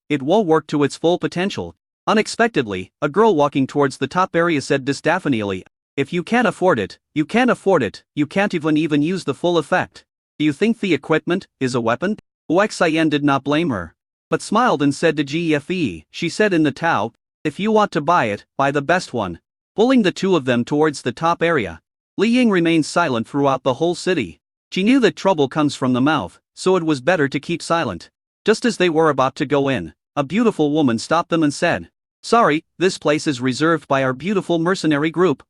it won't work to its full potential. Unexpectedly, a girl walking towards the top area said disdainfully, if you can't afford it, you can't afford it, you can't even use the full effect. Do you think the equipment is a weapon? Huaxian did not blame her, but smiled and said to Gefe, she said in the Tao, if you want to buy it, buy the best one. Pulling the two of them towards the top area. Li Ying remained silent throughout the whole city. She knew that trouble comes from the mouth, so it was better to keep silent. Just as they were about to go in, a beautiful woman stopped them and said, sorry, this place is reserved by our beautiful mercenary group.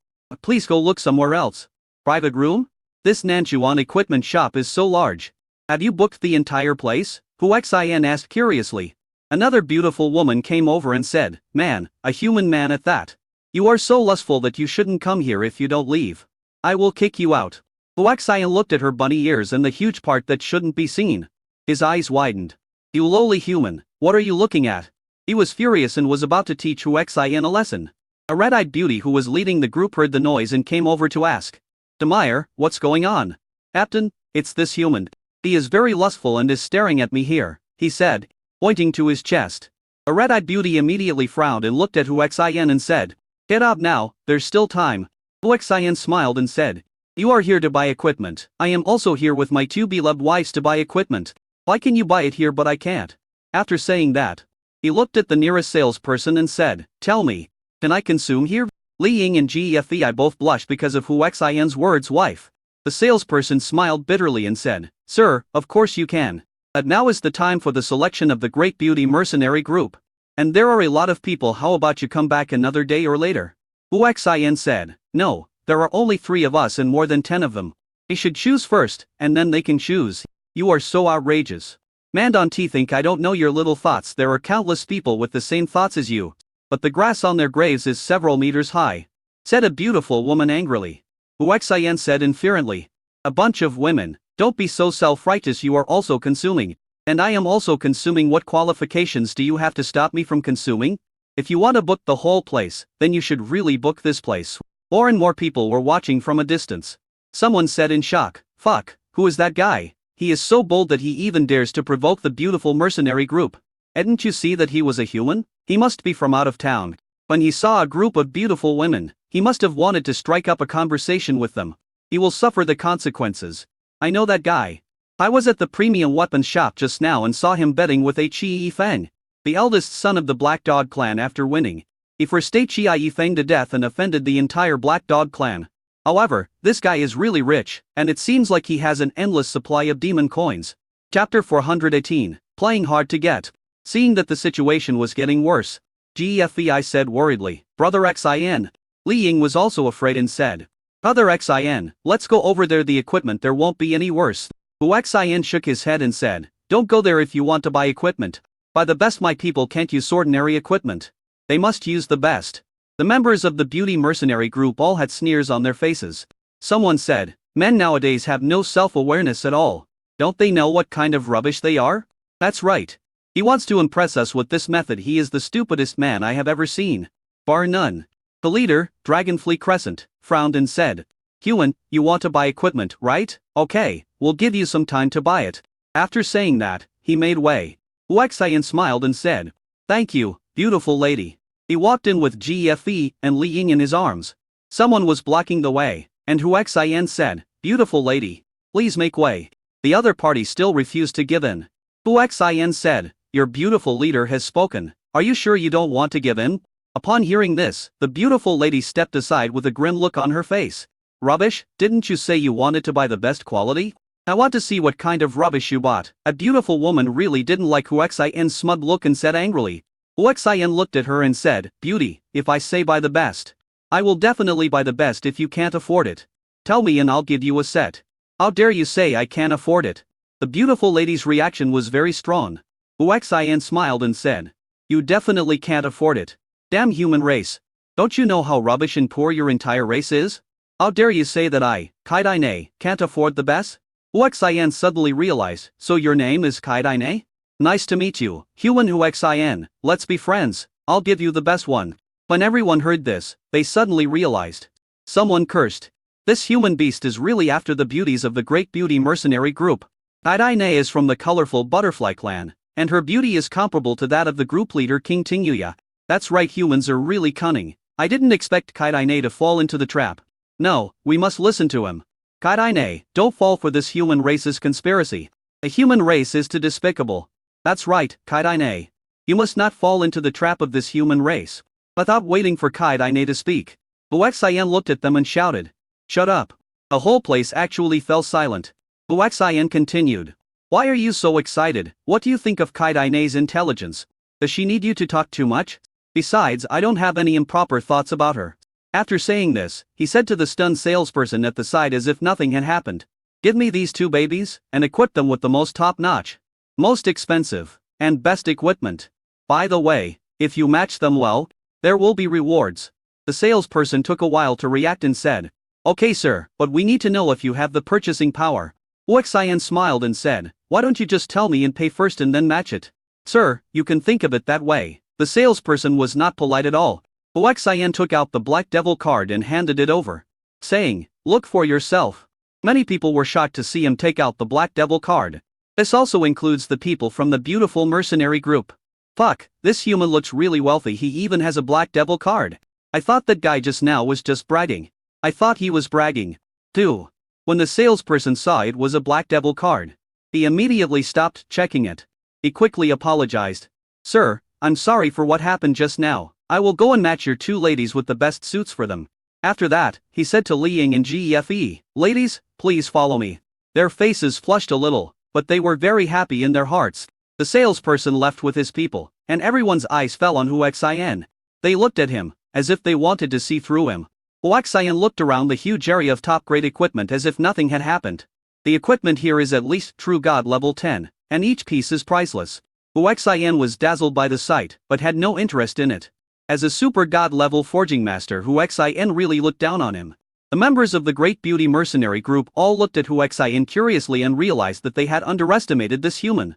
Please go look somewhere else. Private room? This Nanchuan equipment shop is so large. Have you booked the entire place? Huaxian asked curiously. Another beautiful woman came over and said, man, a human man at that. You are so lustful that you shouldn't come here if you don't leave. I will kick you out. Huaxian looked at her bunny ears and the huge part that shouldn't be seen. His eyes widened. You lowly human, what are you looking at? He was furious and was about to teach Huaxian a lesson. A red-eyed beauty who was leading the group heard the noise and came over to ask. Demire, what's going on? Captain, it's this human. He is very lustful and is staring at me here, he said, pointing to his chest. A red-eyed beauty immediately frowned and looked at Huaxian and said, get out now, there's still time. Huaxian smiled and said, you are here to buy equipment, I am also here with my two beloved wives to buy equipment. Why can you buy it here but I can't? After saying that, he looked at the nearest salesperson and said, tell me, can I consume here? Li Ying and Gefei both blushed because of Huaxian's words wife. The salesperson smiled bitterly and said, sir, of course you can. But now is the time for the selection of the Great Beauty Mercenary Group. And there are a lot of people, how about you come back another day or later? Huaxian said, no, there are only 3 of us and more than 10 of them. They should choose first, and then they can choose. You are so outrageous. Mandan T think I don't know your little thoughts, there are countless people with the same thoughts as you. But the grass on their graves is several meters high. Said a beautiful woman angrily. Huaxian said inferently. A bunch of women, don't be so self-righteous, you are also consuming. And I am also consuming. What qualifications do you have to stop me from consuming? If you want to book the whole place, then you should really book this place. More and more people were watching from a distance. Someone said in shock, fuck, who is that guy? He is so bold that he even dares to provoke the beautiful mercenary group. Didn't you see that he was a human? He must be from out of town. When he saw a group of beautiful women, he must have wanted to strike up a conversation with them. He will suffer the consequences. I know that guy. I was at the premium weapons shop just now and saw him betting with a Qi Yifeng, the eldest son of the Black Dog clan. After winning, he forced Qi Yifeng to death and offended the entire Black Dog clan. However, this guy is really rich, and it seems like he has an endless supply of demon coins. Chapter 418, Playing Hard to Get. Seeing that the situation was getting worse, Gefei said worriedly, Brother Xin. Li Ying was also afraid and said, Brother Xin, let's go over there, the equipment there won't be any worse. Huaxian shook his head and said, don't go there if you want to buy equipment. Buy the best. My people can't use ordinary equipment. They must use the best. The members of the beauty mercenary group all had sneers on their faces. Someone said, men nowadays have no self-awareness at all. Don't they know what kind of rubbish they are? That's right. He wants to impress us with this method. He is the stupidest man I have ever seen. Bar none. The leader, Dragonfly Crescent, frowned and said, Huan, you want to buy equipment, right? Okay, we'll give you some time to buy it. After saying that, he made way. Huaxian smiled and said, thank you, beautiful lady. He walked in with Gefei and Li Ying in his arms. Someone was blocking the way, and Huaxian said, beautiful lady, please make way. The other party still refused to give in. Huaxian said, your beautiful leader has spoken. Are you sure you don't want to give in? Upon hearing this, the beautiful lady stepped aside with a grim look on her face. Rubbish, didn't you say you wanted to buy the best quality? I want to see what kind of rubbish you bought. A beautiful woman really didn't like Huaxian's smug look and said angrily. Huaxian looked at her and said, beauty, if I say buy the best, I will definitely buy the best. If you can't afford it, tell me and I'll give you a set. How dare you say I can't afford it? The beautiful lady's reaction was very strong. Huaxian smiled and said, you definitely can't afford it. Damn human race. Don't you know how rubbish and poor your entire race is? How dare you say that I, Kaidaine, can't afford the best? Huaxian suddenly realized, so your name is Kaidaine? Nice to meet you, Huan Huaxian, let's be friends, I'll give you the best one. When everyone heard this, they suddenly realized. Someone cursed. This human beast is really after the beauties of the Great Beauty Mercenary Group. Kaidaine is from the colorful butterfly clan, and her beauty is comparable to that of the group leader King Tingyuya. That's right, humans are really cunning. I didn't expect Kaidaine to fall into the trap. No, we must listen to him. Kaidaine, don't fall for this human race's conspiracy. A human race is too despicable. That's right, Kaidaine. You must not fall into the trap of this human race. Without waiting for Kaidaine to speak, Uxian looked at them and shouted, "Shut up." The whole place actually fell silent. Uxian continued, "Why are you so excited? What do you think of Kaidaine's intelligence? Does she need you to talk too much? Besides, I don't have any improper thoughts about her." After saying this, he said to the stunned salesperson at the side as if nothing had happened, "Give me these two babies, and equip them with the most top-notch, most expensive, and best equipment. By the way, if you match them well, there will be rewards." The salesperson took a while to react and said, "Okay sir, but we need to know if you have the purchasing power." Uxian smiled and said, "Why don't you just tell me and pay first and then match it?" "Sir, you can think of it that way." The salesperson was not polite at all. Uxian took out the Black Devil card and handed it over, saying, "Look for yourself." Many people were shocked to see him take out the Black Devil card. This also includes the people from the beautiful mercenary group. Fuck, this human looks really wealthy, he even has a Black Devil card. I thought that guy just now was just bragging. I thought he was bragging, too. When the salesperson saw it was a Black Devil card, he immediately stopped checking it. He quickly apologized. "Sir, I'm sorry for what happened just now. I will go and match your two ladies with the best suits for them." After that, he said to Li Ying and Gefe, "Ladies, please follow me." Their faces flushed a little, but they were very happy in their hearts. The salesperson left with his people, and everyone's eyes fell on Uxian. They looked at him, as if they wanted to see through him. Uxian looked around the huge area of top-grade equipment as if nothing had happened. The equipment here is at least true god level 10, and each piece is priceless. Uxian was dazzled by the sight, but had no interest in it. As a super god level forging master, Uxian really looked down on him. The members of the Great Beauty Mercenary Group all looked at Uxian curiously and realized that they had underestimated this human.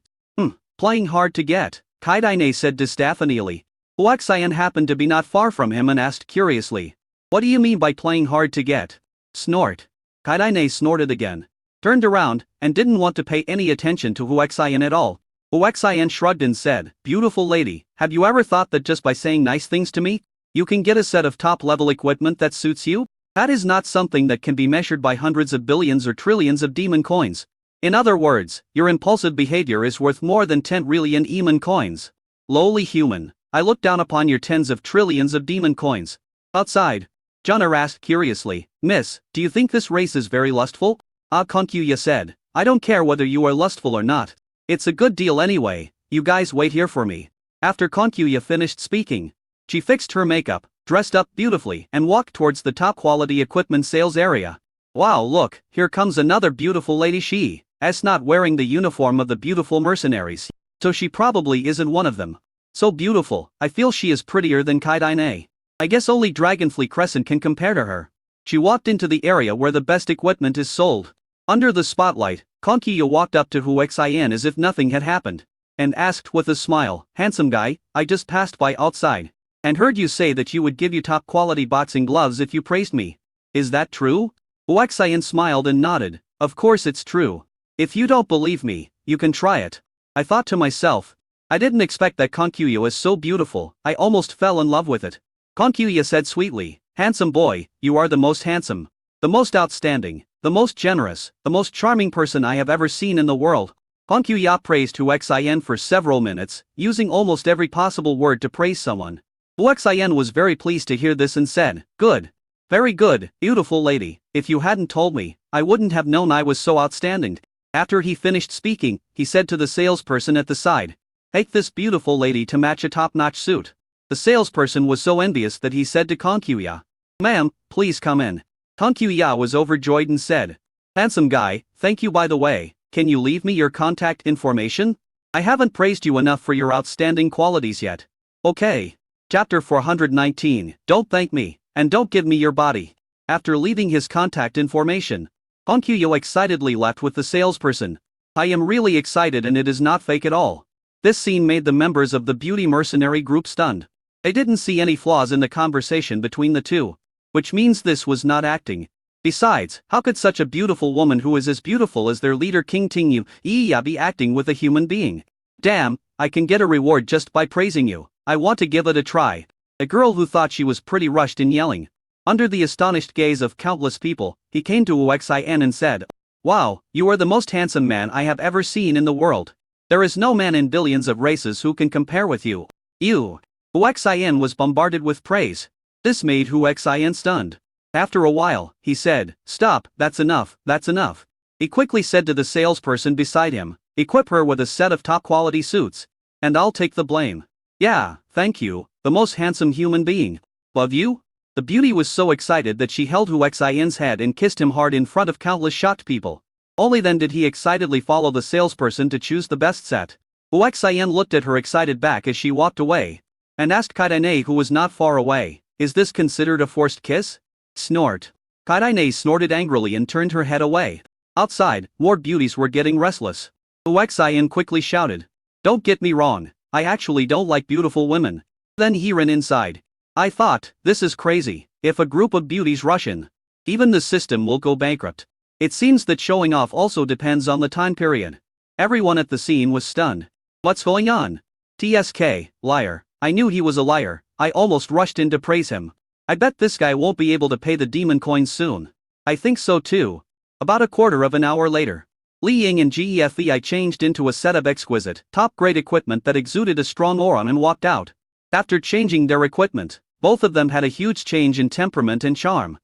Playing hard to get, Kaidaine said disapprovingly. Uxian happened to be not far from him and asked curiously, "What do you mean by playing hard to get?" Snort. Kaidaine snorted again, turned around, and didn't want to pay any attention to Uxian at all. Uxian shrugged and said, "Beautiful lady, have you ever thought that just by saying nice things to me, you can get a set of top-level equipment that suits you? That is not something that can be measured by hundreds of billions or trillions of demon coins. In other words, your impulsive behavior is worth more than 10 trillion demon coins. Lowly human, I look down upon your tens of trillions of demon coins." Outside, Junner asked curiously, "Miss, do you think this race is very lustful?" Konkuya said, "I don't care whether you are lustful or not. It's a good deal anyway, you guys wait here for me." After Konkuya finished speaking, she fixed her makeup, dressed up beautifully, and walked towards the top-quality equipment sales area. "Wow, look, here comes another beautiful lady. She is not wearing the uniform of the beautiful mercenaries, so she probably isn't one of them. So beautiful, I feel she is prettier than Kaidaine. I guess only Dragonfleet Crescent can compare to her." She walked into the area where the best equipment is sold. Under the spotlight, Konkuya walked up to Uxian as if nothing had happened, and asked with a smile, "Handsome guy, I just passed by outside, and heard you say that you would give you top-quality boxing gloves if you praised me. Is that true?" Uxian smiled and nodded, "Of course it's true. If you don't believe me, you can try it." I thought to myself, I didn't expect that Konkuya was so beautiful, I almost fell in love with it. Konkuya said sweetly, "Handsome boy, you are the most handsome, the most outstanding, the most generous, the most charming person I have ever seen in the world." Konkuya praised Uxian for several minutes, using almost every possible word to praise someone. Uxian was very pleased to hear this and said, "Good. Very good, beautiful lady. If you hadn't told me, I wouldn't have known I was so outstanding." After he finished speaking, he said to the salesperson at the side, "Take this beautiful lady to match a top-notch suit." The salesperson was so envious that he said to Konkuya, "Ma'am, please come in." Konkuya was overjoyed and said, "Handsome guy, thank you. By the way, can you leave me your contact information? I haven't praised you enough for your outstanding qualities yet." "Okay." Chapter 419, Don't thank me, and don't give me your body. After leaving his contact information, Konkuya excitedly left with the salesperson. "I am really excited and it is not fake at all." This scene made the members of the Beauty Mercenary Group stunned. They didn't see any flaws in the conversation between the two, which means this was not acting. Besides, how could such a beautiful woman who is as beautiful as their leader King Tingyu be acting with a human being? Damn, I can get a reward just by praising you. I want to give it a try. A girl who thought she was pretty rushed in yelling. Under the astonished gaze of countless people, he came to Uxin and said, "Wow, you are the most handsome man I have ever seen in the world. There is no man in billions of races who can compare with you. You." Uxin was bombarded with praise. This made Uxin stunned. After a while, he said, "Stop, that's enough, that's enough." He quickly said to the salesperson beside him, "Equip her with a set of top-quality suits. And I'll take the blame." "Yeah, thank you, the most handsome human being. Love you?" The beauty was so excited that she held Uxin's head and kissed him hard in front of countless shocked people. Only then did he excitedly follow the salesperson to choose the best set. Uxin looked at her excited back as she walked away, and asked Kaidane, who was not far away, "Is this considered a forced kiss?" Snort. Kaidane snorted angrily and turned her head away. Outside, more beauties were getting restless. Uxin quickly shouted, "Don't get me wrong, I actually don't like beautiful women." Then he ran inside. I thought, this is crazy. If a group of beauties rush in, even the system will go bankrupt. It seems that showing off also depends on the time period. Everyone at the scene was stunned. What's going on? TSK, liar. I knew he was a liar. I almost rushed in to praise him. I bet this guy won't be able to pay the demon coins soon. I think so too. About a quarter of an hour later, Li Ying and Gefei changed into a set of exquisite, top-grade equipment that exuded a strong aura and walked out. After changing their equipment, both of them had a huge change in temperament and charm.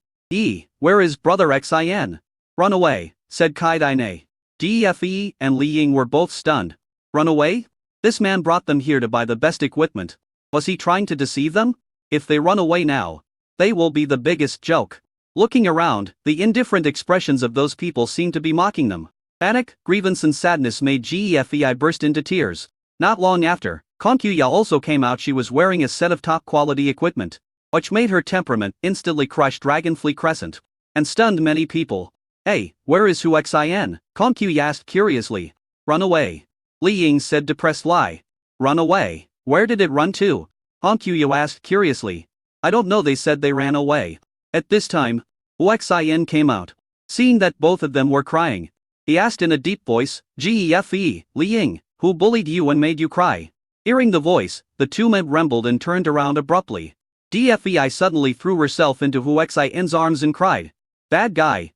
Where is Brother Xin? Run away, said Kaidane. Gefei and Li Ying were both stunned. Run away? This man brought them here to buy the best equipment. Was he trying to deceive them? If they run away now, they will be the biggest joke. Looking around, the indifferent expressions of those people seemed to be mocking them. Panic, grievance and sadness made Gefei burst into tears. Not long after, Konkuya also came out. She was wearing a set of top-quality equipment, which made her temperament instantly crush Dragonfly Crescent, and stunned many people. Hey, where is Xin? Konkuya asked curiously. Run away. Li Ying said depressed lie. Run away? Where did it run to? Konkuya asked curiously. I don't know, they said they ran away. At this time, Xin came out. Seeing that both of them were crying, he asked in a deep voice, Gefei, Li Ying, who bullied you and made you cry? Hearing the voice, the two men trembled and turned around abruptly. Gefei suddenly threw herself into Xin's arms and cried, bad guy,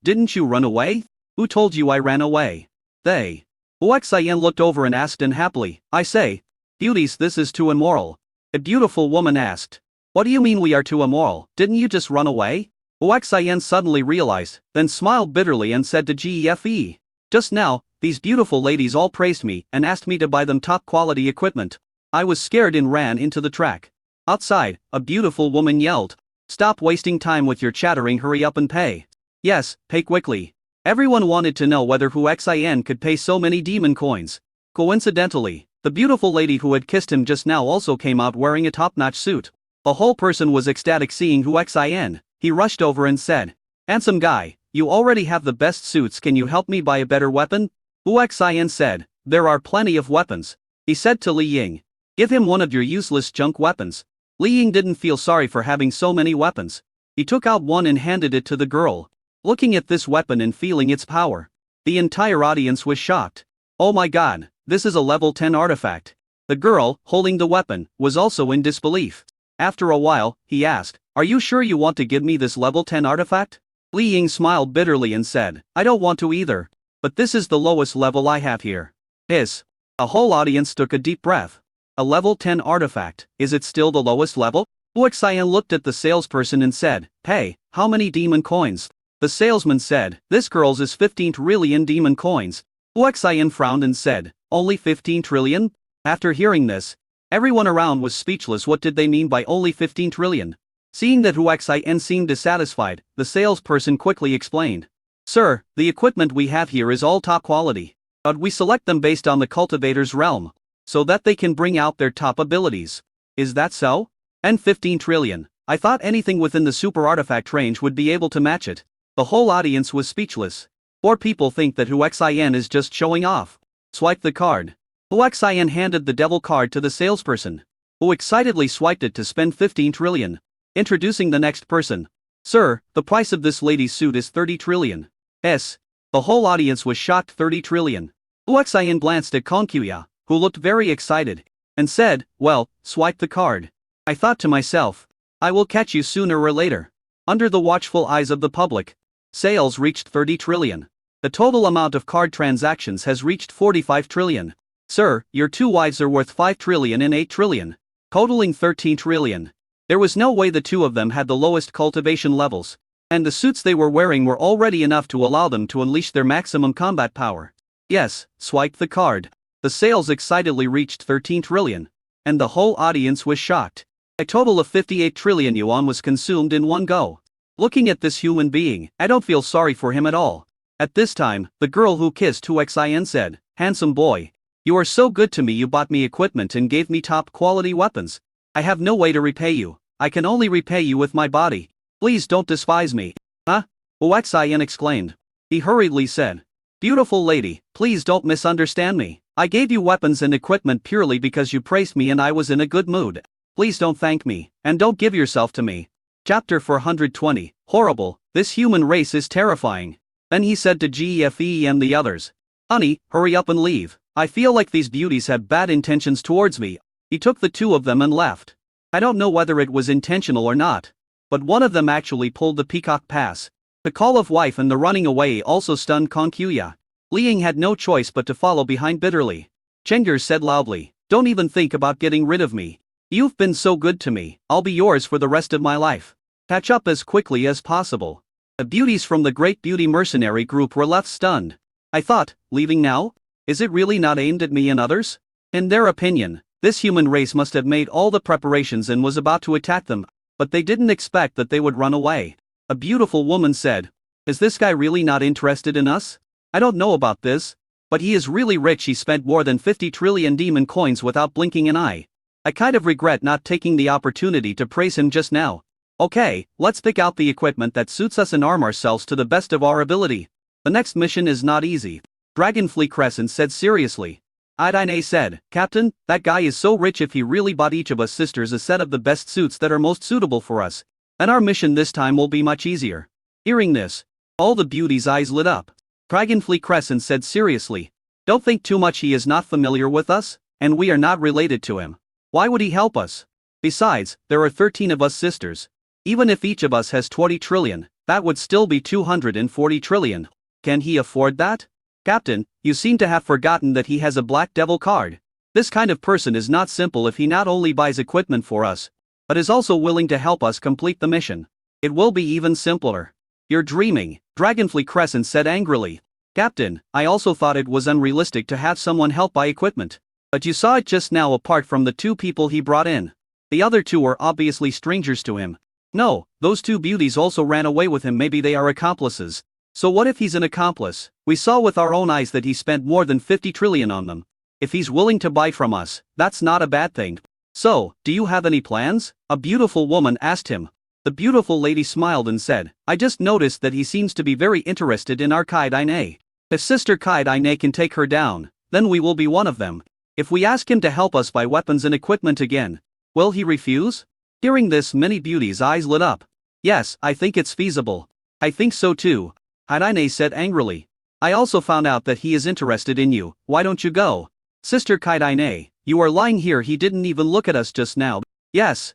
didn't you run away? Who told you I ran away? They. Xin looked over and asked unhappily, I say, beauties, this is too immoral. A beautiful woman asked. What do you mean we are too immoral? Didn't you just run away? Xin suddenly realized, then smiled bitterly and said to Gefei, just now, these beautiful ladies all praised me and asked me to buy them top-quality equipment. I was scared and ran into the track. Outside, a beautiful woman yelled, stop wasting time with your chattering, hurry up and pay. Yes, pay quickly. Everyone wanted to know whether Xin could pay so many demon coins. Coincidentally, the beautiful lady who had kissed him just now also came out wearing a top-notch suit. The whole person was ecstatic seeing Xin. He rushed over and said, handsome guy, you already have the best suits, can you help me buy a better weapon? Xin said, there are plenty of weapons. He said to Li Ying, give him one of your useless junk weapons. Li Ying didn't feel sorry for having so many weapons. He took out one and handed it to the girl. Looking at this weapon and feeling its power, the entire audience was shocked. Oh my god, this is a level 10 artifact. The girl, holding the weapon, was also in disbelief. After a while, he asked, are you sure you want to give me this level 10 artifact? Li Ying smiled bitterly and said, I don't want to either. But this is the lowest level I have here. Hiss. A whole audience took a deep breath. A level 10 artifact, is it still the lowest level? Xin looked at the salesperson and said, hey, how many demon coins? The salesman said, this girl's is 15 trillion demon coins. Xin frowned and said, only 15 trillion? After hearing this, everyone around was speechless. What did they mean by only 15 trillion? Seeing that Xin seemed dissatisfied, the salesperson quickly explained. Sir, the equipment we have here is all top quality. But we select them based on the cultivator's realm, so that they can bring out their top abilities. Is that so? And 15 trillion. I thought anything within the super artifact range would be able to match it. The whole audience was speechless. 4 people think that Xin is just showing off. Swipe the card. Xin handed the devil card to the salesperson, who excitedly swiped it to spend 15 trillion. Introducing the next person. Sir, the price of this lady's suit is 30 trillion. The whole audience was shocked. 30 trillion. Xin glanced at Konkuya, who looked very excited, and said, "Well, swipe the card." I thought to myself, I will catch you sooner or later. Under the watchful eyes of the public, sales reached 30 trillion. The total amount of card transactions has reached 45 trillion. Sir, your two wives are worth 5 trillion and 8 trillion, totaling 13 trillion. There was no way the two of them had the lowest cultivation levels, and the suits they were wearing were already enough to allow them to unleash their maximum combat power. Yes, swipe the card. The sales excitedly reached 13 trillion, and the whole audience was shocked. A total of 58 trillion yuan was consumed in one go. Looking at this human being, I don't feel sorry for him at all. At this time, the girl who kissed Hu Xin said, "Handsome boy, you are so good to me. You bought me equipment and gave me top quality weapons. I have no way to repay you. I can only repay you with my body. Please don't despise me." "Huh?" Hu Xin exclaimed. He hurriedly said, "Beautiful lady, please don't misunderstand me. I gave you weapons and equipment purely because you praised me and I was in a good mood. Please don't thank me, and don't give yourself to me." Chapter 420, Horrible, this human race is terrifying. Then he said to Gefe and the others, "Honey, hurry up and leave. I feel like these beauties have bad intentions towards me." He took the two of them and left. I don't know whether it was intentional or not, but one of them actually pulled the peacock pass. The call of wife and the running away also stunned Kong Qiuya. Liang had no choice but to follow behind bitterly. Cheng'er said loudly, "Don't even think about getting rid of me. You've been so good to me, I'll be yours for the rest of my life. Catch up as quickly as possible." The beauties from the Great Beauty Mercenary Group were left stunned. I thought, leaving now? Is it really not aimed at me and others? In their opinion, this human race must have made all the preparations and was about to attack them, but they didn't expect that they would run away. A beautiful woman said, "Is this guy really not interested in us? I don't know about this, but he is really rich. He spent more than 50 trillion demon coins without blinking an eye. I kind of regret not taking the opportunity to praise him just now. Okay, let's pick out the equipment that suits us and arm ourselves to the best of our ability. The next mission is not easy." Dragonfly Crescent said seriously. Aidine said, "Captain, that guy is so rich. If he really bought each of us sisters a set of the best suits that are most suitable for us, then our mission this time will be much easier." Hearing this, all the beauties' eyes lit up. Dragonfly Crescent said seriously, "Don't think too much. He is not familiar with us, and we are not related to him. Why would he help us? Besides, there are 13 of us sisters. Even if each of us has 20 trillion, that would still be 240 trillion. Can he afford that? Captain, you seem to have forgotten that he has a Black Devil card. This kind of person is not simple. If he not only buys equipment for us, but is also willing to help us complete the mission, it will be even simpler." "You're dreaming," Dragonfly Crescent said angrily. "Captain, I also thought it was unrealistic to have someone help buy equipment. But you saw it just now. Apart from the two people he brought in, the other two were obviously strangers to him. No, those two beauties also ran away with him. Maybe they are accomplices. So what if he's an accomplice? We saw with our own eyes that he spent more than 50 trillion on them. If he's willing to buy from us, that's not a bad thing. So, do you have any plans?" a beautiful woman asked him. The beautiful lady smiled and said, "I just noticed that he seems to be very interested in our Kai Dine. If Sister Kai Dine can take her down, then we will be one of them. If we ask him to help us buy weapons and equipment again, will he refuse?" Hearing this, many beauties' eyes lit up. "Yes, I think it's feasible." "I think so too," Haidine said angrily. "I also found out that he is interested in you. Why don't you go?" "Sister Kaidine, you are lying here. He didn't even look at us just now." Yes,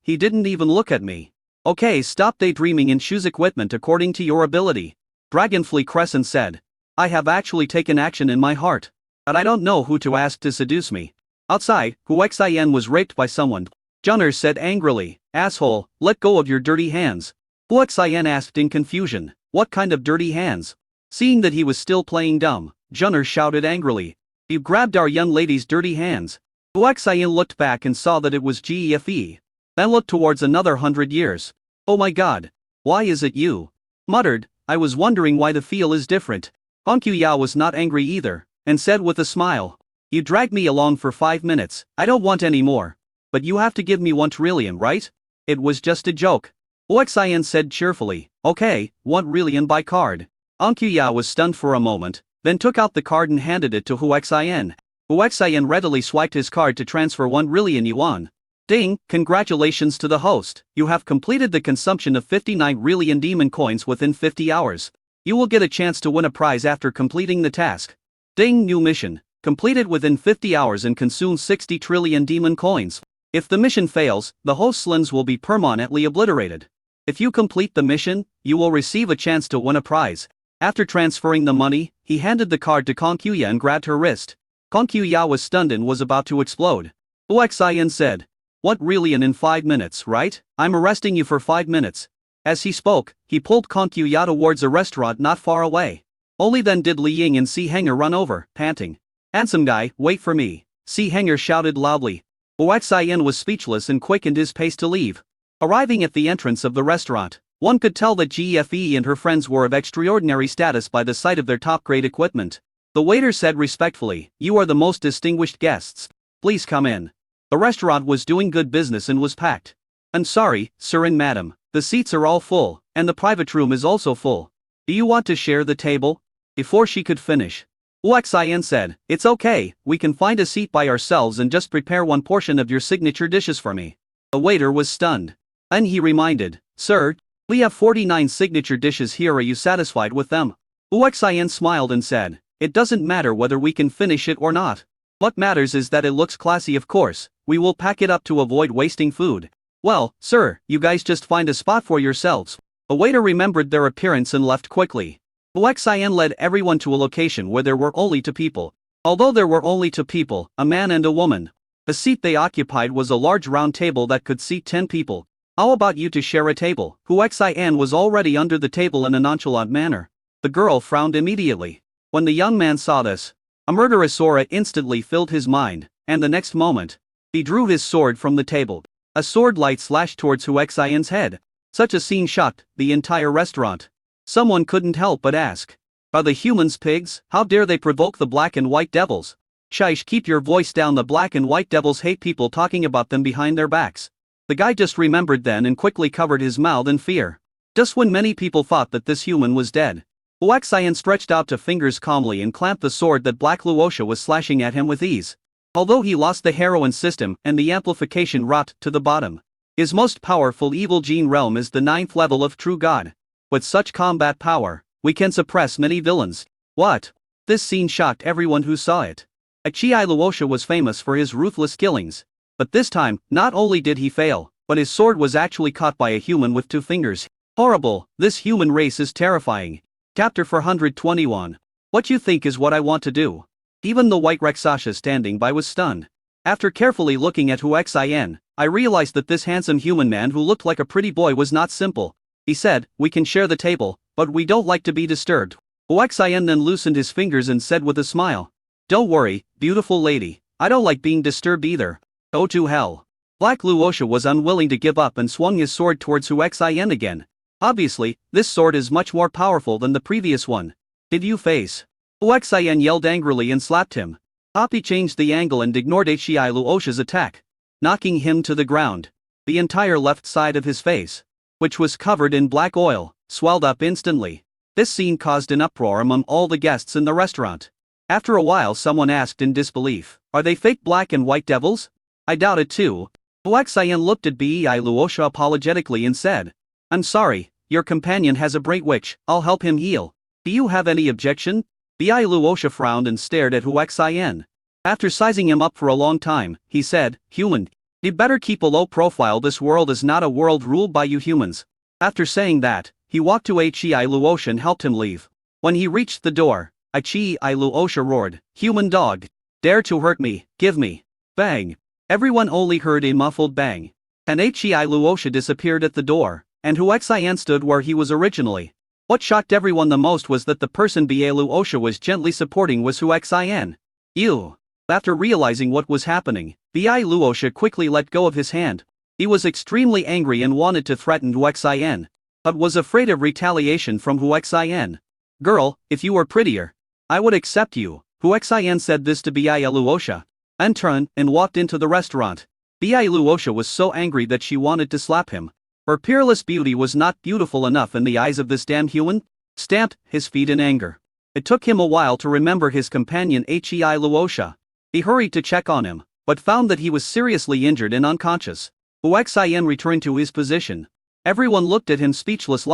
he didn't even look at me." "Okay, stop daydreaming and choose equipment according to your ability," Dragonfly Crescent said. "I have actually taken action in my heart, but I don't know who to ask to seduce me." Outside, Hu Xin was raped by someone. Junner said angrily, "Asshole, let go of your dirty hands." Hu Xin asked in confusion, "What kind of dirty hands?" Seeing that he was still playing dumb, Junner shouted angrily, "You grabbed our young lady's dirty hands." Hu Xin looked back and saw that it was Gefe. Then looked towards another 100 years. "Oh my god. Why is it you?" Muttered, "I was wondering why the feel is different." Kong Qiuya was not angry either, and said with a smile, "You dragged me along for 5 minutes. I don't want any more. But you have to give me 1 trillion, right? It was just a joke." Hu Xin said cheerfully, "Okay, 1 trillion by card." Kong Qiuya was stunned for a moment, then took out the card and handed it to Hu Xin. Hu Xin readily swiped his card to transfer 1 trillion yuan. Ding, congratulations to the host. You have completed the consumption of 59 trillion demon coins within 50 hours. You will get a chance to win a prize after completing the task. Ding, new mission. complete it within 50 hours and consume 60 trillion demon coins. If the mission fails, the host's lens will be permanently obliterated. If you complete the mission, you will receive a chance to win a prize. After transferring the money, he handed the card to Kong Qiuya and grabbed her wrist. Kong Qiuya was stunned and was about to explode. Huaxian said, "What really, and in 5 minutes, right? I'm arresting you for 5 minutes." As he spoke, he pulled Kong Qiuya towards a restaurant not far away. Only then did Li Ying and Si Hanger run over, panting. "Handsome guy, wait for me," Si Hanger shouted loudly. Huaxian was speechless and quickened his pace to leave. Arriving at the entrance of the restaurant, one could tell that GFE and her friends were of extraordinary status by the sight of their top-grade equipment. The waiter said respectfully, "You are the most distinguished guests. Please come in." The restaurant was doing good business and was packed. "I'm sorry, sir and madam, the seats are all full, and the private room is also full. Do you want to share the table?" Before she could finish, Huaxian said, "It's okay, we can find a seat by ourselves and just prepare one portion of your signature dishes for me." The waiter was stunned. And he reminded, "Sir, we have 49 signature dishes here, are you satisfied with them?" Huaxian smiled and said, "It doesn't matter whether we can finish it or not. What matters is that it looks classy, of course. We will pack it up to avoid wasting food." "Well, sir, you guys just find a spot for yourselves." The waiter remembered their appearance and left quickly. Huaxian led everyone to a location where there were only 2 people. Although there were only 2 people, a man and a woman. The seat they occupied was a large round table that could seat 10 people. "How about you to share a table?" Huaxian was already under the table in a nonchalant manner. The girl frowned immediately. When the young man saw this, a murderous aura instantly filled his mind, and the next moment, he drew his sword from the table. A sword light slashed towards Huaxian's head. Such a scene shocked the entire restaurant. Someone couldn't help but ask, "Are the humans pigs? How dare they provoke the black and white devils?" "Shish, keep your voice down, the black and white devils hate people talking about them behind their backs." The guy just remembered then and quickly covered his mouth in fear. Just when many people thought that this human was dead, Huaxian stretched out 2 fingers calmly and clamped the sword that Black Luosha was slashing at him with ease. Although he lost the heroine system and the amplification rot to the bottom, his most powerful evil gene realm is the 9th level of True God. With such combat power, we can suppress many villains. What? This scene shocked everyone who saw it. Achii Luosha was famous for his ruthless killings. But this time, not only did he fail, but his sword was actually caught by a human with 2 fingers. Horrible, this human race is terrifying. Chapter 421. What you think is what I want to do. Even the white Raksasha standing by was stunned. After carefully looking at Huaxian, I realized that this handsome human man who looked like a pretty boy was not simple. He said, "We can share the table, but we don't like to be disturbed." Huaxian then loosened his fingers and said with a smile, "Don't worry, beautiful lady, I don't like being disturbed either. Go to hell." Black Luosha was unwilling to give up and swung his sword towards Huaxian again. Obviously, this sword is much more powerful than the previous one. "Did you face?" Huaxian yelled angrily and slapped him. Poppy changed the angle and ignored Achii Luosha's attack, knocking him to the ground. The entire left side of his face, which was covered in black oil, swelled up instantly. This scene caused an uproar among all the guests in the restaurant. After a while someone asked in disbelief, "Are they fake black and white devils?" "I doubt it too." Huaxian looked at Bei Luosha apologetically and said, "I'm sorry, your companion has a brain witch, I'll help him heal. Do you have any objection?" Bei Luosha frowned and stared at Huaxian. After sizing him up for a long time, he said, "Human, you better keep a low profile, this world is not a world ruled by you humans." After saying that, he walked to Achii Luosha and helped him leave. When he reached the door, Achii Luosha roared, "Human dog! Dare to hurt me, give me!" Bang! Everyone only heard a muffled bang. And Achii Luosha disappeared at the door, and Huaxian stood where he was originally. What shocked everyone the most was that the person Bei Luosha was gently supporting was Huaxian. Ew! After realizing what was happening, Bei Luosha quickly let go of his hand. He was extremely angry and wanted to threaten Huaxian, but was afraid of retaliation from Huaxian. "Girl, if you were prettier, I would accept you." Huaxian said this to Bei Luosha, and turned and walked into the restaurant. Bei Luosha was so angry that she wanted to slap him. Her peerless beauty was not beautiful enough in the eyes of this damn human. Stamped his feet in anger. It took him a while to remember his companion Achii Luosha. He hurried to check on him, but found that he was seriously injured and unconscious. Huaxian returned to his position. Everyone looked at him speechless.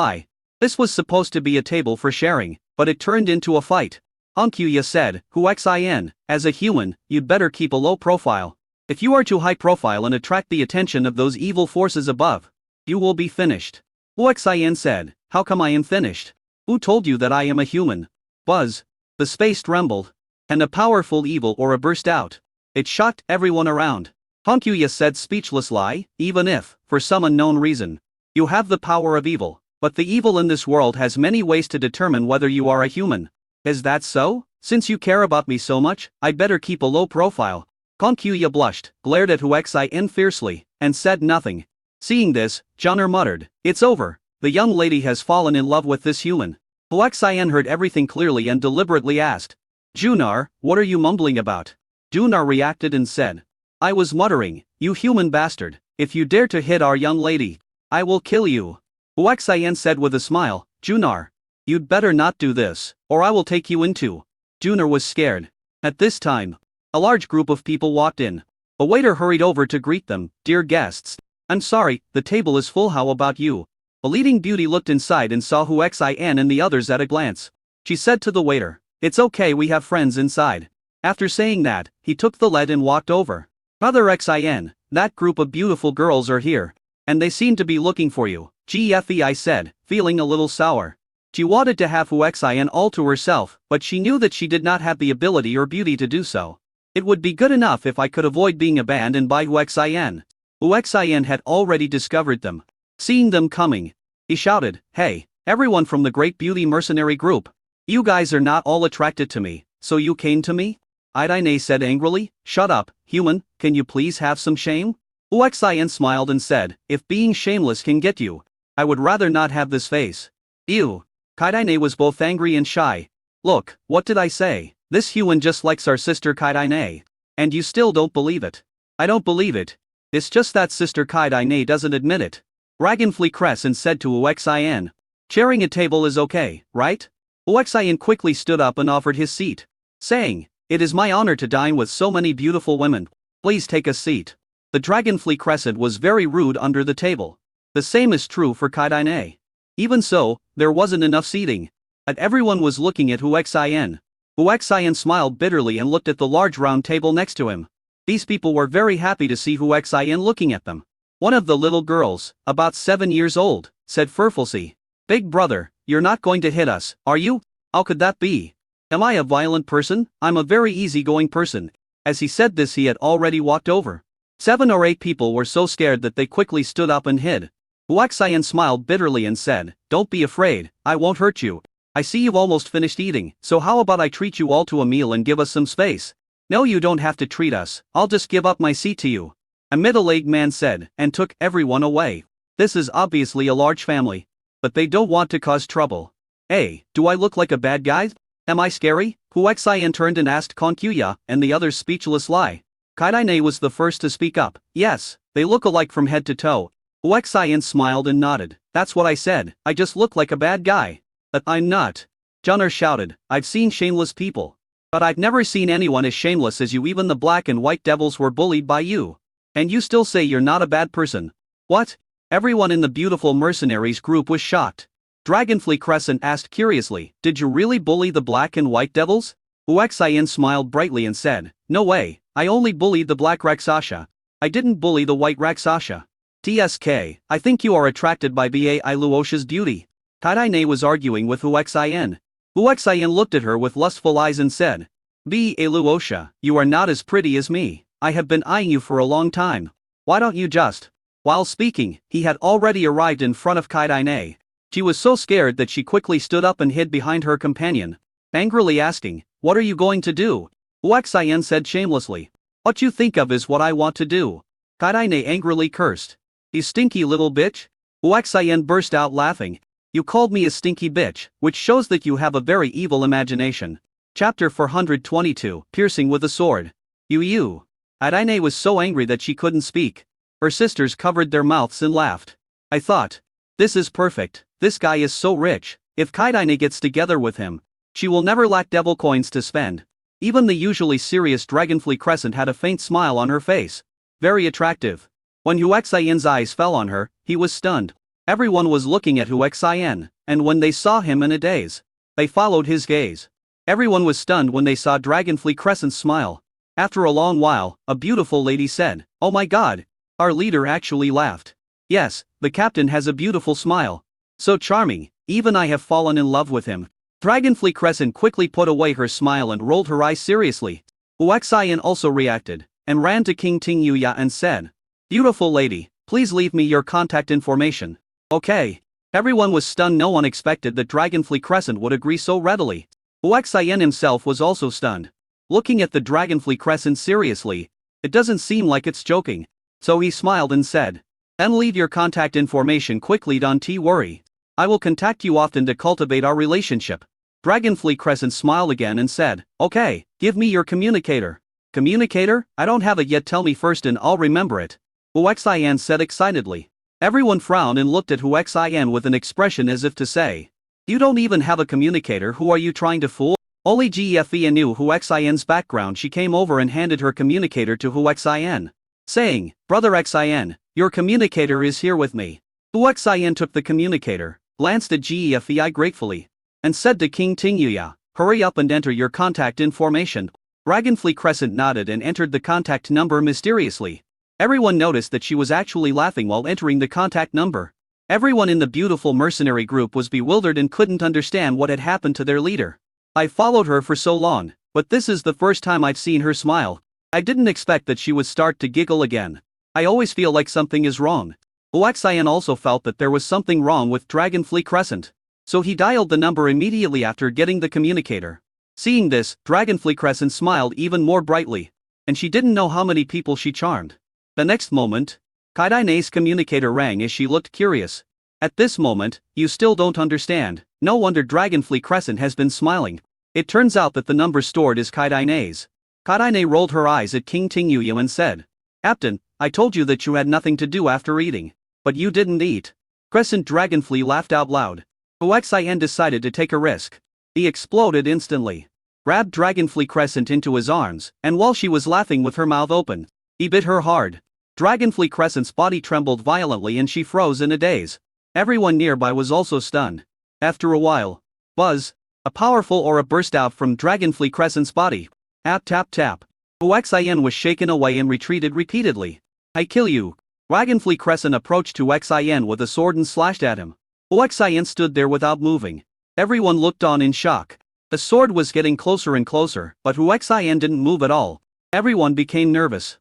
This was supposed to be a table for sharing, but it turned into a fight. Han Kuya said, Huxin, as a human, you'd better keep a low profile. If you are too high profile and attract the attention of those evil forces above, you will be finished. Huxin said, how come I am finished? Who told you that I am a human? Buzz. The space trembled. And a powerful evil aura burst out. It shocked everyone around. Han Kuya said speechlessly, even if, for some unknown reason, you have the power of evil, but the evil in this world has many ways to determine whether you are a human. Is that so? Since you care about me so much, I'd better keep a low profile. Han Kuya blushed, glared at Huxin fiercely, and said nothing. Seeing this, Jun'er muttered, it's over, the young lady has fallen in love with this human. Huxin heard everything clearly and deliberately asked, Jun'er, what are you mumbling about? Jun'er reacted and said, I was muttering, you human bastard, if you dare to hit our young lady, I will kill you. Huxin said with a smile, Jun'er, you'd better not do this, or I will take you into. Jun'er was scared. At this time, a large group of people walked in. A waiter hurried over to greet them, dear guests. I'm sorry, the table is full, how about you? A leading beauty looked inside and saw Huxin and the others at a glance. She said to the waiter, it's okay, we have friends inside. After saying that, he took the lead and walked over. Brother Xin, that group of beautiful girls are here. And they seem to be looking for you, Gfei said, feeling a little sour. She wanted to have Huxin all to herself, but she knew that she did not have the ability or beauty to do so. It would be good enough if I could avoid being abandoned by Huxin. Huxin had already discovered them. Seeing them coming, he shouted, hey, everyone from the Great Beauty Mercenary Group. You guys are not all attracted to me, so you came to me? Kaitaine said angrily, shut up, human, can you please have some shame? Huxin smiled and said, if being shameless can get you, I would rather not have this face. Ew. Kaitaine was both angry and shy. Look, what did I say? This human just likes our sister Kaitaine. And you still don't believe it. I don't believe it. It's just that sister Kaitaine doesn't admit it. Dragonfly Crescent said to Huxin. Sharing a table is okay, right? Huxin quickly stood up and offered his seat, saying, it is my honor to dine with so many beautiful women. Please take a seat. The Dragonfly Crescent was very rude under the table. The same is true for Kaitaine. Even so, there wasn't enough seating. And everyone was looking at Huxin. Huxin smiled bitterly and looked at the large round table next to him. These people were very happy to see Huxin looking at them. One of the little girls, about 7 years old, said furfully, Big brother, you're not going to hit us, are you? How could that be? Am I a violent person? I'm a very easygoing person. As he said this, he had already walked over. 7 or 8 people were so scared that they quickly stood up and hid. Huxin smiled bitterly and said, don't be afraid, I won't hurt you. I see you've almost finished eating, so how about I treat you all to a meal and give us some space? No, you don't have to treat us, I'll just give up my seat to you. A middle-aged man said, and took everyone away. This is obviously a large family. But they don't want to cause trouble. Hey, do I look like a bad guy? Am I scary? Huxin turned and asked Konkuya, and the others speechlessly. Kaitaine was the first to speak up. Yes, they look alike from head to toe. Huxin smiled and nodded. That's what I said, I just look like a bad guy. But I'm not. Jun'er shouted, I've seen shameless people. But I've never seen anyone as shameless as you. Even the black and white devils were bullied by you. And you still say you're not a bad person. What? Everyone in the beautiful mercenaries group was shocked. Dragonfly Crescent asked curiously, did you really bully the black and white devils? Huxin smiled brightly and said, no way, I only bullied the black Rakshasa. I didn't bully the white Rakshasa. TSK, I think you are attracted by Ba Iluosha's beauty. Kaitaine was arguing with Huxin. Huxin looked at her with lustful eyes and said, Ba Iluosha, you are not as pretty as me. I have been eyeing you for a long time. Why don't you just? While speaking, he had already arrived in front of Kaitaine. She was so scared that she quickly stood up and hid behind her companion, angrily asking, what are you going to do? Huxin said shamelessly, what you think of is what I want to do. Kaitaine angrily cursed. You stinky little bitch? Huxin burst out laughing. You called me a stinky bitch, which shows that you have a very evil imagination. Chapter 422, Piercing with a Sword. You. Kaitaine was so angry that she couldn't speak. Her sisters covered their mouths and laughed. I thought, this is perfect, this guy is so rich, if Kaitaine gets together with him, she will never lack devil coins to spend. Even the usually serious Dragonfly Crescent had a faint smile on her face. Very attractive. When Huxin's eyes fell on her, he was stunned. Everyone was looking at Huxin, and when they saw him in a daze, they followed his gaze. Everyone was stunned when they saw Dragonfly Crescent's smile. After a long while, a beautiful lady said, "Oh my god!" Our leader actually laughed. "Yes, the captain has a beautiful smile. So charming, even I have fallen in love with him." Dragonfly Crescent quickly put away her smile and rolled her eyes seriously. Huaxian also reacted, and ran to King Tingyuya and said, "Beautiful lady, please leave me your contact information." Okay. Everyone was stunned. No one expected that Dragonfly Crescent would agree so readily. Huaxian himself was also stunned. Looking at the Dragonfly Crescent seriously, it doesn't seem like it's joking. So he smiled and said, "Then leave your contact information quickly, don't worry. I will contact you often to cultivate our relationship." Dragonfly Crescent smiled again and said, "Okay, give me your communicator." "Communicator? I don't have it yet, tell me first and I'll remember it," Huaxian said excitedly. Everyone frowned and looked at Huaxian with an expression as if to say, "You don't even have a communicator, who are you trying to fool?" Only Gefei knew Huaxian's background. She came over and handed her communicator to Huaxian, saying, "Brother Xian, your communicator is here with me." Huaxian took the communicator, glanced at Gefei gratefully, and said to King Tingyuya, "Hurry up and enter your contact information." Dragonfly Crescent nodded and entered the contact number mysteriously. Everyone noticed that she was actually laughing while entering the contact number. Everyone in the beautiful mercenary group was bewildered and couldn't understand what had happened to their leader. "I followed her for so long, but this is the first time I've seen her smile. I didn't expect that she would start to giggle again. I always feel like something is wrong." Huaxian also felt that there was something wrong with Dragonfly Crescent. So he dialed the number immediately after getting the communicator. Seeing this, Dragonfly Crescent smiled even more brightly. And she didn't know how many people she charmed. The next moment, Kaidaine's communicator rang as she looked curious. At this moment, "You still don't understand. No wonder Dragonfly Crescent has been smiling. It turns out that the number stored is Kaidaine's." Kaidaine rolled her eyes at King Tingyuya and said, "Captain, I told you that you had nothing to do after eating. But you didn't eat." Crescent Dragonfly laughed out loud. Huaxian decided to take a risk. He exploded instantly, grabbed Dragonfly Crescent into his arms, and while she was laughing with her mouth open, he bit her hard. Dragonfly Crescent's body trembled violently and she froze in a daze. Everyone nearby was also stunned. After a while, buzz, a powerful aura burst out from Dragonfly Crescent's body. Tap tap tap. Huaxian was shaken away and retreated repeatedly. "I kill you." Dragonfly Crescent approached Huaxian with a sword and slashed at him. Huaxian stood there without moving. Everyone looked on in shock. The sword was getting closer and closer, but Huaxian didn't move at all. Everyone became nervous.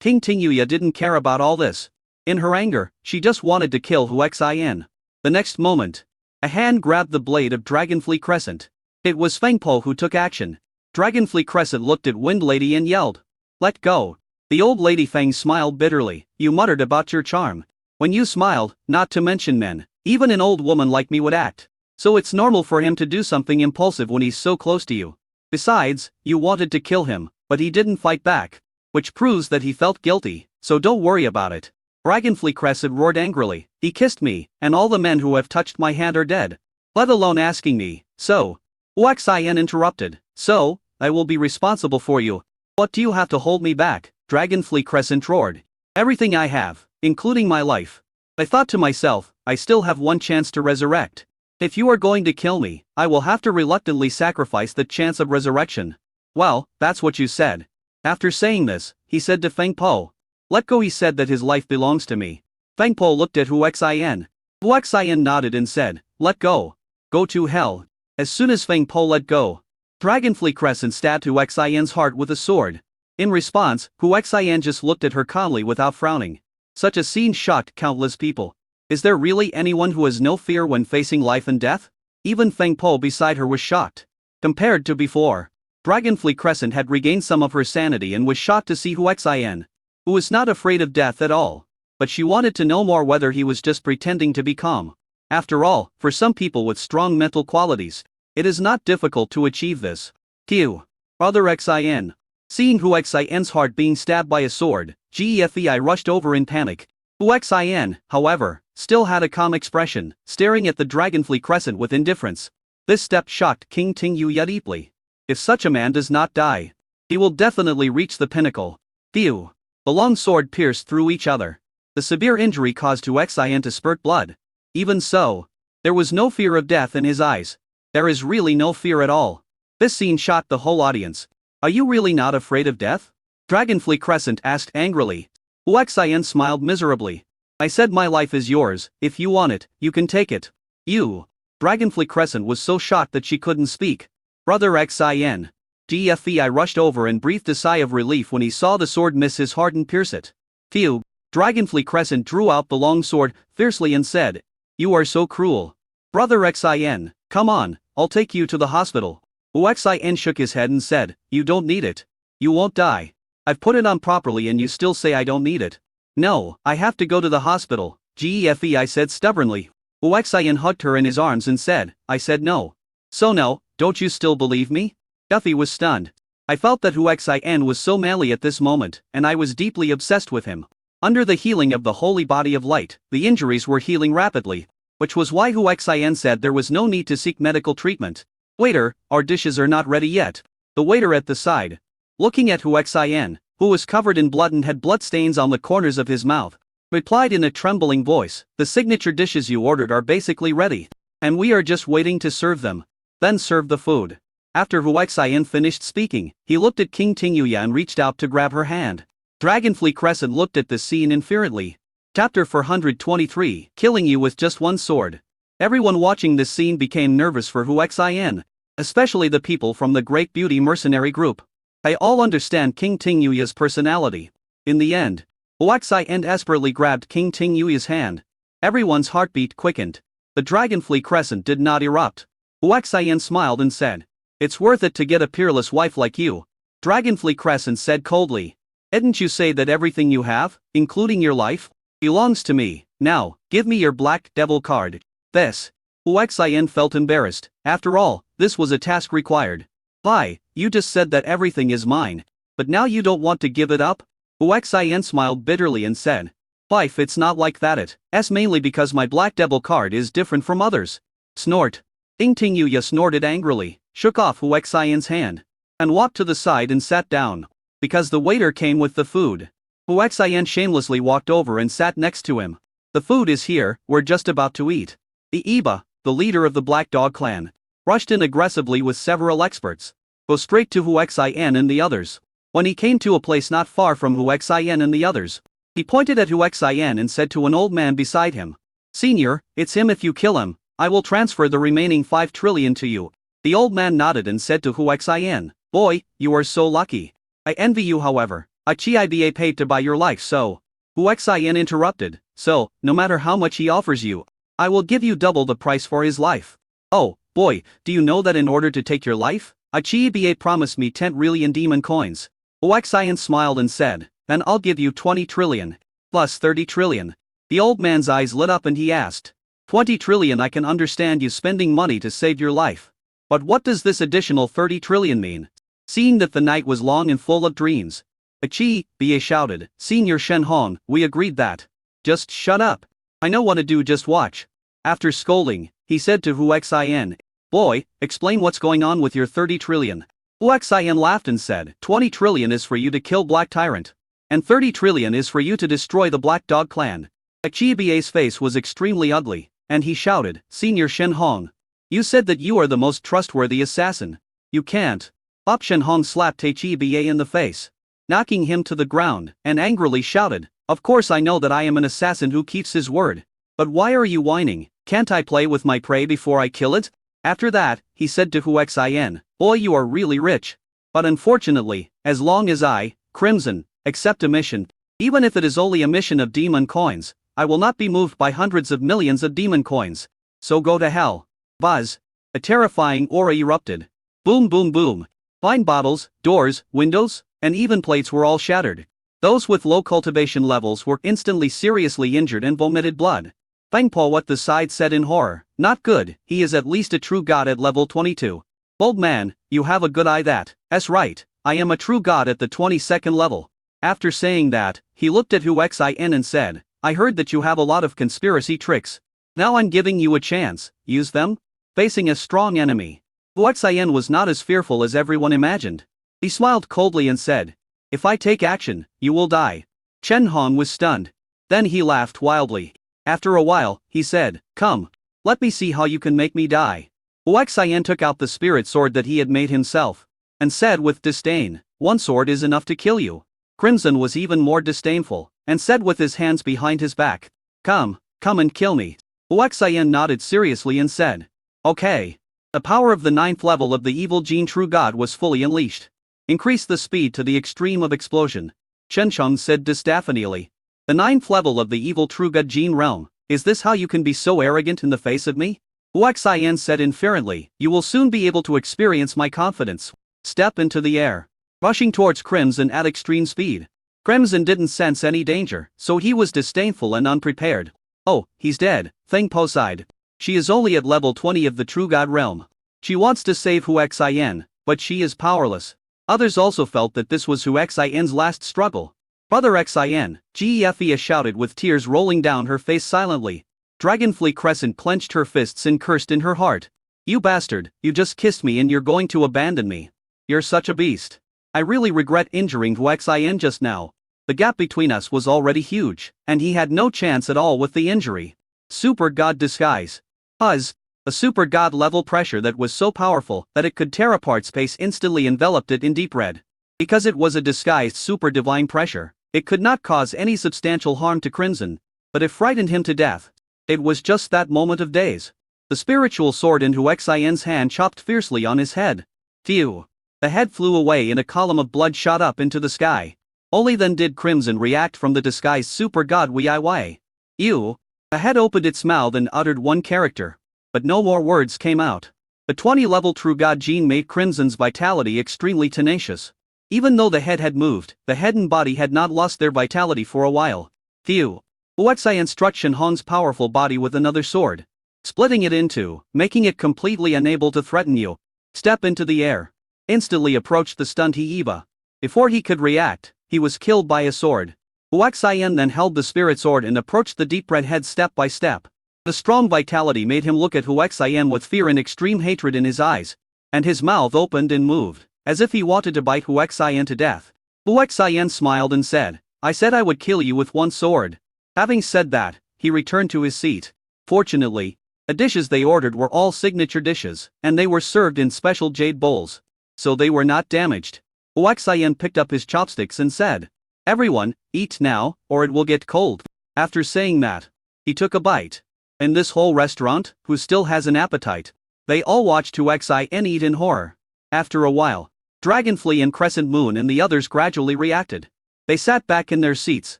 King Tingyuya didn't care about all this. In her anger, she just wanted to kill Huaxian. The next moment, a hand grabbed the blade of Dragonfly Crescent. It was Feng Po who took action. Dragonfly Crescent looked at Wind Lady and yelled, "Let go." The old lady Feng smiled bitterly. "You muttered about your charm. When you smiled, not to mention men, even an old woman like me would act. So it's normal for him to do something impulsive when he's so close to you. Besides, you wanted to kill him, but he didn't fight back. Which proves that he felt guilty, so don't worry about it." Dragonfly Crescent roared angrily, "He kissed me, and all the men who have touched my hand are dead. Let alone asking me, so." Huaxian interrupted, "So, I will be responsible for you. What do you have to hold me back?" Dragonfly Crescent roared. "Everything I have, including my life." I thought to myself, I still have one chance to resurrect. If you are going to kill me, I will have to reluctantly sacrifice the chance of resurrection. Well, that's what you said. After saying this, he said to Feng Po, "Let go." He said that his life belongs to me. Feng Po looked at Huaxian. Huaxian nodded and said, "Let go. Go to hell." As soon as Feng Po let go, Dragonfly Crescent stabbed Huaxian's heart with a sword. In response, Huaxian just looked at her calmly without frowning. Such a scene shocked countless people. Is there really anyone who has no fear when facing life and death? Even Feng Po beside her was shocked. Compared to before, Dragonfly Crescent had regained some of her sanity and was shocked to see Huaxian, who was not afraid of death at all. But she wanted to know more whether he was just pretending to be calm. After all, for some people with strong mental qualities, it is not difficult to achieve this. Brother Xian. Seeing Huaxian's heart being stabbed by a sword, Gefei rushed over in panic. Huaxian, however, still had a calm expression, staring at the Dragonfly Crescent with indifference. This step shocked King Tingyuya deeply. If such a man does not die, he will definitely reach the pinnacle. The long sword pierced through each other. The severe injury caused Huaxian to spurt blood. Even so, there was no fear of death in his eyes. There is really no fear at all. This scene shocked the whole audience. Are you really not afraid of death? Dragonfly Crescent asked angrily. Hu Xian smiled miserably. I said my life is yours, if you want it, you can take it. You. Dragonfly Crescent was so shocked that she couldn't speak. Brother Xian. GFEI rushed over and breathed a sigh of relief when he saw the sword miss his heart and pierce it. Phew. Dragonfly Crescent drew out the long sword, fiercely and said. You are so cruel. Brother Xian, come on, I'll take you to the hospital. Hu Xian shook his head and said, you don't need it. You won't die. I've put it on properly and you still say I don't need it. No, I have to go to the hospital, GFEI said stubbornly. Hu Xian hugged her in his arms and said, I said no. So no, don't you still believe me? Duffy was stunned. I felt that Hu Xian was so manly at this moment, and I was deeply obsessed with him. Under the healing of the holy body of light, the injuries were healing rapidly, which was why Hu Xian said there was no need to seek medical treatment. Waiter, our dishes are not ready yet. The waiter at the side. Looking at Hu Xian, who was covered in blood and had bloodstains on the corners of his mouth, replied in a trembling voice, the signature dishes you ordered are basically ready. And we are just waiting to serve them. Then serve the food. After Hu Xian finished speaking, he looked at King Tingyuya and reached out to grab her hand. Dragonfly Crescent looked at this scene inferently. Chapter 423, Killing You with Just One Sword. Everyone watching this scene became nervous for Hu Xian, especially the people from the Great Beauty Mercenary Group. They all understand King Tingyuya's personality. In the end, Hu Xian desperately grabbed King Tingyuya's hand. Everyone's heartbeat quickened. The Dragonfly Crescent did not erupt. Hu Xian smiled and said, it's worth it to get a peerless wife like you. Dragonfly Crescent said coldly. Didn't you say that everything you have, including your life, belongs to me? Now, give me your Black Devil card. This. Hu Xian felt embarrassed. After all, this was a task required. Why, you just said that everything is mine, but now you don't want to give it up? Hu Xian smiled bitterly and said, wife, it's not like that. It's mainly because my Black Devil card is different from others. Snort. King Tingyuya snorted angrily, shook off Hu Xian's hand, and walked to the side and sat down. Because the waiter came with the food. Hu Xian shamelessly walked over and sat next to him. The food is here, we're just about to eat. The Iba, the leader of the Black Dog clan, rushed in aggressively with several experts. Go straight to Hu Xian and the others. When he came to a place not far from Hu Xian and the others, he pointed at Hu Xian and said to an old man beside him, Senior, it's him. If you kill him, I will transfer the remaining 5 trillion to you. The old man nodded and said to Hu Xian, boy, you are so lucky. I envy you. However, Iba paid to buy your life, so. Hu Xian interrupted, so, no matter how much he offers you, I will give you double the price for his life. Oh, boy, do you know that in order to take your life, Iba promised me 10 trillion demon coins. Hu Xian smiled and said, then I'll give you 20 trillion. Plus 30 trillion. The old man's eyes lit up and he asked, 20 trillion. I can understand you spending money to save your life. But what does this additional 30 trillion mean? Seeing that the night was long and full of dreams, Iba shouted, Senior Shen Hong, we agreed that. Just shut up. I know what to do, just watch. After scolding, he said to Hu Xian, boy, explain what's going on with your 30 trillion. Hu Xian laughed and said, 20 trillion is for you to kill Black Tyrant. And 30 trillion is for you to destroy the Black Dog clan. Iba's face was extremely ugly, and he shouted, Senior Shen Hong, you said that you are the most trustworthy assassin. You can't. Pop Shen Hong slapped Iba in the face, knocking him to the ground, and angrily shouted, of course I know that I am an assassin who keeps his word. But why are you whining? Can't I play with my prey before I kill it? After that, he said to Hu Xian, boy, you are really rich. But unfortunately, as long as I, Crimson, accept a mission, even if it is only a mission of demon coins, I will not be moved by hundreds of millions of demon coins. So go to hell. Buzz. A terrifying aura erupted. Boom boom boom. Wine bottles, doors, windows, and even plates were all shattered. Those with low cultivation levels were instantly seriously injured and vomited blood. Feng Po at the side said in horror, not good, he is at least a true god at level 22. Old man, you have a good eye. That's right, I am a true god at the 22nd level. After saying that, he looked at Hu Xian and said, I heard that you have a lot of conspiracy tricks. Now I'm giving you a chance, use them. Facing a strong enemy, Hu Xian was not as fearful as everyone imagined. He smiled coldly and said, if I take action, you will die. Shen Hong was stunned. Then he laughed wildly. After a while, he said, come, let me see how you can make me die. Huaxian took out the spirit sword that he had made himself, and said with disdain, "One sword is enough to kill you." Crimson was even more disdainful, and said with his hands behind his back, come and kill me." Huaxian nodded seriously and said, "Okay." The power of the 9th level of the evil gene True God was fully unleashed. "Increase the speed to the extreme of explosion," Shensheng said disaffably. "The 9th level of the evil True God gene realm, is this how you can be so arrogant in the face of me?" Huaxian said inferently, "You will soon be able to experience my confidence." Step into the air. Rushing towards Crimson at extreme speed. Crimson didn't sense any danger, so he was disdainful and unprepared. "Oh, he's dead," Feng Po sighed. "She is only at level 20 of the True God realm. She wants to save Huaxian, but she is powerless." Others also felt that this was Huaxian's last struggle. "Brother Xian," Gefia shouted with tears rolling down her face silently. Dragonfly Crescent clenched her fists and cursed in her heart. "You bastard, you just kissed me and you're going to abandon me. You're such a beast. I really regret injuring Huaxian just now. The gap between us was already huge, and he had no chance at all with the injury." Super God Disguise. Huzz. A super god level pressure that was so powerful that it could tear apart space instantly enveloped it in deep red. Because it was a disguised super divine pressure, it could not cause any substantial harm to Crimson, but it frightened him to death. It was just that moment of daze. The spiritual sword in Huaxian's hand chopped fiercely on his head. Phew. The head flew away and a column of blood shot up into the sky. Only then did Crimson react from the disguised super god Wei. Ew. The head opened its mouth and uttered one character. But no more words came out. The 20-level True God gene made Crimson's vitality extremely tenacious. Even though the head had moved, the head and body had not lost their vitality for a while. Phew. Huaxian struck Shenhong's powerful body with another sword, splitting it in two, making it completely unable to threaten you. Step into the air. Instantly approached the stunned Eva. Before he could react, he was killed by a sword. Huaxian then held the spirit sword and approached the deep red head step by step. The strong vitality made him look at Huaxian with fear and extreme hatred in his eyes, and his mouth opened and moved, as if he wanted to bite Huaxian to death. Huaxian smiled and said, "I said I would kill you with one sword." Having said that, he returned to his seat. Fortunately, the dishes they ordered were all signature dishes, and they were served in special jade bowls, so they were not damaged. Huaxian picked up his chopsticks and said, "Everyone, eat now, or it will get cold." After saying that, he took a bite. In this whole restaurant, who still has an appetite? They all watched Huaxian eat in horror. After a while, Dragonfly and Crescent Moon and the others gradually reacted. They sat back in their seats,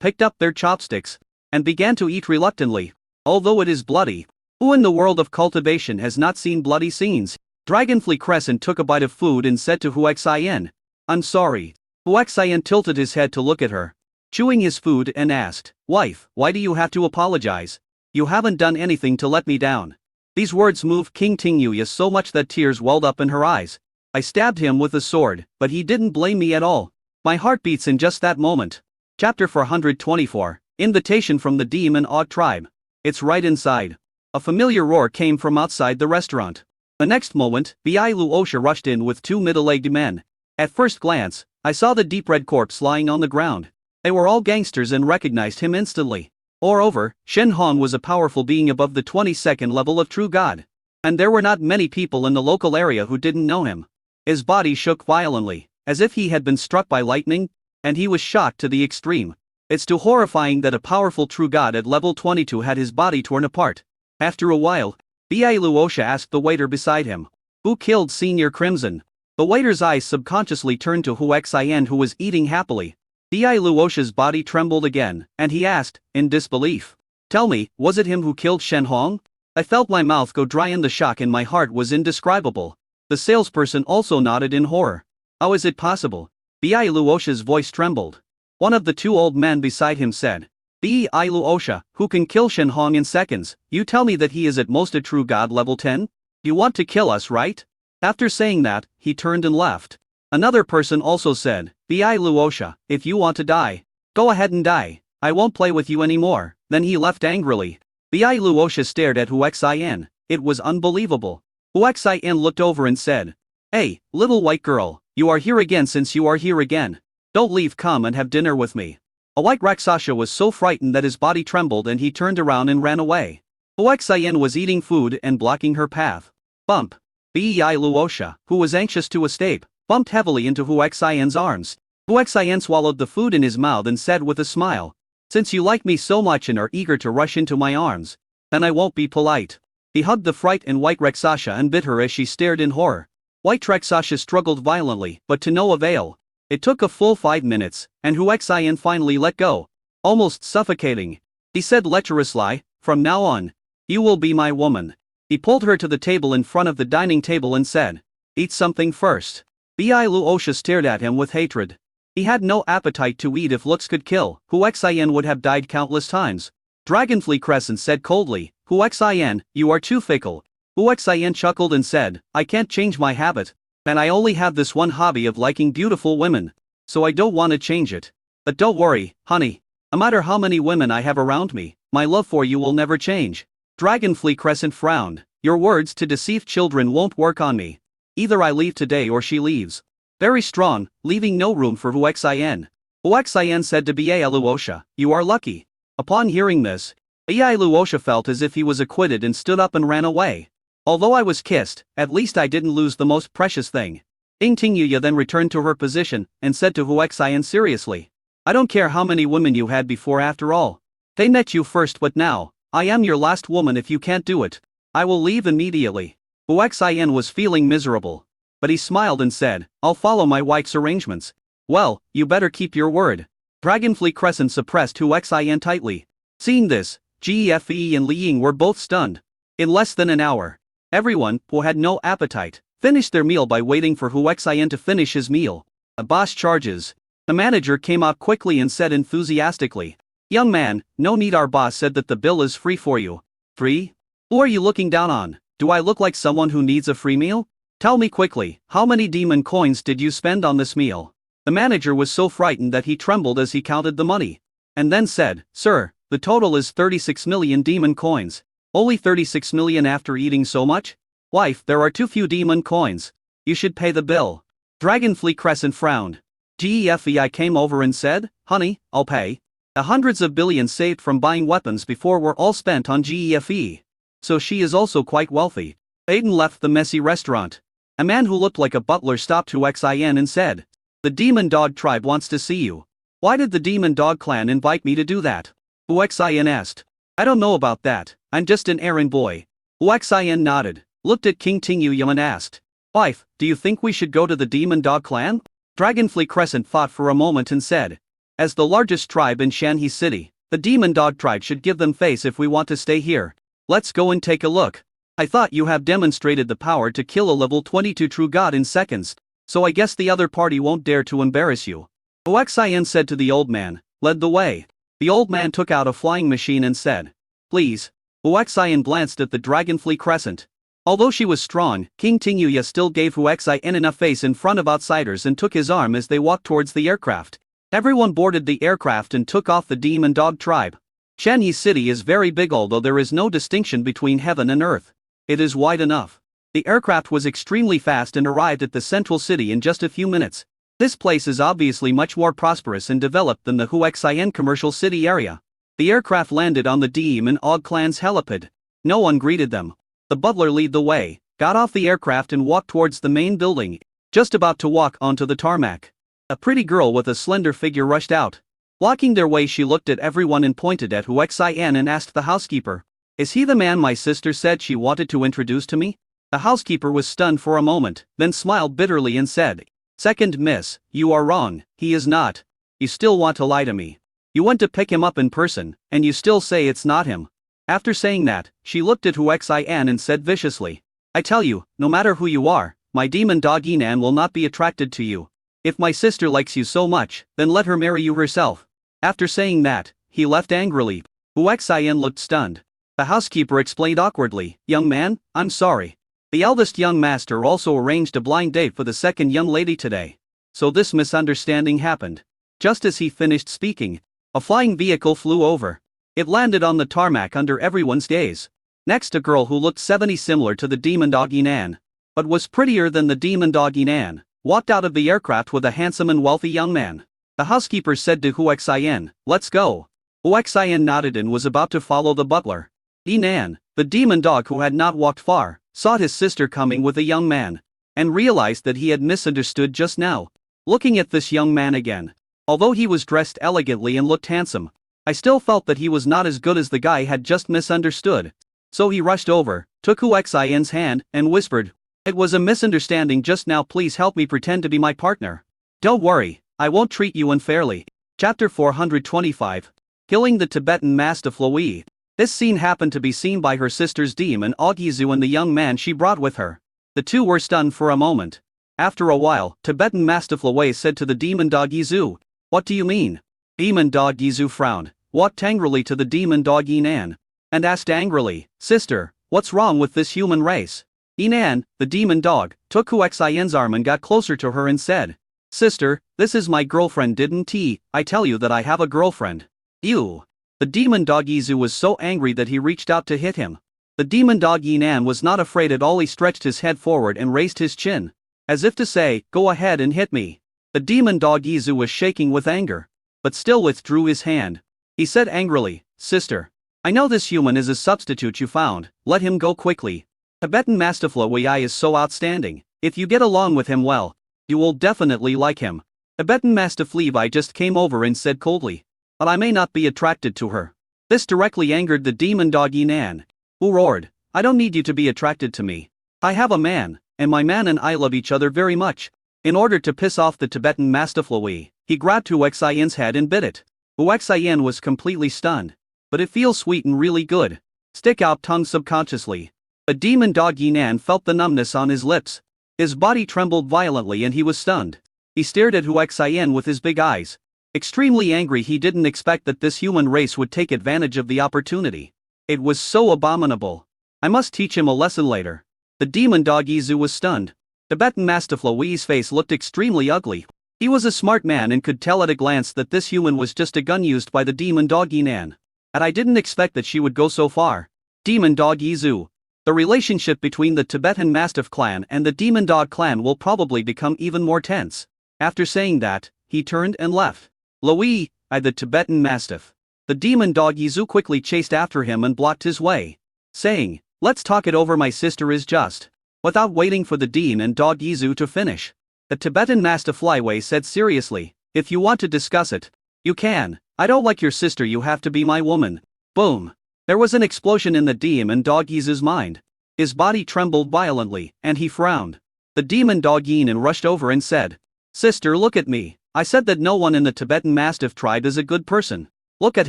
picked up their chopsticks, and began to eat reluctantly. Although it is bloody, who in the world of cultivation has not seen bloody scenes? Dragonfly Crescent took a bite of food and said to Huaxian, "I'm sorry." Huaxian tilted his head to look at her, chewing his food, and asked, "Wife, why do you have to apologize? You haven't done anything to let me down." These words moved King Tingyuya so much that tears welled up in her eyes. "I stabbed him with a sword, but he didn't blame me at all. My heart beats in just that moment." Chapter 424, Invitation from the Demon Odd Tribe. It's right inside. A familiar roar came from outside the restaurant. The next moment, Bai Luosha rushed in with two middle-aged men. At first glance, I saw the deep red corpse lying on the ground. They were all gangsters and recognized him instantly. Moreover, Shenhong was a powerful being above the 22nd level of True God. And there were not many people in the local area who didn't know him. His body shook violently, as if he had been struck by lightning, and he was shocked to the extreme. It's too horrifying that a powerful True God at level 22 had his body torn apart. After a while, Bai Luosha asked the waiter beside him, "Who killed Senior Crimson?" The waiter's eyes subconsciously turned to Huaxian, who was eating happily. Bai Luosha's body trembled again, and he asked, in disbelief, "Tell me, was it him who killed Shenhong?" I felt my mouth go dry and the shock in my heart was indescribable. The salesperson also nodded in horror. "How is it possible?" Bai Luosha's voice trembled. One of the two old men beside him said, "Bai Luosha, who can kill Shenhong in seconds, you tell me that he is at most a True God level 10? You want to kill us, right?" After saying that, he turned and left. Another person also said, "Bai Luosha, if you want to die, go ahead and die. I won't play with you anymore." Then he left angrily. Bai Luosha stared at Huaxian. It was unbelievable. Huaxian looked over and said, "Hey, little white girl, you are here again. Since you are here again, don't leave, come and have dinner with me." A white Rakshasa was so frightened that his body trembled and he turned around and ran away. Huaxian was eating food and blocking her path. Bump. Bei Luosha, who was anxious to escape, bumped heavily into Huaxian's arms. Huaxian swallowed the food in his mouth and said with a smile, "Since you like me so much and are eager to rush into my arms, then I won't be polite." He hugged the frightened white Rakshasa and bit her as she stared in horror. White Rakshasa struggled violently, but to no avail. It took a full 5 minutes, and Huaxian finally let go, almost suffocating. He said lecherously, "From now on, you will be my woman." He pulled her to the table in front of the dining table and said, "Eat something first." Bei Luosha stared at him with hatred. He had no appetite to eat. If looks could kill, Huaxian would have died countless times. Dragonfly Crescent said coldly, "Huaxian, you are too fickle." Huaxian chuckled and said, "I can't change my habit. And I only have this one hobby of liking beautiful women. So I don't want to change it. But don't worry, honey. No matter how many women I have around me, my love for you will never change." Dragonfly Crescent frowned. "Your words to deceive children won't work on me. Either I leave today or she leaves." Very strong, leaving no room for Huaxian. Huaxian said to Bei Luosha, "You are lucky." Upon hearing this, Bei Luosha felt as if he was acquitted and stood up and ran away. "Although I was kissed, at least I didn't lose the most precious thing." King Tingyuya then returned to her position and said to Huaxian seriously, "I don't care how many women you had before after all. They met you first, but now, I am your last woman. If you can't do it, I will leave immediately." Huaxian was feeling miserable. But he smiled and said, "I'll follow my wife's arrangements." "Well, you better keep your word." Dragonfly Crescent suppressed Huaxian tightly. Seeing this, Gefe and Li Ying were both stunned. In less than an hour, everyone, who had no appetite, finished their meal by waiting for Huaxian to finish his meal. "A boss charges." The manager came out quickly and said enthusiastically, "Young man, no need. Our boss said that the bill is free for you." "Free? Who are you looking down on? Do I look like someone who needs a free meal? Tell me quickly, how many demon coins did you spend on this meal?" The manager was so frightened that he trembled as he counted the money. And then said, "Sir, the total is 36 million demon coins." "Only 36 million after eating so much? Wife, there are too few demon coins. You should pay the bill." Dragonfly Crescent frowned. Gefei came over and said, "Honey, I'll pay." The hundreds of billions saved from buying weapons before were all spent on Gefei. So she is also quite wealthy. Aiden left the messy restaurant. A man who looked like a butler stopped Huaxian and said, "The Demon Dog Tribe wants to see you." "Why did the Demon Dog Clan invite me to do that?" Huaxian asked. "I don't know about that, I'm just an errand boy." Huaxian nodded, looked at King Tingyuya and asked, "Wife, do you think we should go to the Demon Dog Clan?" Dragonfly Crescent thought for a moment and said, "As the largest tribe in Shanhe City, the Demon Dog Tribe should give them face if we want to stay here. Let's go and take a look. I thought you have demonstrated the power to kill a level 22 true god in seconds, so I guess the other party won't dare to embarrass you." Huaxian said to the old man, "Led the way." The old man took out a flying machine and said, "Please." Huaxian glanced at the Dragonfly Crescent. Although she was strong, King Tingyuya still gave Huaxian enough face in front of outsiders and took his arm as they walked towards the aircraft. Everyone boarded the aircraft and took off. The Demon Dog Tribe. Shanhe City is very big, although there is no distinction between heaven and earth. It is wide enough. The aircraft was extremely fast and arrived at the central city in just a few minutes. This place is obviously much more prosperous and developed than the Huaxian commercial city area. The aircraft landed on the Demon Og clan's helipad. No one greeted them. The butler led the way, got off the aircraft and walked towards the main building. Just about to walk onto the tarmac, a pretty girl with a slender figure rushed out. Blocking their way, she looked at everyone and pointed at Huaxian and asked the housekeeper, "Is he the man my sister said she wanted to introduce to me?" The housekeeper was stunned for a moment, then smiled bitterly and said, "Second miss, you are wrong, he is not. You still want to lie to me. You went to pick him up in person, and you still say it's not him." After saying that, she looked at Huaxian and said viciously, "I tell you, no matter who you are, my demon dog Yinan will not be attracted to you. If my sister likes you so much, then let her marry you herself." After saying that, he left angrily. Huaxian looked stunned. The housekeeper explained awkwardly, "Young man, I'm sorry. The eldest young master also arranged a blind date for the second young lady today. So this misunderstanding happened." Just as he finished speaking, a flying vehicle flew over. It landed on the tarmac under everyone's gaze. Next, a girl who looked 70 similar to the demon dog Yinan, but was prettier than the demon dog Yinan, walked out of the aircraft with a handsome and wealthy young man. The housekeeper said to Huaxian, "Let's go." Huaxian nodded and was about to follow the butler. Yinan, the demon dog who had not walked far, saw his sister coming with a young man, and realized that he had misunderstood just now. Looking at this young man again, although he was dressed elegantly and looked handsome, I still felt that he was not as good as the guy had just misunderstood. So he rushed over, took Hu Xian's hand, and whispered, "It was a misunderstanding just now, please help me pretend to be my partner. Don't worry, I won't treat you unfairly." Chapter 425. Killing the Tibetan Mastiff Louis. This scene happened to be seen by her sisters demon dog Yizu and the young man she brought with her. The two were stunned for a moment. After a while, Tibetan Mastiff Louis said to the demon dog Yizu, "What do you mean?" Demon dog Yizu frowned, walked angrily to the demon dog Yinan, and asked angrily, "Sister, what's wrong with this human race?" Yinan, the demon dog, took Hu Xian's arm and got closer to her and said, "Sister, this is my girlfriend, didn't I tell you that I have a girlfriend?" "You." The demon dog Yizu was so angry that he reached out to hit him. The demon dog Yinan was not afraid at all. He stretched his head forward and raised his chin, as if to say, "Go ahead and hit me." The demon dog Yizu was shaking with anger, but still withdrew his hand. He said angrily, "Sister, I know this human is a substitute you found, let him go quickly. Tibetan Mastiff Louis is so outstanding, if you get along with him well, you will definitely like him." Tibetan Mastiff Levi just came over and said coldly, "But I may not be attracted to her." This directly angered the demon dog Yinan, who roared, "I don't need you to be attracted to me. I have a man, and my man and I love each other very much." In order to piss off the Tibetan Mastiff Louis, he grabbed Hu Xian's head and bit it. Hu Xian was completely stunned. "But it feels sweet and really good." Stick out tongue subconsciously. The demon dog Yinan felt the numbness on his lips. His body trembled violently and he was stunned. He stared at Hu Xian with his big eyes. Extremely angry, he didn't expect that this human race would take advantage of the opportunity. It was so abominable. I must teach him a lesson later. The demon dog Yizu was stunned. Tibetan Mastiff Louis' face looked extremely ugly. He was a smart man and could tell at a glance that this human was just a gun used by the demon dog Yinan. And I didn't expect that she would go so far. Demon dog Yizu. The relationship between the Tibetan Mastiff clan and the demon dog clan will probably become even more tense. After saying that, he turned and left. "Louis, the Tibetan Mastiff." The demon dog Yizu quickly chased after him and blocked his way, saying, "Let's talk it over, my sister is just." Without waiting for the demon dog Yizu to finish, the Tibetan Mastiff Louis said seriously, "If you want to discuss it, you can. I don't like your sister, you have to be my woman." Boom. There was an explosion in the demon dog Yizu's mind. His body trembled violently, and he frowned. The demon dog Yinan rushed over and said, "Sister, look at me. I said that no one in the Tibetan Mastiff tribe is a good person. Look at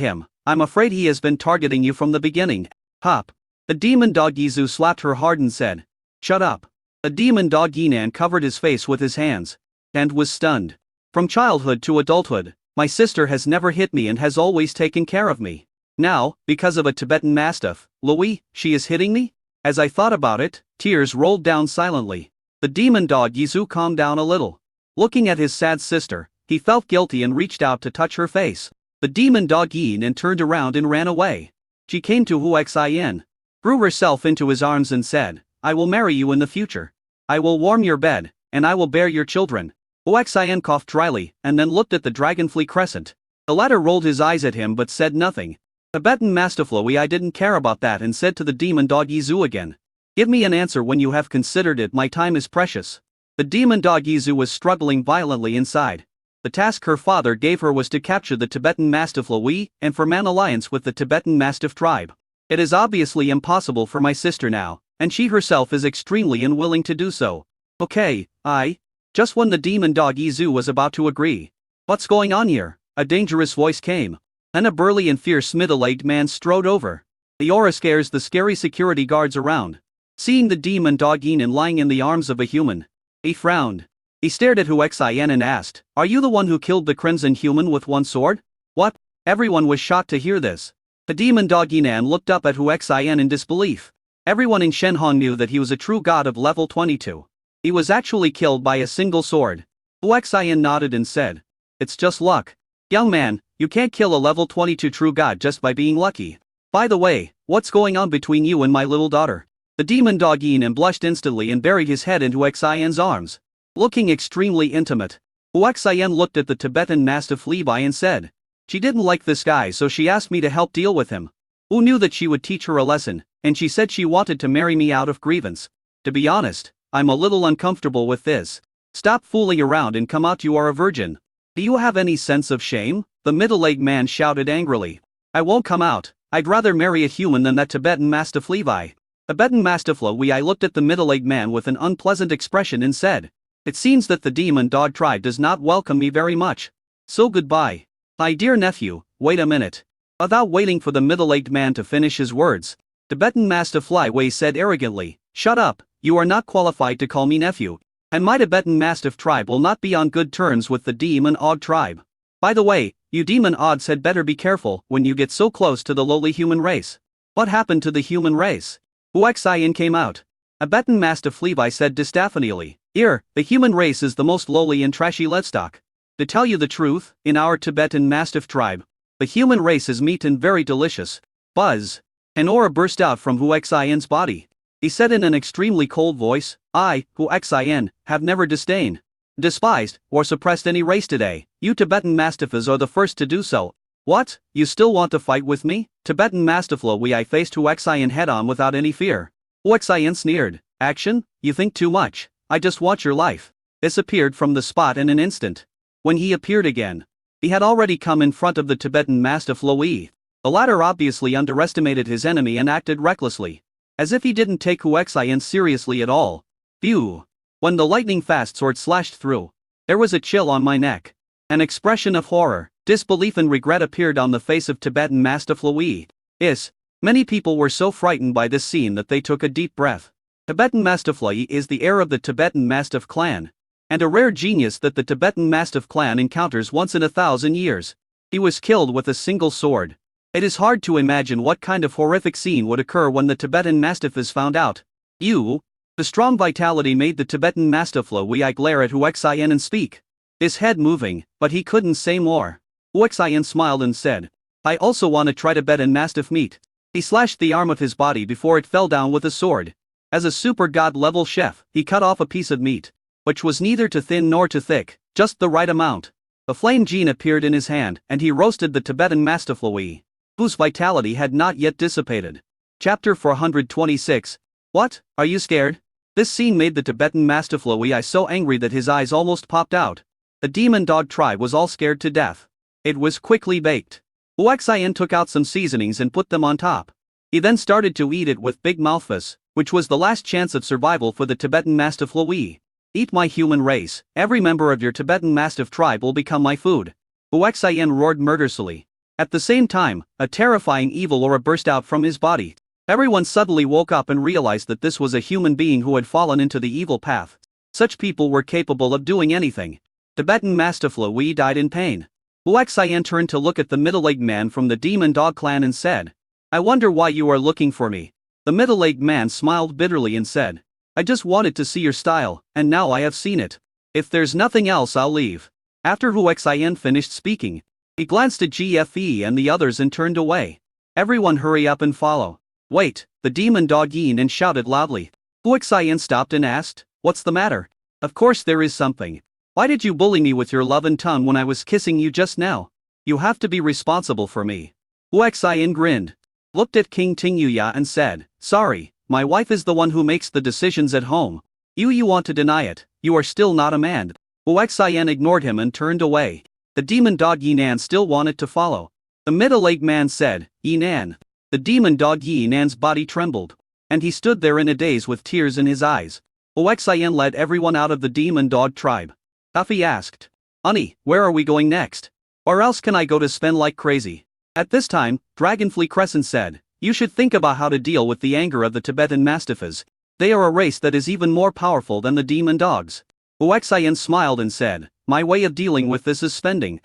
him. I'm afraid he has been targeting you from the beginning." Pop. The demon dog Yizu slapped her hard and said, "Shut up." The demon dog Yinan covered his face with his hands and was stunned. "From childhood to adulthood, my sister has never hit me and has always taken care of me. Now, because of a Tibetan Mastiff, Louis, she is hitting me?" As I thought about it, tears rolled down silently. The demon dog Yizu calmed down a little. Looking at his sad sister, he felt guilty and reached out to touch her face. The demon dog Yinan turned around and ran away. She came to Hu Xian, threw herself into his arms and said, "I will marry you in the future. I will warm your bed, and I will bear your children." Hu Xian coughed dryly, and then looked at the dragonfly crescent. The latter rolled his eyes at him but said nothing. Tibetan Mastiff Louis didn't care about that and said to the demon dog Yizu again, "Give me an answer when you have considered it, my time is precious." The demon dog Yizu was struggling violently inside. The task her father gave her was to capture the Tibetan Mastiff Louis and form an alliance with the Tibetan Mastiff tribe. It is obviously impossible for my sister now, and she herself is extremely unwilling to do so. Okay, Just when the demon dog Yizu was about to agree. "What's going on here?" a dangerous voice came. Then a burly and fierce middle-aged man strode over. The aura scares the scary security guards around. Seeing the demon dog Yinan lying in the arms of a human, he frowned. He stared at Hu Xian and asked, "Are you the one who killed the crimson human with one sword?" "What?" Everyone was shocked to hear this. The demon dog Yinan looked up at Hu Xian in disbelief. Everyone in Shenhong knew that he was a true god of level 22. He was actually killed by a single sword. Hu Xian nodded and said, "It's just luck. Young man, you can't kill a level 22 true god just by being lucky. By the way, what's going on between you and my little daughter?" The demon dog Yinan blushed instantly and buried his head into Hu Xian's arms. Looking extremely intimate, Hu Xian looked at the Tibetan Mastiff Levi and said, "She didn't like this guy, so she asked me to help deal with him." Who knew that she would teach her a lesson, and she said she wanted to marry me out of grievance. To be honest, I'm a little uncomfortable with this. Stop fooling around and come out, you are a virgin. Do you have any sense of shame? The middle-aged man shouted angrily. I won't come out. I'd rather marry a human than that Tibetan Mastiff Levi. Tibetan Mastiff Levi looked at the middle-aged man with an unpleasant expression and said, It seems that the demon dog tribe does not welcome me very much. So goodbye. My dear nephew, wait a minute. Without waiting for the middle-aged man to finish his words, Tibetan Mastiff Levi said arrogantly, Shut up, you are not qualified to call me nephew. And my Tibetan Mastiff tribe will not be on good terms with the Demon Og tribe. By the way, you Demon Ogs had better be careful when you get so close to the lowly human race. What happened to the human race? Huaxian came out. Tibetan Mastiff Levi said distaphonially, the human race is the most lowly and trashy livestock. To tell you the truth, in our Tibetan Mastiff tribe, the human race is meat and very delicious. Buzz. An aura burst out from Huaxian's body. He said in an extremely cold voice, I, Huaxian, have never disdained, despised, or suppressed any race today. You Tibetan Mastiffs are the first to do so. What? You still want to fight with me? Tibetan Mastiff Levi faced Huaxian head-on without any fear. Huaxian sneered. Action? You think too much. I just want your life. Disappeared from the spot in an instant. When he appeared again, he had already come in front of the Tibetan Mastiff Levi. The latter obviously underestimated his enemy and acted recklessly, as if he didn't take Huaxian seriously at all. Phew! When the lightning-fast sword slashed through, there was a chill on my neck. An expression of horror, disbelief and regret appeared on the face of Tibetan Mastiff Levi. Many people were so frightened by this scene that they took a deep breath. Tibetan Mastiff Levi is the heir of the Tibetan Mastiff clan, and a rare genius that the Tibetan Mastiff clan encounters once in 1,000 years. He was killed with a single sword. It is hard to imagine what kind of horrific scene would occur when the Tibetan Mastiff is found out. The strong vitality made the Tibetan Mastiff Levi glare at Huaxian and speak, his head moving, but he couldn't say more. Huaxian smiled and said, I also want to try Tibetan Mastiff meat. He slashed the arm of his body before it fell down with a sword. As a super god-level chef, he cut off a piece of meat, which was neither too thin nor too thick, just the right amount. The flame gene appeared in his hand, and he roasted the Tibetan Mastiff Levi, whose vitality had not yet dissipated. Chapter 426. What? Are you scared? This scene made the Tibetan Mastiff Levi so angry that his eyes almost popped out. The demon dog tribe was all scared to death. It was quickly baked. Huaxian took out some seasonings and put them on top. He then started to eat it with big mouthfuls, which was the last chance of survival for the Tibetan Mastiff Levi. Eat my human race, every member of your Tibetan Mastiff tribe will become my food. Huaxian roared murderously. At the same time, a terrifying evil aura burst out from his body. Everyone suddenly woke up and realized that this was a human being who had fallen into the evil path. Such people were capable of doing anything. Tibetan Mastiff Levi died in pain. Huaxian turned to look at the middle-aged man from the Demon Dog clan and said, I wonder why you are looking for me. The middle-aged man smiled bitterly and said, I just wanted to see your style, and now I have seen it. If there's nothing else, I'll leave. After Huaxian finished speaking, he glanced at GFE and the others and turned away. Everyone hurry up and follow. Wait, the demon dog yawned and shouted loudly. Huaxian stopped and asked, What's the matter? Of course there is something. Why did you bully me with your love and tongue when I was kissing you just now? You have to be responsible for me. Huaxian grinned, looked at King Tingyuya and said, Sorry, my wife is the one who makes the decisions at home. You want to deny it, you are still not a man. Huaxian ignored him and turned away. The demon dog Yinan still wanted to follow. The middle-aged man said, Yinan. The demon dog Yinan's body trembled, and he stood there in a daze with tears in his eyes. Huaxian led everyone out of the demon dog tribe. Tuffy asked, Honey, where are we going next? Or else can I go to spend like crazy? At this time, Dragonfly Crescent said, You should think about how to deal with the anger of the Tibetan Mastiffs. They are a race that is even more powerful than the demon dogs. Huaxian smiled and said, My way of dealing with this is spending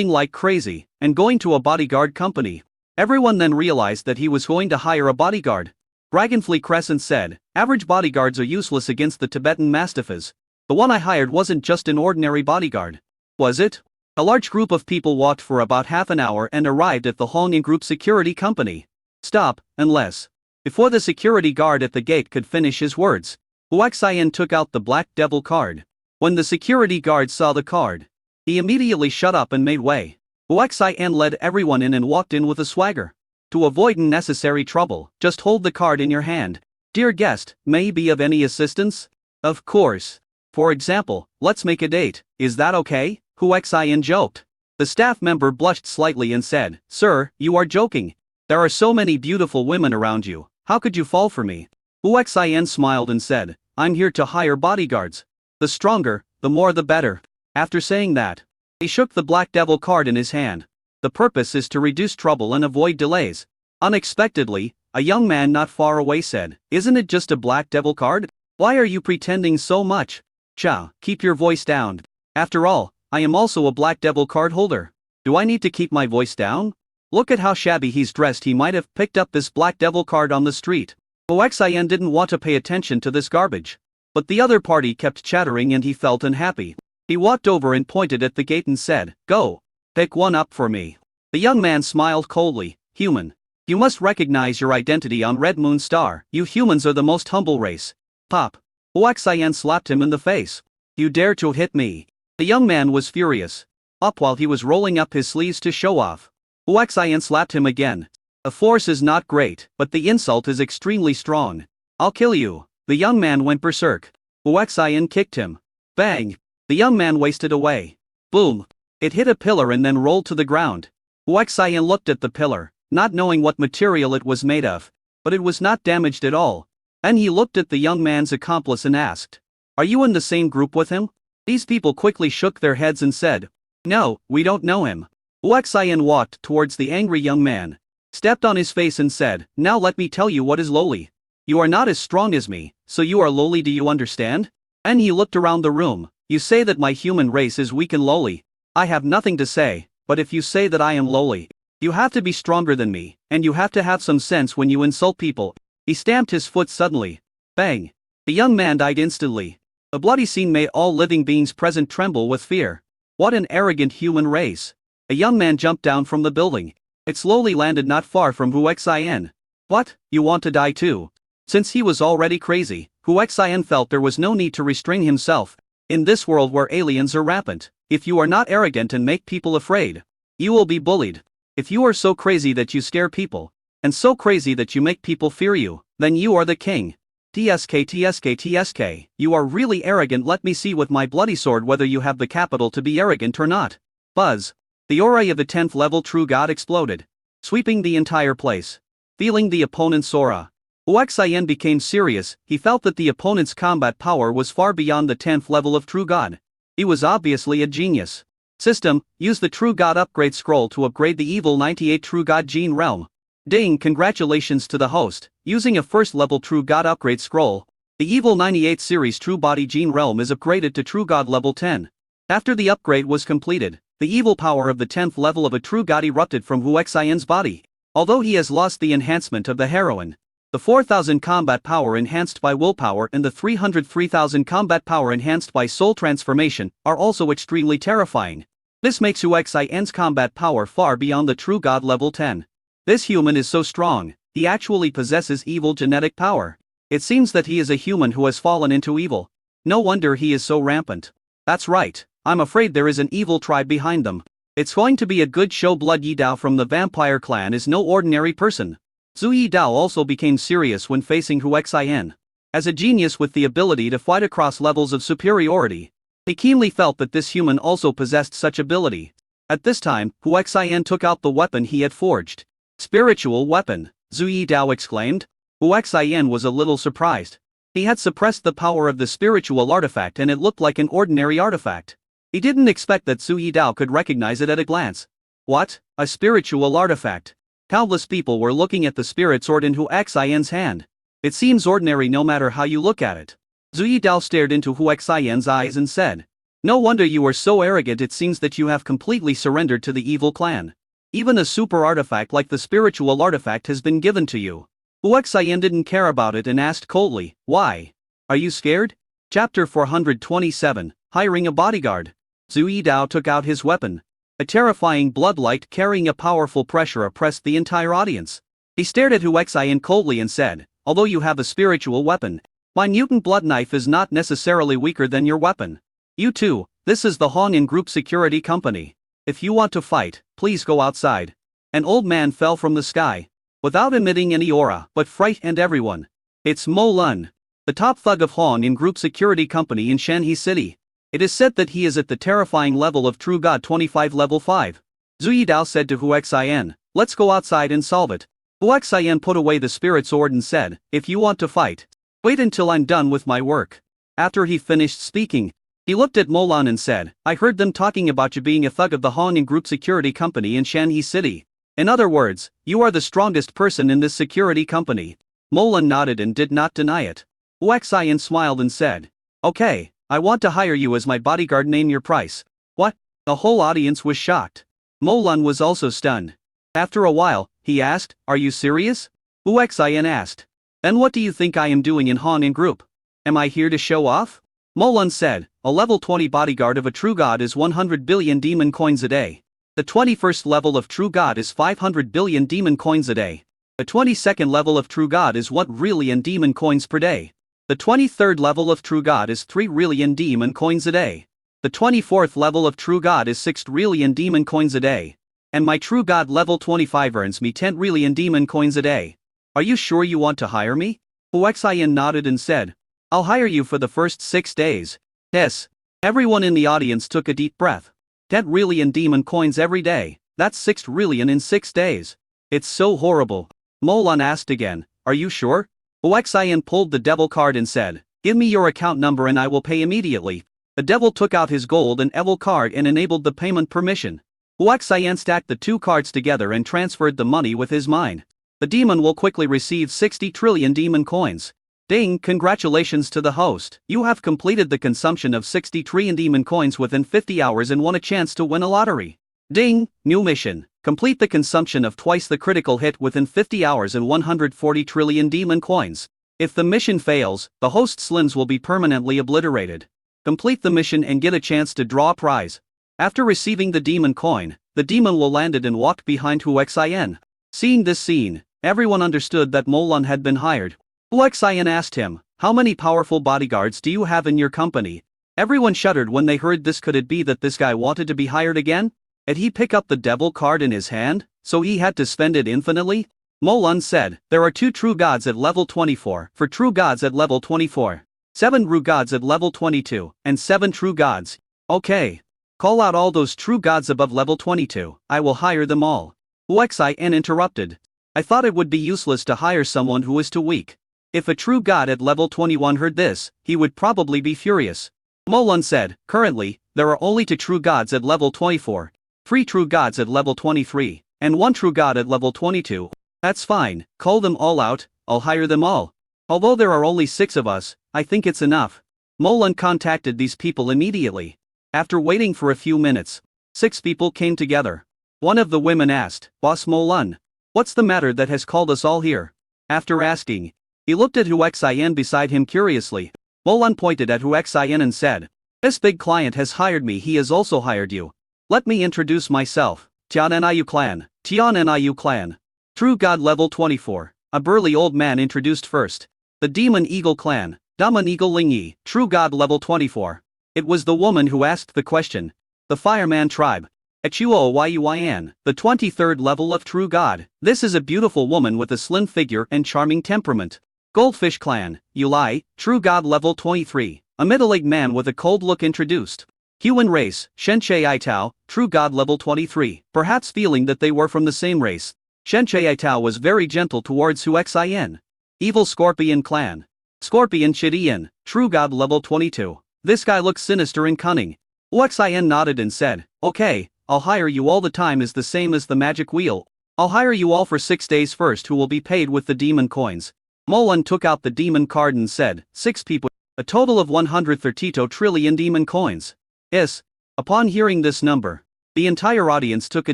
like crazy, and going to a bodyguard company. Everyone then realized that he was going to hire a bodyguard. Dragonfly Crescent said, Average bodyguards are useless against the Tibetan Mastiffs. The one I hired wasn't just an ordinary bodyguard. Was it? A large group of people walked for about half an hour and arrived at the Hongyan Group Security Company. Stop, unless. Before the security guard at the gate could finish his words, Huaxian took out the Black Devil card. When the security guard saw the card, he immediately shut up and made way. Huaxian led everyone in and walked in with a swagger. To avoid unnecessary trouble, just hold the card in your hand. Dear guest, may I be of any assistance? Of course. For example, let's make a date, is that okay? Hu Xian joked. The staff member blushed slightly and said, Sir, you are joking. There are so many beautiful women around you, how could you fall for me? Hu Xian smiled and said, I'm here to hire bodyguards. The stronger, the more the better. After saying that, he shook the Black Devil card in his hand. The purpose is to reduce trouble and avoid delays. Unexpectedly, a young man not far away said, Isn't it just a Black Devil card? Why are you pretending so much? Chow, keep your voice down. After all, I am also a Black Devil card holder. Do I need to keep my voice down? Look at how shabby he's dressed. He might have picked up this Black Devil card on the street. Hu Xian didn't want to pay attention to this garbage. But the other party kept chattering and he felt unhappy. He walked over and pointed at the gate and said, Go. Pick one up for me. The young man smiled coldly. Human. You must recognize your identity on Red Moon Star. You humans are the most humble race. Pop. Hu Xian slapped him in the face. You dare to hit me. The young man was furious. Up while he was rolling up his sleeves to show off. Hu Xian slapped him again. The force is not great, but the insult is extremely strong. I'll kill you. The young man went berserk. Hu Xian kicked him. Bang. The young man wasted away. Boom. It hit a pillar and then rolled to the ground. Hu Xian looked at the pillar, not knowing what material it was made of. But it was not damaged at all. Then he looked at the young man's accomplice and asked, Are you in the same group with him? These people quickly shook their heads and said, No, we don't know him. Hu Xian walked towards the angry young man, stepped on his face and said, Now let me tell you what is lowly. You are not as strong as me, so you are lowly, do you understand? And he looked around the room. You say that my human race is weak and lowly. I have nothing to say, but if you say that I am lowly, you have to be stronger than me, and you have to have some sense when you insult people. He stamped his foot suddenly. Bang. The young man died instantly. A bloody scene made all living beings present tremble with fear. What an arrogant human race. A young man jumped down from the building. It slowly landed not far from Hu Xian. What, you want to die too? Since he was already crazy, Hu Xian felt there was no need to restrain himself. In this world where aliens are rampant, if you are not arrogant and make people afraid, you will be bullied. If you are so crazy that you scare people, and so crazy that you make people fear you, then you are the king. TSK, you are really arrogant. Let me see with my bloody sword whether you have the capital to be arrogant or not. Buzz. The aura of the 10th level true god exploded, sweeping the entire place. Feeling the opponent's aura, Hu Xian became serious. He felt that the opponent's combat power was far beyond the 10th level of true god. He was obviously a genius. System, use the True God upgrade scroll to upgrade the Evil 98 True God Gene Realm. Ding, congratulations to the host. Using a first level True God upgrade scroll, the Evil 98 series True Body Gene Realm is upgraded to True God level 10. After the upgrade was completed, the evil power of the 10th level of a True God erupted from Hu Xian's body. Although he has lost the enhancement of the heroine, the 4,000 combat power enhanced by willpower and the 303,000 combat power enhanced by soul transformation are also extremely terrifying. This makes Hu Xian's combat power far beyond the True God level 10. This human is so strong, he actually possesses evil genetic power. It seems that he is a human who has fallen into evil. No wonder he is so rampant. That's right, I'm afraid there is an evil tribe behind them. It's going to be a good show. Blood Yi Dao from the vampire clan is no ordinary person. Zhu Yi Dao also became serious when facing Hu Xian. As a genius with the ability to fight across levels of superiority, he keenly felt that this human also possessed such ability. At this time, Hu Xian took out the weapon he had forged. Spiritual weapon, Zhu Yi Dao exclaimed. Hu Xian was a little surprised. He had suppressed the power of the spiritual artifact and it looked like an ordinary artifact. He didn't expect that Zhu Yi Dao could recognize it at a glance. What? A spiritual artifact? Countless people were looking at the spirit sword in Hu Xian's hand. It seems ordinary no matter how you look at it. Zhu Yi Dao stared into Hu Xian's eyes and said, No wonder you are so arrogant. It seems that you have completely surrendered to the evil clan. Even a super artifact like the spiritual artifact has been given to you. Hu Xian didn't care about it and asked coldly, Why? Are you scared? Chapter 427, Hiring a Bodyguard. Zhu Yi Dao took out his weapon. A terrifying bloodlight carrying a powerful pressure oppressed the entire audience. He stared at Hu Xian coldly and said, Although you have a spiritual weapon, my mutant blood knife is not necessarily weaker than your weapon. You too, this is the Hongyan Group Security Company. If you want to fight, please go outside. An old man fell from the sky. without emitting any aura, but frightened everyone. It's Mo Lun, the top thug of Han In Group security company in Shanhe City. It is said that he is at the terrifying level of True God 25 level 5. Zhu Yidao said to Hu Xian, let's go outside and solve it. Hu Xian put away the spirit sword and said, if you want to fight, wait until I'm done with my work. After he finished speaking, he looked at Mo Lun and said, I heard them talking about you being a thug of the Han In Group security company in Shanhe City. In other words, you are the strongest person in this security company. Mo Lun nodded and did not deny it. Hu Xian smiled and said, okay, I want to hire you as my bodyguard. Name your price. What? The whole audience was shocked. Mo Lun was also stunned. After a while, he asked, are you serious? Hu Xian asked. Then what do you think I am doing in Han In Group? Am I here to show off? Mo Lun said, a level 20 bodyguard of a true god is 100 billion demon coins a day. The 21st level of true god is 500 billion demon coins a day. The 22nd level of true god is 1 trillion demon coins per day. The 23rd level of true god is 3 trillion demon coins a day. The 24th level of true god is 6 trillion demon coins a day. And my true god level 25 earns me 10 trillion demon coins a day. Are you sure you want to hire me? Hu Xian nodded and said, I'll hire you for the first 6 days. Yes. Everyone in the audience took a deep breath. 10 trillion demon coins every day, that's 6 trillion in 6 days. It's so horrible. Mo Lun asked again, are you sure? Hu Xian pulled the devil card and said, give me your account number and I will pay immediately. The devil took out his gold and evil card and enabled the payment permission. Hu Xian stacked the 2 cards together and transferred the money with his mind. The demon will quickly receive 60 trillion demon coins. Ding, congratulations to the host. You have completed the consumption of 60 trillion demon coins within 50 hours and won a chance to win a lottery. Ding, new mission. Complete the consumption of twice the critical hit within 50 hours and 140 trillion demon coins. If the mission fails, the host's limbs will be permanently obliterated. Complete the mission and get a chance to draw a prize. After receiving the demon coin, the demon will landed and walked behind Hu Xian. Seeing this scene, everyone understood that Mo Lun had been hired. Hu Xian asked him, how many powerful bodyguards do you have in your company? Everyone shuddered when they heard this. Could it be that this guy wanted to be hired again? Had he picked up the devil card in his hand, so he had to spend it infinitely? Mo Lun said, there are 2 true gods at level 24, for true gods at level 24, 7 true gods at level 22, and 7 true gods. Okay. Call out all those true gods above level 22, I will hire them all. Hu Xian interrupted. I thought it would be useless to hire someone who is too weak. If a true god at level 21 heard this, he would probably be furious. Mo Lun said, currently, there are only 2 true gods at level 24, 3 true gods at level 23, and 1 true god at level 22. That's fine, call them all out, I'll hire them all. Although there are only 6 of us, I think it's enough. Mo Lun contacted these people immediately. After waiting for a few minutes, 6 people came together. One of the women asked, Boss Mo Lun, what's the matter that has called us all here? After asking, he looked at Hu Xian beside him curiously. Mo Lun pointed at Hu Xian and said, this big client has hired me. He has also hired you. Let me introduce myself. Tian'an clan. Tian'an clan. True God level 24. A burly old man introduced first. The Demon Eagle clan. Daman Eagle Lingyi. True God level 24. It was the woman who asked the question. The Fireman tribe. Echuo Yuan, the 23rd level of True God. This is a beautiful woman with a slim figure and charming temperament. Goldfish clan. Yulai, True God level 23. A middle-aged man with a cold look introduced. Human race, Shenche Itao, True God level 23. Perhaps feeling that they were from the same race, Shenche Itao was very gentle towards Hu Xian. Evil Scorpion clan. Scorpion Chidian, True God level 22. This guy looks sinister and cunning. Hu Xian nodded and said, okay, I'll hire you all. The time is the same as the magic wheel. I'll hire you all for 6 days first, who will be paid with the demon coins. Mo Lun took out the demon card and said, 6 people, a total of 132 trillion demon coins. Yes. Upon hearing this number, the entire audience took a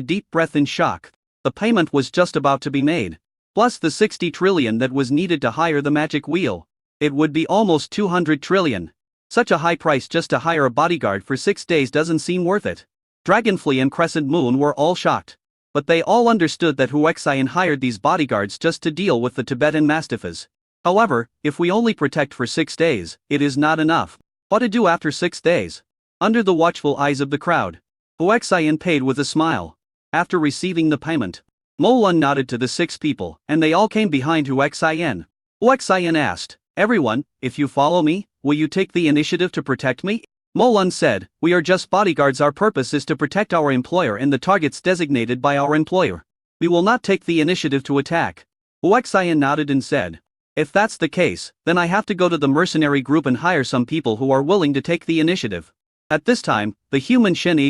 deep breath in shock. The payment was just about to be made. Plus the 60 trillion that was needed to hire the magic wheel. It would be almost 200 trillion. Such a high price just to hire a bodyguard for 6 days doesn't seem worth it. Dragonfly and Crescent Moon were all shocked. But they all understood that Hu Xian hired these bodyguards just to deal with the Tibetan Mastiffs. However, if we only protect for 6 days, it is not enough. What to do after 6 days? Under the watchful eyes of the crowd, Hu Xian paid with a smile. After receiving the payment, Molun nodded to the 6 people, and they all came behind Huaxian. Huaxian asked, "Everyone, if you follow me, will you take the initiative to protect me?" Molun said, "We are just bodyguards. Our purpose is to protect our employer and the targets designated by our employer. We will not take the initiative to attack." Huaxian nodded and said, "If that's the case, then I have to go to the mercenary group and hire some people who are willing to take the initiative." At this time, the human Shen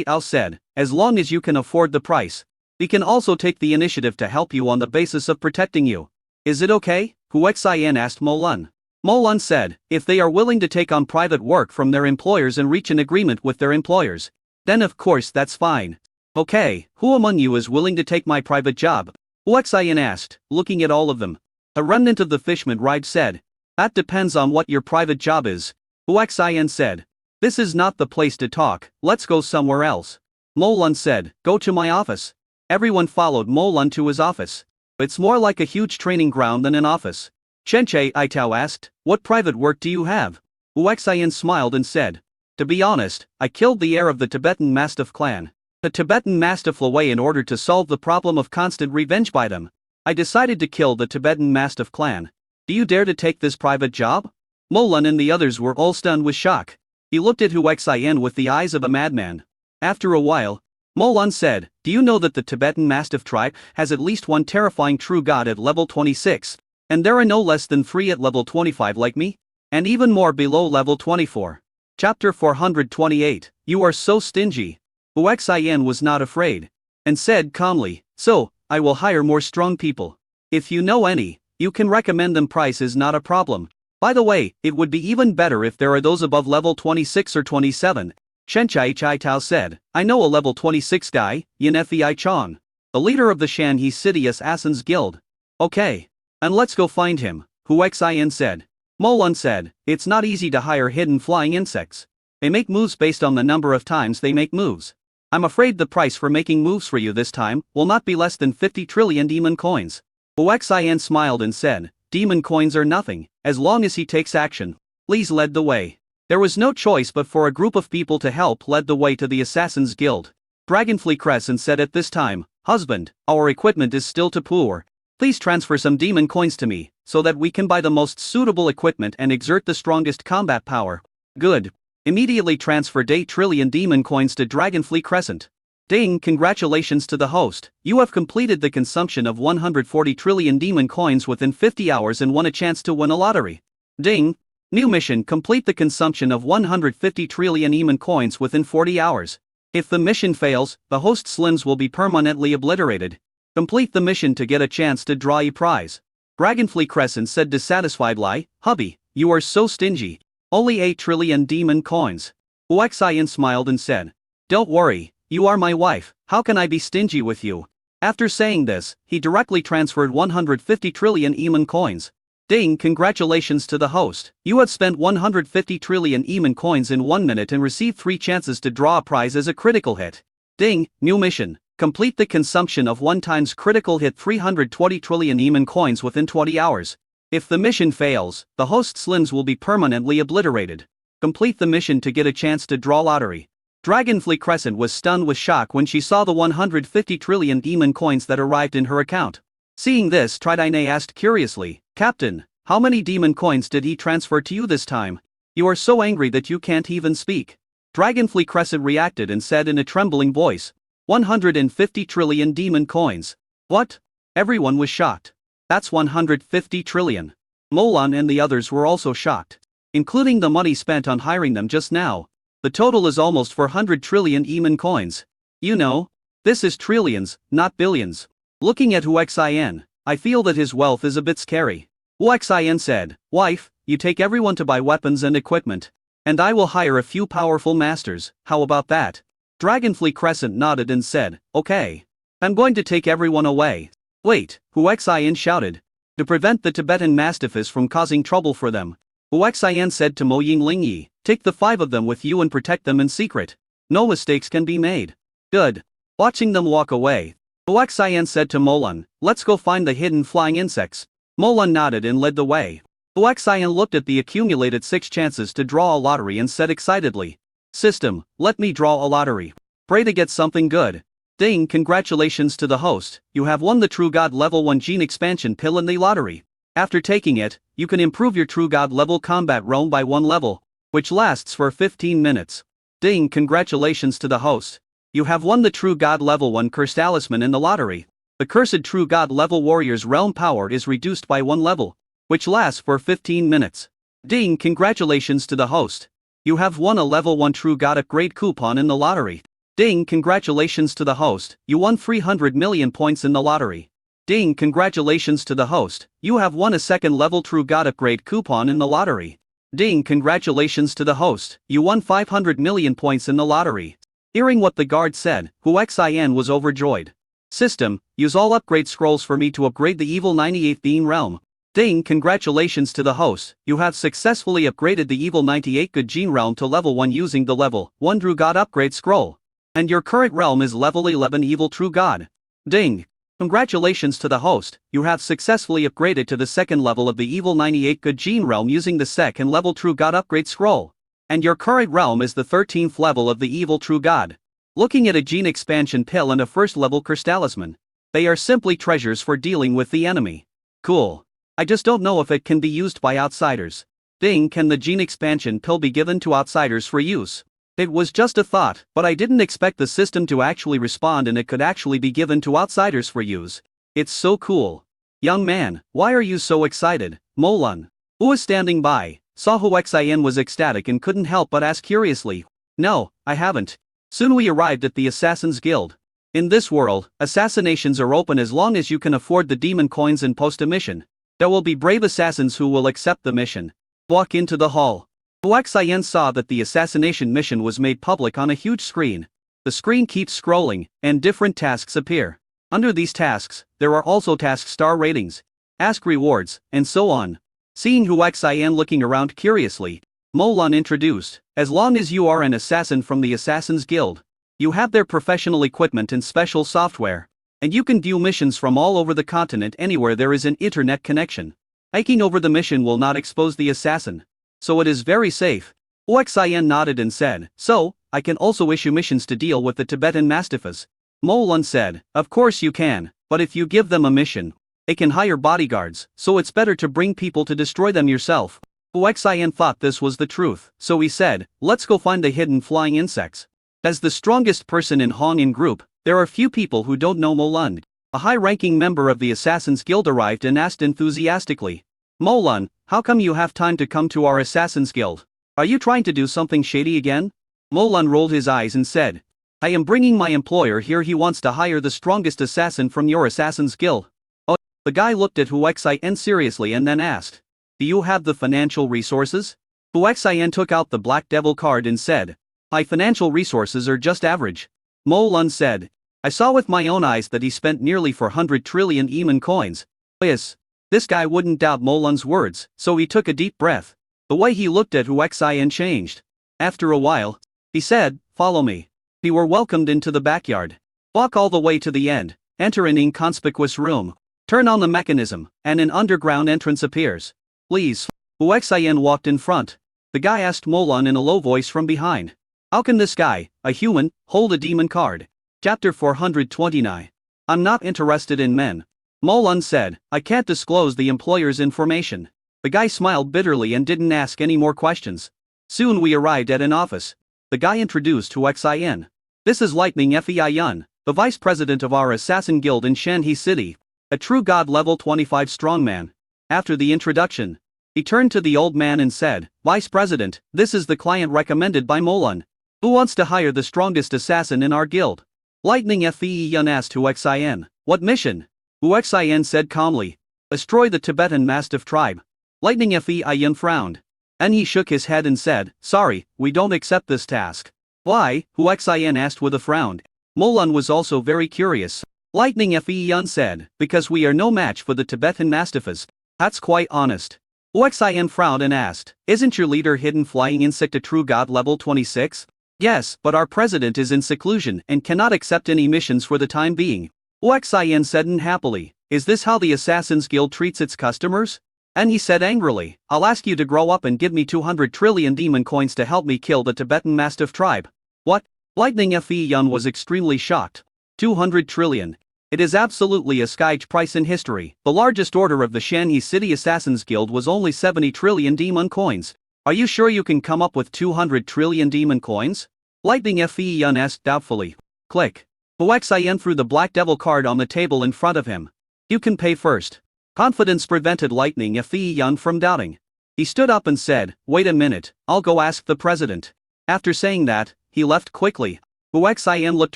Al said, "As long as you can afford the price, we can also take the initiative to help you on the basis of protecting you. Is it okay?" Huaxian asked Molun. Molun said, "If they are willing to take on private work from their employers and reach an agreement with their employers, then of course that's fine." "Okay, who among you is willing to take my private job?" Huaxian asked, looking at all of them. A remnant of the fisherman tribe said, "That depends on what your private job is." Huaxian said, "This is not the place to talk, let's go somewhere else." Molun said, "Go to my office." Everyone followed Molun to his office. It's more like a huge training ground than an office. Shenche Itao asked, "What private work do you have?" Huaxian smiled and said, "To be honest, I killed the heir of the Tibetan Mastiff clan. The Tibetan Mastiff flew away in order to solve the problem of constant revenge by them. I decided to kill the Tibetan Mastiff clan. Do you dare to take this private job?" Molun and the others were all stunned with shock. He looked at Huaxian with the eyes of a madman. After a while, Molun said, "Do you know that the Tibetan Mastiff tribe has at least one terrifying true god at level 26, and there are no less than 3 at level 25 like me? And even more below level 24. Chapter 428, You are so stingy. Huaxian was not afraid, and said calmly, "So, I will hire more strong people. If you know any, you can recommend them. Price is not a problem. By the way, it would be even better if there are those above level 26 or 27. Shenchai Chai Tao said, "I know a level 26 guy, Yanfei Chong, the leader of the Shanhe City Assassins Guild." "Okay. And let's go find him," Huaxian said. Molun said, "It's not easy to hire hidden flying insects. They make moves based on the number of times they make moves. I'm afraid the price for making moves for you this time will not be less than 50 trillion demon coins." Huaxian smiled and said, "Demon coins are nothing, as long as he takes action." Please led the way. There was no choice but for a group of people to help led the way to the Assassin's Guild. Dragonfly Crescent said at this time, "Husband, our equipment is still too poor. Please transfer some demon coins to me, so that we can buy the most suitable equipment and exert the strongest combat power." "Good. Immediately transfer 8 trillion demon coins to Dragonfly Crescent." "Ding, congratulations to the host, you have completed the consumption of 140 trillion demon coins within 50 hours and won a chance to win a lottery." "Ding. New mission, complete the consumption of 150 trillion demon coins within 40 hours. If the mission fails, the host's limbs will be permanently obliterated. Complete the mission to get a chance to draw a prize." Dragonfly Crescent said dissatisfiedly, "Hubby, you are so stingy. Only 8 trillion demon coins." Huaxian smiled and said, "Don't worry, you are my wife, how can I be stingy with you?" After saying this, he directly transferred 150 trillion demon coins. "Ding, congratulations to the host, you have spent 150 trillion demon coins in 1 minute and received 3 chances to draw a prize as a critical hit." "Ding, new mission. Complete the consumption of 1 times critical hit 320 trillion demon coins within 20 hours. If the mission fails, the host's limbs will be permanently obliterated. Complete the mission to get a chance to draw lottery." Dragonfly Crescent was stunned with shock when she saw the 150 trillion demon coins that arrived in her account. Seeing this, Tridine asked curiously, "Captain, how many demon coins did he transfer to you this time? You are so angry that you can't even speak." Dragonfly Crescent reacted and said in a trembling voice, 150 trillion demon coins. "What?" Everyone was shocked. "That's 150 trillion. Molun and the others were also shocked. Including the money spent on hiring them just now, the total is almost 400 trillion demon coins. You know, this is trillions, not billions. Looking at Huaxian, I feel that his wealth is a bit scary. Huaxian said, "Wife, you take everyone to buy weapons and equipment, and I will hire a few powerful masters, how about that?" Dragonfly Crescent nodded and said, "Okay. I'm going to take everyone away." "Wait," Huaxian shouted. "To prevent the Tibetan Mastiffs from causing trouble for them," Huaxian said to Mo Yinglingyi, "take the 5 of them with you and protect them in secret. No mistakes can be made." "Good." Watching them walk away, Huaxian said to Molun, "Let's go find the hidden flying insects." Molun nodded and led the way. Huaxian looked at the accumulated 6 chances to draw a lottery and said excitedly, "System, let me draw a lottery. Pray to get something good." Ding, congratulations to the host, you have won the True God Level 1 Gene Expansion Pill in the lottery. After taking it, you can improve your True God level combat realm by 1 level, which lasts for 15 minutes. Ding, congratulations to the host. You have won the True God Level 1 Cursed Talisman in the lottery. The cursed True God Level Warrior's realm power is reduced by 1 level, which lasts for 15 minutes. Ding, congratulations to the host. You have won a Level 1 True God Upgrade coupon in the lottery. Ding, congratulations to the host, you won 300 million points in the lottery. Ding, congratulations to the host, you have won a second level True God Upgrade coupon in the lottery. Ding, congratulations to the host, you won 500 million points in the lottery. Hearing what the guard said, Hu Xin was overjoyed. System, use all upgrade scrolls for me to upgrade the evil 98th Being realm. Ding, congratulations to the host, you have successfully upgraded the evil 98 Good Gene realm to level 1 using the level 1 True God upgrade scroll. And your current realm is level 11 Evil True God. Ding. Congratulations to the host, you have successfully upgraded to the second level of the Evil 98 Good Gene realm using the second level True God upgrade scroll. And your current realm is the 13th level of the Evil True God. Looking at a Gene Expansion Pill and a first level Cursed Talisman. They are simply treasures for dealing with the enemy. Cool. I just don't know if it can be used by outsiders. Ding, can the Gene Expansion Pill be given to outsiders for use? It was just a thought, but I didn't expect the system to actually respond and it could actually be given to outsiders for use. It's so cool. Young man, why are you so excited? Mo Lun, who was standing by, saw Hu Xin was ecstatic and couldn't help but ask curiously. No, I haven't. Soon we arrived at the Assassin's Guild. In this world, assassinations are open as long as you can afford the demon coins and post a mission. There will be brave assassins who will accept the mission. Walk into the hall. Hu Xin saw that the assassination mission was made public on a huge screen. The screen keeps scrolling, and different tasks appear. Under these tasks, there are also task star ratings, ask rewards, and so on. Seeing Hu Xin looking around curiously, Mo Lun introduced, as long as you are an assassin from the Assassin's Guild, you have their professional equipment and special software, and you can view missions from all over the continent anywhere there is an internet connection. Taking over the mission will not expose the assassin, so it is very safe. Hu Xin nodded and said, so, I can also issue missions to deal with the Tibetan Mastifas. Mo Lun said, of course you can, but if you give them a mission, they can hire bodyguards, so it's better to bring people to destroy them yourself. Hu Xin thought this was the truth, so he said, let's go find the hidden flying insects. As the strongest person in Hong In group, there are few people who don't know Mo Lun. A high-ranking member of the Assassin's Guild arrived and asked enthusiastically, Mo Lun, how come you have time to come to our Assassin's Guild? Are you trying to do something shady again? Mo Lun rolled his eyes and said, I am bringing my employer here, he wants to hire the strongest assassin from your Assassin's Guild. Oh, the guy looked at Hu Xin seriously and then asked, do you have the financial resources? Hu Xin took out the Black Devil card and said, my financial resources are just average. Mo Lun said, I saw with my own eyes that he spent nearly 400 trillion Eman coins. Yes. This guy wouldn't doubt Mo Lun's words, so he took a deep breath. The way he looked at Hu Xin changed. After a while, he said, follow me. We were welcomed into the backyard. Walk all the way to the end, enter an inconspicuous room, turn on the mechanism, and an underground entrance appears. Please. Hu Xin walked in front. The guy asked Mo Lun in a low voice from behind. How can this guy, a human, hold a demon card? Chapter 429. I'm not interested in men. Mo Lun said, I can't disclose the employer's information. The guy smiled bitterly and didn't ask any more questions. Soon we arrived at an office. The guy introduced Hu Xin. This is Lightning Fei Yun, the vice president of our assassin guild in Shanhe City, a true god level 25 strongman. After the introduction, he turned to the old man and said, Vice President, this is the client recommended by Mo Lun. Who wants to hire the strongest assassin in our guild? Lightning Fei Yun asked Hu Xin, what mission? Hu Xin said calmly, destroy the Tibetan Mastiff tribe. Lightning Fei Yun frowned. And he shook his head and said, sorry, we don't accept this task. Why? Hu Xin asked with a frown. Mo Lun was also very curious. Lightning Fei Yun said, because we are no match for the Tibetan Mastifas. That's quite honest. Hu Xin frowned and asked, isn't your leader Hidden Flying Insect a true god level 26? Yes, but our president is in seclusion and cannot accept any missions for the time being. Hu Xin said unhappily, is this how the Assassin's Guild treats its customers? And he said angrily, I'll ask you to grow up and give me 200 trillion demon coins to help me kill the Tibetan Mastiff tribe. What? Lightning Fei Yun was extremely shocked. 200 trillion. It is absolutely a sky price in history. The largest order of the Shanghai City Assassins Guild was only 70 trillion demon coins. Are you sure you can come up with 200 trillion demon coins? Lightning Fe Yun asked doubtfully. Click. Hu Xian threw the Black Devil card on the table in front of him. You can pay first. Confidence prevented Lightning Fe Yun from doubting. He stood up and said, wait a minute, I'll go ask the president. After saying that, he left quickly. Hu Xian looked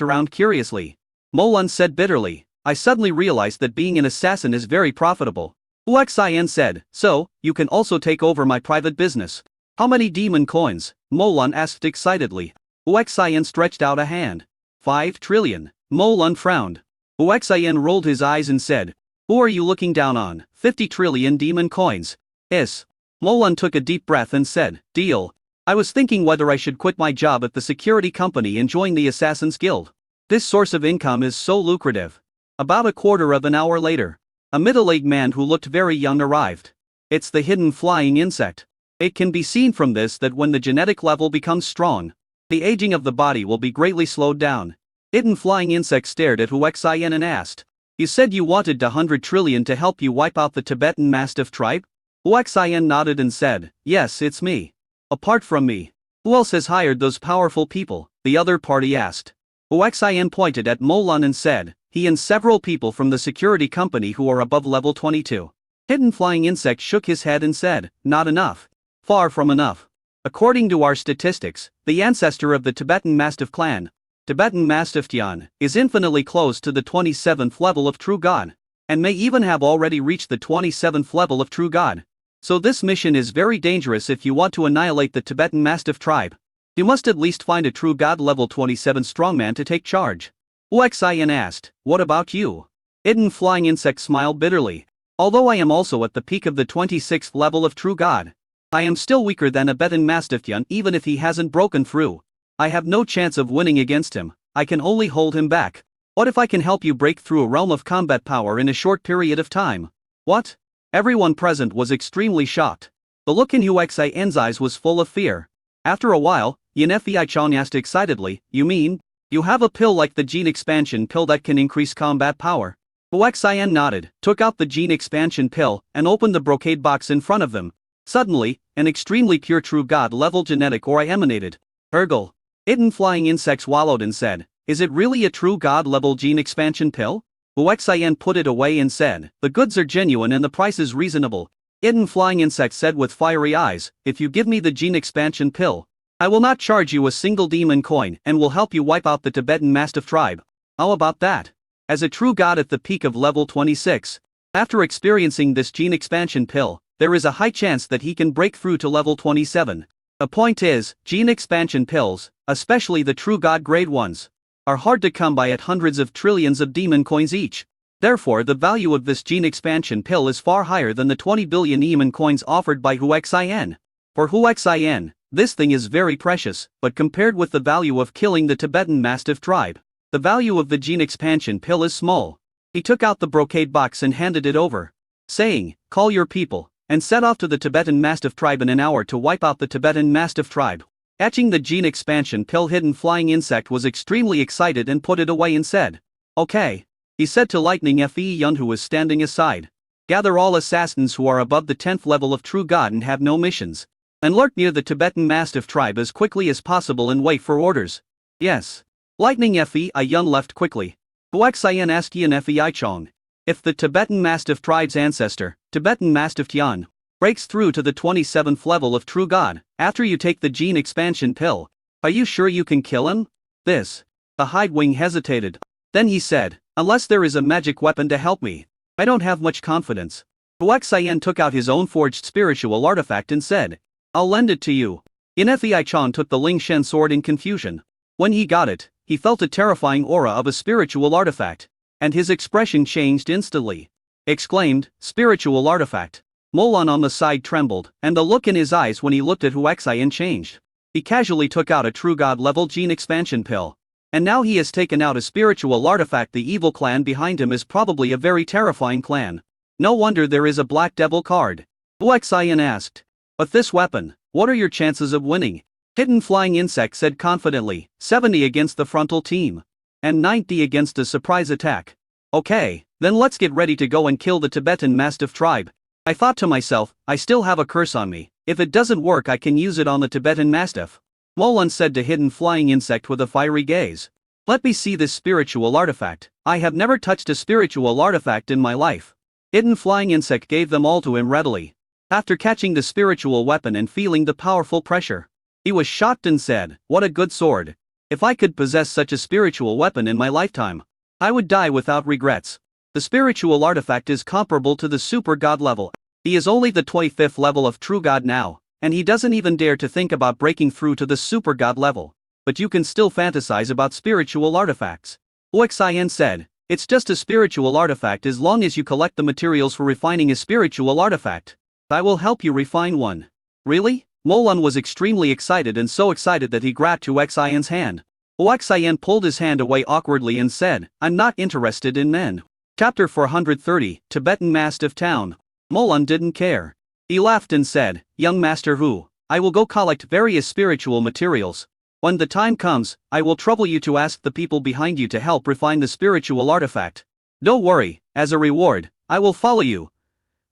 around curiously. Mo Lun said bitterly, I suddenly realized that being an assassin is very profitable. Hu Xian said, so, you can also take over my private business. How many demon coins? Mo Lun asked excitedly. Hu Xian stretched out a hand. 5 trillion. Mo Lun frowned. Hu Xian rolled his eyes and said, who are you looking down on? 50 trillion demon coins. Mo Lun took a deep breath and said, deal. I was thinking whether I should quit my job at the security company and join the Assassin's Guild. This source of income is so lucrative. About a quarter of an hour later, a middle-aged man who looked very young arrived. It's the hidden flying insect. It can be seen from this that when the genetic level becomes strong, the aging of the body will be greatly slowed down. Hidden flying insect stared at Hu Xian and asked, you said you wanted 100 trillion to help you wipe out the Tibetan Mastiff tribe? Hu Xian nodded and said, yes, it's me. Apart from me, who else has hired those powerful people? The other party asked. Hu Xian pointed at Mo Lun and said, he and several people from the security company who are above level 22. Hidden flying insect shook his head and said, not enough. Far from enough. According to our statistics, the ancestor of the Tibetan Mastiff clan, Tibetan Mastiff Tian, is infinitely close to the 27th level of True God, and may even have already reached the 27th level of True God. So this mission is very dangerous if you want to annihilate the Tibetan Mastiff tribe. You must at least find a True God level 27 strongman to take charge. Hu Xian asked, what about you? Hidden flying insect smiled bitterly. Although I am also at the peak of the 26th level of True God, I am still weaker than a Tibetan Mastiff Tian even if he hasn't broken through. I have no chance of winning against him, I can only hold him back. What if I can help you break through a realm of combat power in a short period of time? What? Everyone present was extremely shocked. The look in Hu Xian's eyes was full of fear. After a while, Yan Fei Chong asked excitedly, you mean, you have a pill like the gene expansion pill that can increase combat power? Hu Xian nodded, took out the gene expansion pill, and opened the brocade box in front of them. Suddenly, an extremely pure True God level genetic aura emanated. Ergle. Hidden flying insect swallowed and said, is it really a True God level gene expansion pill? Hu Xian put it away and said, the goods are genuine and the price is reasonable. Hidden flying insect said with fiery eyes, if you give me the gene expansion pill, I will not charge you a single demon coin and will help you wipe out the Tibetan Mastiff tribe. How about that? As a True God at the peak of level 26, after experiencing this gene expansion pill, there is a high chance that he can break through to level 27. The point is, gene expansion pills, especially the True God grade ones, are hard to come by at hundreds of trillions of demon coins each. Therefore the value of this gene expansion pill is far higher than the 20 billion demon coins offered by Hu Xian. For Hu Xian, this thing is very precious, but compared with the value of killing the Tibetan Mastiff tribe, the value of the gene expansion pill is small. He took out the brocade box and handed it over, saying, call your people, and set off to the Tibetan Mastiff tribe in an hour to wipe out the Tibetan Mastiff tribe. Etching the gene expansion pill, hidden flying insect was extremely excited and put it away and said, okay. He said to Lightning Fe Yun who was standing aside, gather all assassins who are above the 10th level of True God and have no missions, and lurk near the Tibetan Mastiff tribe as quickly as possible and wait for orders. Yes. Lightning Fe Yun left quickly. Hu Xian asked Yan Fei Chong, if the Tibetan Mastiff tribe's ancestor, Tibetan Mastiff Tian, breaks through to the 27th level of True God, after you take the gene expansion pill, are you sure you can kill him? The Hidewing hesitated. Then he said, unless there is a magic weapon to help me, I don't have much confidence. Hu Xian took out his own forged spiritual artifact and said, I'll lend it to you. Yan Fei Chong took the Ling Shen sword in confusion. When he got it, he felt a terrifying aura of a spiritual artifact, and his expression changed instantly. Exclaimed, spiritual artifact. Mo Lun on the side trembled, and the look in his eyes when he looked at Hu Xian changed. He casually took out a True God level gene expansion pill. And now he has taken out a spiritual artifact. The evil clan behind him is probably a very terrifying clan. No wonder there is a Black Devil card. Hu Xian asked. But this weapon, what are your chances of winning? Hidden flying insect said confidently, 70 against the frontal team. and 90 against a surprise attack. Okay, then let's get ready to go and kill the Tibetan Mastiff tribe. I thought to myself, I still have a curse on me. If it doesn't work, I can use it on the Tibetan Mastiff. Molon said to Hidden Flying Insect with a fiery gaze. Let me see this spiritual artifact. I have never touched a spiritual artifact in my life. Hidden Flying Insect gave them all to him readily. After catching the spiritual weapon and feeling the powerful pressure, he was shocked and said, "What a good sword. If I could possess such a spiritual weapon in my lifetime, I would die without regrets." The spiritual artifact is comparable to the super god level. He is only the 25th level of true god now, and he doesn't even dare to think about breaking through to the super god level. But you can still fantasize about spiritual artifacts. Huaxian said, "It's just a spiritual artifact as long as you collect the materials for refining a spiritual artifact. I will help you refine one." Really? Molon was extremely excited and so excited that he grabbed Huaxian's hand. Huaxian pulled his hand away awkwardly and said, "I'm not interested in men." Chapter 430, Tibetan Mastiff Town. Molon didn't care. He laughed and said, "Young Master Hu, I will go collect various spiritual materials. When the time comes, I will trouble you to ask the people behind you to help refine the spiritual artifact. Don't worry, as a reward, I will follow you.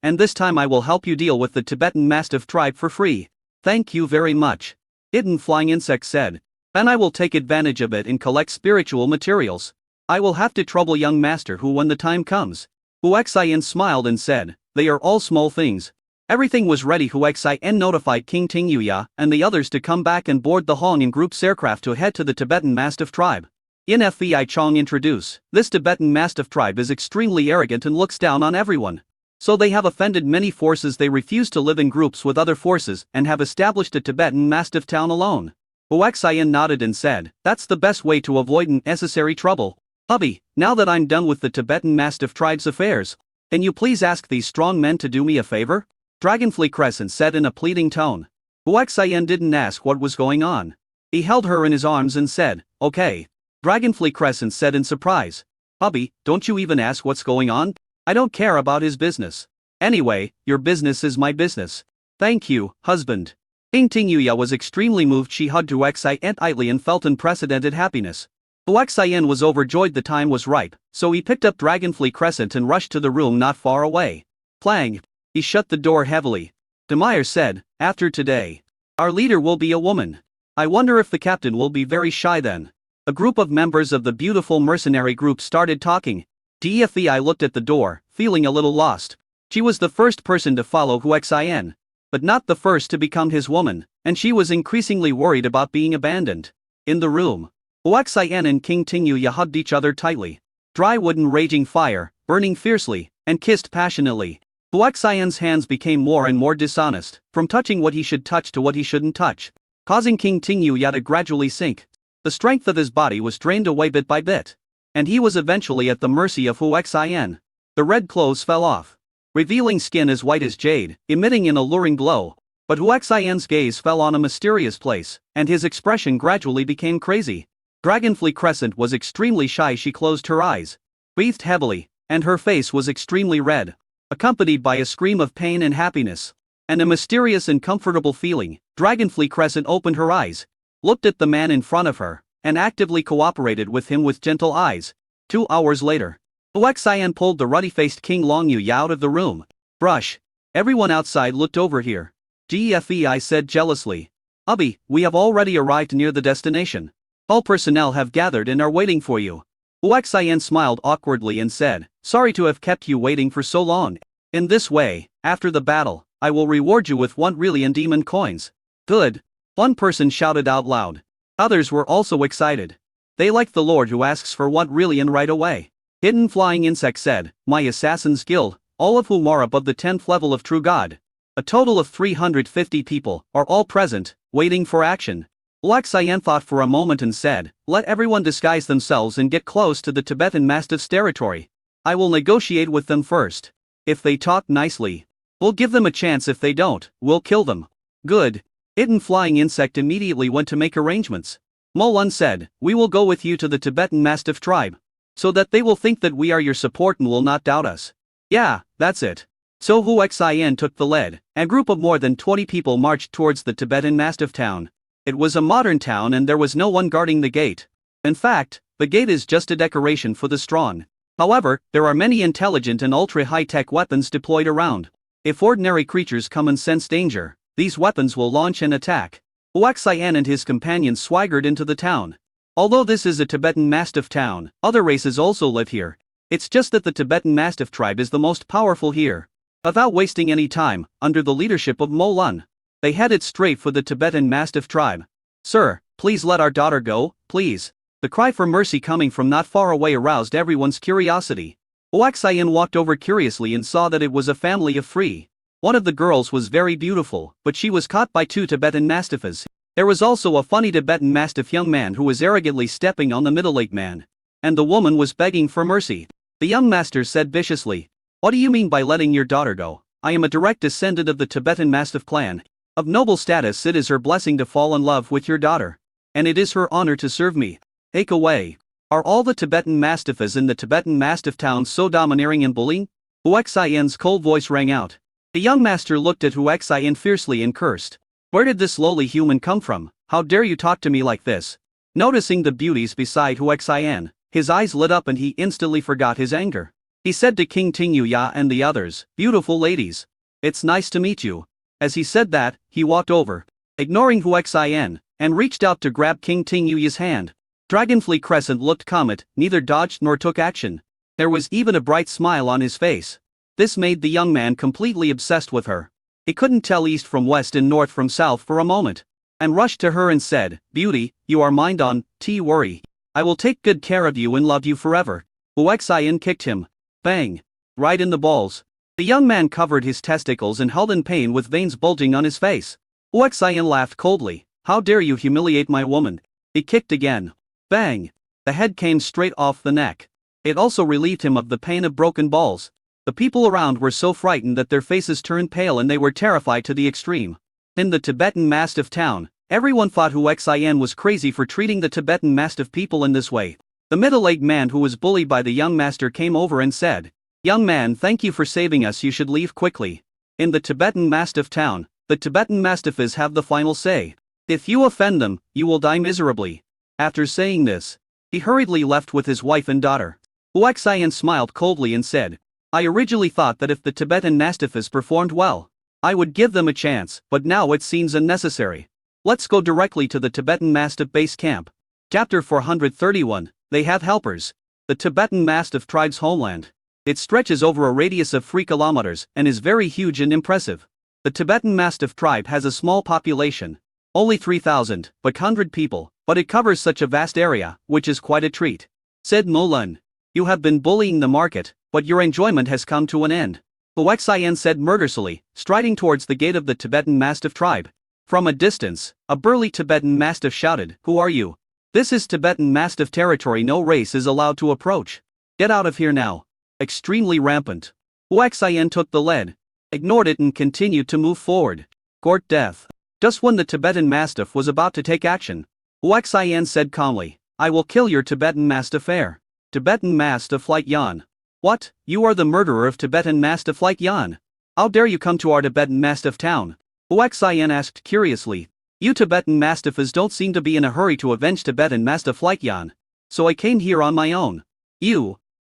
And this time I will help you deal with the Tibetan Mastiff tribe for free." "Thank you very much," Hidden Flying Insect said. "And I will take advantage of it and collect spiritual materials. I will have to trouble young Master Hu when the time comes." Huaxian smiled and said, "They are all small things." Everything was ready. Huaxian notified King Tingyuya and the others to come back and board the Hong in group's aircraft to head to the Tibetan Mastiff tribe. In Fei Chong introduce, this Tibetan Mastiff tribe is extremely arrogant and looks down on everyone. So they have offended many forces. They refuse to live in groups with other forces and have established a Tibetan Mastiff town alone. Huaxian nodded and said, "That's the best way to avoid unnecessary trouble. Hubby, now that I'm done with the Tibetan Mastiff tribe's affairs, can you please ask these strong men to do me a favor?" Dragonfly Crescent said in a pleading tone. Huaxian didn't ask what was going on. He held her in his arms and said, "Okay." Dragonfly Crescent said in surprise, "Hubby, don't you even ask what's going on? I don't care about his business. Anyway, your business is my business." "Thank you, husband." King Tingyuya was extremely moved. She hugged Huaxian tightly and felt unprecedented happiness. Huaxian was overjoyed. The time was ripe, so he picked up Dragonfly Crescent and rushed to the room not far away. Clang! He shut the door heavily. Demire said, "After today, our leader will be a woman. I wonder if the captain will be very shy then." A group of members of the beautiful mercenary group started talking. Dfei looked at the door, feeling a little lost. She was the first person to follow Huaxian, but not the first to become his woman, and she was increasingly worried about being abandoned. In the room, Huaxian and King Tingyuya hugged each other tightly. Dry wooden raging fire, burning fiercely, and kissed passionately. Huaxian's hands became more and more dishonest, from touching what he should touch to what he shouldn't touch, causing King Tingyuya to gradually sink. The strength of his body was drained away bit by bit, and he was eventually at the mercy of Huaxian. The red clothes fell off, revealing skin as white as jade, emitting an alluring glow. But Huaxian's gaze fell on a mysterious place, and his expression gradually became crazy. Dragonfly Crescent was extremely shy. She closed her eyes, breathed heavily, and her face was extremely red, accompanied by a scream of pain and happiness, and a mysterious and comfortable feeling. Dragonfly Crescent opened her eyes, looked at the man in front of her, and actively cooperated with him with gentle eyes. 2 hours later, Huaxian pulled the ruddy-faced King Longyu out of the room. "Brush. Everyone outside looked over here," Gefei said jealously. "Hubby, we have already arrived near the destination. All personnel have gathered and are waiting for you." Huaxian smiled awkwardly and said, "Sorry to have kept you waiting for so long. In this way, after the battle, I will reward you with 1 Relian demon coins." "Good." One person shouted out loud. Others were also excited. They liked the lord who asks for 1 Relian right away. Hidden Flying Insect said, "My Assassin's Guild, all of whom are above the 10th level of True God. A total of 350 people are all present, waiting for action." Huaxian thought for a moment and said, "Let everyone disguise themselves and get close to the Tibetan Mastiff's territory. I will negotiate with them first. If they talk nicely, we'll give them a chance. If they don't, we'll kill them." "Good." Hidden Flying Insect immediately went to make arrangements. Molun said, "We will go with you to the Tibetan Mastiff tribe, so that they will think that we are your support and will not doubt us." "Yeah, that's it." So Huaxian took the lead. A group of more than 20 people marched towards the Tibetan Mastiff town. It was a modern town and there was no one guarding the gate. In fact, the gate is just a decoration for the strong. However, there are many intelligent and ultra-high-tech weapons deployed around. If ordinary creatures come and sense danger, these weapons will launch an attack. Huaxian and his companions swaggered into the town. Although this is a Tibetan Mastiff town, other races also live here. It's just that the Tibetan Mastiff tribe is the most powerful here. Without wasting any time, under the leadership of Mo Lun, they headed straight for the Tibetan Mastiff tribe. "Sir, please let our daughter go, please." The cry for mercy coming from not far away aroused everyone's curiosity. Huaxian walked over curiously and saw that it was a family of three. One of the girls was very beautiful, but she was caught by two Tibetan Mastiffs. There was also a funny Tibetan Mastiff young man who was arrogantly stepping on the middle-aged man. And the woman was begging for mercy. The young master said viciously, "What do you mean by letting your daughter go? I am a direct descendant of the Tibetan Mastiff clan. Of noble status, it is her blessing to fall in love with your daughter. And it is her honor to serve me. Take away." Are all the Tibetan Mastiffs in the Tibetan Mastiff town so domineering and bullying? Huaxian's cold voice rang out. The young master looked at Huaxian fiercely and cursed. "Where did this lowly human come from? How dare you talk to me like this?" Noticing the beauties beside Huaxian, his eyes lit up and he instantly forgot his anger. He said to King Tingyu and the others, "Beautiful ladies. It's nice to meet you." As he said that, he walked over, ignoring Huaxian, and reached out to grab King Tingyu's hand. Dragonfly Crescent looked calm, neither dodged nor took action. There was even a bright smile on his face. This made the young man completely obsessed with her. He couldn't tell east from west and north from south for a moment, and rushed to her and said, "Beauty, you are mine, don't worry. I will take good care of you and love you forever." Huaxian kicked him. Bang! Right in the balls. The young man covered his testicles and held in pain with veins bulging on his face. Huaxian laughed coldly. "How dare you humiliate my woman?" He kicked again. Bang! The head came straight off the neck. It also relieved him of the pain of broken balls. The people around were so frightened that their faces turned pale and they were terrified to the extreme. In the Tibetan Mastiff town, everyone thought Huaxian was crazy for treating the Tibetan Mastiff people in this way. The middle-aged man who was bullied by the young master came over and said, "Young man, thank you for saving us, you should leave quickly." In the Tibetan Mastiff town, the Tibetan Mastiffs have the final say. If you offend them, you will die miserably. After saying this, he hurriedly left with his wife and daughter. Huaxian smiled coldly and said, "I originally thought that if the Tibetan Mastiffs performed well, I would give them a chance, but now it seems unnecessary. Let's go directly to the Tibetan Mastiff base camp." Chapter 431, They Have Helpers. The Tibetan Mastiff tribe's homeland. It stretches over a radius of 3 kilometers and is very huge and impressive. The Tibetan Mastiff tribe has a small population, only 3,000, but 100 people, but it covers such a vast area, which is quite a treat. Said Mo Lun, "You have been bullying the market, but your enjoyment has come to an end." Huaxian said murderously, striding towards the gate of the Tibetan Mastiff tribe. From a distance, a burly Tibetan Mastiff shouted, "Who are you? This is Tibetan Mastiff territory, no race is allowed to approach. Get out of here now." Extremely rampant. Huaxian took the lead, ignored it and continued to move forward. Court death. Just when the Tibetan Mastiff was about to take action, Huaxian said calmly, "I will kill your Tibetan Mastiff heir." Tibetan Mastiff like Yan. "What, you are the murderer of Tibetan Mastiff like Yan? How dare you come to our Tibetan Mastiff town?" Huaxian asked curiously. "You Tibetan Mastiffs don't seem to be in a hurry to avenge Tibetan Mastiff like Yan, so I came here on my own."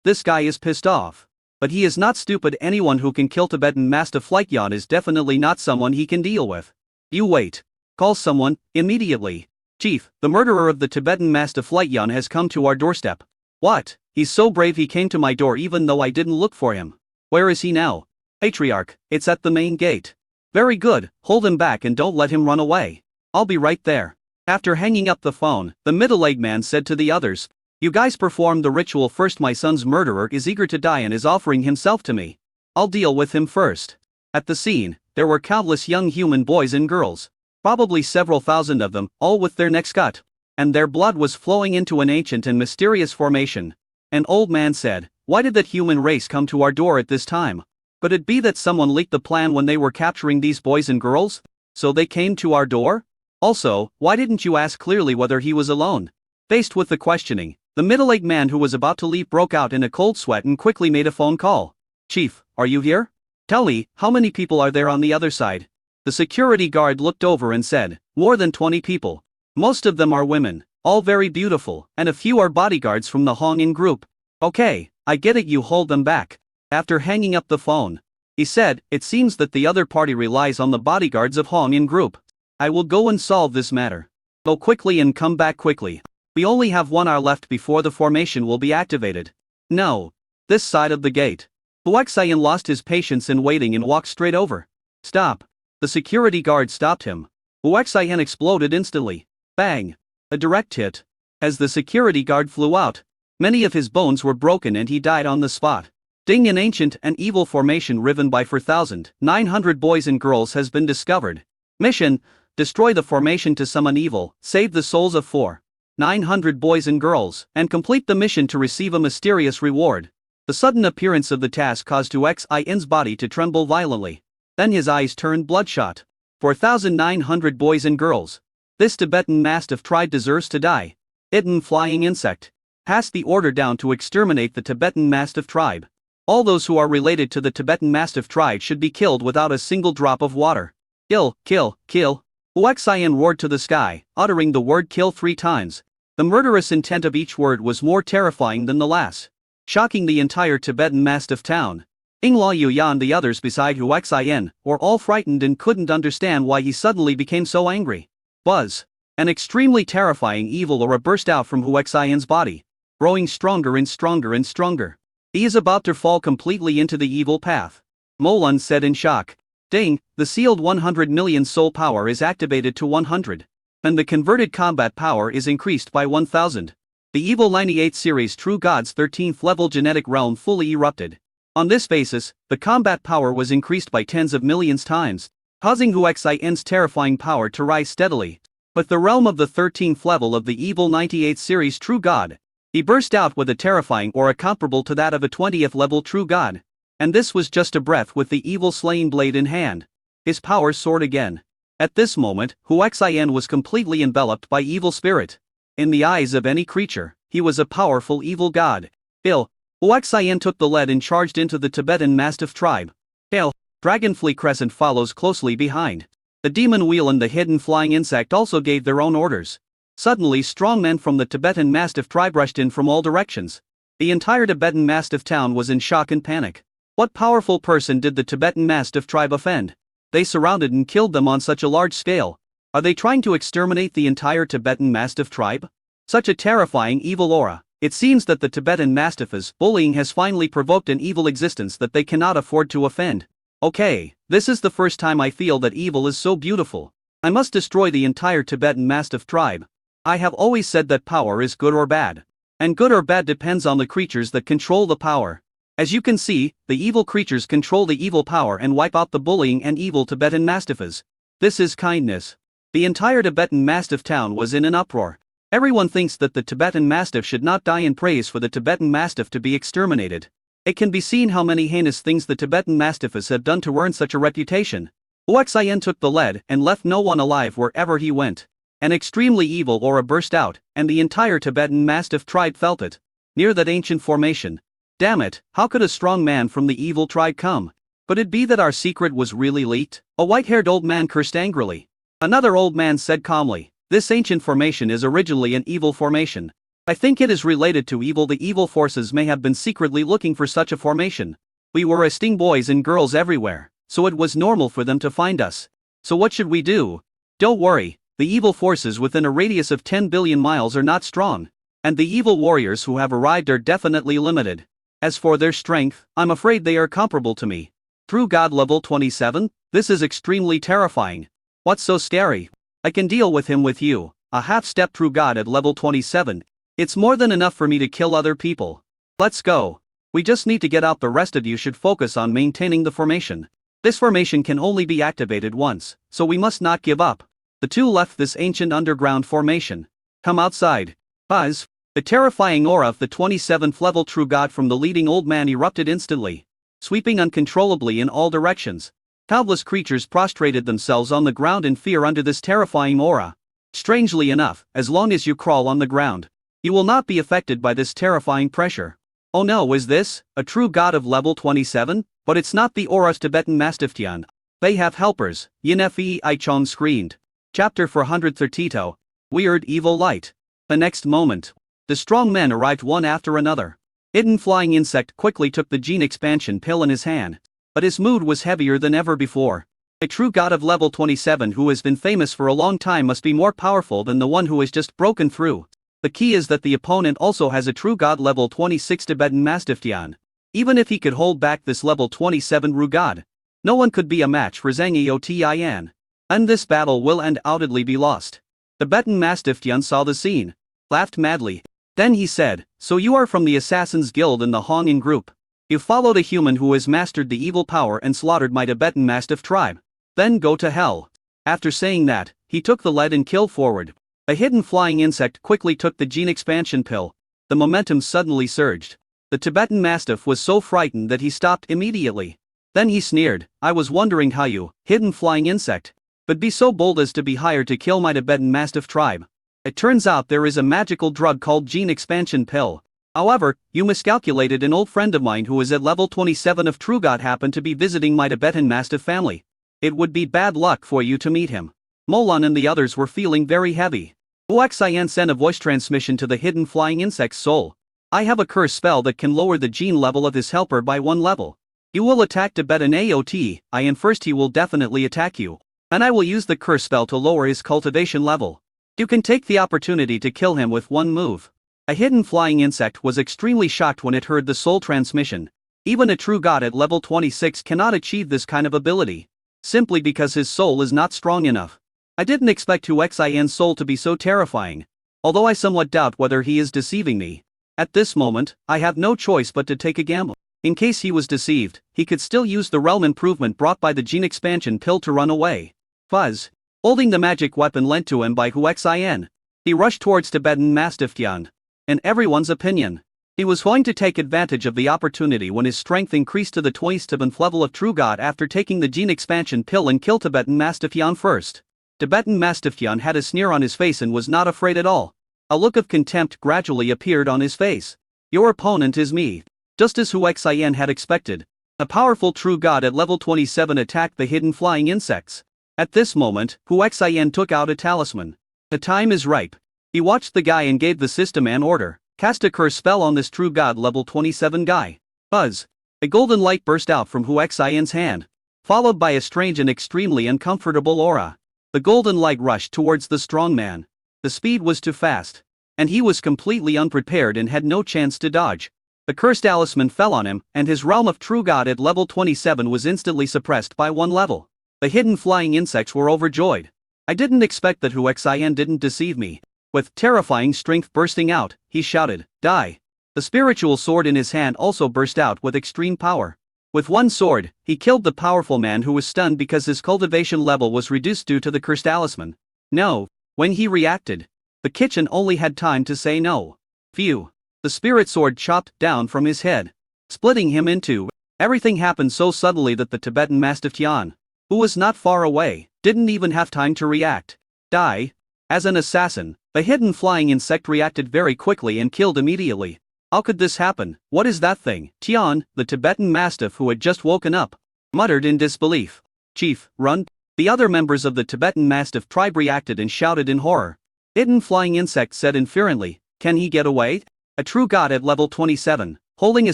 This guy is pissed off. But he is not stupid. Anyone who can kill Tibetan Mastiff like Yan is definitely not someone he can deal with. "You wait. Call someone, immediately. Chief, the murderer of the Tibetan Mastiff like Yan has come to our doorstep." "What? He's so brave he came to my door even though I didn't look for him. Where is he now?" "Patriarch, it's at the main gate." "Very good, hold him back and don't let him run away. I'll be right there." After hanging up the phone, the middle-aged man said to the others, "You guys perform the ritual first. My son's murderer is eager to die and is offering himself to me. I'll deal with him first." At the scene, there were countless young human boys and girls, probably several thousand of them, all with their necks cut, and their blood was flowing into an ancient and mysterious formation. An old man said, "Why did that human race come to our door at this time? Could it be that someone leaked the plan when they were capturing these boys and girls? So they came to our door? Also, why didn't you ask clearly whether he was alone?" Faced with the questioning, the middle-aged man who was about to leave broke out in a cold sweat and quickly made a phone call. "Chief, are you here? Tell me, how many people are there on the other side?" The security guard looked over and said, "More than 20 people. Most of them are women. all very beautiful, and a few are bodyguards from the Hong-in group. Okay, I get it, you hold them back. After hanging up the phone, he said, it seems that the other party relies on the bodyguards of Hong-in group. I will go and solve this matter. Go quickly and come back quickly. We only have 1 hour left before the formation will be activated. No. This side of the gate. Huaxian lost his patience in waiting and walked straight over. Stop. The security guard stopped him. Huaxian exploded instantly. Bang. A direct hit. As the security guard flew out, many of his bones were broken and he died on the spot. Ding, an ancient and evil formation riven by 4,900 boys and girls has been discovered. Mission: destroy the formation to summon evil, save the souls of 4,900 boys and girls, and complete the mission to receive a mysterious reward. The sudden appearance of the task caused Huaxian's body to tremble violently. Then his eyes turned bloodshot. 4,900 boys and girls. This Tibetan Mastiff tribe deserves to die. Hidden flying insect. Pass the order down to exterminate the Tibetan Mastiff tribe. All those who are related to the Tibetan Mastiff tribe should be killed without a single drop of water. Kill, kill, kill. Huaxian roared to the sky, uttering the word kill 3 times. The murderous intent of each word was more terrifying than the last, shocking the entire Tibetan Mastiff town. Yingluo Yuya and the others beside Huaxian were all frightened and couldn't understand why he suddenly became so angry. Buzz. An extremely terrifying evil aura burst out from Huaxian's body, growing stronger and stronger and stronger. He is about to fall completely into the evil path. Molun said in shock. Ding, the sealed 100 million soul power is activated to 100. And the converted combat power is increased by 1000. The evil 98 series True Gods 13th level genetic realm fully erupted. On this basis, the combat power was increased by tens of millions times, causing Huaxian's terrifying power to rise steadily. But the realm of the 13th level of the evil 98 series True God, he burst out with a terrifying aura comparable to that of a 20th level True God. And this was just a breath with the evil slaying blade in hand. His power soared again. At this moment, Huaxian was completely enveloped by evil spirit. In the eyes of any creature, he was a powerful evil god. Ill. Huaxian took the lead and charged into the Tibetan Mastiff tribe. Ill. Dragonfly Crescent follows closely behind. The demon wheel and the hidden flying insect also gave their own orders. Suddenly strong men from the Tibetan Mastiff tribe rushed in from all directions. The entire Tibetan Mastiff town was in shock and panic. What powerful person did the Tibetan Mastiff tribe offend? They surrounded and killed them on such a large scale. Are they trying to exterminate the entire Tibetan Mastiff tribe? Such a terrifying evil aura. It seems that the Tibetan Mastiff's bullying has finally provoked an evil existence that they cannot afford to offend. Okay, this is the first time I feel that evil is so beautiful. I must destroy the entire Tibetan Mastiff tribe. I have always said that power is good or bad. And good or bad depends on the creatures that control the power. As you can see, the evil creatures control the evil power and wipe out the bullying and evil Tibetan Mastiffs. This is kindness. The entire Tibetan Mastiff town was in an uproar. Everyone thinks that the Tibetan Mastiff should not die in praise for the Tibetan Mastiff to be exterminated. It can be seen how many heinous things the Tibetan Mastiffs have done to earn such a reputation. Huaxian took the lead and left no one alive wherever he went. An extremely evil aura burst out, and the entire Tibetan Mastiff tribe felt it. Near that ancient formation. Damn it, how could a strong man from the evil tribe come? Could it be that our secret was really leaked? A white-haired old man cursed angrily. Another old man said calmly, this ancient formation is originally an evil formation. I think it is related to evil. The evil forces may have been secretly looking for such a formation. We were arresting boys and girls everywhere, so it was normal for them to find us. So what should we do? Don't worry, the evil forces within a radius of 10 billion miles are not strong. And the evil warriors who have arrived are definitely limited. As for their strength, I'm afraid they are comparable to me. True God level 27? This is extremely terrifying. What's so scary? I can deal with him with you, a half-step True God at level 27. It's more than enough for me to kill other people. Let's go. We just need to get out. The rest of you should focus on maintaining the formation. This formation can only be activated once, so we must not give up. The two left this ancient underground formation. Come outside. Buzz. The terrifying aura of the 27th level True God from the leading old man erupted instantly, sweeping uncontrollably in all directions. Countless creatures prostrated themselves on the ground in fear under this terrifying aura. Strangely enough, as long as you crawl on the ground, you will not be affected by this terrifying pressure. Oh no, is this a True God of level 27? But it's not the aura's Tibetan Mastiff Tian. They have helpers, Yin Fe Ichong screamed. Chapter 432. Weird Evil Light. The next moment, the strong men arrived one after another. Hidden Flying Insect quickly took the gene expansion pill in his hand, but his mood was heavier than ever before. A true god of level 27 who has been famous for a long time must be more powerful than the one who has just broken through. The key is that the opponent also has a true god level 26 Tibetan Mastiff Tian. Even if he could hold back this level 27 Rugod, no one could be a match for Zhang Eotian. And this battle will undoubtedly be lost. Tibetan Mastiff Tian saw the scene, laughed madly. Then he said, "So you are from the Assassin's Guild in the Hongyan group. You followed a human who has mastered the evil power and slaughtered my Tibetan Mastiff tribe. Then go to hell." After saying that, he took the lead and kill forward. A hidden flying insect quickly took the gene expansion pill. The momentum suddenly surged. The Tibetan Mastiff was so frightened that he stopped immediately. Then he sneered, "I was wondering how you, hidden flying insect, would be so bold as to be hired to kill my Tibetan Mastiff tribe. It turns out there is a magical drug called gene expansion pill. However, you miscalculated. An old friend of mine who is at level 27 of True God happened to be visiting my Tibetan Mastiff family. It would be bad luck for you to meet him." Molon and the others were feeling very heavy. Huaxian sent a voice transmission to the hidden flying insect's soul. "I have a curse spell that can lower the gene level of his helper by 1 level. You will attack Tibetan Aoti, and first he will definitely attack you. And I will use the curse spell to lower his cultivation level. You can take the opportunity to kill him with 1 move." A hidden flying insect was extremely shocked when it heard the soul transmission. Even a true god at level 26 cannot achieve this kind of ability, simply because his soul is not strong enough. I didn't expect Huaxian's soul to be so terrifying, although I somewhat doubt whether he is deceiving me. At this moment, I have no choice but to take a gamble. In case he was deceived, he could still use the realm improvement brought by the gene expansion pill to run away. Fuzz. Holding the magic weapon lent to him by Huaxian, he rushed towards Tibetan Mastiff Tian. In everyone's opinion, he was going to take advantage of the opportunity when his strength increased to the 27th level of True God after taking the gene expansion pill and kill Tibetan Mastiff Tian first. Tibetan Mastiff Tian had a sneer on his face and was not afraid at all. A look of contempt gradually appeared on his face. "Your opponent is me." Just as Huaxian had expected, a powerful True God at level 27 attacked the hidden flying insects. At this moment, Huaxian took out a talisman. The time is ripe. He watched the guy and gave the system an order. "Cast a curse spell on this True God level 27 guy." Buzz. A golden light burst out from Huaxian's hand, followed by a strange and extremely uncomfortable aura. The golden light rushed towards the strong man. The speed was too fast, and he was completely unprepared and had no chance to dodge. The cursed talisman fell on him, and his realm of True God at level 27 was instantly suppressed by 1 level. The hidden flying insects were overjoyed. I didn't expect that Huaxian didn't deceive me. With terrifying strength bursting out, he shouted, "Die!" The spiritual sword in his hand also burst out with extreme power. With 1 sword, he killed the powerful man who was stunned because his cultivation level was reduced due to the cursed talisman. No. When he reacted, the kitchen only had time to say no. Phew. The spirit sword chopped down from his head, splitting him in 2. Everything happened so suddenly that the Tibetan Mastiff Tian, who was not far away, didn't even have time to react. Die. As an assassin, the hidden flying insect reacted very quickly and killed immediately. How could this happen? "What is that thing?" Tian, the Tibetan Mastiff who had just woken up, muttered in disbelief. "Chief, run!" The other members of the Tibetan Mastiff tribe reacted and shouted in horror. Hidden flying insect said inferently, "Can he get away?" A true god at level 27, holding a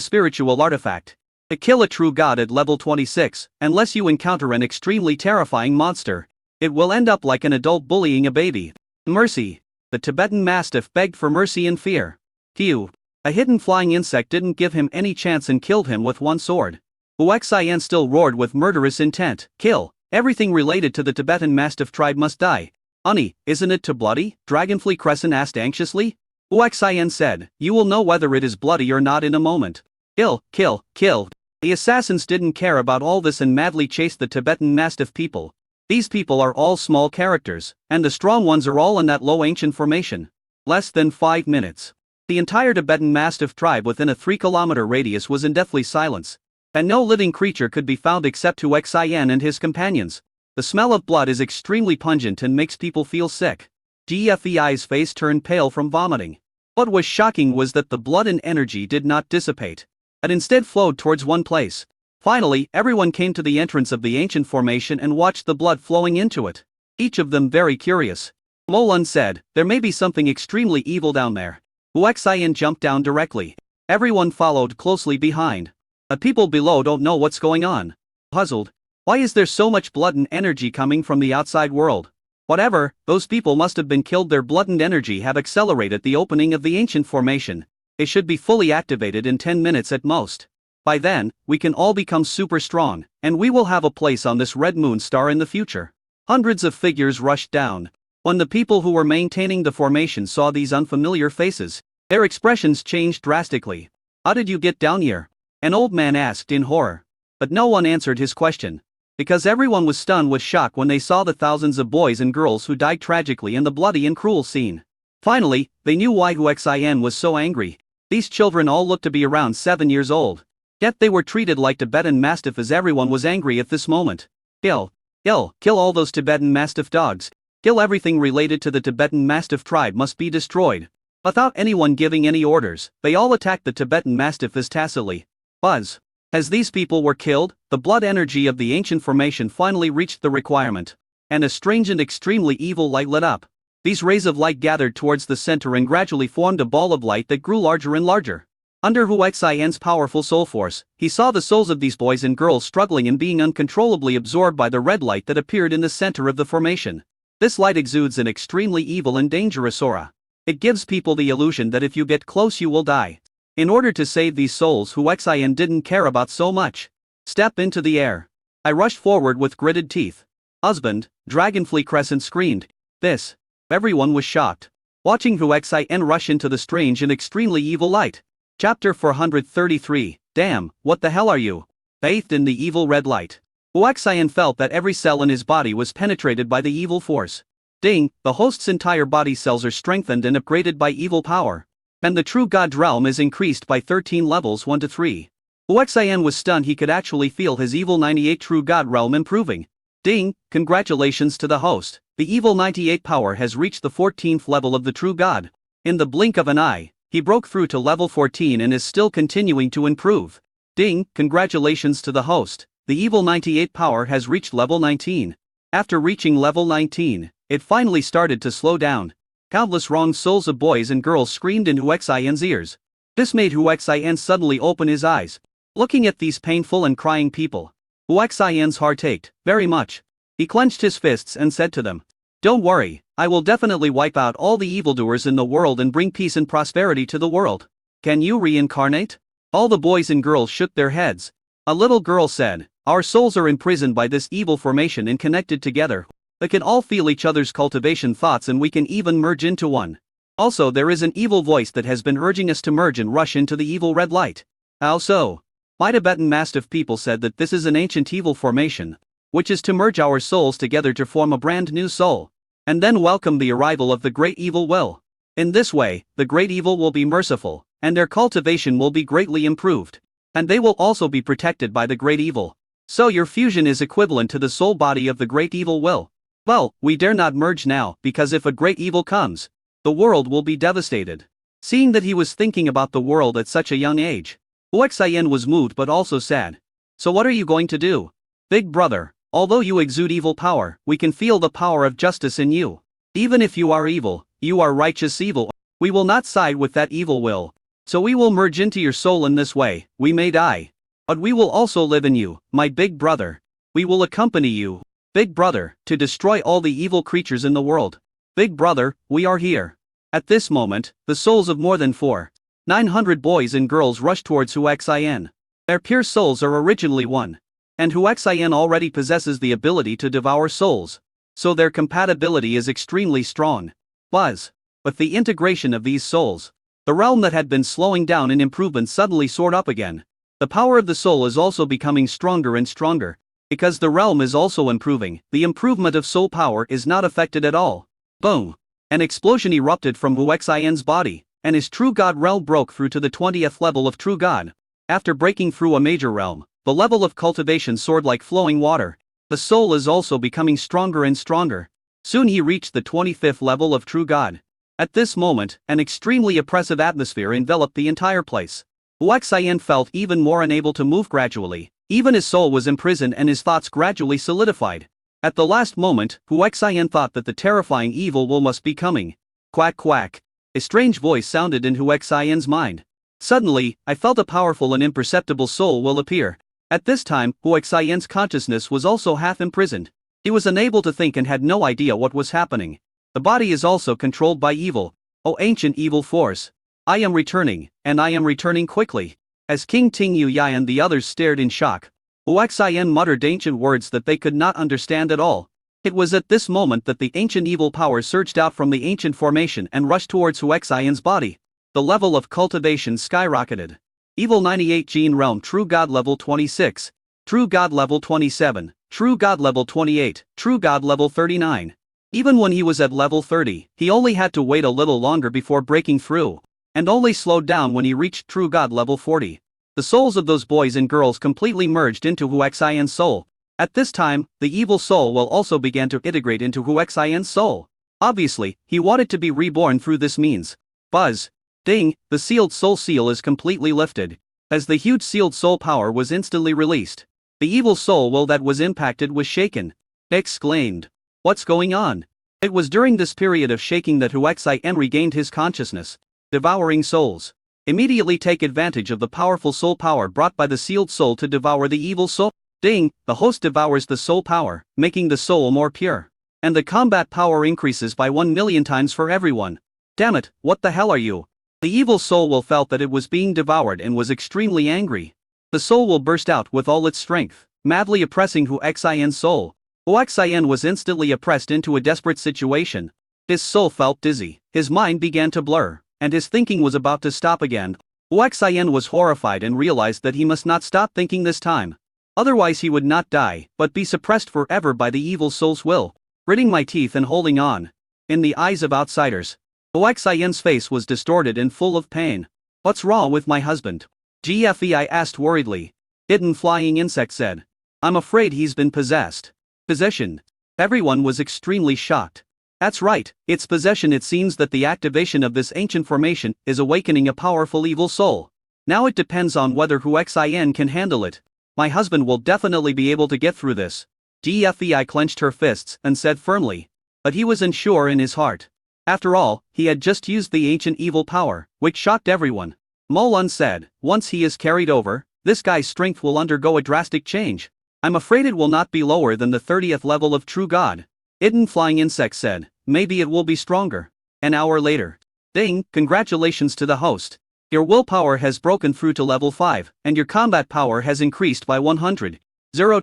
spiritual artifact. To kill a true god at level 26, unless you encounter an extremely terrifying monster, it will end up like an adult bullying a baby. "Mercy!" The Tibetan Mastiff begged for mercy in fear. Phew. A hidden flying insect didn't give him any chance and killed him with 1 sword. Huaxian still roared with murderous intent, "Kill! Everything related to the Tibetan Mastiff tribe must die." "Honey, isn't it too bloody?" Dragonfly Crescent asked anxiously. Huaxian said, "You will know whether it is bloody or not in a moment." Kill, kill, kill. The assassins didn't care about all this and madly chased the Tibetan Mastiff people. These people are all small characters, and the strong ones are all in that low ancient formation. Less than 5 minutes. The entire Tibetan Mastiff tribe within a 3-kilometer radius was in deathly silence, and no living creature could be found except Huaxian and his companions. The smell of blood is extremely pungent and makes people feel sick. GFEI's face turned pale from vomiting. What was shocking was that the blood and energy did not dissipate. It instead flowed towards one place. Finally, everyone came to the entrance of the ancient formation and watched the blood flowing into it. Each of them very curious. Molun said, there may be something extremely evil down there. Hu Xian jumped down directly. Everyone followed closely behind. The people below don't know what's going on. Puzzled. Why is there so much blood and energy coming from the outside world? Whatever, those people must have been killed. Their blood and energy have accelerated the opening of the ancient formation. It should be fully activated in 10 minutes at most. By then, we can all become super strong, and we will have a place on this red moon star in the future. Hundreds of figures rushed down. When the people who were maintaining the formation saw these unfamiliar faces, their expressions changed drastically. How did you get down here? An old man asked in horror. But no one answered his question. Because everyone was stunned with shock when they saw the thousands of boys and girls who died tragically in the bloody and cruel scene. Finally, they knew why Hu Xian was so angry. These children all looked to be around 7 years old. Yet they were treated like Tibetan Mastiff as everyone was angry at this moment. Kill all those Tibetan Mastiff dogs. Kill everything related to the Tibetan Mastiff tribe must be destroyed. Without anyone giving any orders, they all attacked the Tibetan Mastiff as tacitly. Buzz. As these people were killed, the blood energy of the ancient formation finally reached the requirement. And a strange and extremely evil light lit up. These rays of light gathered towards the center and gradually formed a ball of light that grew larger and larger. Under Hu Xian's powerful soul force, he saw the souls of these boys and girls struggling and being uncontrollably absorbed by the red light that appeared in the center of the formation. This light exudes an extremely evil and dangerous aura. It gives people the illusion that if you get close you will die. In order to save these souls Hu Xian didn't care about so much. Step into the air. I rushed forward with gritted teeth. Husband, Dragonfly Crescent screamed. This. Everyone was shocked. Watching Hu Xian rush into the strange and extremely evil light. Chapter 433, Damn, what the hell are you? Bathed in the evil red light. Hu Xian felt that every cell in his body was penetrated by the evil force. Ding, the host's entire body cells are strengthened and upgraded by evil power. And the true God realm is increased by 13 levels 1 to 3. Hu Xian was stunned. He could actually feel his evil 98 true God realm improving. Ding, congratulations to the host. The evil 98 power has reached the 14th level of the true God. In the blink of an eye, he broke through to level 14 and is still continuing to improve. Ding, congratulations to the host. The evil 98 power has reached level 19. After reaching level 19, it finally started to slow down. Countless wrong souls of boys and girls screamed in Hu Xian's ears. This made Hu Xian suddenly open his eyes. Looking at these painful and crying people, Hu Xian's heart ached very much. He clenched his fists and said to them, Don't worry, I will definitely wipe out all the evildoers in the world and bring peace and prosperity to the world. Can you reincarnate? All the boys and girls shook their heads. A little girl said, Our souls are imprisoned by this evil formation and connected together. We can all feel each other's cultivation thoughts and we can even merge into one. Also there is an evil voice that has been urging us to merge and rush into the evil red light. How so? My Tibetan Mastiff people said that this is an ancient evil formation, which is to merge our souls together to form a brand new soul, and then welcome the arrival of the great evil will. In this way, the great evil will be merciful, and their cultivation will be greatly improved. And they will also be protected by the great evil. So your fusion is equivalent to the soul body of the great evil will. Well, we dare not merge now, because if a great evil comes, the world will be devastated. Seeing that he was thinking about the world at such a young age, Hu Xian was moved but also sad. So what are you going to do? Big brother, although you exude evil power, we can feel the power of justice in you. Even if you are evil, you are righteous evil. We will not side with that evil will. So we will merge into your soul in this way. We may die, but we will also live in you, my big brother. We will accompany you, big brother, to destroy all the evil creatures in the world. Big brother, we are here. At this moment, the souls of more than 4,900 boys and girls rushed towards Hu Xian. Their pure souls are originally one. And Hu Xian already possesses the ability to devour souls. So their compatibility is extremely strong. With the integration of these souls, the realm that had been slowing down in improvement suddenly soared up again. The power of the soul is also becoming stronger and stronger. Because the realm is also improving, the improvement of soul power is not affected at all. Boom! An explosion erupted from Hu Xian's body, and his true God realm broke through to the 20th level of true God. After breaking through a major realm, the level of cultivation soared like flowing water. The soul is also becoming stronger and stronger. Soon he reached the 25th level of true God. At this moment, an extremely oppressive atmosphere enveloped the entire place. Hu Xian felt even more unable to move gradually. Even his soul was imprisoned and his thoughts gradually solidified. At the last moment, Huaxian thought that the terrifying evil will must be coming. Quack quack. A strange voice sounded in Huaxian's mind. Suddenly, I felt a powerful and imperceptible soul will appear. At this time, Huaxian's consciousness was also half imprisoned. He was unable to think and had no idea what was happening. The body is also controlled by evil. O ancient evil force. I am returning, and I am returning quickly. As King Ting Yu and the others stared in shock, Huaxian muttered ancient words that they could not understand at all. It was at this moment that the ancient evil power surged out from the ancient formation and rushed towards Huaxian's body. The level of cultivation skyrocketed. Evil 98 Gene Realm True God level 26, True God level 27, True God level 28, True God level 39. Even when he was at level 30, he only had to wait a little longer before breaking through, and only slowed down when he reached True God level 40. The souls of those boys and girls completely merged into Huaxian's soul. At this time, the evil soul will also began to integrate into Huaxian's soul. Obviously, he wanted to be reborn through this means. Buzz. Ding, the sealed soul seal is completely lifted. As the huge sealed soul power was instantly released, the evil soul will that was impacted was shaken. Exclaimed. What's going on? It was during this period of shaking that Huaxian regained his consciousness. Devouring souls. Immediately take advantage of the powerful soul power brought by the sealed soul to devour the evil soul. Ding, the host devours the soul power, making the soul more pure. And the combat power increases by 1,000,000 times for everyone. Damn it, what the hell are you? The evil soul will felt that it was being devoured and was extremely angry. The soul will burst out with all its strength, madly oppressing Huaxian's soul. Huaxian was instantly oppressed into a desperate situation. His soul felt dizzy, his mind began to blur, and his thinking was about to stop again. Huaxian was horrified and realized that he must not stop thinking this time. Otherwise he would not die, but be suppressed forever by the evil soul's will. Gritting my teeth and holding on. In the eyes of outsiders, Huaxian's face was distorted and full of pain. What's wrong with my husband? GFE, I asked worriedly. Hidden flying insect said. I'm afraid he's been possessed. Possession. Everyone was extremely shocked. That's right, it's possession. It seems that the activation of this ancient formation is awakening a powerful evil soul. Now it depends on whether Huaxian can handle it. My husband will definitely be able to get through this. GFEI clenched her fists and said firmly. But he was unsure in his heart. After all, he had just used the ancient evil power, which shocked everyone. Molun said, once he is carried over, this guy's strength will undergo a drastic change. I'm afraid it will not be lower than the 30th level of True God. Hidden flying insect said, maybe it will be stronger. An hour later. Ding, congratulations to the host. Your willpower has broken through to level 5, and your combat power has increased by 100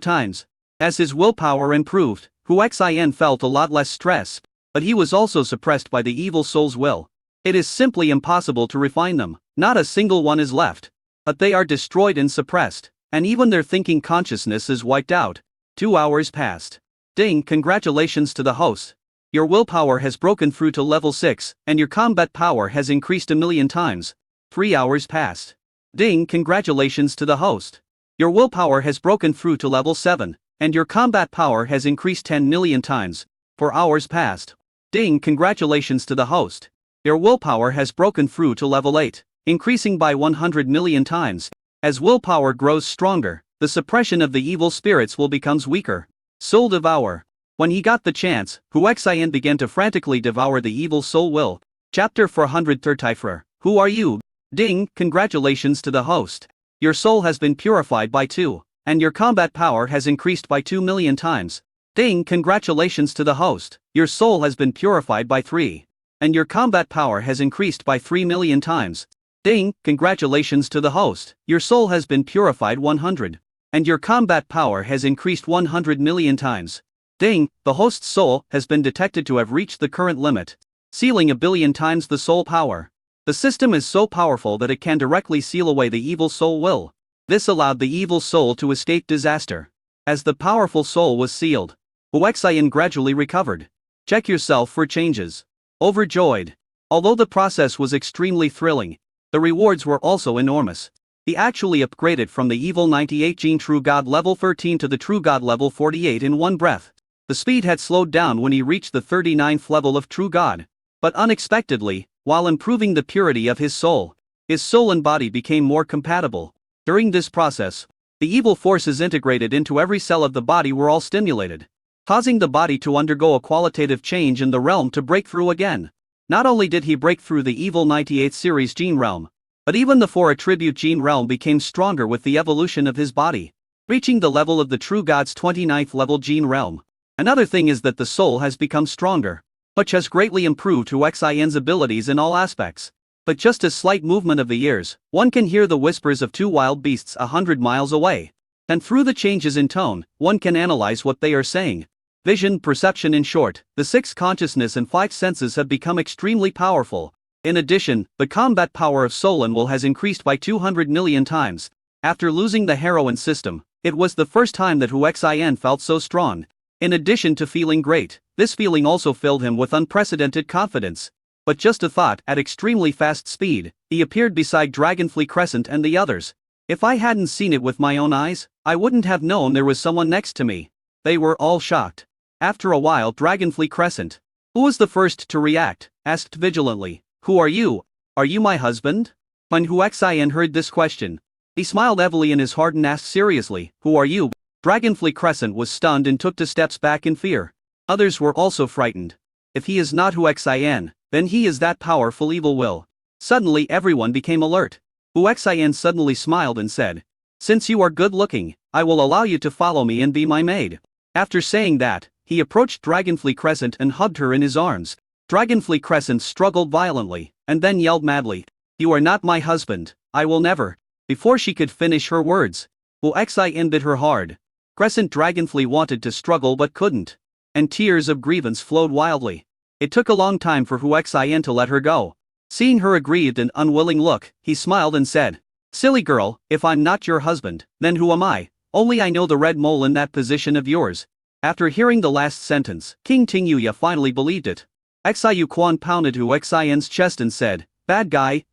times. As his willpower improved, Huaxian felt a lot less stress, but he was also suppressed by the evil soul's will. It is simply impossible to refine them, not a single one is left. But they are destroyed and suppressed, and even their thinking consciousness is wiped out. 2 hours passed. Ding, congratulations to the host. Your willpower has broken through to level 6, and your combat power has increased 1,000,000 times. 3 hours passed. Ding, congratulations to the host. Your willpower has broken through to level 7, and your combat power has increased 10,000,000 times. 4 hours passed. Ding, congratulations to the host. Your willpower has broken through to level 8, increasing by 100,000,000 times. As willpower grows stronger, the suppression of the evil spirits will becomes weaker. Soul devour. When he got the chance, Huaxian began to frantically devour the evil soul will. Chapter 430. Who are you? Ding, congratulations to the host. Your soul has been purified by 2, and your combat power has increased by 2,000,000 times. Ding, congratulations to the host. Your soul has been purified by 3, and your combat power has increased by 3,000,000 times. Ding, congratulations to the host. Your soul has been purified 100, and your combat power has increased 100,000,000 times. Ding, the host's soul has been detected to have reached the current limit, sealing 1,000,000,000 times the soul power. The system is so powerful that it can directly seal away the evil soul will. This allowed the evil soul to escape disaster. As the powerful soul was sealed, Huaxian gradually recovered. Check yourself for changes. Overjoyed. Although the process was extremely thrilling, the rewards were also enormous. He actually upgraded from the Evil 98 Gene True God level 13 to the True God level 48 in one breath. The speed had slowed down when he reached the 39th level of True God. But unexpectedly, while improving the purity of his soul and body became more compatible. During this process, the evil forces integrated into every cell of the body were all stimulated. causing the body to undergo a qualitative change in the realm to break through again. Not only did he break through the evil 98th series gene realm, but even the 4 attribute gene realm became stronger with the evolution of his body, reaching the level of the true God's 29th level gene realm. Another thing is that the soul has become stronger, which has greatly improved Hu Xian's abilities in all aspects. But just a slight movement of the ears, one can hear the whispers of 2 wild beasts 100 miles away. And through the changes in tone, one can analyze what they are saying. Vision, perception, in short, the 6 consciousness and 5 senses have become extremely powerful. In addition, the combat power of Sol and Will has increased by 200 million times. After losing the heroin system, it was the first time that Hu Xian felt so strong. In addition to feeling great, this feeling also filled him with unprecedented confidence. But just a thought, at extremely fast speed, he appeared beside Dragonfly Crescent and the others. If I hadn't seen it with my own eyes, I wouldn't have known there was someone next to me. They were all shocked. After a while, Dragonfly Crescent, who was the first to react, asked vigilantly, "Who are you? Are you my husband?" When Hu Xian heard this question, he smiled heavily in his heart and asked seriously, "Who are you?" Dragonfly Crescent was stunned and took 2 steps back in fear. Others were also frightened. If he is not Hu Xian, then he is that powerful evil will. Suddenly everyone became alert. Hu Xian suddenly smiled and said, "Since you are good looking, I will allow you to follow me and be my maid." After saying that, he approached Dragonfly Crescent and hugged her in his arms. Dragonfly Crescent struggled violently, and then yelled madly, "You are not my husband, I will never." Before she could finish her words, Hu Xian bit her hard. Crescent Dragonfly wanted to struggle but couldn't. And tears of grievance flowed wildly. It took a long time for Hu Xian to let her go. Seeing her aggrieved and unwilling look, he smiled and said, "Silly girl, if I'm not your husband, then who am I? Only I know the red mole in that position of yours." After hearing the last sentence, King Tingyuya finally believed it. Xiu Quan pounded Hu Xian's chest and said, bad guy,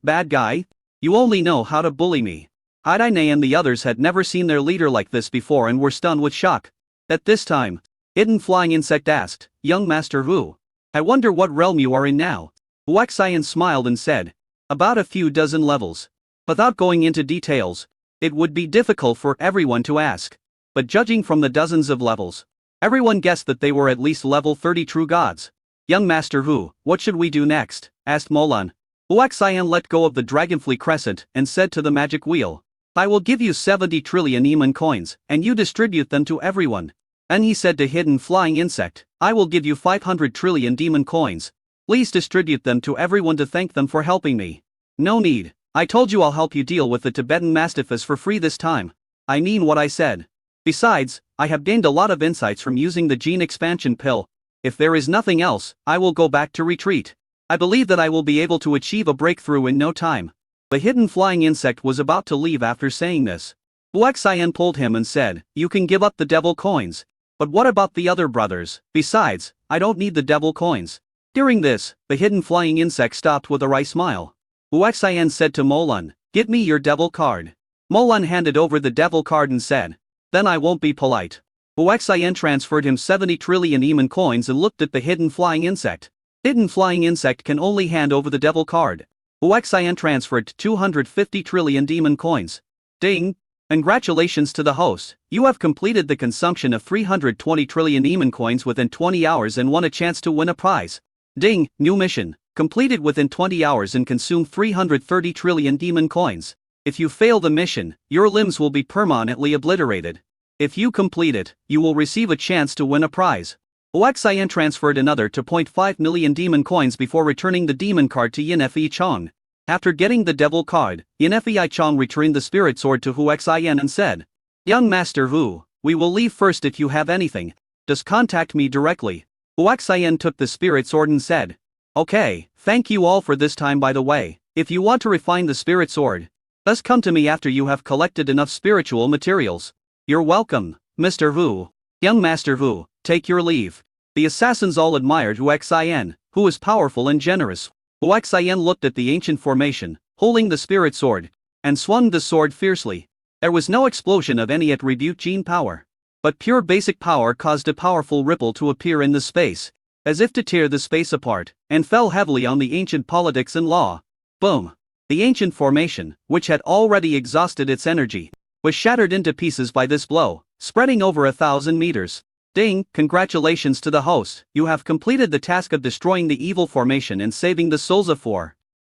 you only know how to bully me." Haidai and the others had never seen their leader like this before and were stunned with shock. At this time, Hidden Flying Insect asked, "Young Master Hu, I wonder what realm you are in now?" Hu Xian smiled and said, "About a few dozen levels." Without going into details, it would be difficult for everyone to ask. But judging from the dozens of levels, everyone guessed that they were at least level 30 true gods. "Young Master Hu, what should we do next?" asked Molan. Hu Xian let go of the Dragonfly Crescent and said to the magic wheel, "I will give you 70 trillion Eman coins, and you distribute them to everyone." Then he said to Hidden Flying Insect, "I will give you 500 trillion demon coins. Please distribute them to everyone to thank them for helping me." "No need. I told you I'll help you deal with the Tibetan Mastiffus for free this time. I mean what I said. Besides, I have gained a lot of insights from using the gene expansion pill. If there is nothing else, I will go back to retreat. I believe that I will be able to achieve a breakthrough in no time." The Hidden Flying Insect was about to leave after saying this. Hu Xian pulled him and said, "You can give up the devil coins. But what about the other brothers? Besides, I don't need the devil coins." During this, the Hidden Flying Insect stopped with a wry smile. Hu Xian said to Molan, "Give me your devil card." Molan handed over the devil card and said, "Then I won't be polite." Hu Xian transferred him 70 trillion Eman coins and looked at the Hidden Flying Insect. Hidden Flying Insect can only hand over the devil card. Hu Xian transferred 250 trillion demon coins. Ding! Congratulations to the host, you have completed the consumption of 320 trillion Eman coins within 20 hours and won a chance to win a prize. Ding! New mission, completed within 20 hours and consume 330 trillion demon coins. If you fail the mission, your limbs will be permanently obliterated. If you complete it, you will receive a chance to win a prize. Hu Xian transferred another 2.5 million demon coins before returning the demon card to Yin Fi Chong. After getting the devil card, Yin Fi Chong returned the spirit sword to Hu Xian and said, "Young Master Hu, we will leave first. If you have anything, just contact me directly." Hu Xian took the spirit sword and said, "Okay, thank you all for this time. By the way, if you want to refine the spirit sword, just come to me after you have collected enough spiritual materials." "You're welcome, Mr. Hu." "Young Master Hu, take your leave." The assassins all admired Hu Xian, who was powerful and generous. Hu Xian looked at the ancient formation, holding the spirit sword, and swung the sword fiercely. There was no explosion of any attribute gene power, but pure basic power caused a powerful ripple to appear in the space, as if to tear the space apart, and fell heavily on the ancient politics and law. Boom! The ancient formation, which had already exhausted its energy, was shattered into pieces by this blow, spreading over 1,000 meters. Ding, congratulations to the host, you have completed the task of destroying the evil formation and saving the souls of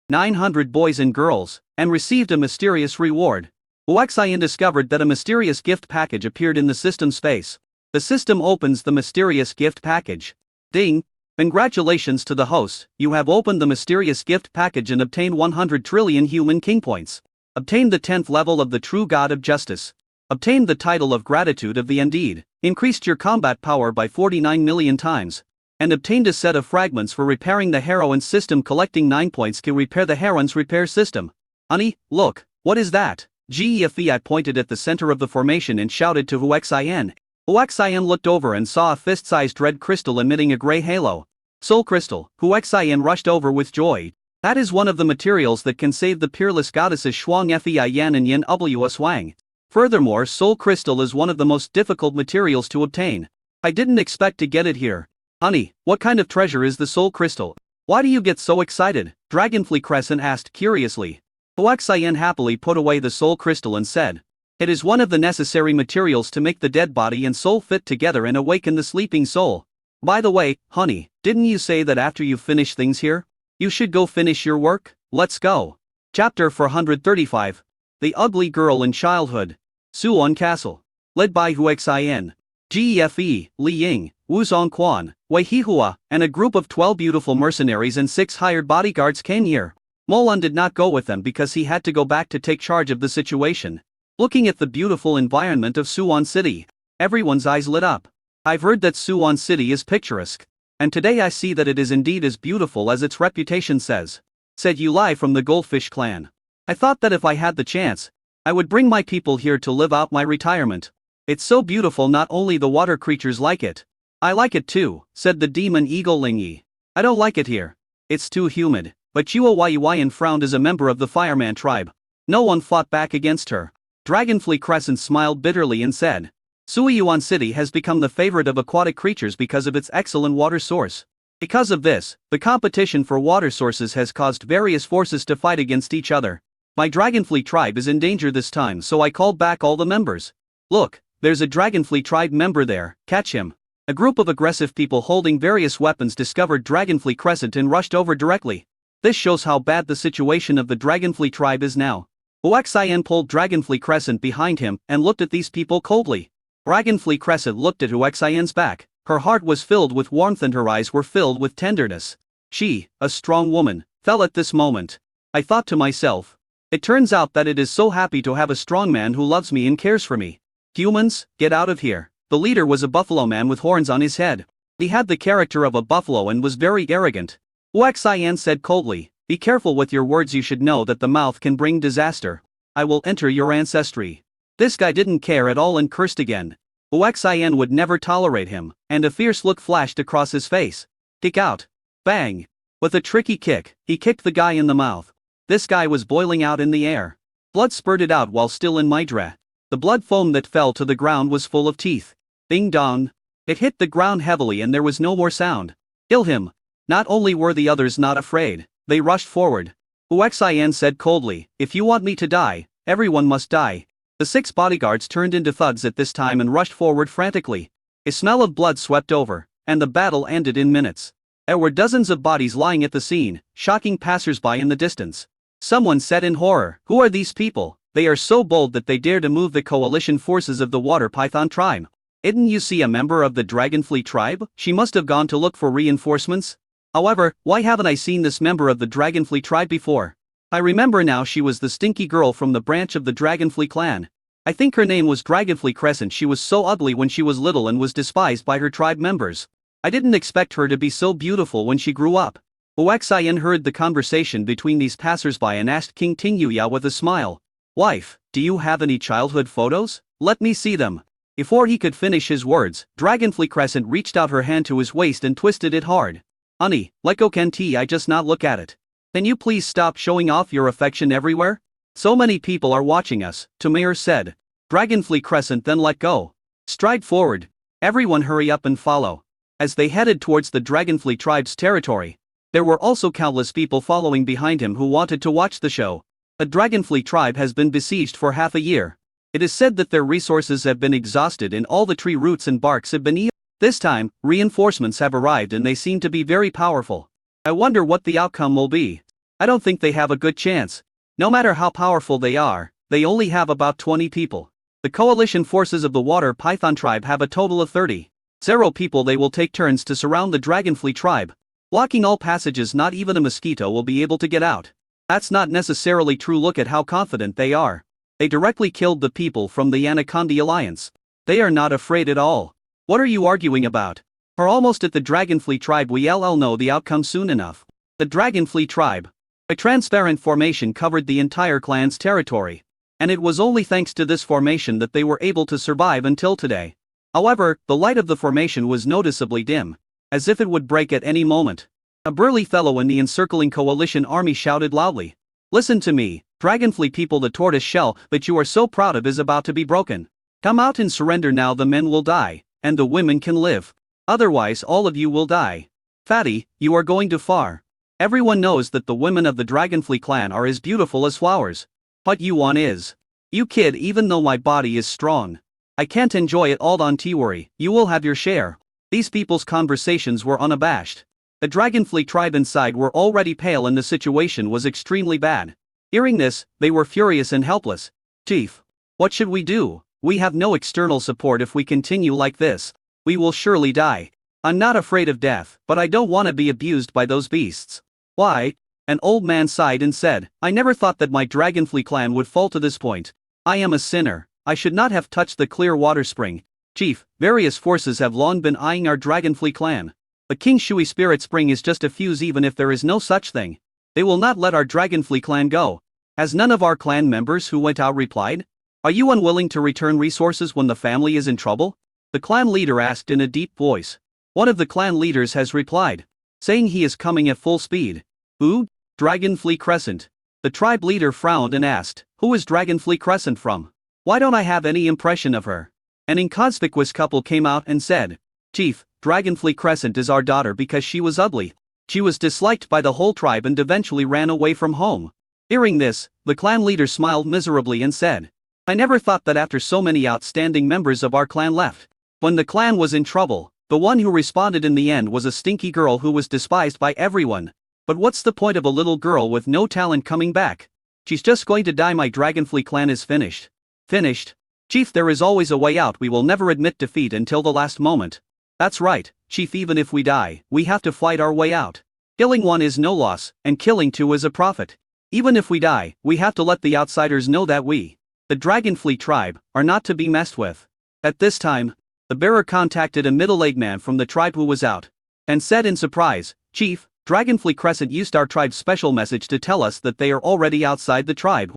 900 boys and girls, and received a mysterious reward. Huaxian discovered that a mysterious gift package appeared in the system space. The system opens the mysterious gift package. Ding, congratulations to the host, you have opened the mysterious gift package and obtained 100 trillion human king points. Obtained the 10th level of the true god of justice. Obtained the title of gratitude of the undead. Increased your combat power by 49 million times. And obtained a set of fragments for repairing the heroine system. Collecting 9 points can repair the heroine's repair system. Honey, look, what is that? Fiat pointed at the center of the formation and shouted to Huaxian. Huaxian looked over and saw a fist-sized red crystal emitting a gray halo. Soul crystal. Huaxian rushed over with joy. That is one of the materials that can save the peerless goddesses Shuang Fei Yan and Yin Wu Swang. Furthermore, soul crystal is one of the most difficult materials to obtain. I didn't expect to get it here. Honey, what kind of treasure is the soul crystal? Why do you get so excited? Dragonfly Crescent asked curiously. Huaxian happily put away the soul crystal and said, it is one of the necessary materials to make the dead body and soul fit together and awaken the sleeping soul. By the way, honey, didn't you say that after you finish things here, you should go finish your work? Let's go. Chapter 435. The Ugly Girl in Childhood. Suwon Castle. Led by Huaxian, Gefe, Li Ying, Wu Zongquan, Wei Hihua, and a group of 12 beautiful mercenaries and 6 hired bodyguards came here. Molun did not go with them because he had to go back to take charge of the situation. Looking at the beautiful environment of Suwon City, everyone's eyes lit up. I've heard that Suwon City is picturesque. And today I see that it is indeed as beautiful as its reputation says. Said Yulai from the Goldfish clan. I thought that if I had the chance, I would bring my people here to live out my retirement. It's so beautiful, not only the water creatures like it. I like it too, said the demon eagle Lingyi. I don't like it here. It's too humid. But Yuan frowned as a member of the fireman tribe. No one fought back against her. Dragonfly Crescent smiled bitterly and said, Suiyuan City has become the favorite of aquatic creatures because of its excellent water source. Because of this, the competition for water sources has caused various forces to fight against each other. My Dragonfly tribe is in danger this time, so I called back all the members. Look, there's a Dragonfly tribe member there, catch him. A group of aggressive people holding various weapons discovered Dragonfly Crescent and rushed over directly. This shows how bad the situation of the Dragonfly tribe is now. Huaxian pulled Dragonfly Crescent behind him and looked at these people coldly. Dragonfly Crescent looked at Huaxian's back. Her heart was filled with warmth and her eyes were filled with tenderness. She, a strong woman, fell at this moment. I thought to myself, it turns out that it is so happy to have a strong man who loves me and cares for me. Humans, get out of here. The leader was a buffalo man with horns on his head. He had the character of a buffalo and was very arrogant. Huaxian said coldly, be careful with your words, you should know that the mouth can bring disaster. I will enter your ancestry. This guy didn't care at all and cursed again. Huaxian would never tolerate him, and a fierce look flashed across his face. Kick out. Bang. With a tricky kick, he kicked the guy in the mouth. This guy was boiling out in the air. Blood spurted out while still in Midra. The blood foam that fell to the ground was full of teeth. Ding dong. It hit the ground heavily and there was no more sound. Kill him. Not only were the others not afraid, they rushed forward. Huaxian said coldly, if you want me to die, everyone must die. The 6 bodyguards turned into thugs at this time and rushed forward frantically. A smell of blood swept over, and the battle ended in minutes. There were dozens of bodies lying at the scene, shocking passersby in the distance. Someone said in horror, who are these people? They are so bold that they dare to move the coalition forces of the Water Python tribe. Didn't you see a member of the Dragonfly tribe? She must have gone to look for reinforcements. However, why haven't I seen this member of the Dragonfly tribe before? I remember now, she was the stinky girl from the branch of the Dragonfly clan. I think her name was Dragonfly Crescent. She was so ugly when she was little and was despised by her tribe members. I didn't expect her to be so beautiful when she grew up. Huaxian heard the conversation between these passersby and asked King Tingyuya with a smile. Wife, do you have any childhood photos? Let me see them. Before he could finish his words, Dragonfly Crescent reached out her hand to his waist and twisted it hard. Honey, let go, can't I just not look at it? Can you please stop showing off your affection everywhere? So many people are watching us, Tamir said. Dragonfly Crescent then let go. Stride forward. Everyone hurry up and follow. As they headed towards the Dragonfly tribe's territory, there were also countless people following behind him who wanted to watch the show. The Dragonfly tribe has been besieged for half a year. It is said that their resources have been exhausted and all the tree roots and barks have been eaten. This time, reinforcements have arrived and they seem to be very powerful. I wonder what the outcome will be. I don't think they have a good chance. No matter how powerful they are, they only have about 20 people. The coalition forces of the Water Python tribe have a total of 30. 0 people. They will take turns to surround the Dragonfly tribe, blocking all passages. Not even a mosquito will be able to get out. That's not necessarily true. Look at how confident they are. They directly killed the people from the Anaconda Alliance. They are not afraid at all. What are you arguing about? We're almost at the Dragonfly tribe. We'll know the outcome soon enough. The Dragonfly tribe. A transparent formation covered the entire clan's territory, and it was only thanks to this formation that they were able to survive until today. However, the light of the formation was noticeably dim, as if it would break at any moment. A burly fellow in the encircling coalition army shouted loudly, "Listen to me, Dragonfly people, the tortoise shell that you are so proud of is about to be broken. Come out and surrender now. The men will die, and the women can live. Otherwise all of you will die. Fatty, you are going too far. Everyone knows that the women of the Dragonfly clan are as beautiful as flowers. What you want is, you kid, even though my body is strong, I can't enjoy it all. Don't worry, you will have your share." These people's conversations were unabashed. The Dragonfly tribe inside were already pale and the situation was extremely bad. Hearing this, they were furious and helpless. "Chief, what should we do? We have no external support. If we continue like this, we will surely die. I'm not afraid of death, but I don't want to be abused by those beasts." "Why?" An old man sighed and said, "I never thought that my Dragonfly clan would fall to this point. I am a sinner. I should not have touched the clear water spring. Chief, various forces have long been eyeing our Dragonfly clan. The King Shui Spirit Spring is just a fuse. Even if there is no such thing, they will not let our Dragonfly clan go." "Has none of our clan members who went out replied? Are you unwilling to return resources when the family is in trouble?" the clan leader asked in a deep voice. One of the clan leaders has replied, saying he is coming at full speed. "Who? Dragonfly Crescent." The tribe leader frowned and asked, "Who is Dragonfly Crescent from? Why don't I have any impression of her?" An inconspicuous couple came out and said, "Chief, Dragonfly Crescent is our daughter because she was ugly. She was disliked by the whole tribe and eventually ran away from home." Hearing this, the clan leader smiled miserably and said, "I never thought that after so many outstanding members of our clan left. When the clan was in trouble, the one who responded in the end was a stinky girl who was despised by everyone. But what's the point of a little girl with no talent coming back? She's just going to die. My Dragonfly clan is finished." "Finished? Chief, there is always a way out. We will never admit defeat until the last moment." "That's right, Chief, even if we die, we have to fight our way out. Killing one is no loss, and killing two is a profit. Even if we die, we have to let the outsiders know that we, the Dragonfly tribe, are not to be messed with." At this time, the bearer contacted a middle-aged man from the tribe who was out, and said in surprise, "Chief, Dragonfly Crescent used our tribe's special message to tell us that they are already outside the tribe.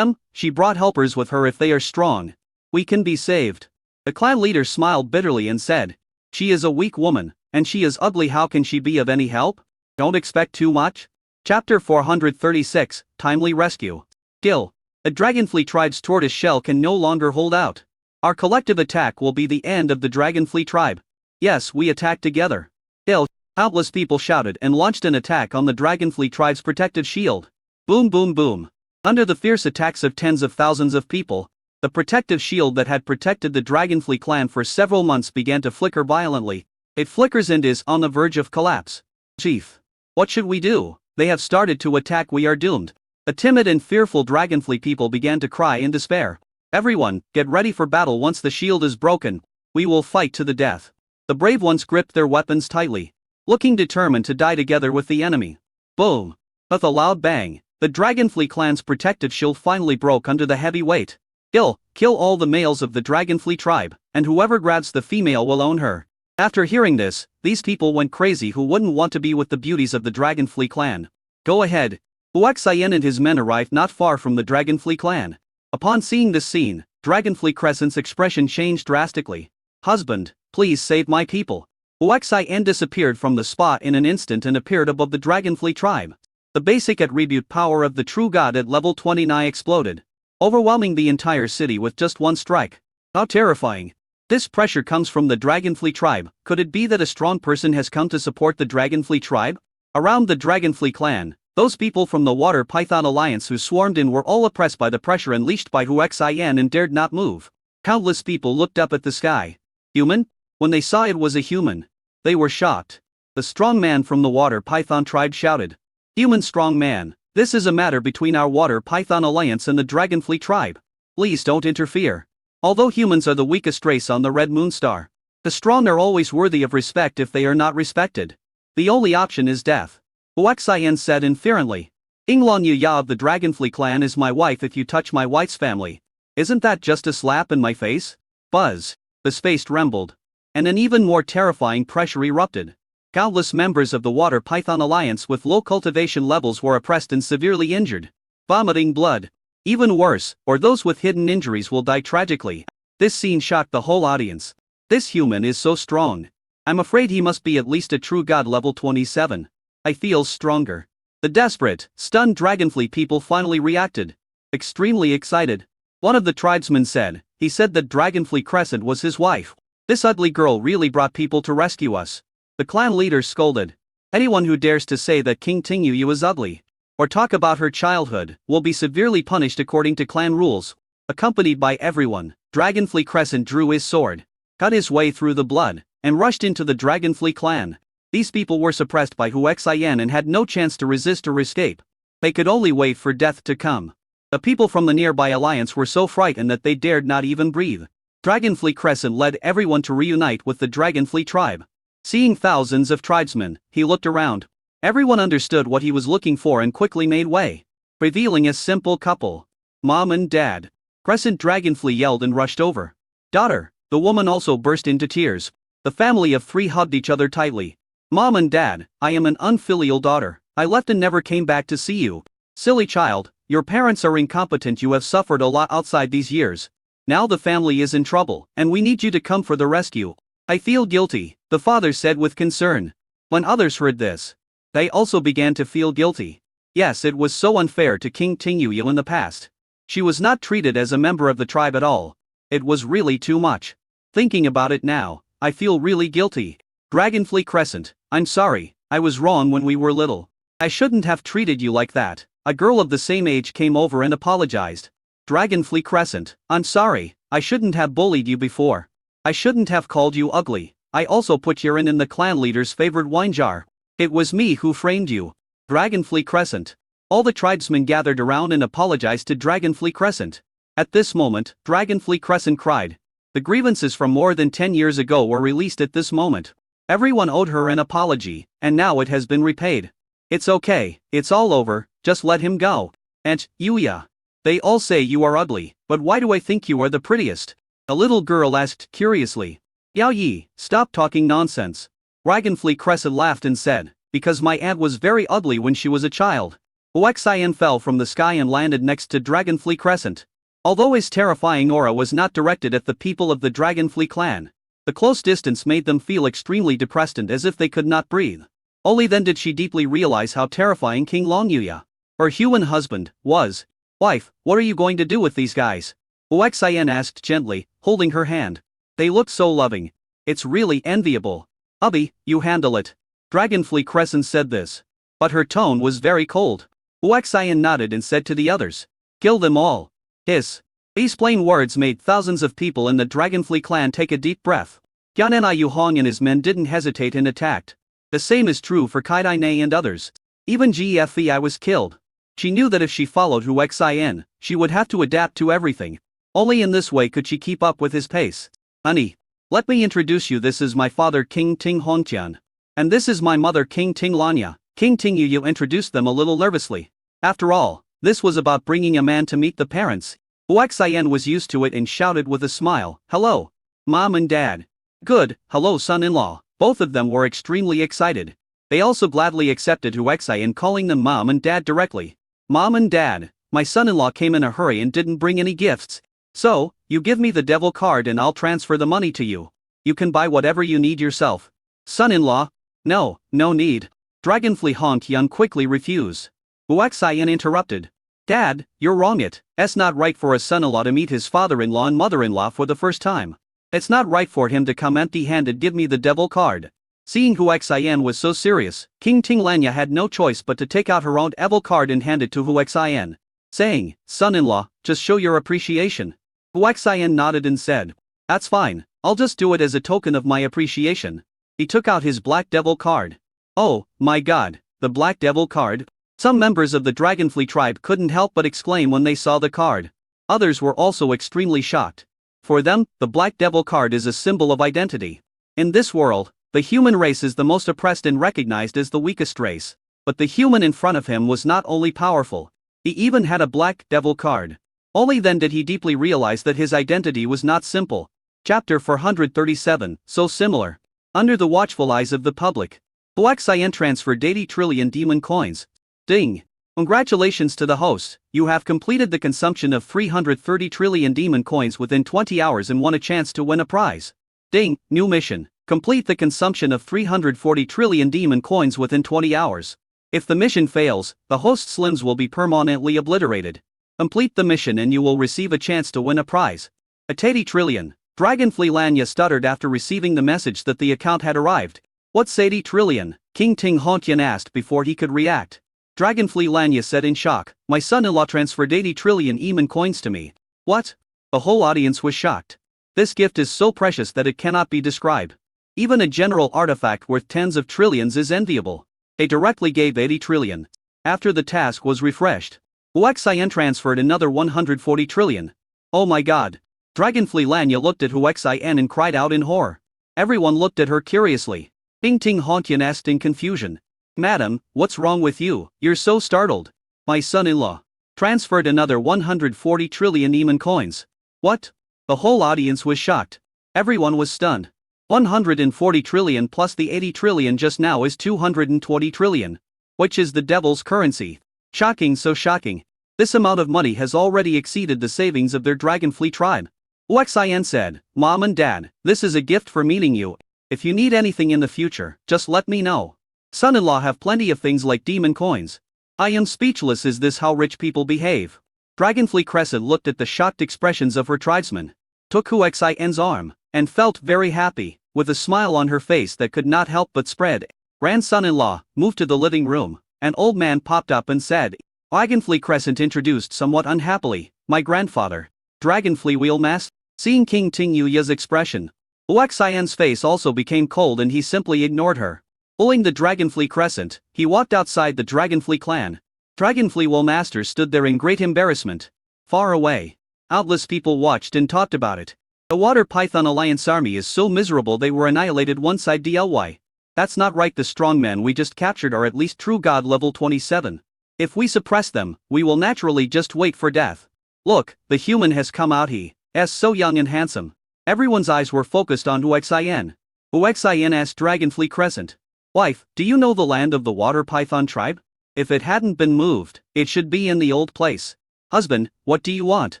She brought helpers with her. If they are strong, we can be saved." The clan leader smiled bitterly and said, "She is a weak woman, and she is ugly. How can she be of any help? Don't expect too much." Chapter 436, Timely Rescue. Gil. The Dragonfly tribe's tortoise shell can no longer hold out. Our collective attack will be the end of the Dragonfly tribe. Yes, we attack together. Gil. Countless people shouted and launched an attack on the Dragonfly tribe's protective shield. Boom, boom, boom. Under the fierce attacks of tens of thousands of people, the protective shield that had protected the Dragonfly clan for several months began to flicker violently. It flickers and is on the verge of collapse. "Chief, what should we do? They have started to attack. We are doomed." The timid and fearful Dragonfly people began to cry in despair. "Everyone, get ready for battle. Once the shield is broken, we will fight to the death." The brave ones gripped their weapons tightly, looking determined to die together with the enemy. Boom! With a loud bang, the Dragonfly clan's protective shield finally broke under the heavy weight. Kill all the males of the Dragonfly tribe, and whoever grabs the female will own her." After hearing this, these people went crazy. Who wouldn't want to be with the beauties of the Dragonfly clan? Go ahead. Huaxian and his men arrived not far from the Dragonfly clan. Upon seeing this scene, Dragonfly Crescent's expression changed drastically. "Husband, please save my people." Huaxian disappeared from the spot in an instant and appeared above the Dragonfly tribe. The basic attribute power of the true god at level 29 exploded, overwhelming the entire city with just one strike. How terrifying. This pressure comes from the Dragonfly tribe. Could it be that a strong person has come to support the Dragonfly tribe? Around the Dragonfly clan, those people from the Water Python Alliance who swarmed in were all oppressed by the pressure unleashed by Huaxian and dared not move. Countless people looked up at the sky. "Human? When they saw it was a human, they were shocked. The strong man from the water python tribe shouted, "Human strong man, this is a matter between our water python alliance and the Dragonfly tribe. Please don't interfere. Although humans are the weakest race on the Red Moon Star, the strong are always worthy of respect if they are not respected. The only option is death." Huaxian said inferently. "Inglan Yuya of the Dragonfly clan is my wife if you touch my wife's family. Isn't that just a slap in my face?" Buzz. The space trembled. And an even more terrifying pressure erupted. Countless members of the Water Python Alliance with low cultivation levels were oppressed and severely injured, vomiting blood. Even worse, or those with hidden injuries will die tragically. This scene shocked the whole audience. This human is so strong. I'm afraid he must be at least a true god level 27. I feel stronger. The desperate, stunned Dragonfly people finally reacted. Extremely excited. One of the tribesmen said, he said that Dragonfly Crescent was his wife. This ugly girl really brought people to rescue us. The clan leader scolded. Anyone who dares to say that King Tingyu is ugly, or talk about her childhood, will be severely punished according to clan rules. Accompanied by everyone, Dragonfly Crescent drew his sword, cut his way through the blood, and rushed into the Dragonfly clan. These people were suppressed by Huaxian and had no chance to resist or escape. They could only wait for death to come. The people from the nearby alliance were so frightened that they dared not even breathe. Dragonfly Crescent led everyone to reunite with the Dragonfly tribe. Seeing thousands of tribesmen, he looked around. Everyone understood what he was looking for and quickly made way, revealing a simple couple. Mom and Dad. Crescent Dragonfly yelled and rushed over. "Daughter!" The woman also burst into tears. The family of three hugged each other tightly. "Mom and Dad, I am an unfilial daughter. I left and never came back to see you. Silly child, your parents are incompetent. You have suffered a lot outside these years. Now the family is in trouble, and we need you to come for the rescue." "I feel guilty," the father said with concern. When others heard this, they also began to feel guilty. Yes, it was so unfair to King Tingyu in the past. She was not treated as a member of the tribe at all. It was really too much. Thinking about it now, I feel really guilty. Dragonfly Crescent, I'm sorry, I was wrong when we were little. I shouldn't have treated you like that. A girl of the same age came over and apologized. Dragonfly Crescent, I'm sorry, I shouldn't have bullied you before. I shouldn't have called you ugly. I also put urine in the clan leader's favorite wine jar. It was me who framed you. Dragonfly Crescent. All the tribesmen gathered around and apologized to Dragonfly Crescent. At this moment, Dragonfly Crescent cried. The grievances from more than 10 years ago were released at this moment. Everyone owed her an apology, and now it has been repaid. It's okay, it's all over, just let him go. And, Yuya. They all say you are ugly, but why do I think you are the prettiest? A little girl asked curiously. Yao Yi, stop talking nonsense. Dragonfly Crescent laughed and said, because my aunt was very ugly when she was a child. Huaxian fell from the sky and landed next to Dragonfly Crescent. Although his terrifying aura was not directed at the people of the Dragonfly clan, the close distance made them feel extremely depressed and as if they could not breathe. Only then did she deeply realize how terrifying King Longyuya, her human husband, was. Wife, what are you going to do with these guys? Huaxian asked gently, holding her hand. They look so loving. It's really enviable. Hubby, you handle it. Dragonfly Crescent said this. But her tone was very cold. Huaxian nodded and said to the others. Kill them all. Hiss. These plain words made thousands of people in the Dragonfly clan take a deep breath. Qianen Yuhong and his men didn't hesitate and attacked. The same is true for Kaidai Ne and others. Even Gfei was killed. She knew that if she followed Huaxian, she would have to adapt to everything. Only in this way could she keep up with his pace. Honey, let me introduce you. This is my father King Ting Hongtian. And this is my mother King Ting Lanya. King Ting Yu introduced them a little nervously. After all, this was about bringing a man to meet the parents. Huaxian was used to it and shouted with a smile, hello, Mom and Dad. Good, hello son-in-law. Both of them were extremely excited. They also gladly accepted Huaxian calling them Mom and Dad directly. Mom and Dad, my son-in-law came in a hurry and didn't bring any gifts. So, you give me the devil card and I'll transfer the money to you. You can buy whatever you need yourself. Son-in-law? No need. Dragonfly Hongtian quickly refused. Huaxian interrupted. Dad, you're wrong. It's not right for a son-in-law to meet his father-in-law and mother-in-law for the first time. It's not right for him to come empty-handed. Give me the devil card. Seeing Huaxian was so serious, King Tinglanya had no choice but to take out her own devil card and hand it to Huaxian, saying, son-in-law, just show your appreciation. Huaxian nodded and said, that's fine, I'll just do it as a token of my appreciation. He took out his Black Devil card. Oh, my god, the Black Devil card? Some members of the Dragonfly tribe couldn't help but exclaim when they saw the card. Others were also extremely shocked. For them, the Black Devil card is a symbol of identity. In this world, the human race is the most oppressed and recognized as the weakest race. But the human in front of him was not only powerful, he even had a Black Devil card. Only then did he deeply realize that his identity was not simple. Chapter 437, so similar. Under the watchful eyes of the public, Huaxian transferred 80 trillion demon coins. Ding! Congratulations to the hosts, you have completed the consumption of 330 trillion demon coins within 20 hours and won a chance to win a prize. Ding! New mission. Complete the consumption of 340 trillion demon coins within 20 hours. If the mission fails, the host's limbs will be permanently obliterated. Complete the mission and you will receive a chance to win a prize. At 80 trillion, Dragonfly Lanya stuttered after receiving the message that the account had arrived. What's 80 trillion? King Ting Hontian asked before he could react. Dragonfly Lanya said in shock, my son-in-law transferred 80 trillion demon coins to me. What? The whole audience was shocked. This gift is so precious that it cannot be described. Even a general artifact worth tens of trillions is enviable. They directly gave 80 trillion. After the task was refreshed, Huaxian transferred another 140 trillion. Oh my god. Dragonfly Lanya looked at Huaxian and cried out in horror. Everyone looked at her curiously. King Ting Hontian asked in confusion. Madam, what's wrong with you? You're so startled. My son-in-law transferred another 140 trillion demon coins. What? The whole audience was shocked. Everyone was stunned. 140 trillion plus the 80 trillion just now is 220 trillion. Which is the devil's currency. Shocking, so shocking. This amount of money has already exceeded the savings of their Dragonfly tribe. Huaxian said, Mom and Dad, this is a gift for meeting you. If you need anything in the future, just let me know. Son-in-law have plenty of things like demon coins. I am speechless. Is this how rich people behave? Dragonfly Crescent looked at the shocked expressions of her tribesmen, took Huaxian's arm, and felt very happy, with a smile on her face that could not help but spread. Grandson-in-law moved to the living room. An old man popped up and said, Dragonfly Crescent introduced somewhat unhappily, my grandfather, Dragonfly Wheelmaster. Seeing King Ting Yuya's expression, Huaxian's face also became cold and he simply ignored her. Pulling the Dragonfly Crescent, he walked outside the Dragonfly clan. Dragonfly Wheelmaster stood there in great embarrassment. Far away, countless people watched and talked about it. The Water Python Alliance army is so miserable they were annihilated one side DLY. That's not right. The strongmen we just captured are at least true god level 27. If we suppress them, we will naturally just wait for death. Look, the human has come out. He is so young and handsome. Everyone's eyes were focused on Huaxian. Huaxian asked Dragonfly Crescent. Wife, do you know the land of the Water Python tribe? If it hadn't been moved, it should be in the old place. Husband, what do you want?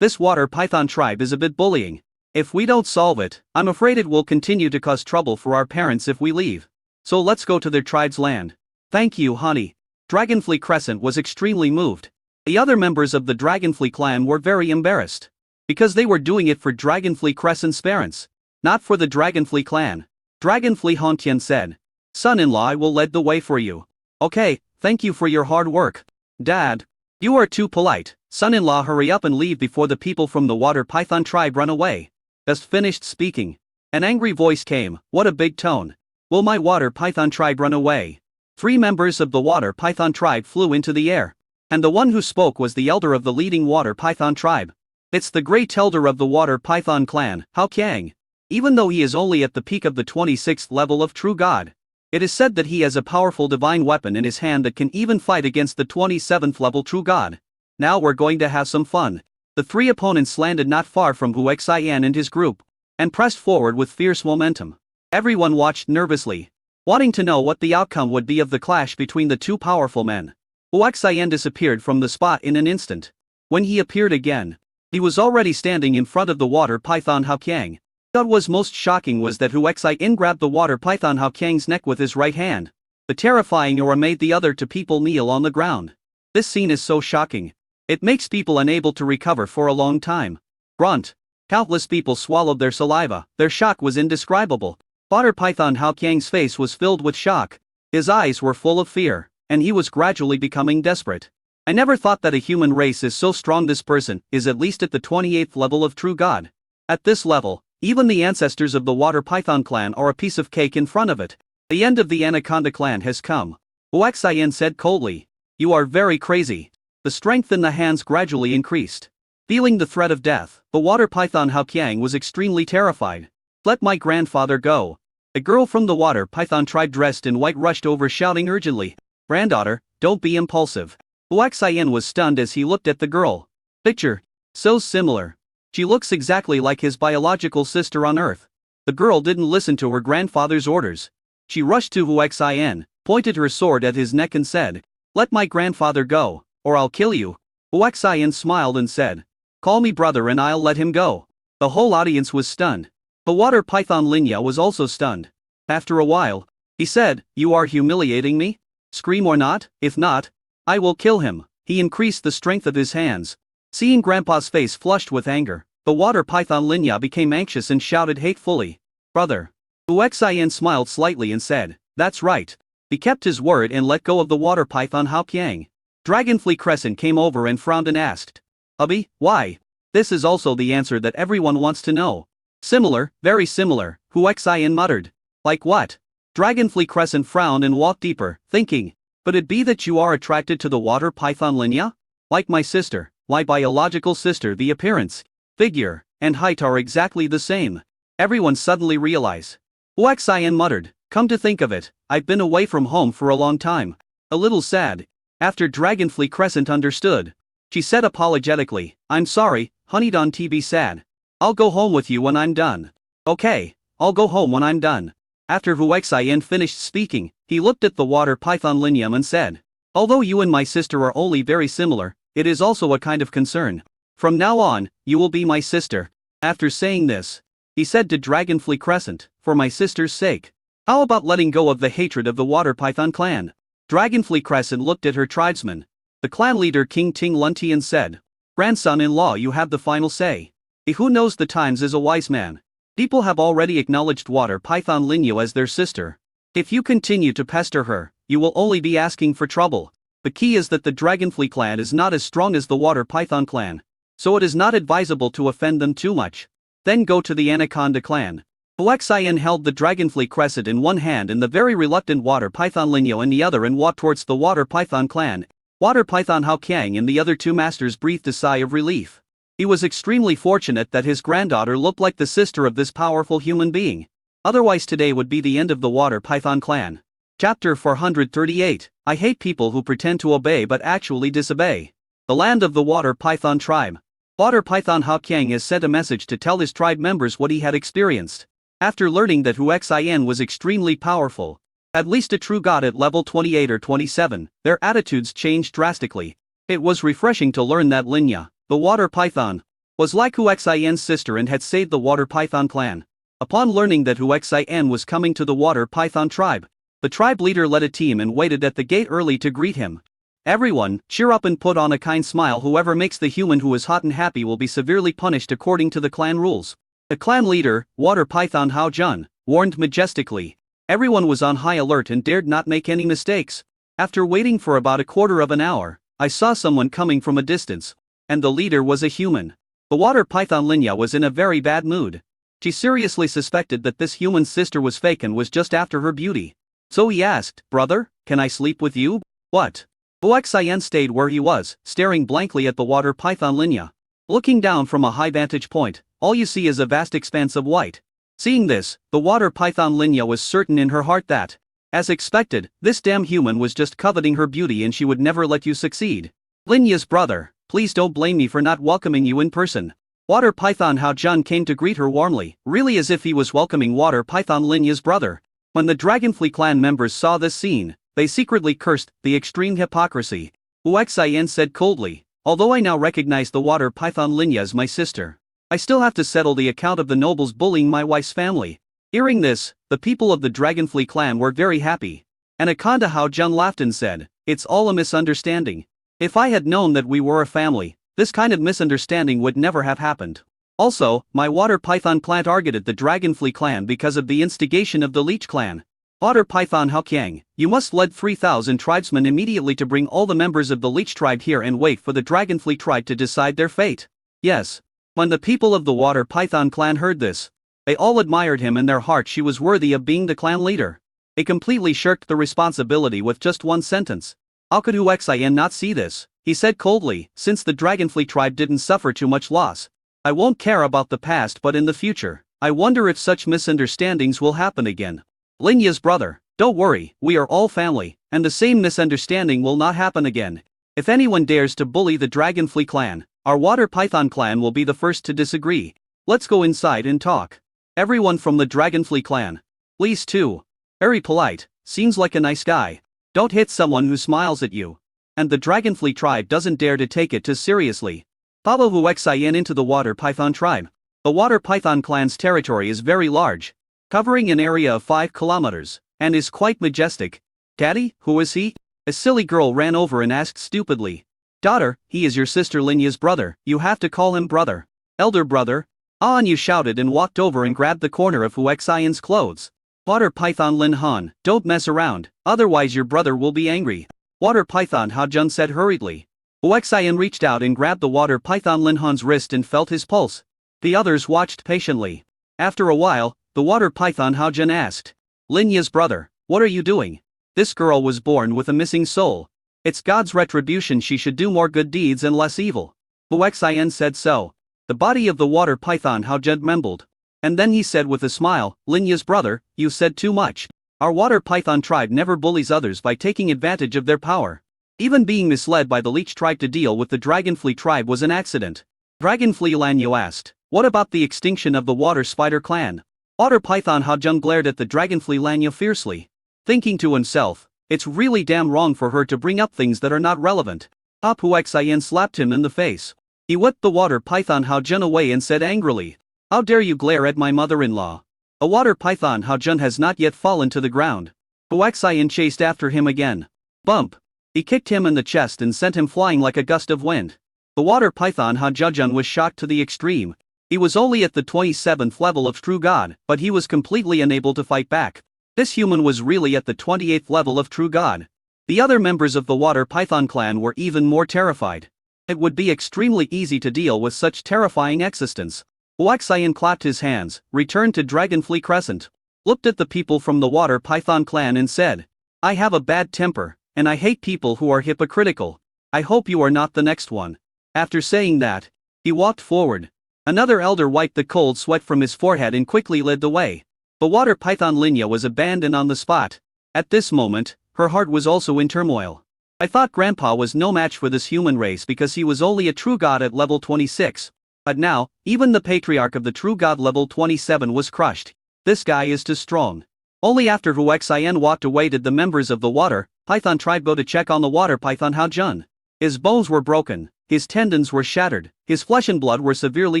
This Water Python tribe is a bit bullying. If we don't solve it, I'm afraid it will continue to cause trouble for our parents if we leave. So let's go to their tribe's land. Thank you, honey. Dragonfly Crescent was extremely moved. The other members of the Dragonfly clan were very embarrassed. Because they were doing it for Dragonfly Crescent's parents, not for the Dragonfly clan. Dragonfly Hontian said, Son-in-law, I will lead the way for you. Okay, thank you for your hard work. Dad, you are too polite. Son-in-law, hurry up and leave before the people from the Water Python tribe run away. Just finished speaking. An angry voice came. What a big tone. Will my Water Python tribe run away? 3 members of the Water Python tribe flew into the air. And the one who spoke was the elder of the leading Water Python tribe. It's the great elder of the Water Python clan, Hao Qiang. Even though he is only at the peak of the 26th level of True God, it is said that he has a powerful divine weapon in his hand that can even fight against the 27th level True God. Now we're going to have some fun. The 3 opponents landed not far from Huaxian and his group, and pressed forward with fierce momentum. Everyone watched nervously, wanting to know what the outcome would be of the clash between the 2 powerful men. Huaxian disappeared from the spot in an instant. When he appeared again, he was already standing in front of the Water Python Hao Qiang. What was most shocking was that Huaxian grabbed the Water Python Hao Qiang's neck with his right hand. The terrifying aura made the other 2 people kneel on the ground. This scene is so shocking. It makes people unable to recover for a long time. Grunt. Countless people swallowed their saliva. Their shock was indescribable. Water Python Hao Qiang's face was filled with shock. His eyes were full of fear, and he was gradually becoming desperate. I never thought that a human race is so strong. This person is at least at the 28th level of True God. At this level, Even the ancestors of the water python clan are a piece of cake in front of it. The end of the anaconda clan has come. Huaxian said coldly. You are very crazy. The strength in the hands gradually increased. Feeling the threat of death, the water python Haoqiang was extremely terrified. Let my grandfather go. A girl from the water python tribe dressed in white rushed over shouting urgently. Granddaughter, don't be impulsive. Huaxian was stunned as he looked at the girl. Picture. So similar. She looks exactly like his biological sister on Earth. The girl didn't listen to her grandfather's orders. She rushed to Huaxian, pointed her sword at his neck and said, Let my grandfather go, or I'll kill you. Huaxian smiled and said, Call me brother and I'll let him go. The whole audience was stunned. The water python Linya was also stunned. After a while, he said, You are humiliating me? Scream or not, if not, I will kill him. He increased the strength of his hands. Seeing Grandpa's face flushed with anger, the water python Linya became anxious and shouted hatefully, Brother. Huaxian smiled slightly and said, That's right. He kept his word and let go of the water python Haoqiang. Dragonfly Crescent came over and frowned and asked, Hubby, why? This is also the answer that everyone wants to know. Similar, very similar, Huaxian muttered. Like what? Dragonfly Crescent frowned and walked deeper, thinking, Could it be that you are attracted to the water python Linya? Like my sister, my biological sister, the appearance, figure, and height are exactly the same. Everyone suddenly realized. Huaxian muttered, Come to think of it, I've been away from home for a long time. A little sad. After Dragonfly Crescent understood, she said apologetically, I'm sorry, honey, don't be sad. I'll go home with you when I'm done. Okay, I'll go home when I'm done. After Huaxian finished speaking, he looked at the water python Linyam and said, Although you and my sister are only very similar, it is also a kind of concern. From now on, you will be my sister. After saying this, he said to Dragonfly Crescent, For my sister's sake, how about letting go of the hatred of the water python clan? Dragonfly Crescent looked at her tribesman. The clan leader King Ting Luntian said, Grandson-in-law, you have the final say. He who knows the times is a wise man. People have already acknowledged water python Linyu as their sister. If you continue to pester her, you will only be asking for trouble. The key is that the Dragonfly clan is not as strong as the water python clan, so it is not advisable to offend them too much. Then go to the Anaconda clan. Huaxian held the Dragonfly Crescent in one hand and the very reluctant water python Linyu in the other and walked towards the water python clan. Water python Haoqiang and the other two masters breathed a sigh of relief. He was extremely fortunate that his granddaughter looked like the sister of this powerful human being. Otherwise today would be the end of the water python clan. Chapter 438, I hate people who pretend to obey but actually disobey. The land of the water python tribe. Water python Haoqiang has sent a message to tell his tribe members what he had experienced. After learning that Huaxian was extremely powerful, at least a true god at level 28 or 27, their attitudes changed drastically. It was refreshing to learn that Linya, the water python, was like Huaxian's sister and had saved the water python clan. Upon learning that Huaxian was coming to the water python tribe, the tribe leader led a team and waited at the gate early to greet him. Everyone, cheer up and put on a kind smile. Whoever makes the human who is hot and happy will be severely punished according to the clan rules. The clan leader, water python Hao Jun, warned majestically. Everyone was on high alert and dared not make any mistakes. After waiting for about a quarter of an hour, I saw someone coming from a distance, and the leader was a human. The water python Linya was in a very bad mood. She seriously suspected that this human's sister was fake and was just after her beauty. So he asked, Brother, can I sleep with you? What? Huaxian stayed where he was, staring blankly at the water python Linya. Looking down from a high vantage point, all you see is a vast expanse of white. Seeing this, the water python Linya was certain in her heart that, as expected, this damn human was just coveting her beauty and she would never let you succeed. Linya's brother, please don't blame me for not welcoming you in person. Water python Hao Jun came to greet her warmly, really as if he was welcoming water python Linya's brother. When the Dragonfly clan members saw this scene, they secretly cursed the extreme hypocrisy. Huaxian said coldly, Although I now recognize the water python Linya as my sister, I still have to settle the account of the nobles bullying my wife's family. Hearing this, the people of the Dragonfly clan were very happy. Anaconda Hao Jun laughed and said, It's all a misunderstanding. If I had known that we were a family, this kind of misunderstanding would never have happened. Also, my water python clan targeted the Dragonfly clan because of the instigation of the Leech clan. Water python Haoqiang, you must lead 3,000 tribesmen immediately to bring all the members of the Leech tribe here and wait for the Dragonfly tribe to decide their fate. Yes. When the people of the water python clan heard this, They all admired him in their heart. She was worthy of being the clan leader. He completely shirked the responsibility with just one sentence. How could Hu Xian not see this? He said coldly, since the Dragonfly tribe didn't suffer too much loss. I won't care about the past, but in the future, I wonder if such misunderstandings will happen again. Lin Ye's brother, don't worry, we are all family, and the same misunderstanding will not happen again. If anyone dares to bully the Dragonfly clan, our Water Python clan will be the first to disagree. Let's go inside and talk. Everyone from the Dragonfly clan. Please too. Very polite, seems like a nice guy. Don't hit someone who smiles at you. And the Dragonfly tribe doesn't dare to take it too seriously. Follow Hu Xian into the Water Python tribe. The Water Python clan's territory is very large, covering an area of 5 kilometers, and is quite majestic. Daddy, who is he? A silly girl ran over and asked stupidly. Daughter, he is your sister Lin Ye's brother, you have to call him brother. Elder brother? Ah, and you shouted and walked over and grabbed the corner of Hu Xian's clothes. Water Python Lin Han, don't mess around, otherwise your brother will be angry. Water Python Ha Jun said hurriedly. Hu Xian reached out and grabbed the Water Python Lin Han's wrist and felt his pulse. The others watched patiently. After a while, the Water Python Ha Jun asked. Lin Ye's brother, what are you doing? This girl was born with a missing soul. It's God's retribution, she should do more good deeds and less evil. Hu Xian said so. The body of the Water Python Ha Jun trembled. And then he said with a smile, Lin Ye's brother, you said too much. Our Water Python tribe never bullies others by taking advantage of their power. Even being misled by the Leech tribe to deal with the Dragonfly tribe was an accident. Dragonfly Lanyo asked, what about the extinction of the Water Spider clan? Water Python Ha Jun glared at the Dragonfly Lanyo fiercely, thinking to himself, it's really damn wrong for her to bring up things that are not relevant. Hu Xian slapped him in the face. He whipped the Water Python Ha Jun away and said angrily, how dare you glare at my mother-in-law? A Water Python Ha Jun has not yet fallen to the ground. Hu Xian chased after him again. Bump! He kicked him in the chest and sent him flying like a gust of wind. The Water Python Ha Jun was shocked to the extreme. He was only at the 27th level of True God, but he was completely unable to fight back. This human was really at the 28th level of True God. The other members of the Water Python clan were even more terrified. It would be extremely easy to deal with such terrifying existence. Hu Xian clapped his hands, returned to Dragonfly Crescent, looked at the people from the Water Python clan and said, I have a bad temper, and I hate people who are hypocritical. I hope you are not the next one. After saying that, he walked forward. Another elder wiped the cold sweat from his forehead and quickly led the way. The Water Python Linya was abandoned on the spot. At this moment, her heart was also in turmoil. I thought Grandpa was no match for this human race because he was only a true god at level 26. But now, even the patriarch of the true god level 27 was crushed. This guy is too strong. Only after Hu Xian walked away did the members of the Water Python tribe go to check on the Water Python Ha Jun. His bones were broken, his tendons were shattered, his flesh and blood were severely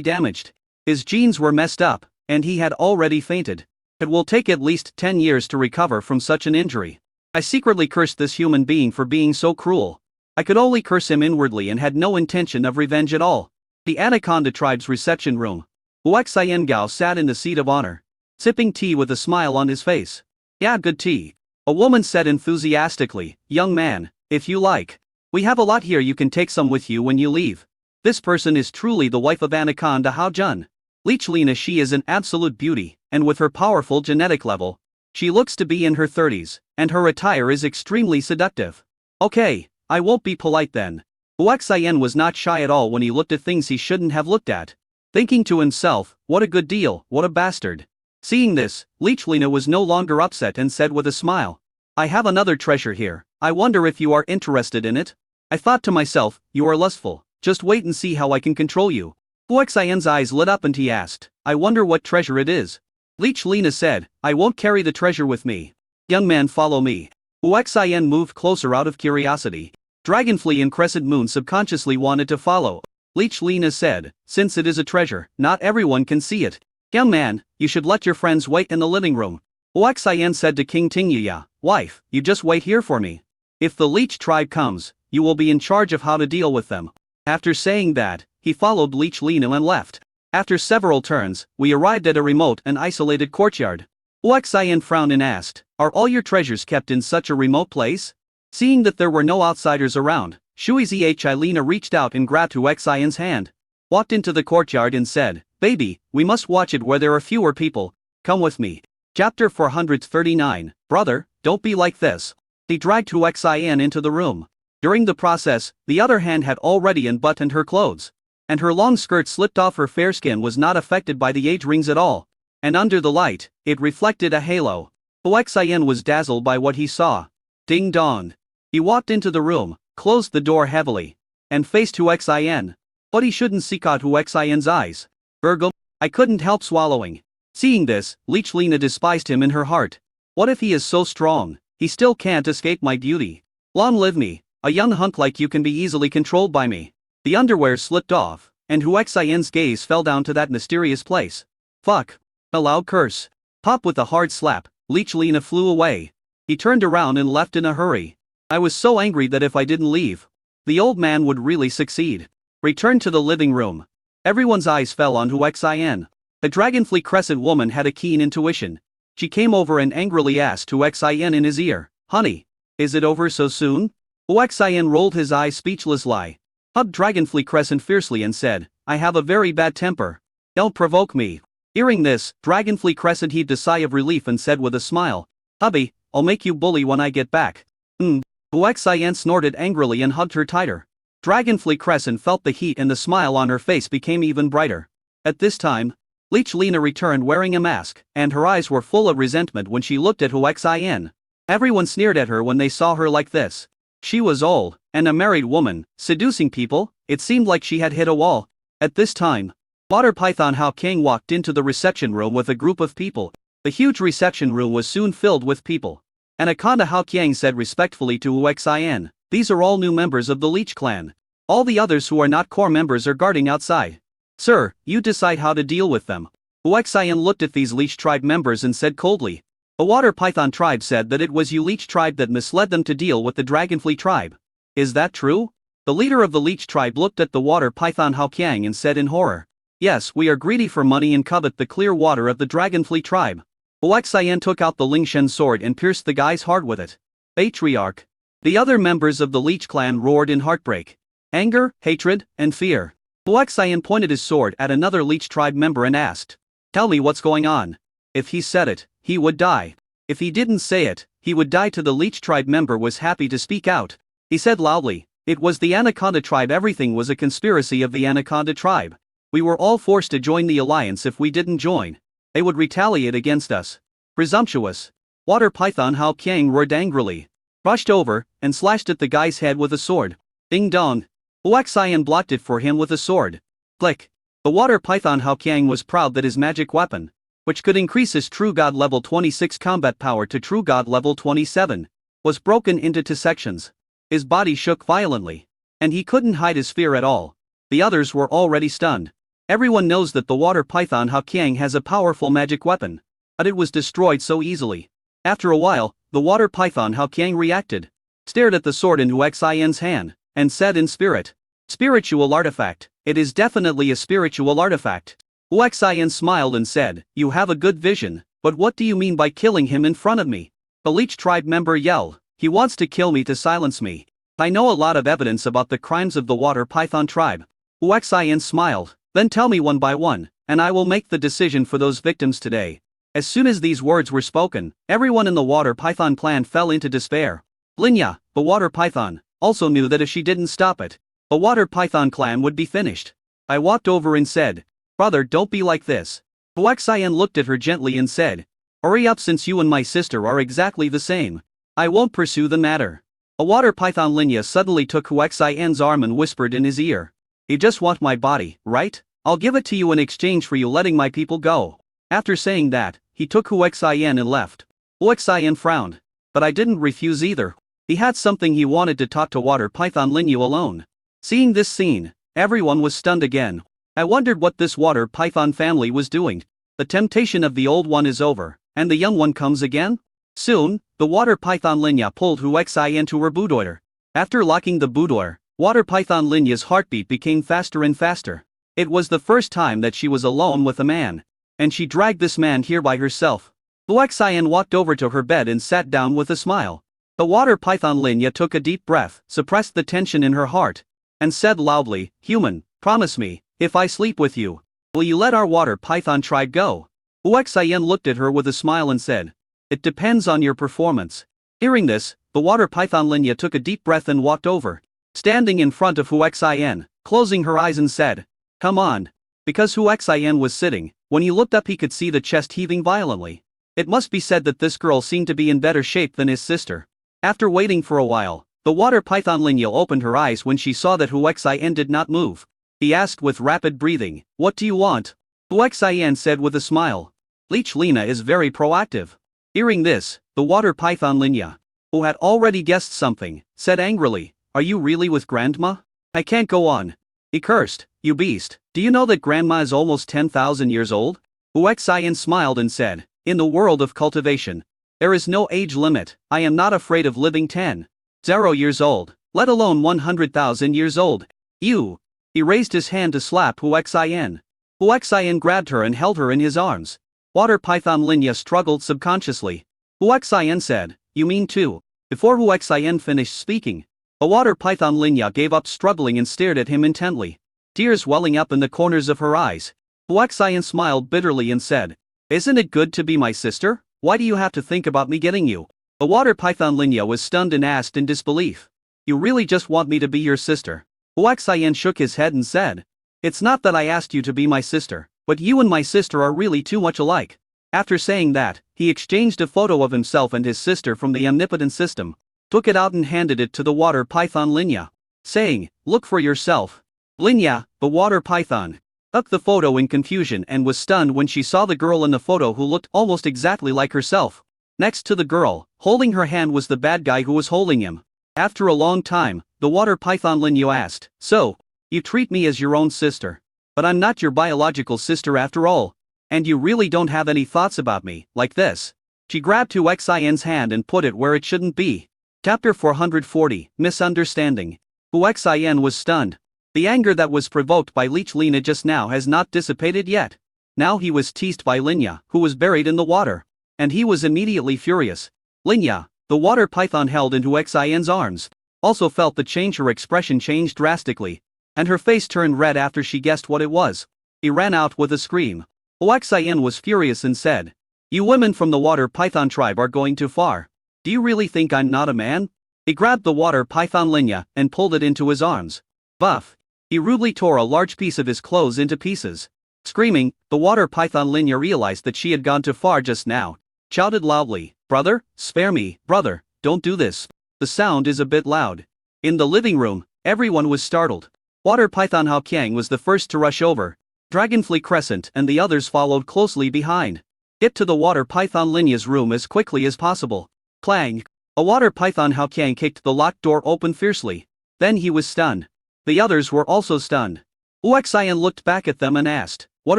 damaged. His genes were messed up, and he had already fainted. It will take at least 10 years to recover from such an injury. I secretly cursed this human being for being so cruel. I could only curse him inwardly and had no intention of revenge at all. The Anaconda tribe's reception room. Hu Xian Gao sat in the seat of honor, sipping tea with a smile on his face. Yeah, good tea. A woman said enthusiastically, young man, if you like. We have a lot here, you can take some with you when you leave. This person is truly the wife of Anaconda Ha Jun. Leech Lina, she is an absolute beauty, and with her powerful genetic level, she looks to be in her 30s, and her attire is extremely seductive. Okay, I won't be polite then. Hu Xian was not shy at all when he looked at things he shouldn't have looked at. Thinking to himself, what a good deal, what a bastard. Seeing this, Leech Lina was no longer upset and said with a smile, I have another treasure here, I wonder if you are interested in it? I thought to myself, you are lustful, just wait and see how I can control you. Hu Xian's eyes lit up and he asked, I wonder what treasure it is. Leech Lina said, I won't carry the treasure with me. Young man, follow me. Hu Xian moved closer out of curiosity. Dragonfly and Crescent Moon subconsciously wanted to follow. Leech Lina said, since it is a treasure, not everyone can see it. Young man, you should let your friends wait in the living room. Hu Xian said to King Tingya, wife, you just wait here for me. If the Leech tribe comes, you will be in charge of how to deal with them. After saying that, he followed Leech Lina and left. After several turns, we arrived at a remote and isolated courtyard. Hu Xian frowned and asked, are all your treasures kept in such a remote place? Seeing that there were no outsiders around, Shui Zhi Lina reached out and grabbed Hu Xian's hand. walked into the courtyard and said, "Baby, we must watch it where there are fewer people. Come with me." Chapter 439, Brother, don't be like this. He dragged Hu Xin into the room. During the process, the other hand had already unbuttoned her clothes. And her long skirt slipped off. Her fair skin was not affected by the age rings at all. And under the light, it reflected a halo. Hu Xin was dazzled by what he saw. Ding dong. He walked into the room, closed the door heavily, and faced Hu Xin. But he shouldn't seek out Hu Xin's eyes. Virgo, I couldn't help swallowing. Seeing this, Leech Lina despised him in her heart. What if he is so strong? He still can't escape my beauty. Long live me, a young hunk like you can be easily controlled by me. The underwear slipped off, and Hu Xin's gaze fell down to that mysterious place. Fuck. A loud curse. Pop with a hard slap, Leech Lina flew away. He turned around and left in a hurry. I was so angry that if I didn't leave, the old man would really succeed. Returned to the living room. Everyone's eyes fell on Hu Xin. The Dragonfly Crescent woman had a keen intuition. She came over and angrily asked Hu Xin in his ear, "Honey, is it over so soon?" Hu Xin rolled his eyes speechless. Lie. Hugged Dragonfly Crescent fiercely and said, "I have a very bad temper. Don't provoke me." Hearing this, Dragonfly Crescent heaved a sigh of relief and said with a smile, "Hubby, I'll make you bully when I get back." Hu Xin snorted angrily and hugged her tighter. Dragonfly Crescent felt the heat and the smile on her face became even brighter. At this time, Leech Lina returned wearing a mask, and her eyes were full of resentment when she looked at Hu Xin. Everyone sneered at her when they saw her like this. She was old, and a married woman, seducing people. It seemed like she had hit a wall. At this time, Water Python Hao Qiang walked into the reception room with a group of people. The huge reception room was soon filled with people. Anaconda Hao Qiang said respectfully to Hu Xin, "These are all new members of the Leech clan. All the others who are not core members are guarding outside. Sir, you decide how to deal with them." Hu Xin looked at these Leech tribe members and said coldly. The Water Python tribe said that it was you Leech tribe that misled them to deal with the Dragonfly tribe. Is that true? The leader of the Leech tribe looked at the Water Python Hao Qiang and said in horror, "Yes, we are greedy for money and covet the clear water of the Dragonfly tribe." Hu Xin took out the Lingshen sword and pierced the guy's heart with it. Patriarch. The other members of the Leech clan roared in heartbreak. Anger, hatred, and fear. Hu Xin pointed his sword at another Leech tribe member and asked, "Tell me what's going on." If he said it, he would die. If he didn't say it, he would die. To the Leech tribe member was happy to speak out. He said loudly, "It was the Anaconda tribe. Everything was a conspiracy of the Anaconda tribe. We were all forced to join the alliance. If we didn't join, they would retaliate against us." Presumptuous. Water Python Hao Qiang roared angrily, rushed over, and slashed at the guy's head with a sword. Ding dong. Hu Xin blocked it for him with a sword. Click. The Water Python Hao Qiang was proud that his magic weapon, which could increase his True God level 26 combat power to True God level 27, was broken into 2 sections. His body shook violently. And he couldn't hide his fear at all. The others were already stunned. Everyone knows that the Water Python Hao Qiang has a powerful magic weapon. But it was destroyed so easily. After a while, the Water Python Hao Qiang reacted, stared at the sword in Hu Xin's hand, and said in spirit, "Spiritual artifact, it is definitely a spiritual artifact." Hu Xin smiled and said, "You have a good vision, but what do you mean by killing him in front of me?" The Leech tribe member yelled, "He wants to kill me to silence me. I know a lot of evidence about the crimes of the Water Python tribe." Hu Xin smiled, "Then tell me one by one, and I will make the decision for those victims today." As soon as these words were spoken, everyone in the Water Python clan fell into despair. Linya, the Water Python, also knew that if she didn't stop it, the Water Python clan would be finished. I walked over and said, "Brother, don't be like this." Hu Xin looked at her gently and said, "Hurry up, since you and my sister are exactly the same. I won't pursue the matter." A Water Python Linya suddenly took Hu Xin's arm and whispered in his ear, "You just want my body, right? I'll give it to you in exchange for you letting my people go." After saying that, he took Hu Xin and left. Hu Xin frowned. But I didn't refuse either. He had something he wanted to talk to Water Python Linya alone. Seeing this scene, everyone was stunned again. I wondered what this Water Python family was doing. The temptation of the old one is over, and the young one comes again? Soon, the Water Python Linya pulled Hu Xin to her boudoir. After locking the boudoir, Water Python Linya's heartbeat became faster and faster. It was the first time that she was alone with a man. And she dragged this man here by herself. Hu Xin walked over to her bed and sat down with a smile. The Water Python Linya took a deep breath, suppressed the tension in her heart, and said loudly, "Human, promise me If I sleep with you, will you let our water python tribe go? Huaxian looked at her with a smile and said, it depends on your performance. Hearing this, the water python Linya took a deep breath and walked over, standing in front of Huaxian, closing her eyes and said, come on. Because Huaxian was sitting, when he looked up he could see the chest heaving violently. It must be said that this girl seemed to be in better shape than his sister. After waiting for a while, the water python Linya opened her eyes when she saw that Huaxian did not move. He asked with rapid breathing, what do you want? Huaxian said with a smile, Leech Lina is very proactive. Hearing this, the water python Linya, who had already guessed something, said angrily, are you really with Grandma? I can't go on. He cursed, you beast, do you know that Grandma is almost 10,000 years old? Huaxian smiled and said, in the world of cultivation, there is no age limit. I am not afraid of living 10,000 years old, let alone 100,000 years old. You. He raised his hand to slap Huaxian. Huaxian grabbed her and held her in his arms. Water python Linya struggled subconsciously. Huaxian said, you mean too? Before Huaxian finished speaking, a water python Linya gave up struggling and stared at him intently, tears welling up in the corners of her eyes. Huaxian smiled bitterly and said, isn't it good to be my sister? Why do you have to think about me getting you? The water python Linya was stunned and asked in disbelief, you really just want me to be your sister? Huaxian shook his head and said, it's not that I asked you to be my sister, but you and my sister are really too much alike. After saying that, he exchanged a photo of himself and his sister from the omnipotent system, took it out and handed it to the water python Linya, saying, look for yourself. Linya, the water python, took the photo in confusion and was stunned when she saw the girl in the photo who looked almost exactly like herself. Next to the girl, holding her hand was the bad guy who was holding him. After a long time, the water python Linya asked, so, you treat me as your own sister. But I'm not your biological sister after all. And you really don't have any thoughts about me, like this. She grabbed Huaxian's hand and put it where it shouldn't be. Chapter 440, Misunderstanding. Huaxian was stunned. The anger that was provoked by Leech Lina just now has not dissipated yet. Now he was teased by Linya, who was buried in the water. And he was immediately furious. Linya, the water python held in Huaxian's arms, also felt the change. Her expression changed drastically, and her face turned red after she guessed what it was. He ran out with a scream. Huaxian was furious and said, you women from the water python tribe are going too far. Do you really think I'm not a man? He grabbed the water python Linya and pulled it into his arms. Buff. He rudely tore a large piece of his clothes into pieces. Screaming, the water python Linya realized that she had gone too far just now, shouted loudly, brother, spare me, brother, don't do this. The sound is a bit loud. In the living room, everyone was startled. Water python Hao Qiang was the first to rush over. Dragonfly Crescent and the others followed closely behind. Get to the water python Linya's room as quickly as possible. Clang! A water python Hao Qiang kicked the locked door open fiercely. Then he was stunned. The others were also stunned. Huaxian looked back at them and asked, what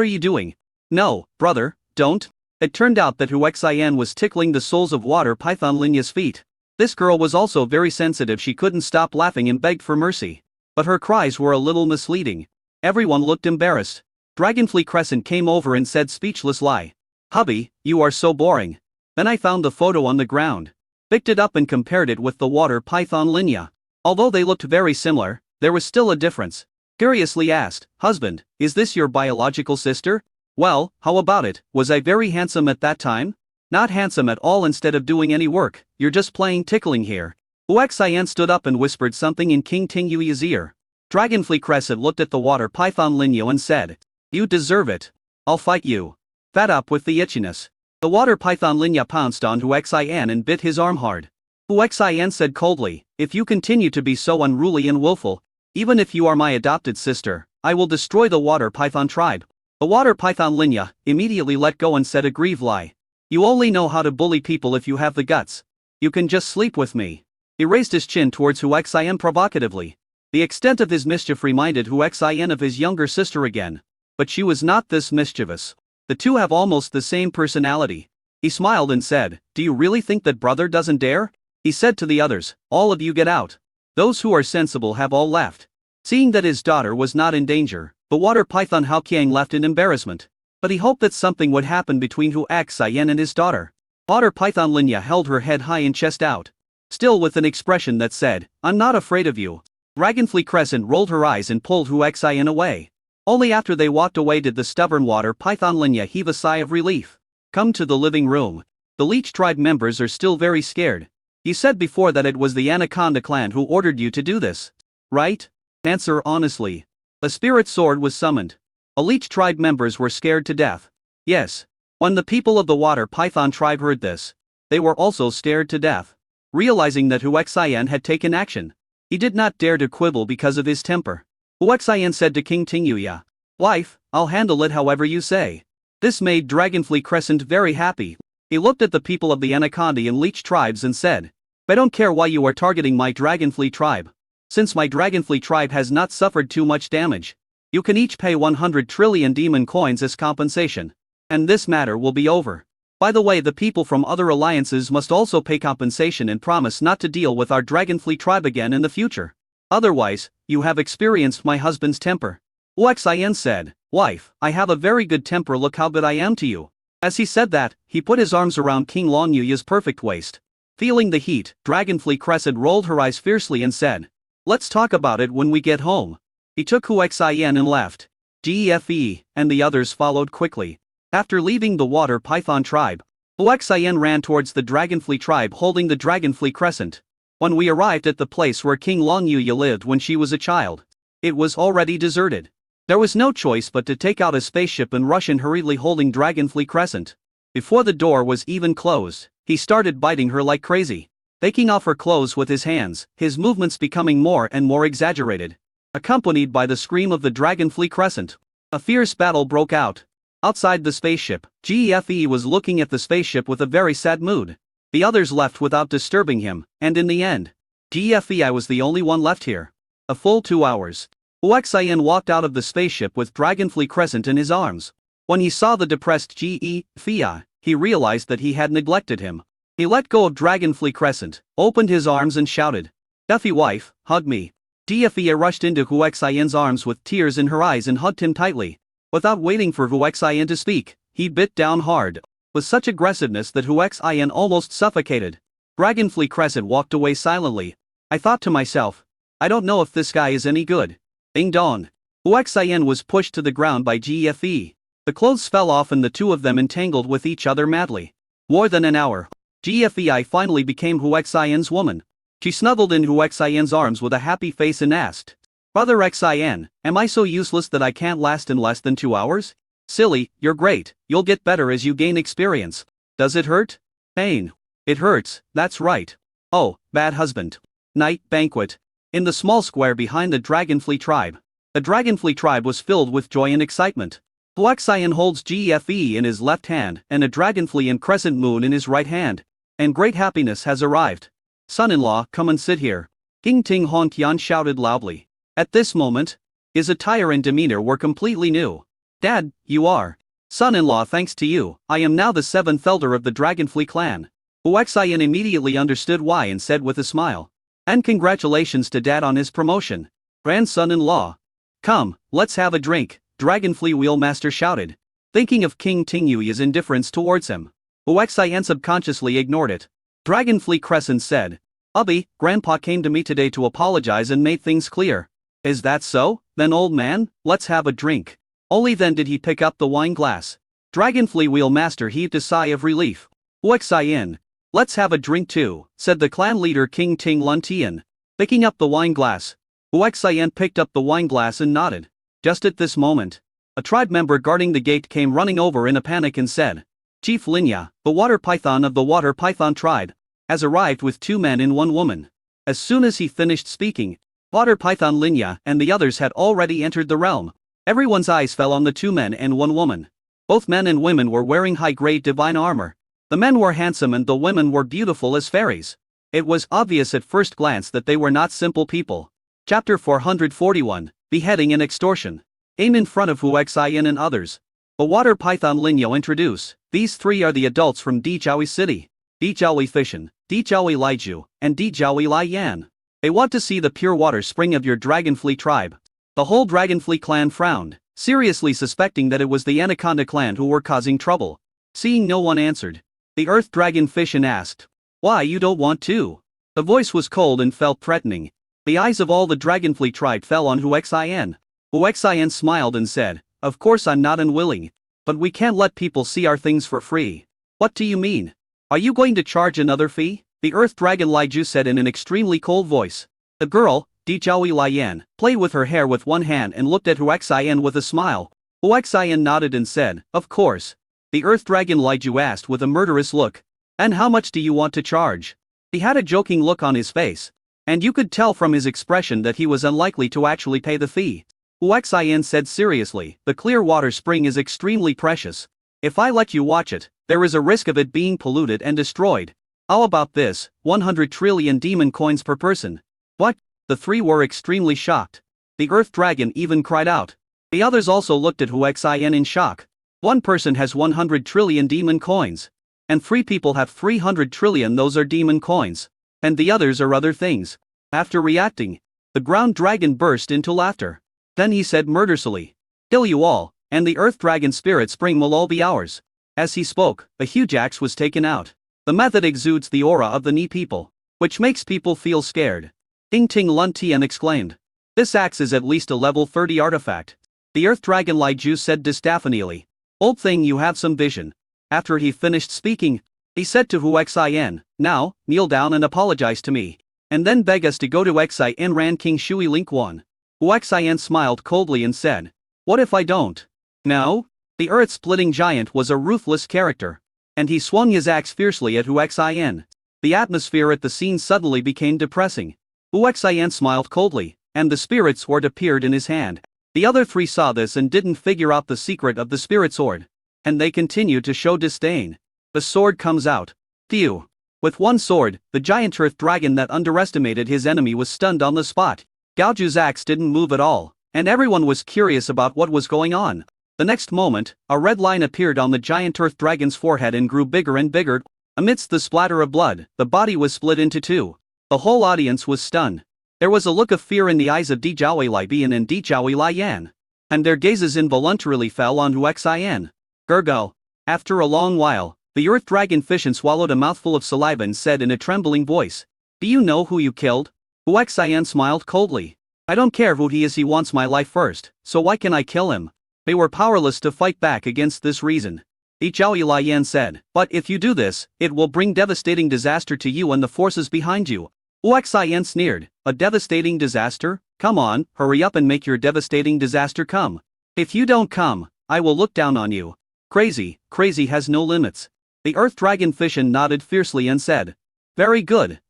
are you doing? No, brother, don't. It turned out that Huaxian was tickling the soles of water python Linya's feet. This girl was also very sensitive. She couldn't stop laughing and begged for mercy. But her cries were a little misleading. Everyone looked embarrassed. Dragonfly Crescent came over and said speechless lie. Hubby, you are so boring. Then I found the photo on the ground. Picked it up and compared it with the water python Linya. Although they looked very similar, there was still a difference. Curiously asked, husband, is this your biological sister? Well, how about it? Was I very handsome at that time? Not handsome at all. Instead of doing any work, you're just playing tickling here. Huaxian stood up and whispered something in King Tingyui's ear. Dragonfly Crescent looked at the water python Linya and said, you deserve it. I'll fight you. Fed up with the itchiness, the water python Linya pounced on Huaxian and bit his arm hard. Huaxian said coldly, if you continue to be so unruly and willful, even if you are my adopted sister, I will destroy the water python tribe. The water python Linya immediately let go and said a grave lie. You only know how to bully people if you have the guts. You can just sleep with me. He raised his chin towards Huaxian provocatively. The extent of his mischief reminded Huaxian of his younger sister again. But she was not this mischievous. The two have almost the same personality. He smiled and said, do you really think that brother doesn't dare? He said to the others, all of you get out. Those who are sensible have all left. Seeing that his daughter was not in danger, the water python Hao Qiang left in embarrassment. But he hoped that something would happen between Huaxian and his daughter. Water python Linya held her head high and chest out, still with an expression that said, I'm not afraid of you. Dragonfly Crescent rolled her eyes and pulled Huaxian away. Only after they walked away did the stubborn water python Linya heave a sigh of relief. Come to the living room. The Leech tribe members are still very scared. You said before that it was the Anaconda clan who ordered you to do this, right? Answer honestly. A spirit sword was summoned. A Leech tribe members were scared to death. Yes. When the people of the water python tribe heard this, they were also scared to death. Realizing that Huaxian had taken action, he did not dare to quibble because of his temper. Huaxian said to King Tingyuya, "Wife, I'll handle it however you say." This made Dragonfly Crescent very happy. He looked at the people of the Anaconda and Leech tribes and said, "I don't care why you are targeting my Dragonfly tribe. Since my Dragonfly tribe has not suffered too much damage, you can each pay 100 trillion demon coins as compensation. And this matter will be over. By the way, the people from other alliances must also pay compensation and promise not to deal with our Dragonfly tribe again in the future. Otherwise, you have experienced my husband's temper." Huaxian said, "Wife, I have a very good temper, look how good I am to you." As he said that, he put his arms around King Longyuya's perfect waist. Feeling the heat, Dragonfly Crescent rolled her eyes fiercely and said, "Let's talk about it when we get home." He took Huaxian and left. Gefe and the others followed quickly. After leaving the water python tribe, Huaxian ran towards the Dragonfly tribe holding the Dragonfly Crescent. When we arrived at the place where King Longyuya lived when she was a child, it was already deserted. There was no choice but to take out a spaceship and rush in hurriedly holding Dragonfly Crescent. Before the door was even closed, he started biting her like crazy, taking off her clothes with his hands, his movements becoming more and more exaggerated. Accompanied by the scream of the Dragonfly Crescent, a fierce battle broke out. Outside the spaceship, Gefe was looking at the spaceship with a very sad mood. The others left without disturbing him, and in the end, Gefe was the only one left here. A full 2 hours. Huaxian walked out of the spaceship with Dragonfly Crescent in his arms. When he saw the depressed Gefe, he realized that he had neglected him. He let go of Dragonfly Crescent, opened his arms and shouted, "Duffy wife, hug me." Gefe rushed into Huaxian's arms with tears in her eyes and hugged him tightly. Without waiting for Huaxian to speak, he bit down hard, with such aggressiveness that Huaxian almost suffocated. Dragonfly Crescent walked away silently. I thought to myself, I don't know if this guy is any good. Ding dong. Huaxian was pushed to the ground by Gefe. The clothes fell off and the two of them entangled with each other madly. More than an hour. Gefe finally became Huaxian's woman. She snuggled in Huaxian's arms with a happy face and asked, "Brother Xian, am I so useless that I can't last in less than 2 hours? Silly, you're great, you'll get better as you gain experience. Does it hurt?" Pain. It hurts, that's right. Oh, bad husband. Night banquet. In the small square behind the Dragonfly tribe. The Dragonfly tribe was filled with joy and excitement. Huaxian holds Gefe in his left hand and a Dragonfly and Crescent Moon in his right hand. And great happiness has arrived. Son-in-law, come and sit here. King Ting Hontian shouted loudly. At this moment, his attire and demeanor were completely new. Dad, you are. Son-in-law, thanks to you, I am now the 7th elder of the Dragonfly clan. Huaxian immediately understood why and said with a smile. And congratulations to Dad on his promotion. Grandson-in-law. Come, let's have a drink, Dragonfly Wheelmaster shouted. Thinking of King Tingyuya's indifference towards him, Huaxian subconsciously ignored it. Dragonfly Crescent said, "Ubby, Grandpa came to me today to apologize and make things clear." Is that so? Then old man, let's have a drink. Only then did he pick up the wine glass. Dragonfly Wheelmaster heaved a sigh of relief. Huaxian, let's have a drink too, said the clan leader King Ting Luntian. Picking up the wine glass. Huaxian picked up the wine glass and nodded. Just at this moment, a tribe member guarding the gate came running over in a panic and said, "Chief Linya, the water python of the water python tribe, has arrived with 2 men and 1 woman." As soon as he finished speaking, Water Python Linya and the others had already entered the realm. Everyone's eyes fell on the 2 men and 1 woman. Both men and women were wearing high-grade divine armor. The men were handsome and the women were beautiful as fairies. It was obvious at first glance that they were not simple people. Chapter 441, Beheading and Extortion. Aim in front of Huaxian and others. The Water Python Linyo introduce, these 3 are the adults from Dijiawi City. Dijiawi Fishin, Dijiawi Liju, and Dijiawi Liyan. They want to see the pure water spring of your Dragonfly tribe. The whole Dragonfly clan frowned, seriously suspecting that it was the Anaconda clan who were causing trouble. Seeing no one answered, the Earth Dragon Fishin asked, "Why you don't want to?" The voice was cold and felt threatening. The eyes of all the Dragonfly tribe fell on Huaxian. Huaxian smiled and said, "Of course I'm not unwilling. But we can't let people see our things for free." "What do you mean? Are you going to charge another fee?" the Earth Dragon Liju said in an extremely cold voice. The girl, Dijiaoui Lian, played with her hair with one hand and looked at Huaxian with a smile. Huaxian nodded and said, "Of course." The Earth Dragon Liju asked with a murderous look, "And how much do you want to charge?" He had a joking look on his face, and you could tell from his expression that he was unlikely to actually pay the fee. Huaxian said seriously, "The clear water spring is extremely precious. If I let you watch it, there is a risk of it being polluted and destroyed. How about this, 100 trillion demon coins per person?" "What?" The three were extremely shocked. The Earth Dragon even cried out. The others also looked at Huaxian in shock. One person has 100 trillion demon coins. And 3 people have 300 trillion, those are demon coins. And the others are other things. After reacting, the ground dragon burst into laughter. Then he said murderously, "Kill you all, and the Earth Dragon spirit spring will all be ours." As he spoke, a huge axe was taken out. The method exudes the aura of the Ni people, which makes people feel scared. Ting Ting Lun Tian exclaimed. "This axe is at least a level 30 artifact." The Earth Dragon Liju said distaphonially, "Old thing, you have some vision." After he finished speaking, he said to Huaxian, "Now, kneel down and apologize to me. And then beg us to go to Xian Ran King Shui Lingquan." Huaxian smiled coldly and said, "What if I don't?" "No?" The earth-splitting giant was a ruthless character. And he swung his axe fiercely at Huaxian. The atmosphere at the scene suddenly became depressing. Huaxian smiled coldly, and the spirit sword appeared in his hand. The other 3 saw this and didn't figure out the secret of the spirit sword. And they continued to show disdain. The sword comes out. Phew. With one sword, the giant earth dragon that underestimated his enemy was stunned on the spot. Gaoju's axe didn't move at all, and everyone was curious about what was going on. The next moment, a red line appeared on the giant earth dragon's forehead and grew bigger and bigger. Amidst the splatter of blood, the body was split into 2. The whole audience was stunned. There was a look of fear in the eyes of Dijiaoui Libian and Dijiaoui Lian. And their gazes involuntarily fell on Huaxian. Gurgle. After a long while, the earth dragon Fission swallowed a mouthful of saliva and said in a trembling voice, "Do you know who you killed?" Huaxian smiled coldly. "I don't care who he is, he wants my life first, so why can I kill him?" They were powerless to fight back against this reason. Dijiaoui Lian said, "But if you do this, it will bring devastating disaster to you and the forces behind you." Huaxian sneered, "A devastating disaster? Come on, hurry up and make your devastating disaster come. If you don't come, I will look down on you." Crazy has no limits. The earth dragon Fission nodded fiercely and said, very good,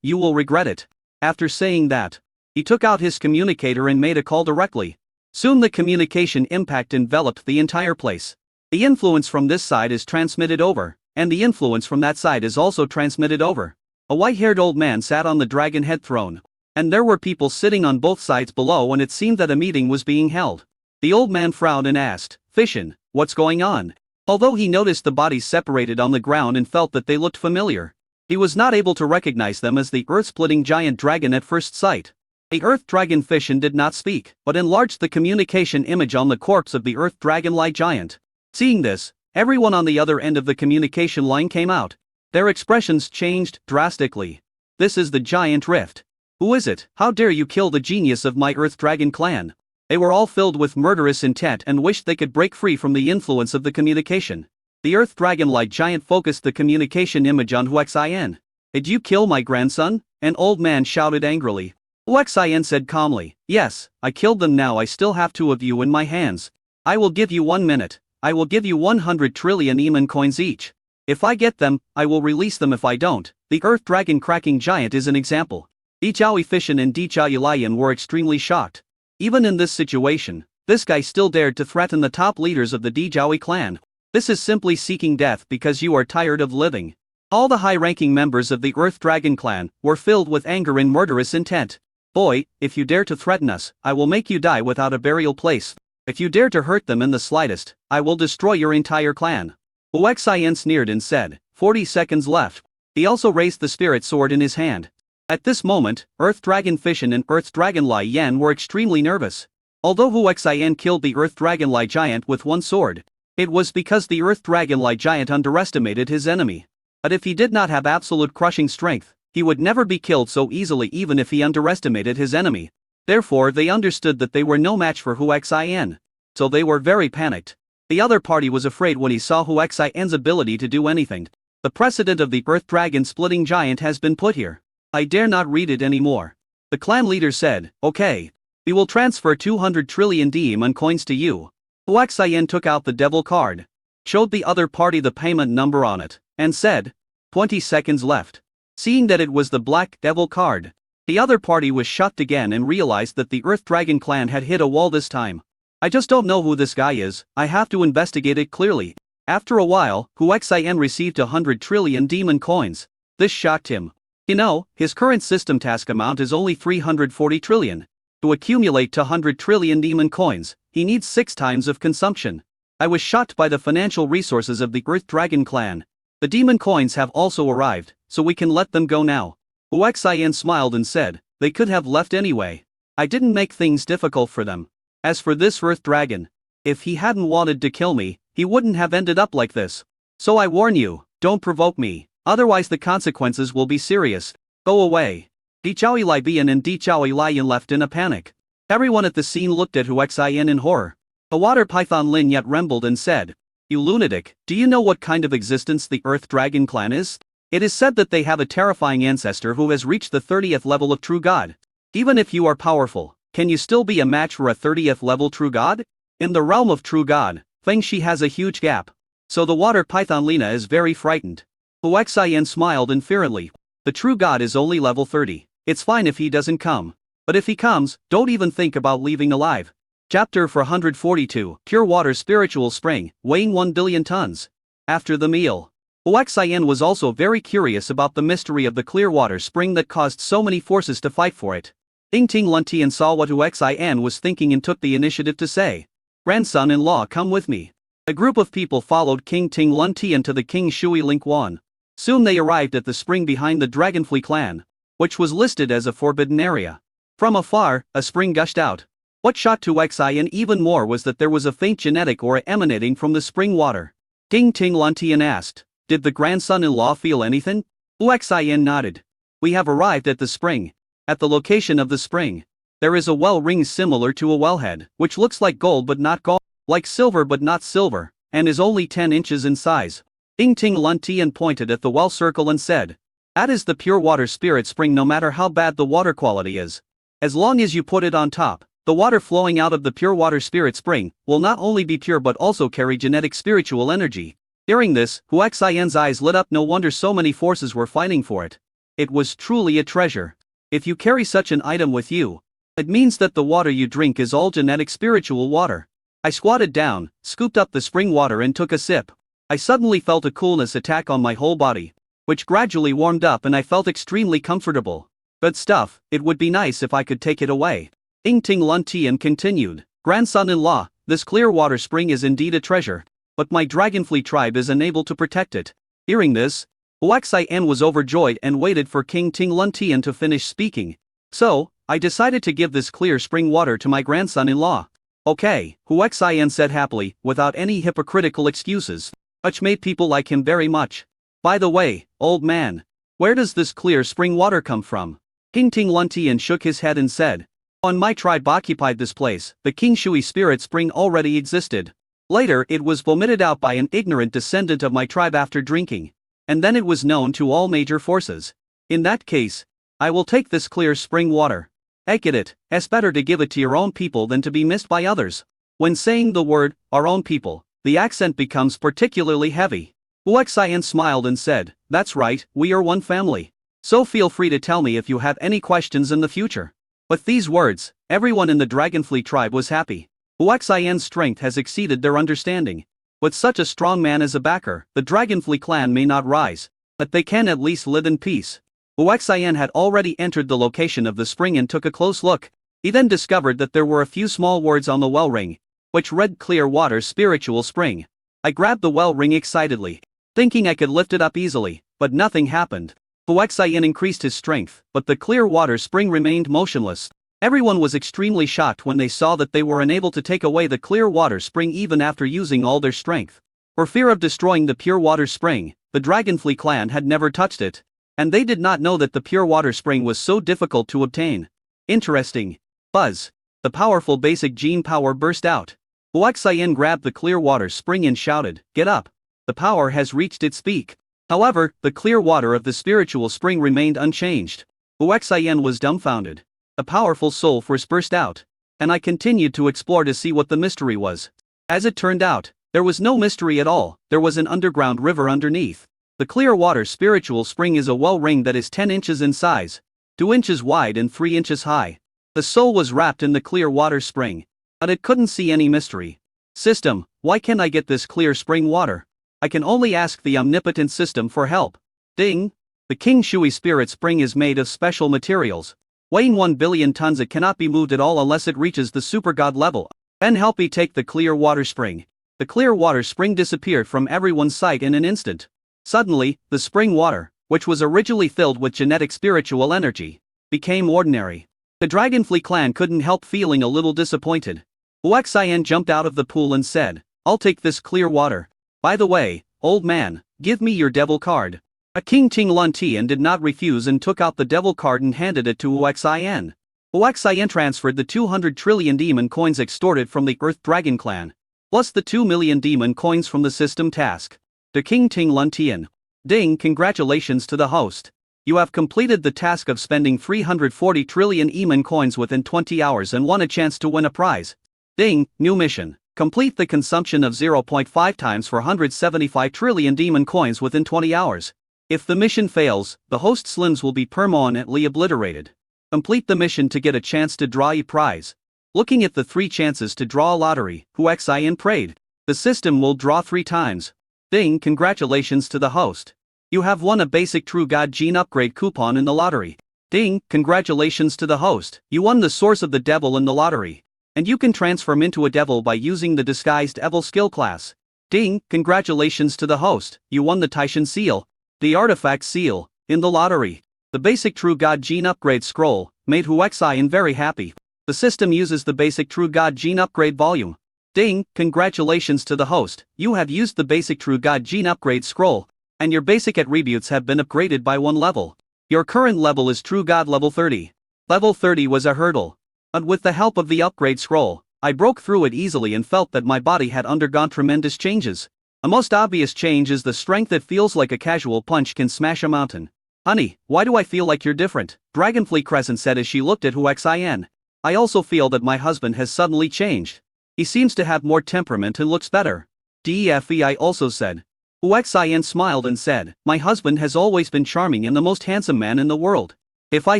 you will regret it." After saying that, he took out his communicator and made a call directly. Soon the communication impact enveloped the entire place. The influence from this side is transmitted over, and the influence from that side is also transmitted over. A white-haired old man sat on the dragon head throne, and there were people sitting on both sides below, and it seemed that a meeting was being held. The old man frowned and asked, "Fission, what's going on?" Although he noticed the bodies separated on the ground and felt that they looked familiar, he was not able to recognize them as the earth-splitting giant dragon at first sight. The earth dragon Fission did not speak, but enlarged the communication image on the corpse of the earth dragon Light giant. Seeing this, everyone on the other end of the communication line came out. Their expressions changed drastically. "This is the giant rift. Who is it? How dare you kill the genius of my earth dragon clan?" They were all filled with murderous intent and wished they could break free from the influence of the communication. The earth dragon Light giant focused the communication image on Huaxian. "Did you kill my grandson?" an old man shouted angrily. Huaxian said calmly, "Yes, I killed them. Now I still have 2 of you in my hands. I will give you 1 minute. I will give you 100 trillion Eman coins each. If I get them, I will release them. If I don't, the earth dragon cracking giant is an example." Dijiaoui Fission and Dijiaoui Lian were extremely shocked. Even in this situation, this guy still dared to threaten the top leaders of the Dijiaoui clan. This is simply seeking death because you are tired of living. All the high-ranking members of the Earth Dragon clan were filled with anger and murderous intent. "Boy, if you dare to threaten us, I will make you die without a burial place. If you dare to hurt them in the slightest, I will destroy your entire clan." Huaxian sneered and said, 40 seconds left. He also raised the spirit sword in his hand. At this moment, Earth Dragon Fission and Earth Dragon Lai Yan were extremely nervous. Although Huaxian killed the Earth Dragon Lai giant with 1 sword, it was because the Earth Dragon Lai giant underestimated his enemy. But if he did not have absolute crushing strength, he would never be killed so easily even if he underestimated his enemy. Therefore they understood that they were no match for Huaxian. So they were very panicked. The other party was afraid when he saw Huaxian's ability to do anything. The precedent of the Earth Dragon splitting giant has been put here. I dare not read it anymore. The clan leader said, okay. We will transfer 200 trillion demon coins to you. Huaxian took out the devil card, showed the other party the payment number on it, and said, 20 seconds left. Seeing that it was the black devil card, the other party was shocked again and realized that the Earth Dragon clan had hit a wall this time. I just don't know who this guy is, I have to investigate it clearly. After a while, Huaxian received 100 trillion demon coins. This shocked him. You know, his current system task amount is only 340 trillion. To accumulate 200 trillion demon coins, he needs 6 times of consumption. I was shocked by the financial resources of the Earth Dragon clan. The demon coins have also arrived, so we can let them go now. Huaxian smiled and said, they could have left anyway. I didn't make things difficult for them. As for this Earth Dragon, if he hadn't wanted to kill me, he wouldn't have ended up like this. So I warn you, don't provoke me, otherwise the consequences will be serious. Go away. Di Chaoi Libian and Di Chaoi Lian left in a panic. Everyone at the scene looked at Huaxian in horror. A water python Lin yet trembled and said, you lunatic, do you know what kind of existence the Earth Dragon clan is? It is said that they have a terrifying ancestor who has reached the 30th level of True God. Even if you are powerful, can you still be a match for a 30th level True God? In the realm of True God, Feng Shi has a huge gap. So the water python Lina is very frightened. Huaxian smiled inferently. The True God is only level 30. It's fine if he doesn't come. But if he comes, don't even think about leaving alive. Chapter 442, Pure Water Spiritual Spring, weighing 1 billion tons. After the meal, Huaxian was also very curious about the mystery of the clear water spring that caused so many forces to fight for it. Ting Luntian saw what Huaxian was thinking and took the initiative to say, grandson-in-law, come with me. A group of people followed King Ting Luntian to the King Shui Lingquan. Soon they arrived at the spring behind the Dragonfly clan, which was listed as a forbidden area. From afar, a spring gushed out. What shocked Huaxian even more was that there was a faint genetic aura emanating from the spring water. King Ting Luntian asked, did the grandson-in-law feel anything? Huaxian nodded. We have arrived at the spring. At the location of the spring, there is a well ring similar to a wellhead, which looks like gold but not gold, like silver but not silver, and is only 10 inches in size. Ting Luntian pointed at the well circle and said, that is the pure water spirit spring no matter how bad the water quality is. As long as you put it on top, the water flowing out of the pure water spirit spring will not only be pure but also carry genetic spiritual energy. Hearing this, Huaxian's eyes lit up. No wonder so many forces were fighting for it. It was truly a treasure. If you carry such an item with you, it means that the water you drink is all genetic spiritual water. I squatted down, scooped up the spring water and took a sip. I suddenly felt a coolness attack on my whole body, which gradually warmed up and I felt extremely comfortable. Good stuff, it would be nice if I could take it away. Ting Luntian continued, grandson-in-law, this clear water spring is indeed a treasure, but my Dragonfly tribe is unable to protect it. Hearing this, Huaxian was overjoyed and waited for King Ting Luntian to finish speaking. So, I decided to give this clear spring water to my grandson-in-law. Okay, Huaxian said happily, without any hypocritical excuses, which made people like him very much. By the way, old man, where does this clear spring water come from? King Ting Luntian shook his head and said, when my tribe occupied this place, the King Shui spirit spring already existed. Later it was vomited out by an ignorant descendant of my tribe after drinking. And then it was known to all major forces. In that case, I will take this clear spring water. Get it, it's better to give it to your own people than to be missed by others. When saying the word, our own people, the accent becomes particularly heavy. Huaxian smiled and said, that's right, we are one family. So feel free to tell me if you have any questions in the future. With these words, everyone in the Dragonfly tribe was happy. Huaxian's strength has exceeded their understanding. With such a strong man as a backer, the Dragonfly clan may not rise, but they can at least live in peace. Huaxian had already entered the location of the spring and took a close look. He then discovered that there were a few small words on the well ring, which read clear water spiritual spring. I grabbed the well ring excitedly, thinking I could lift it up easily, but nothing happened. Huaxian increased his strength, but the clear water spring remained motionless. Everyone was extremely shocked when they saw that they were unable to take away the clear water spring even after using all their strength. For fear of destroying the pure water spring, the Dragonfly clan had never touched it. And they did not know that the pure water spring was so difficult to obtain. Interesting. Buzz. The powerful basic gene power burst out. Huaxian grabbed the clear water spring and shouted, "Get up! The power has reached its peak." However, the clear water of the spiritual spring remained unchanged. Huaxian was dumbfounded. A powerful soul force burst out. And I continued to explore to see what the mystery was. As it turned out, there was no mystery at all. There was an underground river underneath. The clear water spiritual spring is a well ring that is 10 inches in size, 2 inches wide and 3 inches high. The soul was wrapped in the clear water spring, but it couldn't see any mystery. System, why can't I get this clear spring water? I can only ask the omnipotent system for help. Ding! The King Shui spirit spring is made of special materials. Weighing 1 billion tons, it cannot be moved at all unless it reaches the super god level. Then help me take the clear water spring. The clear water spring disappeared from everyone's sight in an instant. Suddenly, the spring water, which was originally filled with genetic spiritual energy, became ordinary. The Dragonfly clan couldn't help feeling a little disappointed. Huaxian jumped out of the pool and said, "I'll take this clear water. By the way, old man, give me your devil card." A King Ting Lun Tian did not refuse and took out the devil card and handed it to Huaxian. Huaxian transferred the 200 trillion demon coins extorted from the Earth Dragon clan, plus the 2 million demon coins from the system task. To King Ting Lun Tian. Ding! Congratulations to the host. You have completed the task of spending 340 trillion demon coins within 20 hours and won a chance to win a prize. Ding! New mission. Complete the consumption of 0.5 times for 175 trillion demon coins within 20 hours. If the mission fails, the host's limbs will be permanently obliterated. Complete the mission to get a chance to draw a prize. Looking at the 3 chances to draw a lottery, Huaxian prayed. The system will draw 3 times. Ding! Congratulations to the host. You have won a basic True God gene upgrade coupon in the lottery. Ding! Congratulations to the host. You won the source of the devil in the lottery. And you can transform into a devil by using the disguised evil skill class. Ding! Congratulations to the host. You won the Taishan seal, the artifact seal, in the lottery. The basic True God gene upgrade scroll made Huaxian very happy. The system uses the basic True God gene upgrade volume. Ding! Congratulations to the host. You have used the basic True God gene upgrade scroll, and your basic attributes have been upgraded by 1 level. Your current level is True God level 30. Level 30 was a hurdle. But with the help of the upgrade scroll, I broke through it easily and felt that my body had undergone tremendous changes. A most obvious change is the strength that feels like a casual punch can smash a mountain. Honey, why do I feel like you're different? Dragonfly Crescent said as she looked at Huaxian. I also feel that my husband has suddenly changed. He seems to have more temperament and looks better. Defei also said. Huaxian smiled and said, my husband has always been charming and the most handsome man in the world. If I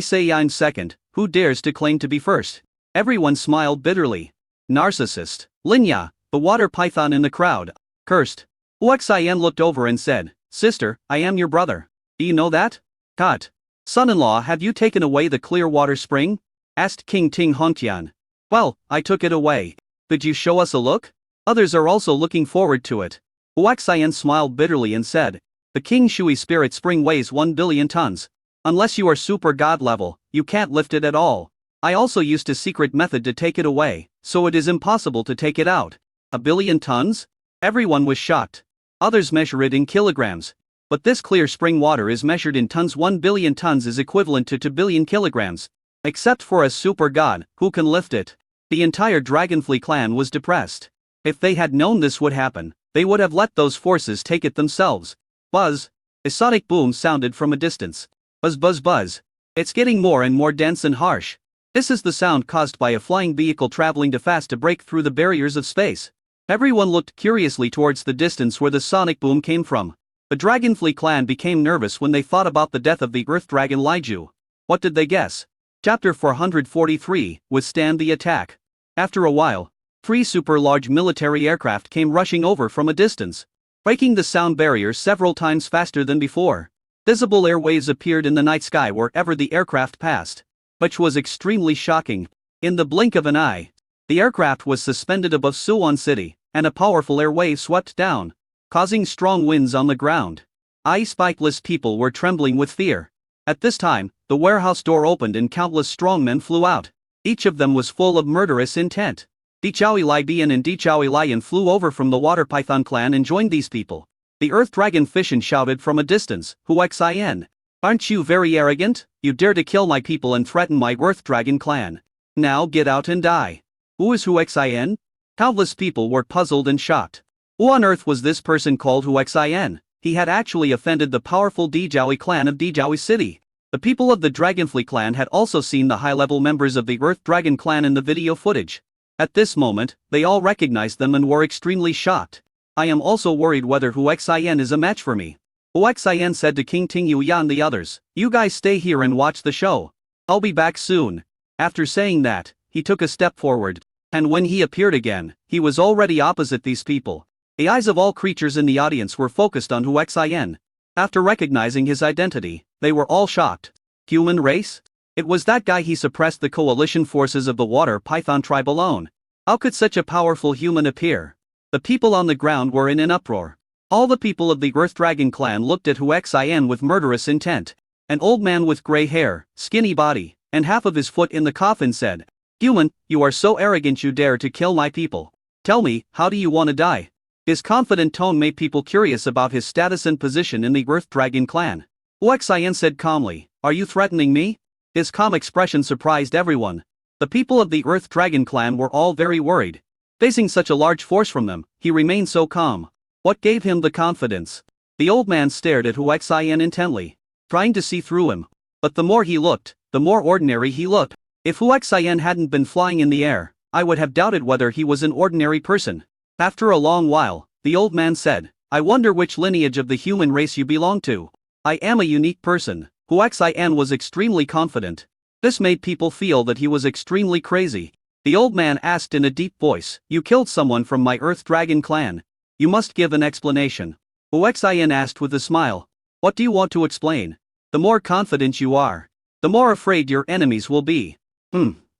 say I'm second, who dares to claim to be first? Everyone smiled bitterly. Narcissist. Linya, the water python in the crowd, cursed. Huaxian looked over and said, sister, I am your brother. Do you know that? Cut. Son-in-law, have you taken away the clear water spring? Asked King Ting Hongtian. Well, I took it away. Could you show us a look? Others are also looking forward to it. Huaxian smiled bitterly and said, the King Shui spirit spring weighs 1 billion tons. Unless you are super god level, you can't lift it at all. I also used a secret method to take it away, so it is impossible to take it out. 1 billion tons? Everyone was shocked. Others measure it in kilograms. But this clear spring water is measured in tons. 1 billion tons is equivalent to 2 billion kilograms. Except for a super god, who can lift it. The entire Dragonfly clan was depressed. If they had known this would happen, they would have let those forces take it themselves. Buzz. A sonic boom sounded from a distance. Buzz buzz buzz. It's getting more and more dense and harsh. This is the sound caused by a flying vehicle traveling too fast to break through the barriers of space. Everyone looked curiously towards the distance where the sonic boom came from. The Dragonfly clan became nervous when they thought about the death of the Earth Dragon Liju. What did they guess? Chapter 443, Withstand the attack. After a while, 3 super large military aircraft came rushing over from a distance, breaking the sound barrier several times faster than before. Visible airwaves appeared in the night sky wherever the aircraft passed, which was extremely shocking. In the blink of an eye, the aircraft was suspended above Suwon City, and a powerful air wave swept down, causing strong winds on the ground. Spikeless people were trembling with fear. At this time, the warehouse door opened and countless strongmen flew out. Each of them was full of murderous intent. Dichaui Libian and Dichaui Lion flew over from the Water Python clan and joined these people. The Earth Dragon Fishin shouted from a distance, Huaxian. Aren't you very arrogant? You dare to kill my people and threaten my Earth Dragon clan. Now get out and die. Who is Huxian? Countless people were puzzled and shocked. Who on earth was this person called Huxian? He had actually offended the powerful Dijiawi clan of Dijiawi City. The people of the Dragonfly clan had also seen the high-level members of the Earth Dragon clan in the video footage. At this moment, they all recognized them and were extremely shocked. I am also worried whether Huxian is a match for me. Huxian said to King Tingyuya and the others, "You guys stay here and watch the show. I'll be back soon." After saying that, he took a step forward, and when he appeared again, he was already opposite these people. The eyes of all creatures in the audience were focused on Huxian. After recognizing his identity, they were all shocked. Human race? It was that guy. He suppressed the coalition forces of the Water Python tribe alone. How could such a powerful human appear? The people on the ground were in an uproar. All the people of the Earth Dragon clan looked at Huxian with murderous intent. An old man with gray hair, skinny body, and half of his foot in the coffin said, "Human, you are so arrogant you dare to kill my people. Tell me, how do you want to die?" His confident tone made people curious about his status and position in the Earth Dragon clan. Huxian said calmly, "Are you threatening me?" His calm expression surprised everyone. The people of the Earth Dragon clan were all very worried. Facing such a large force from them, he remained so calm. What gave him the confidence? The old man stared at Huxian intently, trying to see through him. But the more he looked, the more ordinary he looked. If Huxian hadn't been flying in the air, I would have doubted whether he was an ordinary person. After a long while, the old man said, "I wonder which lineage of the human race you belong to. I am a unique person." Huxian was extremely confident. This made people feel that he was extremely crazy. The old man asked in a deep voice, "You killed someone from my Earth Dragon clan. You must give an explanation." Huxian asked with a smile, "What do you want to explain? The more confident you are, the more afraid your enemies will be."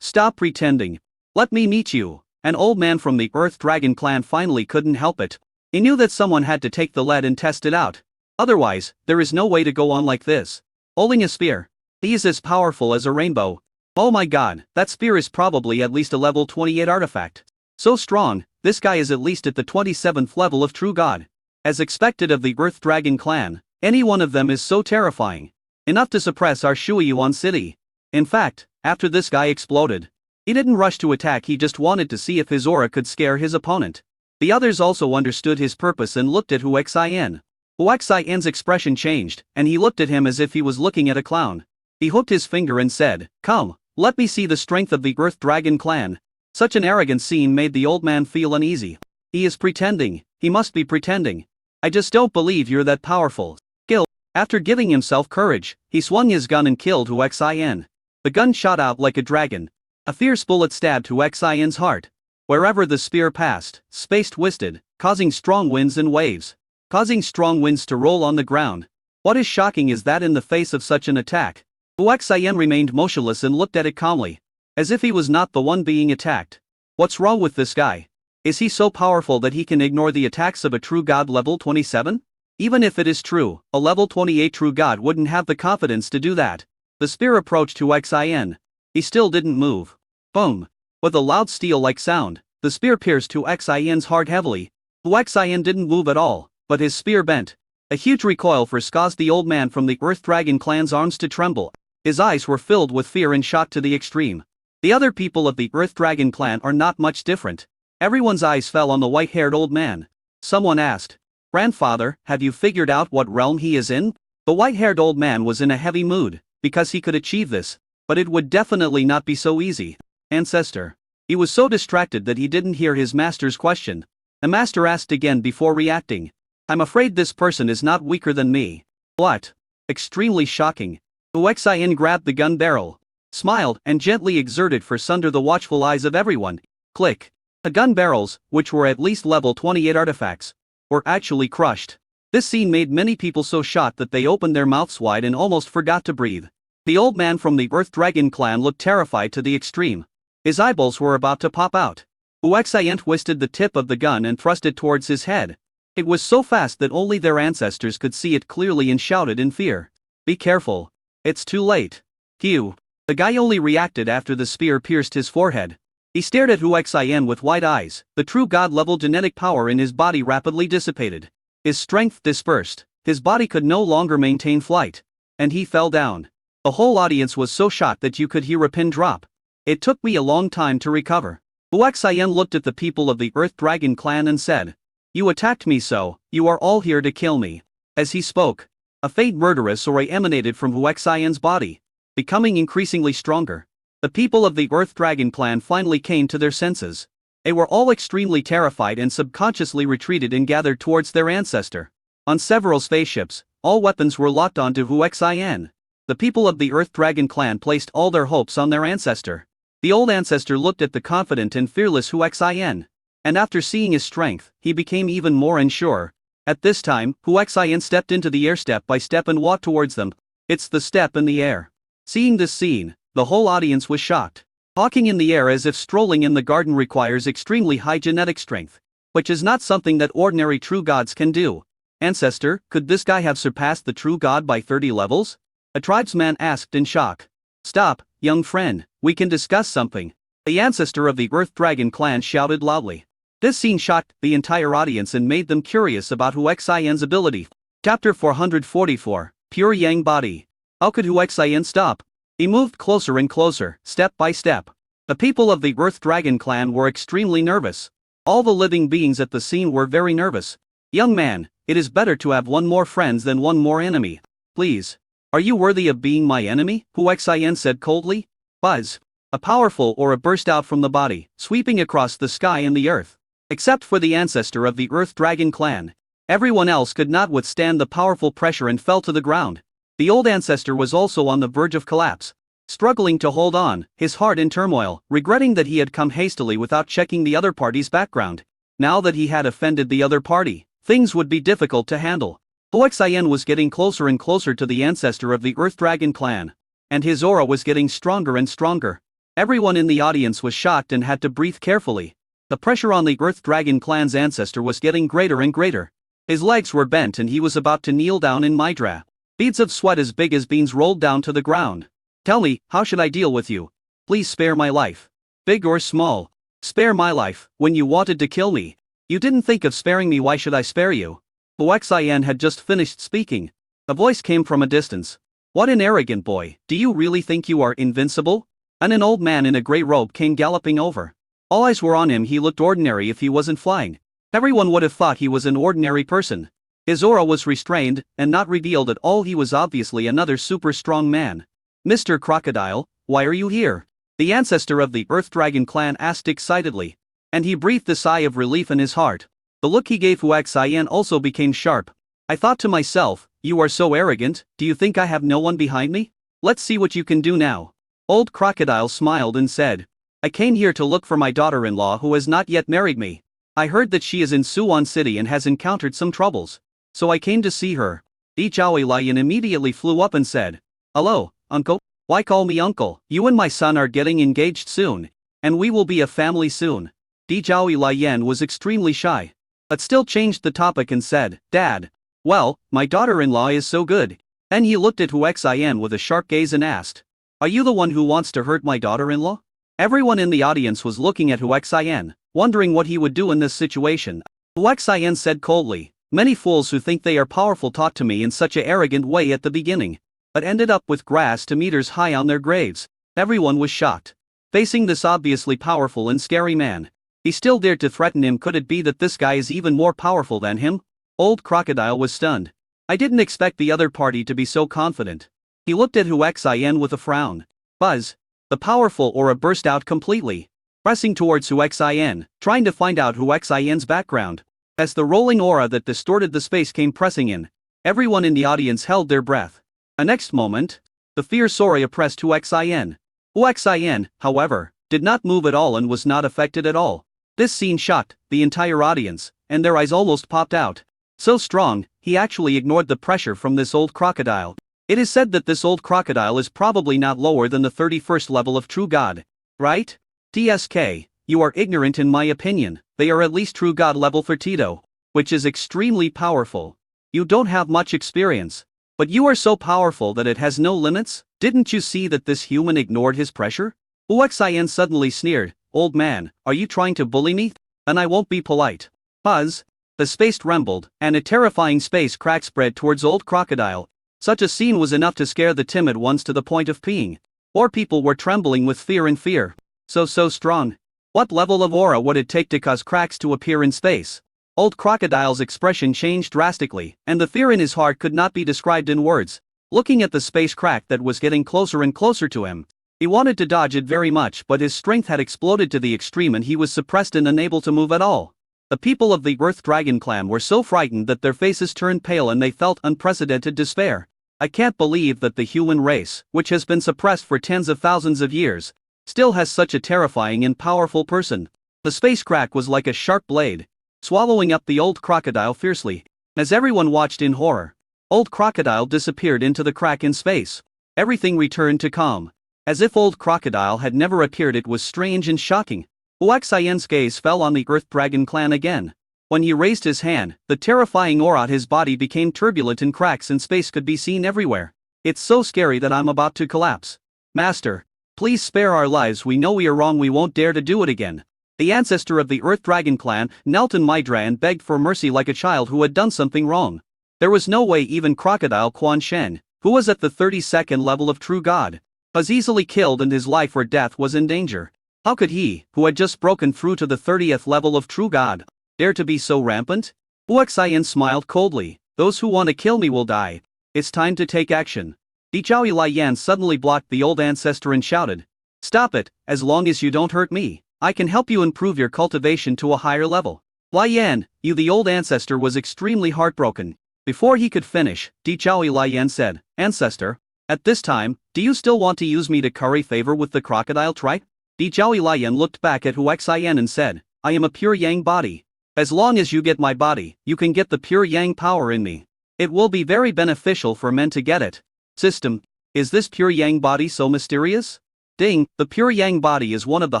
Stop pretending. Let me meet you." An old man from the Earth Dragon clan finally couldn't help it. He knew that someone had to take the lead and test it out. Otherwise, there is no way to go on like this. Holding a spear. He is as powerful as a rainbow. Oh my god, that spear is probably at least a level 28 artifact. So strong, this guy is at least at the 27th level of True God. As expected of the Earth Dragon clan, any one of them is so terrifying. Enough to suppress our Shuiyuan city. In fact, after this guy exploded, he didn't rush to attack. He just wanted to see if his aura could scare his opponent. The others also understood his purpose and looked at Huxian. Huxian's expression changed, and he looked at him as if he was looking at a clown. He hooked his finger and said, "Come, let me see the strength of the Earth Dragon clan." Such an arrogant scene made the old man feel uneasy. He is pretending. He must be pretending. I just don't believe you're that powerful. Kill. After giving himself courage, he swung his gun and killed Huxian. The gun shot out like a dragon. A fierce bullet stabbed Huxian's heart. Wherever the spear passed, space twisted, causing strong winds and waves. Causing strong winds to roll on the ground. What is shocking is that in the face of such an attack, Huxian remained motionless and looked at it calmly, as if he was not the one being attacked. What's wrong with this guy? Is he so powerful that he can ignore the attacks of a true god level 27? Even if it is true, a level 28 true god wouldn't have the confidence to do that. The spear approached Huxian. He still didn't move. Boom! With a loud steel-like sound, the spear pierced Huxian's heart heavily. Huxian didn't move at all, but his spear bent. A huge recoil force caused the old man from the Earth Dragon clan's arms to tremble. His eyes were filled with fear and shock to the extreme. The other people of the Earth Dragon clan are not much different. Everyone's eyes fell on the white-haired old man. Someone asked, "Grandfather, have you figured out what realm he is in?" The white-haired old man was in a heavy mood, because he could achieve this, but it would definitely not be so easy. Ancestor. He was so distracted that he didn't hear his master's question. The master asked again before reacting, "I'm afraid this person is not weaker than me." What? Extremely shocking. Huxian grabbed the gun barrel, smiled, and gently exerted force under the watchful eyes of everyone. Click. The gun barrels, which were at least level 28 artifacts, were actually crushed. This scene made many people so shocked that they opened their mouths wide and almost forgot to breathe. The old man from the Earth Dragon clan looked terrified to the extreme. His eyeballs were about to pop out. Huxian twisted the tip of the gun and thrust it towards his head. It was so fast that only their ancestors could see it clearly and shouted in fear, "Be careful. It's too late." Phew. The guy only reacted after the spear pierced his forehead. He stared at Huxian with wide eyes. The true god-level genetic power in his body rapidly dissipated. His strength dispersed. His body could no longer maintain flight. And he fell down. The whole audience was so shocked that you could hear a pin drop. It took me a long time to recover. Huaxian looked at the people of the Earth Dragon clan and said, "You attacked me, so you are all here to kill me." As he spoke, a faint murderous aura emanated from Huaxian's body, becoming increasingly stronger. The people of the Earth Dragon clan finally came to their senses. They were all extremely terrified and subconsciously retreated and gathered towards their ancestor. On several spaceships, all weapons were locked onto Huaxian. The people of the Earth Dragon clan placed all their hopes on their ancestor. The old ancestor looked at the confident and fearless Huaxian, and after seeing his strength, he became even more unsure. At this time, Huaxian stepped into the air step by step and walked towards them. It's the step in the air. Seeing this scene, the whole audience was shocked. Walking in the air as if strolling in the garden requires extremely high genetic strength, which is not something that ordinary true gods can do. Ancestor, could this guy have surpassed the true god by 30 levels? A tribesman asked in shock. Stop, young friend, we can discuss something. The ancestor of the Earth Dragon clan shouted loudly. This scene shocked the entire audience and made them curious about Huaxian's ability. Chapter 444, Pure Yang Body. How could Huaxian stop? He moved closer and closer, step by step. The people of the Earth Dragon clan were extremely nervous. All the living beings at the scene were very nervous. Young man, it is better to have one more friends than one more enemy. Please. Are you worthy of being my enemy? Huaxian said coldly. Buzz. A powerful aura burst out from the body, sweeping across the sky and the earth. Except for the ancestor of the Earth Dragon clan. Everyone else could not withstand the powerful pressure and fell to the ground. The old ancestor was also on the verge of collapse. Struggling to hold on, his heart in turmoil, regretting that he had come hastily without checking the other party's background. Now that he had offended the other party, things would be difficult to handle. Huaxian was getting closer and closer to the ancestor of the Earth Dragon clan. And his aura was getting stronger and stronger. Everyone in the audience was shocked and had to breathe carefully. The pressure on the Earth Dragon clan's ancestor was getting greater and greater. His legs were bent and he was about to kneel down in Midra. Beads of sweat as big as beans rolled down to the ground. Tell me, how should I deal with you? Please spare my life. Big or small. Spare my life. When you wanted to kill me, you didn't think of sparing me. Why should I spare you? Huaxian had just finished speaking. A voice came from a distance. What an arrogant boy, do you really think you are invincible? And an old man in a grey robe came galloping over. All eyes were on him. He looked ordinary if he wasn't flying. Everyone would have thought he was an ordinary person. His aura was restrained, and not revealed at all. He was obviously another super strong man. Mr. Crocodile, why are you here? The ancestor of the Earth Dragon clan asked excitedly. And he breathed a sigh of relief in his heart. The look he gave Huaxian also became sharp. I thought to myself, you are so arrogant, do you think I have no one behind me? Let's see what you can do now. Old Crocodile smiled and said, I came here to look for my daughter-in-law who has not yet married me. I heard that she is in Suwon City and has encountered some troubles. So I came to see her. Di Zhaoi Lion immediately flew up and said, Hello, uncle. Why call me uncle? You and my son are getting engaged soon. And we will be a family soon. Di Zhaoi Lian was extremely shy, but still changed the topic and said, Dad. Well, my daughter-in-law is so good. Then he looked at Huaxian with a sharp gaze and asked, Are you the one who wants to hurt my daughter-in-law? Everyone in the audience was looking at Huaxian, wondering what he would do in this situation. Huaxian said coldly, Many fools who think they are powerful talked to me in such an arrogant way at the beginning, but ended up with grass to meters high on their graves. Everyone was shocked. Facing this obviously powerful and scary man, he still dared to threaten him. Could it be that this guy is even more powerful than him? Old Crocodile was stunned. I didn't expect the other party to be so confident. He looked at Huaxian with a frown. Buzz. The powerful aura burst out completely, pressing towards Huaxian, trying to find out Huaxian's background. As the rolling aura that distorted the space came pressing in, everyone in the audience held their breath. The next moment, the fierce aura oppressed Huaxian. Huaxian, however, did not move at all and was not affected at all. This scene shocked the entire audience, and their eyes almost popped out. So strong, he actually ignored the pressure from this old crocodile. It is said that this old crocodile is probably not lower than the 31st level of true god. Right? TSK, you are ignorant in my opinion. They are at least true god level for Tito, which is extremely powerful. You don't have much experience, but you are so powerful that it has no limits. Didn't you see that this human ignored his pressure? Huaxian suddenly sneered, Old man, are you trying to bully me? And I won't be polite. Buzz. The space trembled, and a terrifying space crack spread towards old crocodile. Such a scene was enough to scare the timid ones to the point of peeing. Or people were trembling with fear. So strong. What level of aura would it take to cause cracks to appear in space? Old Crocodile's expression changed drastically, and the fear in his heart could not be described in words. Looking at the space crack that was getting closer and closer to him, he wanted to dodge it very much, but his strength had exploded to the extreme and he was suppressed and unable to move at all. The people of the Earth Dragon clan were so frightened that their faces turned pale and they felt unprecedented despair. I can't believe that the human race, which has been suppressed for tens of thousands of years, still has such a terrifying and powerful person. The space crack was like a sharp blade, swallowing up the old crocodile fiercely. As everyone watched in horror, old crocodile disappeared into the crack in space. Everything returned to calm. As if old crocodile had never appeared. It was strange and shocking. Huaxian's gaze fell on the Earth Dragon clan again. When he raised his hand, the terrifying aura at his body became turbulent and cracks in space could be seen everywhere. It's so scary that I'm about to collapse. Master, please spare our lives. We know we are wrong. We won't dare to do it again. The ancestor of the Earth Dragon clan knelt in Midra and begged for mercy like a child who had done something wrong. There was no way even Crocodile Quan Shen, who was at the 32nd level of True God, was easily killed and his life or death was in danger. How could he, who had just broken through to the 30th level of True God, dare to be so rampant? Huaxian smiled coldly. Those who want to kill me will die. It's time to take action. Dichaui Lian suddenly blocked the old ancestor and shouted, "Stop it, as long as you don't hurt me, I can help you improve your cultivation to a higher level." Lian, you the old ancestor was extremely heartbroken. Before he could finish, Dichaui Lian said, "Ancestor, at this time, do you still want to use me to curry favor with the crocodile tribe?" Dichaui Lian looked back at Huaxian and said, "I am a pure yang body. As long as you get my body, you can get the pure yang power in me. It will be very beneficial for men to get it." System, is this pure yang body so mysterious? Ding, the pure yang body is one of the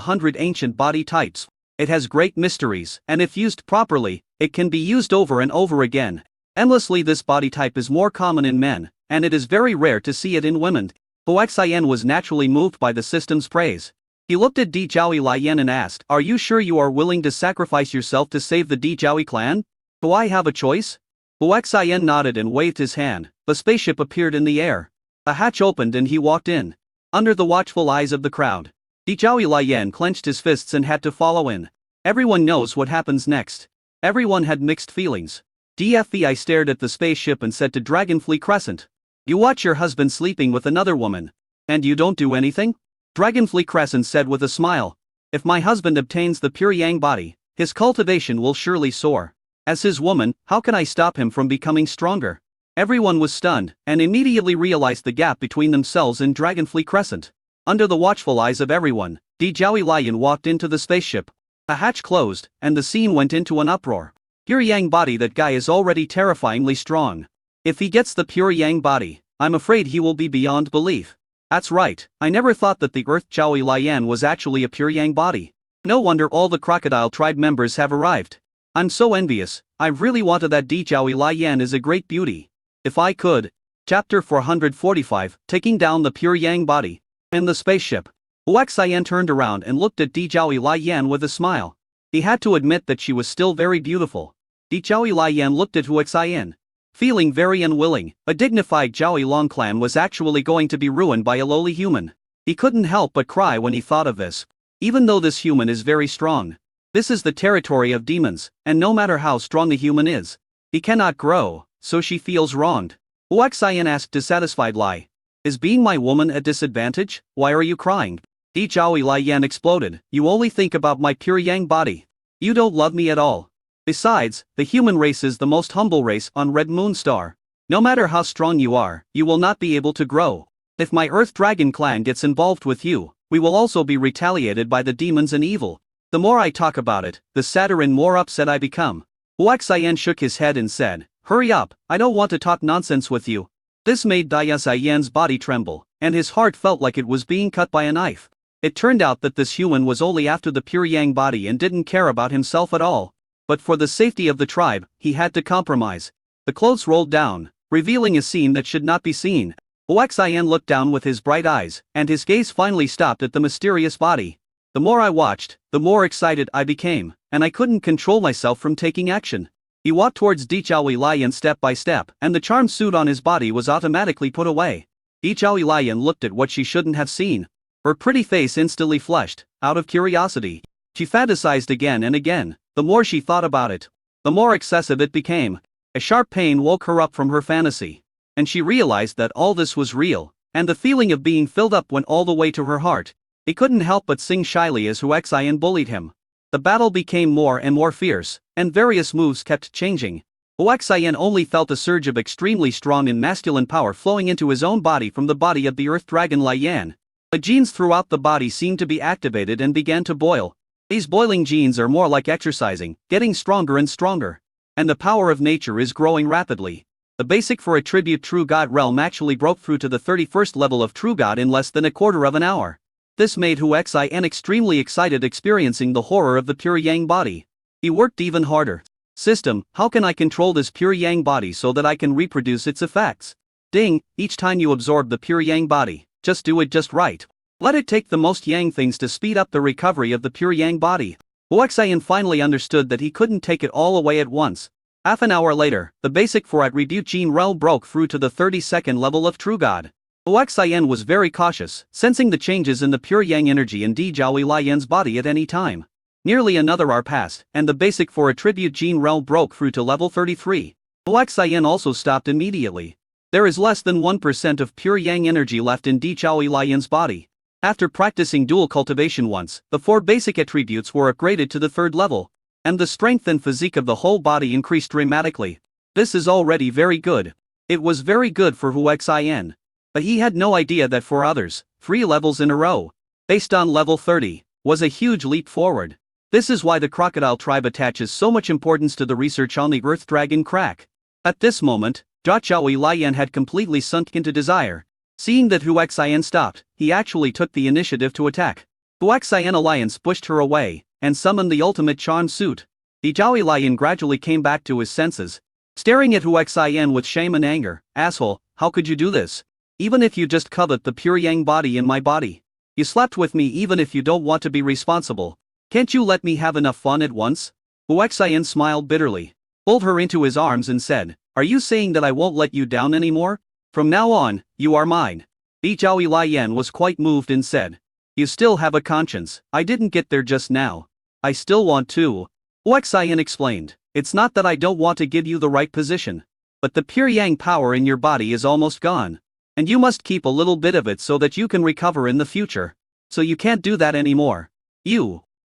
100 ancient body types. It has great mysteries, and if used properly, it can be used over and over again. Endlessly. This body type is more common in men, and it is very rare to see it in women. Huaxian was naturally moved by the system's praise. He looked at Dichaui Lian and asked, "Are you sure you are willing to sacrifice yourself to save the Dichaui clan? Do I have a choice?" Huaxian nodded and waved his hand. The spaceship appeared in the air. A hatch opened and he walked in. Under the watchful eyes of the crowd, Dichaui Lian clenched his fists and had to follow in. Everyone knows what happens next. Everyone had mixed feelings. DFVI stared at the spaceship and said to Dragonfly Crescent, "You watch your husband sleeping with another woman, and you don't do anything?" Dragonfly Crescent said with a smile, "If my husband obtains the pure yang body, his cultivation will surely soar. As his woman, how can I stop him from becoming stronger?" Everyone was stunned, and immediately realized the gap between themselves and Dragonfly Crescent. Under the watchful eyes of everyone, Dichaui Lian walked into the spaceship. A hatch closed, and the scene went into an uproar. Pure yang body. That guy is already terrifyingly strong. If he gets the pure yang body, I'm afraid he will be beyond belief. That's right, I never thought that the Earth Chaui Lian was actually a pure yang body. No wonder all the crocodile tribe members have arrived. I'm so envious. I really wanted that. Dichaui Lian is a great beauty. If I could. Chapter 445, Taking Down the Pure Yang Body. In the spaceship, Huaxian turned around and looked at Dichaui Lian with a smile. He had to admit that she was still very beautiful. Dichaui Lian looked at Huaxian, feeling very unwilling. A dignified Jiaoyi Long clan was actually going to be ruined by a lowly human. He couldn't help but cry when he thought of this. Even though this human is very strong, this is the territory of demons, and no matter how strong a human is, he cannot grow, so she feels wronged. Huaxian asked dissatisfied Lai, "Is being my woman a disadvantage? Why are you crying?" Dichaui Lian exploded, "You only think about my pure yang body. You don't love me at all. Besides, the human race is the most humble race on Red Moon Star. No matter how strong you are, you will not be able to grow. If my Earth Dragon clan gets involved with you, we will also be retaliated by the demons and evil. The more I talk about it, the sadder and more upset I become." Huaxian shook his head and said, "Hurry up, I don't want to talk nonsense with you." This made Dichaoi's body tremble, and his heart felt like it was being cut by a knife. It turned out that this human was only after the pure yang body and didn't care about himself at all. But for the safety of the tribe, he had to compromise. The clothes rolled down, revealing a scene that should not be seen. Huaxian looked down with his bright eyes, and his gaze finally stopped at the mysterious body. The more I watched, the more excited I became, and I couldn't control myself from taking action. He walked towards Dichaui Lian step by step, and the charm suit on his body was automatically put away. Yi Zhao Lian looked at what she shouldn't have seen. Her pretty face instantly flushed. Out of curiosity, she fantasized again and again. The more she thought about it, the more excessive it became. A sharp pain woke her up from her fantasy, and she realized that all this was real, and the feeling of being filled up went all the way to her heart. He couldn't help but sing shyly as Hu Xian bullied him. The battle became more and more fierce, and various moves kept changing. Hu Xian only felt a surge of extremely strong and masculine power flowing into his own body from the body of the Earth Dragon Lai Yan. The genes throughout the body seemed to be activated and began to boil. These boiling genes are more like exercising, getting stronger and stronger. And the power of nature is growing rapidly. The basic for a tribute True God realm actually broke through to the 31st level of True God in less than a quarter of an hour. This made Hu Xian extremely excited, experiencing the horror of the pure yang body. He worked even harder. System, how can I control this pure yang body so that I can reproduce its effects? Ding, each time you absorb the pure yang body, just do it just right. Let it take the most yang things to speed up the recovery of the pure yang body. Hu Xian finally understood that he couldn't take it all away at once. Half an hour later, the basic for attribute gene realm broke through to the 32nd level of True God. Hu Xian was very cautious, sensing the changes in the pure yang energy in Di Zhao Lian's body at any time. Nearly another hour passed, and the basic for attribute gene realm broke through to level 33. Hu Xian also stopped immediately. There is less than 1% of pure yang energy left in Di Zhao Lian's body. After practicing dual cultivation once, the 4 basic attributes were upgraded to the 3rd level, and the strength and physique of the whole body increased dramatically. This is already very good. It was very good for Hu Xian. But he had no idea that for others, 3 levels in a row, based on level 30, was a huge leap forward. This is why the crocodile tribe attaches so much importance to the research on the Earth Dragon crack. At this moment, Jia Zhao Lian had completely sunk into desire. Seeing that Hu Xian stopped, he actually took the initiative to attack. Hu Xian Alliance pushed her away, and summoned the ultimate charm suit. Yi Zhao Lian gradually came back to his senses. Staring at Hu Xian with shame and anger, asshole, how could you do this? Even if you just covet the pure yang body in my body. You slept with me even if you don't want to be responsible. Can't you let me have enough fun at once? Hu Xian smiled bitterly, pulled her into his arms and said, are you saying that I won't let you down anymore? From now on, you are mine. Yi Zhao Lian was quite moved and said, you still have a conscience. I didn't get there just now. I still want to. Hu Xian explained, it's not that I don't want to give you the right position, but the pure yang power in your body is almost gone. And you must keep a little bit of it so that you can recover in the future. So you can't do that anymore.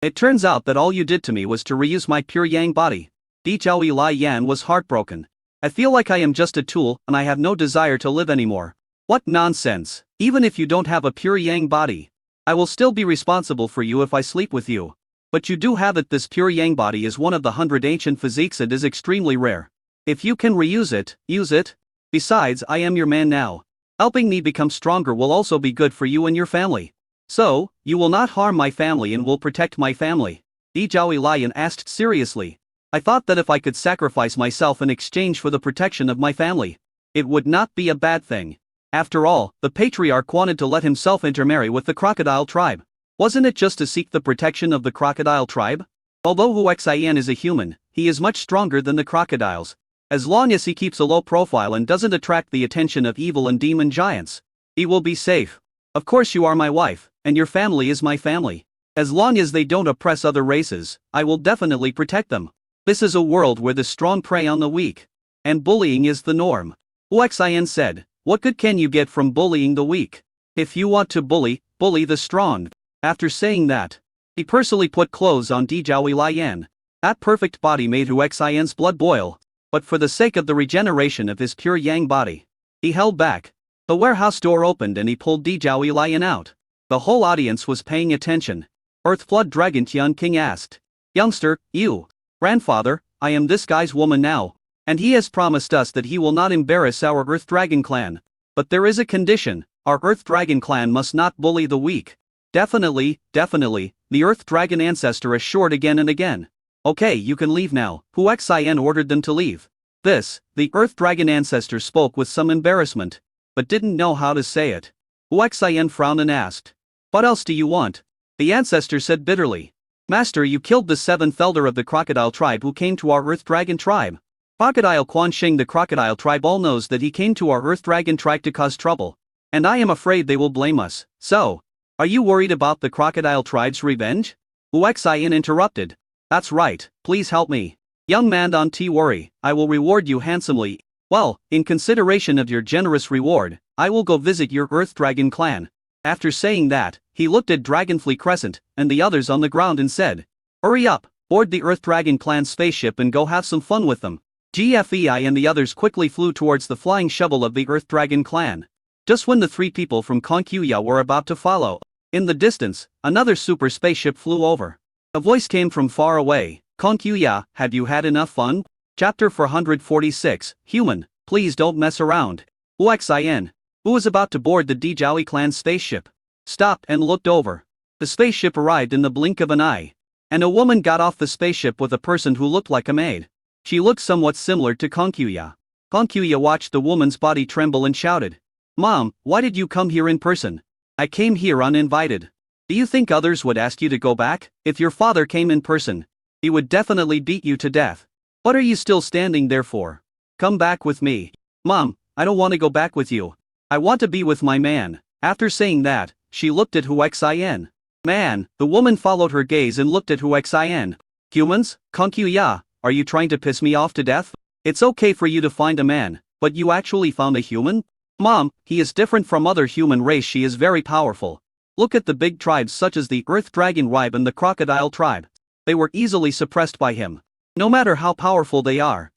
It turns out that all you did to me was to reuse my pure yang body. Di Zhao Lian was heartbroken. I feel like I am just a tool and I have no desire to live anymore. What nonsense. Even if you don't have a pure yang body, I will still be responsible for you if I sleep with you. But you do have it. This pure yang body is one of the 100 ancient physiques and is extremely rare. If you can reuse it, use it. Besides, I am your man now. Helping me become stronger will also be good for you and your family. So, you will not harm my family and will protect my family. Yi Zhao Lian asked seriously. I thought that if I could sacrifice myself in exchange for the protection of my family, it would not be a bad thing. After all, the patriarch wanted to let himself intermarry with the crocodile tribe. Wasn't it just to seek the protection of the crocodile tribe? Although Hu Xian is a human, he is much stronger than the crocodiles. As long as he keeps a low profile and doesn't attract the attention of evil and demon giants, he will be safe. Of course you are my wife, and your family is my family. As long as they don't oppress other races, I will definitely protect them. This is a world where the strong prey on the weak. And bullying is the norm. Hu Xian said, what good can you get from bullying the weak? If you want to bully, bully the strong. After saying that, he personally put clothes on Di Zhao Lian. That perfect body made Hu Xian's blood boil. But for the sake of the regeneration of his pure yang body, he held back. The warehouse door opened and he pulled Di Zhao Lian out. The whole audience was paying attention. Earthblood Dragon Tian King asked, youngster, you. Grandfather, I am this guy's woman now, and he has promised us that he will not embarrass our Earth Dragon clan. But there is a condition, our Earth Dragon clan must not bully the weak. Definitely, the Earth Dragon ancestor assured again and again. Okay, you can leave now. Hu Xian ordered them to leave. The Earth Dragon ancestor spoke with some embarrassment, but didn't know how to say it. Hu Xian frowned and asked, what else do you want? The ancestor said bitterly, Master, you killed the 7th elder of the crocodile tribe who came to our Earth Dragon tribe. Crocodile Quan Sheng, the crocodile tribe all knows that he came to our Earth Dragon tribe to cause trouble. And I am afraid they will blame us. So, are you worried about the crocodile tribe's revenge? Huaxian interrupted. That's right, please help me. Young man, don't worry, I will reward you handsomely. Well, in consideration of your generous reward, I will go visit your Earth Dragon clan. After saying that, he looked at Dragonfly Crescent and the others on the ground and said, hurry up, board the Earth Dragon clan spaceship and go have some fun with them. GFEI and the others quickly flew towards the flying shovel of the Earth Dragon clan. Just when the three people from Konkuya were about to follow, in the distance, another super spaceship flew over. A voice came from far away. Konkuya, have you had enough fun? Chapter 446, Human, please don't mess around. Huaxian, who was about to board the Dijiaoi clan spaceship, stopped and looked over. The spaceship arrived in the blink of an eye. And a woman got off the spaceship with a person who looked like a maid. She looked somewhat similar to Konkuya. Konkuya watched the woman's body tremble and shouted, Mom, why did you come here in person? I came here uninvited. Do you think others would ask you to go back? If your father came in person, he would definitely beat you to death. What are you still standing there for? Come back with me. Mom, I don't want to go back with you. I want to be with my man. After saying that, she looked at Huaxian. Man, the woman followed her gaze and looked at Huaxian. Humans, Konkuya, are you trying to piss me off to death? It's okay for you to find a man, but you actually found a human? Mom, he is different from other human race. She is very powerful. Look at the big tribes such as the Earth Dragon tribe and the Crocodile tribe. They were easily suppressed by him. No matter how powerful they are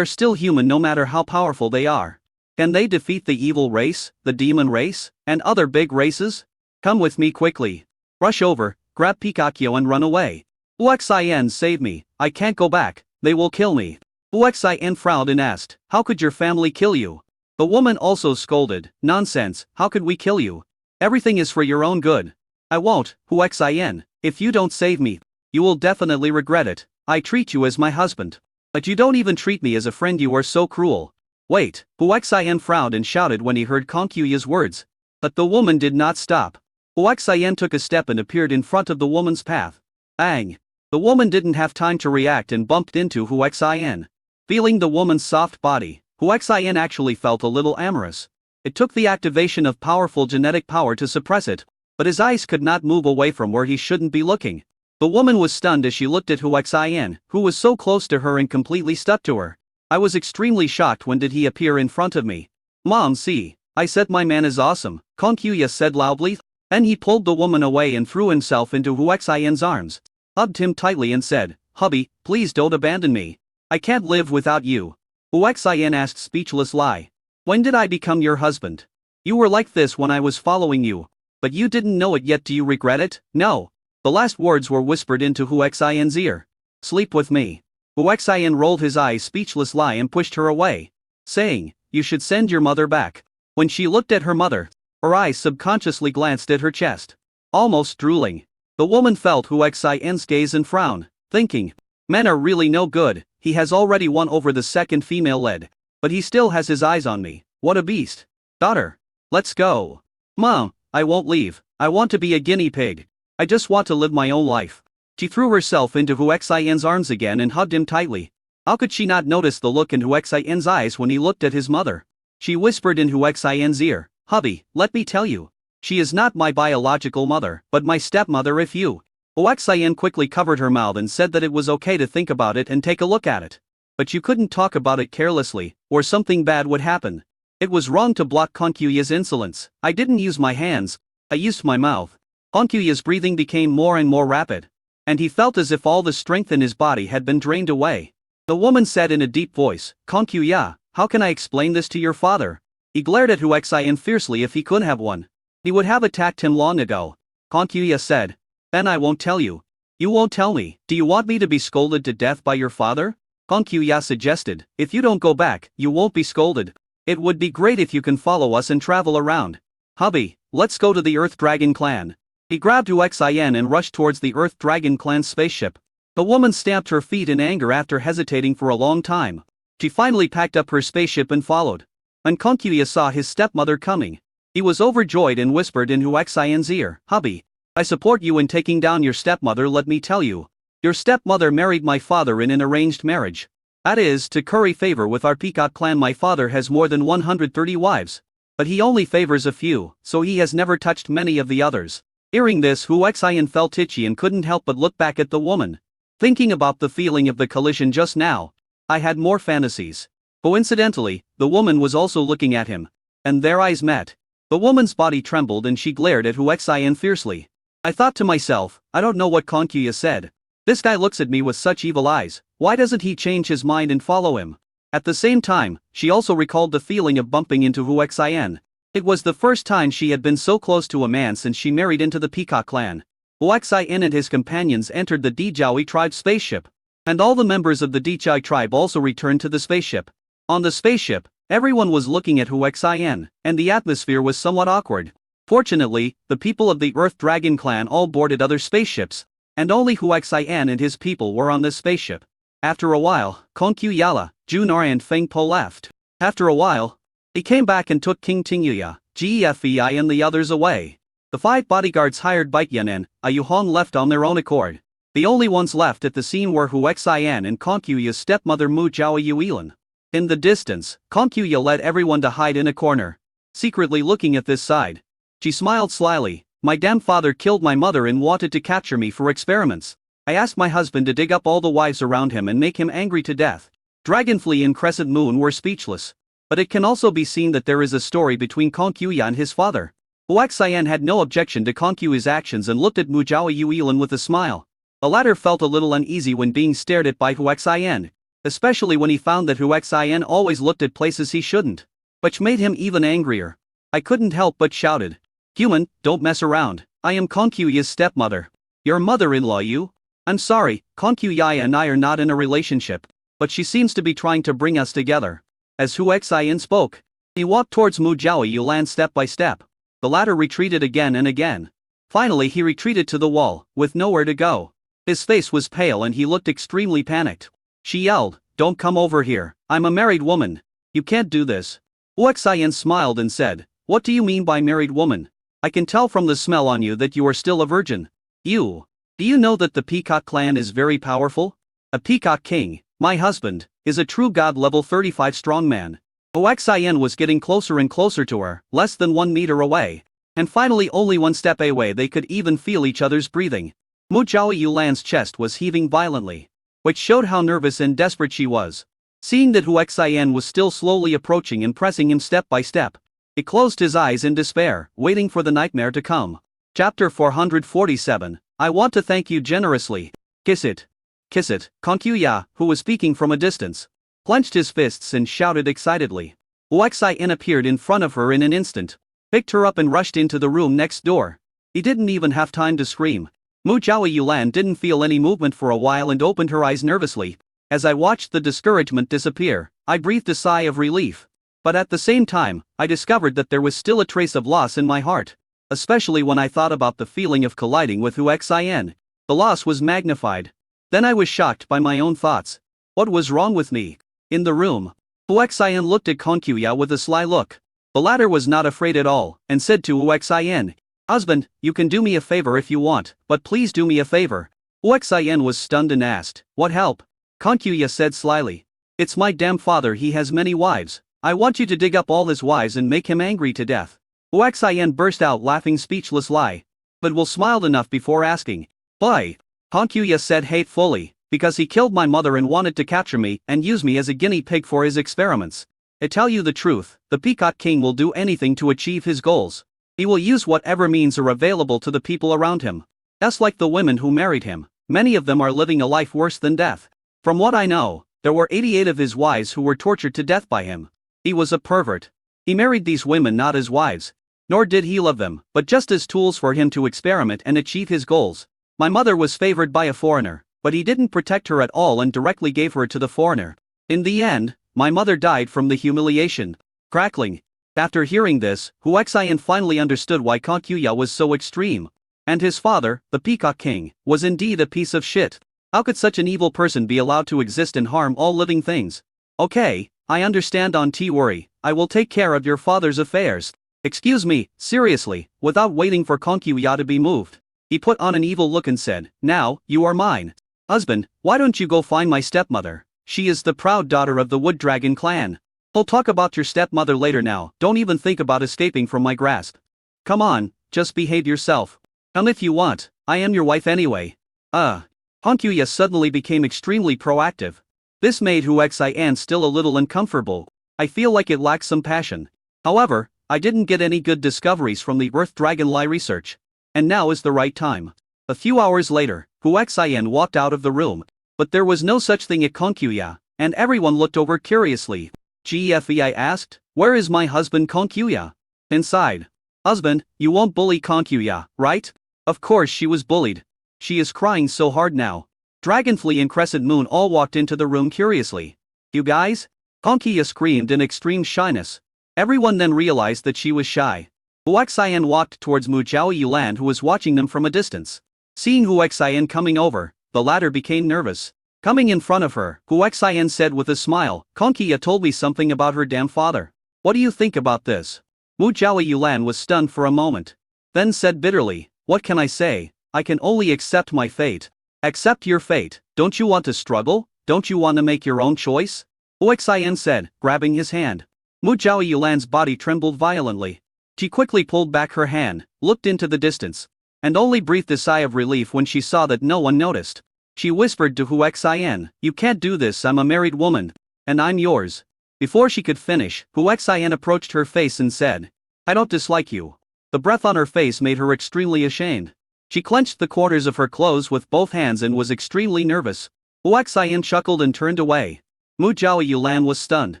still human no matter how powerful they are. Can they defeat the evil race, the demon race, and other big races? Come with me quickly. Rush over, grab Pikachu and run away. Huaxian, save me, I can't go back, they will kill me. Huaxian frowned and asked, how could your family kill you? The woman also scolded, nonsense, how could we kill you? Everything is for your own good. I won't, Huaxian, if you don't save me, you will definitely regret it. I treat you as my husband. But you don't even treat me as a friend, you are so cruel. Wait, Huaxian frowned and shouted when he heard Konkuya's words. But the woman did not stop. Huaxian took a step and appeared in front of the woman's path. Bang! The woman didn't have time to react and bumped into Huaxian. Feeling the woman's soft body, Huaxian actually felt a little amorous. It took the activation of powerful genetic power to suppress it, but his eyes could not move away from where he shouldn't be looking. The woman was stunned as she looked at Huaxian, who was so close to her and completely stuck to her. I was extremely shocked. When did he appear in front of me? Mom, see, I said my man is awesome, Konkuya said loudly. Then he pulled the woman away and threw himself into Huaxian's arms, hugged him tightly and said, hubby, please don't abandon me. I can't live without you. Huaxian asked, speechless lie. When did I become your husband? You were like this when I was following you. But you didn't know it yet. Do you regret it? No. The last words were whispered into Huaxian's ear. Sleep with me. Huaxian rolled his eyes, speechless lie, and pushed her away, saying, you should send your mother back. When she looked at her mother, her eyes subconsciously glanced at her chest. Almost drooling. The woman felt Huaxian's gaze and frowned, thinking, men are really no good. He has already won over the second female lead, but he still has his eyes on me. What a beast. Daughter, let's go. Mom, I won't leave. I want to be a guinea pig. I just want to live my own life. She threw herself into Huaxian's arms again and hugged him tightly. How could she not notice the look in Huaxian's eyes when he looked at his mother? She whispered in Huaxian's ear, hubby, let me tell you. She is not my biological mother, but my stepmother if you. Huaxian quickly covered her mouth and said that it was okay to think about it and take a look at it. But you couldn't talk about it carelessly, or something bad would happen. It was wrong to block Konkuya's insolence. I didn't use my hands, I used my mouth. Konkuya's breathing became more and more rapid, and he felt as if all the strength in his body had been drained away. The woman said in a deep voice, Konkuya, how can I explain this to your father? He glared at Huaxian fiercely. If he could have won, he would have attacked him long ago. Konkuya said, then I won't tell you. You won't tell me. Do you want me to be scolded to death by your father? Konkuya suggested, if you don't go back, you won't be scolded. It would be great if you can follow us and travel around. Hubby, let's go to the Earth Dragon clan. He grabbed Huaxian and rushed towards the Earth Dragon clan spaceship. The woman stamped her feet in anger after hesitating for a long time. She finally packed up her spaceship and followed. When Konkuya saw his stepmother coming, he was overjoyed and whispered in Huaxian's ear, hubby, I support you in taking down your stepmother. Let me tell you, your stepmother married my father in an arranged marriage. That is, to curry favor with our Peacock clan. My father has more than 130 wives. but he only favors a few, so he has never touched many of the others. Hearing this, Hu Xian felt itchy and couldn't help but look back at the woman. Thinking about the feeling of the collision just now, I had more fantasies. Coincidentally, the woman was also looking at him, and their eyes met. The woman's body trembled and she glared at Hu Xian fiercely. I thought to myself, I don't know what Conquia said. This guy looks at me with such evil eyes, why doesn't he change his mind and follow him? At the same time, she also recalled the feeling of bumping into Hu Xian. It was the first time she had been so close to a man since she married into the Peacock clan. Hu Xian and his companions entered the Dijiaoi tribe spaceship, and all the members of the Dijiai tribe also returned to the spaceship. On the spaceship, everyone was looking at Hu Xian, and the atmosphere was somewhat awkward. Fortunately, the people of the Earth Dragon clan all boarded other spaceships, and only Hu Xian and his people were on this spaceship. After a while, Konkyu Yala, Junar and Feng Po left. After a while, he came back and took King Tingyuya, Gefei and the others away. The 5 bodyguards hired by Yan and Ayuhong left on their own accord. The only ones left at the scene were Hu Xian and Konkyuya's stepmother Mu Jiao Yuilan. In the distance, Konkyuya led everyone to hide in a corner, secretly looking at this side. She smiled slyly. My damn father killed my mother and wanted to capture me for experiments. I asked my husband to dig up all the wives around him and make him angry to death. Dragonfly and Crescent Moon were speechless. But it can also be seen that there is a story between Konkyuya and his father. Hu Xian had no objection to Konkyuya's actions and looked at Mu Jiao Yuilan with a smile. The latter felt a little uneasy when being stared at by Hu Xian, especially when he found that Hu Xian always looked at places he shouldn't. Which made him even angrier. I couldn't help but shouted. Human, don't mess around. I am Konkyuya's stepmother. Your mother-in-law you? I'm sorry, Konkyuya and I are not in a relationship, but she seems to be trying to bring us together. As Hu Xian spoke, he walked towards Mu Jiao Yulan step by step. The latter retreated again and again. Finally he retreated to the wall, with nowhere to go. His face was pale and he looked extremely panicked. She yelled, don't come over here, I'm a married woman. You can't do this. Hu Xian smiled and said, what do you mean by married woman? I can tell from the smell on you that you are still a virgin. Do you know that the Peacock clan is very powerful? A Peacock king, my husband, is a true god level 35 strongman. Hu Xian was getting closer and closer to her, less than 1 meter away. And finally only 1 step away they could even feel each other's breathing. Mu Jiao Yulan's chest was heaving violently, which showed how nervous and desperate she was. Seeing that Hu Xian was still slowly approaching and pressing him step by step, he closed his eyes in despair, waiting for the nightmare to come. Chapter 447. I want to thank you generously. Kiss it. Kiss it. Konkyuya, who was speaking from a distance, clenched his fists and shouted excitedly. Hu Xian appeared in front of her in an instant, picked her up and rushed into the room next door. He didn't even have time to scream. Mu Jiao Yulan didn't feel any movement for a while and opened her eyes nervously. As I watched the discouragement disappear, I breathed a sigh of relief. But at the same time, I discovered that there was still a trace of loss in my heart. Especially when I thought about the feeling of colliding with Hu Xian. The loss was magnified. Then I was shocked by my own thoughts. What was wrong with me? In the room, Hu Xian looked at Konkyuya with a sly look. The latter was not afraid at all, and said to Hu Xian, husband, you can do me a favor if you want, but please do me a favor. Hu Xian was stunned and asked, what help? Konkyuya said slyly, it's my damn father, he has many wives. I want you to dig up all his wives and make him angry to death. Hu Xian burst out laughing speechless lie. But Will smiled enough before asking. Why? Konkyuya said hatefully, because he killed my mother and wanted to capture me and use me as a guinea pig for his experiments. I tell you the truth, the Peacock King will do anything to achieve his goals. He will use whatever means are available to the people around him. Just like the women who married him, many of them are living a life worse than death. From what I know, there were 88 of his wives who were tortured to death by him. He was a pervert. He married these women not as wives, nor did he love them, but just as tools for him to experiment and achieve his goals. My mother was favored by a foreigner, but he didn't protect her at all and directly gave her to the foreigner. In the end, my mother died from the humiliation. Crackling. After hearing this, Hu Xian finally understood why Konkyuya was so extreme. And his father, the Peacock King, was indeed a piece of shit. How could such an evil person be allowed to exist and harm all living things? Okay, I understand, don't worry, I will take care of your father's affairs. Excuse me, seriously, without waiting for Konkyuya to be moved. He put on an evil look and said, now, you are mine. Husband, why don't you go find my stepmother? She is the proud daughter of the Wood Dragon clan. We'll talk about your stepmother later now, don't even think about escaping from my grasp. Come on, just behave yourself. Come if you want, I am your wife anyway. Han Kuya suddenly became extremely proactive. This made Hu Xian still a little uncomfortable. I feel like it lacks some passion. However, I didn't get any good discoveries from the Earth Dragon Lie research. And now is the right time. A few hours later, Hu Xian walked out of the room. But there was no such thing at Konkuya, and everyone looked over curiously. GFEI asked, "Where is my husband Konkuya?" "Inside." "Husband, you won't bully Konkuya, right?" Of course she was bullied. She is crying so hard now. Dragonfly and Crescent Moon all walked into the room curiously. "You guys?" Konkuya screamed in extreme shyness. Everyone then realized that she was shy. Hu Xian walked towards Mu Jiao Yulan, who was watching them from a distance. Seeing Hu Xian coming over, the latter became nervous. Coming in front of her, Hu Xian said with a smile, "Konkuya told me something about her damn father. What do you think about this?" Mu Jiao Yulan was stunned for a moment. Then said bitterly, "What can I say? I can only accept my fate." "Accept your fate? Don't you want to struggle? Don't you want to make your own choice?" Hu Xian said, grabbing his hand. Mu Jiao Yulan's body trembled violently. She quickly pulled back her hand, looked into the distance, and only breathed a sigh of relief when she saw that no one noticed. She whispered to Hu Xian, "You can't do this, I'm a married woman. And I'm yours." Before she could finish, Hu Xian approached her face and said, "I don't dislike you." The breath on her face made her extremely ashamed. She clenched the corners of her clothes with both hands and was extremely nervous. Hu Xian chuckled and turned away. Mu Jiao Yulan was stunned.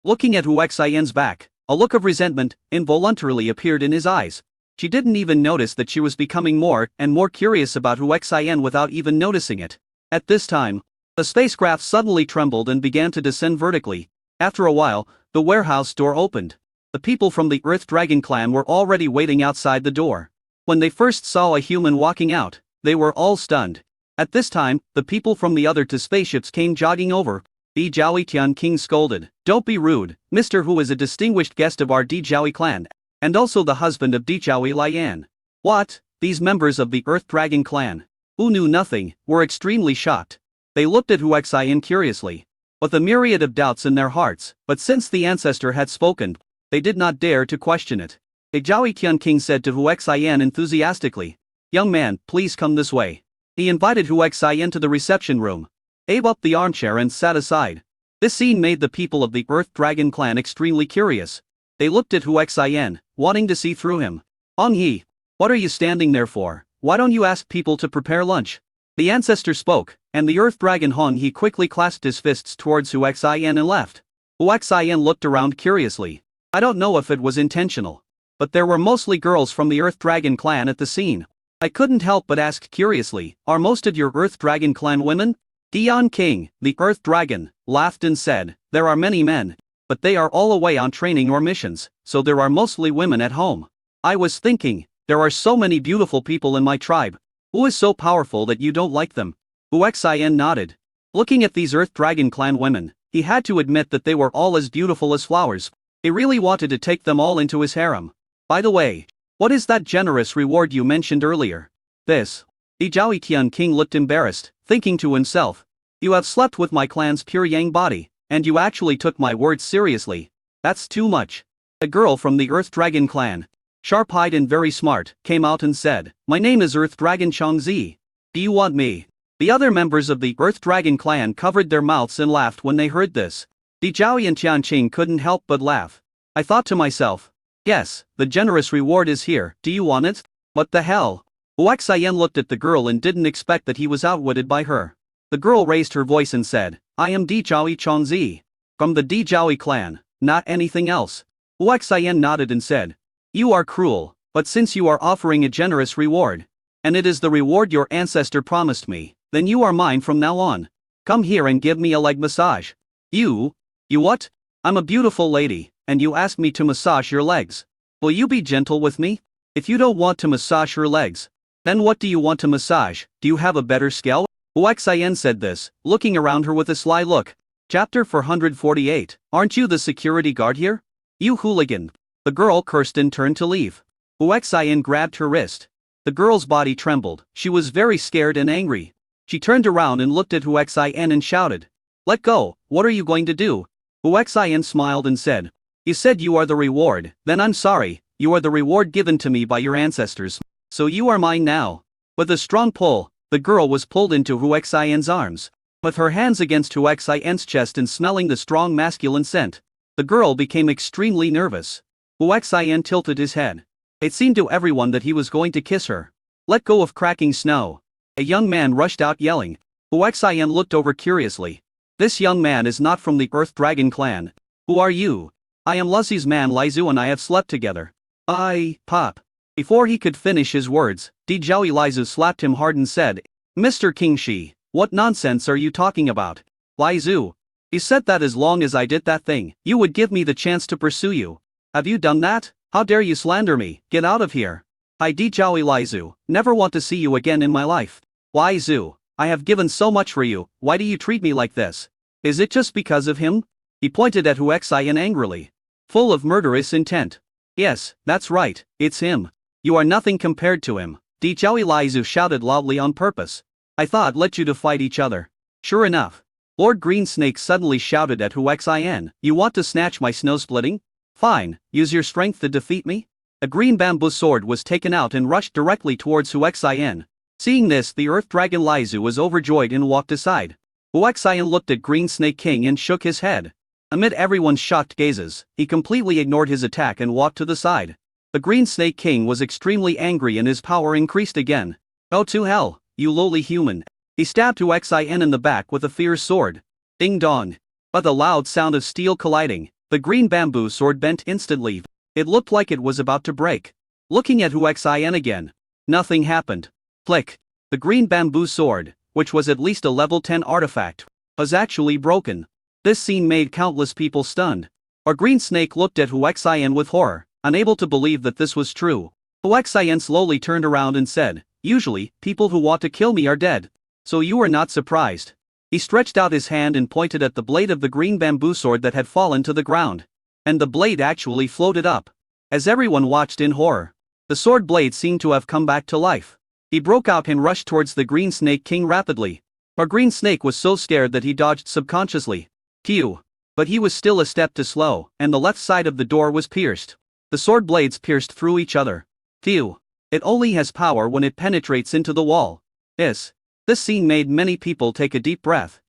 Looking at Hu Xian's back, a look of resentment involuntarily appeared in his eyes. She didn't even notice that she was becoming more and more curious about Hu Xian without even noticing it. At this time, the spacecraft suddenly trembled and began to descend vertically. After a while, the warehouse door opened. The people from the Earth Dragon clan were already waiting outside the door. When they first saw a human walking out, they were all stunned. At this time, the people from the other two spaceships came jogging over. Di Jiaoyi Tian King scolded, "Don't be rude, Mr. Hu is a distinguished guest of our Di Jiaoyi clan, and also the husband of Di Jiaoyi Lian." What? These members of the Earth Dragon clan, who knew nothing, were extremely shocked. They looked at Hu Xian curiously, with a myriad of doubts in their hearts, but since the ancestor had spoken, they did not dare to question it. Di Jiaoyi Tian King said to Hu Xian enthusiastically, "Young man, please come this way." He invited Hu Xian to the reception room. Abe up the armchair and sat aside. This scene made the people of the Earth Dragon clan extremely curious. They looked at Hu Xian, wanting to see through him. "Hong He, what are you standing there for? Why don't you ask people to prepare lunch?" The ancestor spoke, and the Earth Dragon Hong He quickly clasped his fists towards Hu Xian and left. Hu Xian looked around curiously. I don't know if it was intentional, but there were mostly girls from the Earth Dragon clan at the scene. I couldn't help but ask curiously, "Are most of your Earth Dragon clan women?" Dion King, the Earth Dragon, laughed and said, "There are many men, but they are all away on training or missions, so there are mostly women at home." I was thinking, there are so many beautiful people in my tribe. Who is so powerful that you don't like them? Hu Xian nodded. Looking at these Earth Dragon clan women, he had to admit that they were all as beautiful as flowers. He really wanted to take them all into his harem. By the way, what is that generous reward you mentioned earlier? This. Di Jiaoyi Tian King looked embarrassed, thinking to himself, "You have slept with my clan's pure yang body, and you actually took my words seriously. That's too much." A girl from the Earth Dragon clan, sharp-eyed and very smart, came out and said, "My name is Earth Dragon Chongzi. Do you want me?" The other members of the Earth Dragon clan covered their mouths and laughed when they heard this. Di Jiaoyi and Tianqing couldn't help but laugh. I thought to myself, "Yes, the generous reward is here, do you want it?" What the hell? Hu Xian looked at the girl and didn't expect that he was outwitted by her. The girl raised her voice and said, "I am Di Jiaoyi Chongzi. From the Di Jiaoyi clan, not anything else." Hu Xian nodded and said, "You are cruel, but since you are offering a generous reward, and it is the reward your ancestor promised me, then you are mine from now on. Come here and give me a leg massage." You what? I'm a beautiful lady, and you ask me to massage your legs. Will you be gentle with me? If you don't want to massage her legs, then what do you want to massage? Do you have a better skill? Hu Xian said this, looking around her with a sly look. Chapter 448, Aren't you the security guard here? You hooligan. The girl cursed and turned to leave. Hu Xian grabbed her wrist. The girl's body trembled, she was very scared and angry. She turned around and looked at Hu Xian and shouted, "Let go, what are you going to do?" Huaxian smiled and said, "You said you are the reward, then I'm sorry, you are the reward given to me by your ancestors. So you are mine now." With a strong pull, the girl was pulled into Huaxian's arms. With her hands against Huaxian's chest and smelling the strong masculine scent, the girl became extremely nervous. Huaxian tilted his head. It seemed to everyone that he was going to kiss her. "Let go of cracking snow." A young man rushed out yelling. Huaxian looked over curiously. "This young man is not from the Earth Dragon clan. Who are you?" "I am Lucy's man Lizu and I have slept together." Pop. Before he could finish his words, Dijiao Lizu slapped him hard and said, "Mr. Kingshi, what nonsense are you talking about? Lizu, you said that as long as I did that thing, you would give me the chance to pursue you. Have you done that? How dare you slander me? Get out of here. I Dijiao Lizu, never want to see you again in my life. Lizu, I have given so much for you, why do you treat me like this? Is it just because of him?" He pointed at Huaxian angrily, full of murderous intent. "Yes, that's right, it's him. You are nothing compared to him," Dijiao Lizu shouted loudly on purpose. "I thought I'd let you to fight each other." Sure enough, Lord Greensnake suddenly shouted at Huaxian, "You want to snatch my snow splitting? Fine, use your strength to defeat me." A green bamboo sword was taken out and rushed directly towards Huaxian. Seeing this, the Earth Dragon Lizu was overjoyed and walked aside. Huaxian looked at Green Snake King and shook his head. Amid everyone's shocked gazes, he completely ignored his attack and walked to the side. The Green Snake King was extremely angry and his power increased again. "Oh to hell, you lowly human." He stabbed Huaxian in the back with a fierce sword. Ding dong. With a loud sound of steel colliding, the green bamboo sword bent instantly. It looked like it was about to break. Looking at Huaxian again, nothing happened. Click. The green bamboo sword, which was at least a level 10 artifact, was actually broken. This scene made countless people stunned. Our green snake looked at Huaxian with horror, unable to believe that this was true. Huaxian slowly turned around and said, "Usually, people who want to kill me are dead. So you are not surprised." He stretched out his hand and pointed at the blade of the green bamboo sword that had fallen to the ground. And the blade actually floated up. As everyone watched in horror, the sword blade seemed to have come back to life. He broke out and rushed towards the Green Snake King rapidly. Our green snake was so scared that he dodged subconsciously. Phew. But he was still a step too slow, and the left side of the door was pierced. The sword blades pierced through each other. Phew. It only has power when it penetrates into the wall. This scene made many people take a deep breath.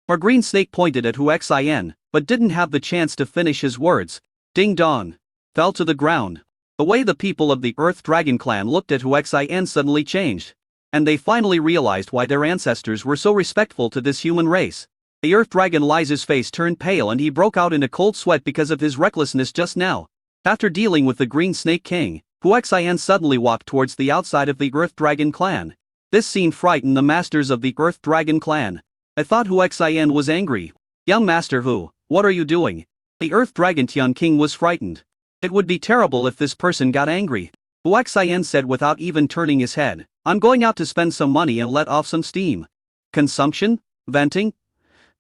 Our green snake pointed at Huaxian, but didn't have the chance to finish his words. Ding dong. Fell to the ground. The way the people of the Earth Dragon clan looked at Huaxian suddenly changed. And they finally realized why their ancestors were so respectful to this human race. The Earth Dragon Lizu's face turned pale and he broke out in a cold sweat because of his recklessness just now. After dealing with the Green Snake King, Huaxian suddenly walked towards the outside of the Earth Dragon clan. This scene frightened the masters of the Earth Dragon clan. I thought Huaxian was angry. "Young master Hu, what are you doing?" The Earth Dragon Tian King was frightened. It would be terrible if this person got angry. Huaxian said without even turning his head, "I'm going out to spend some money and let off some steam." Consumption? Venting?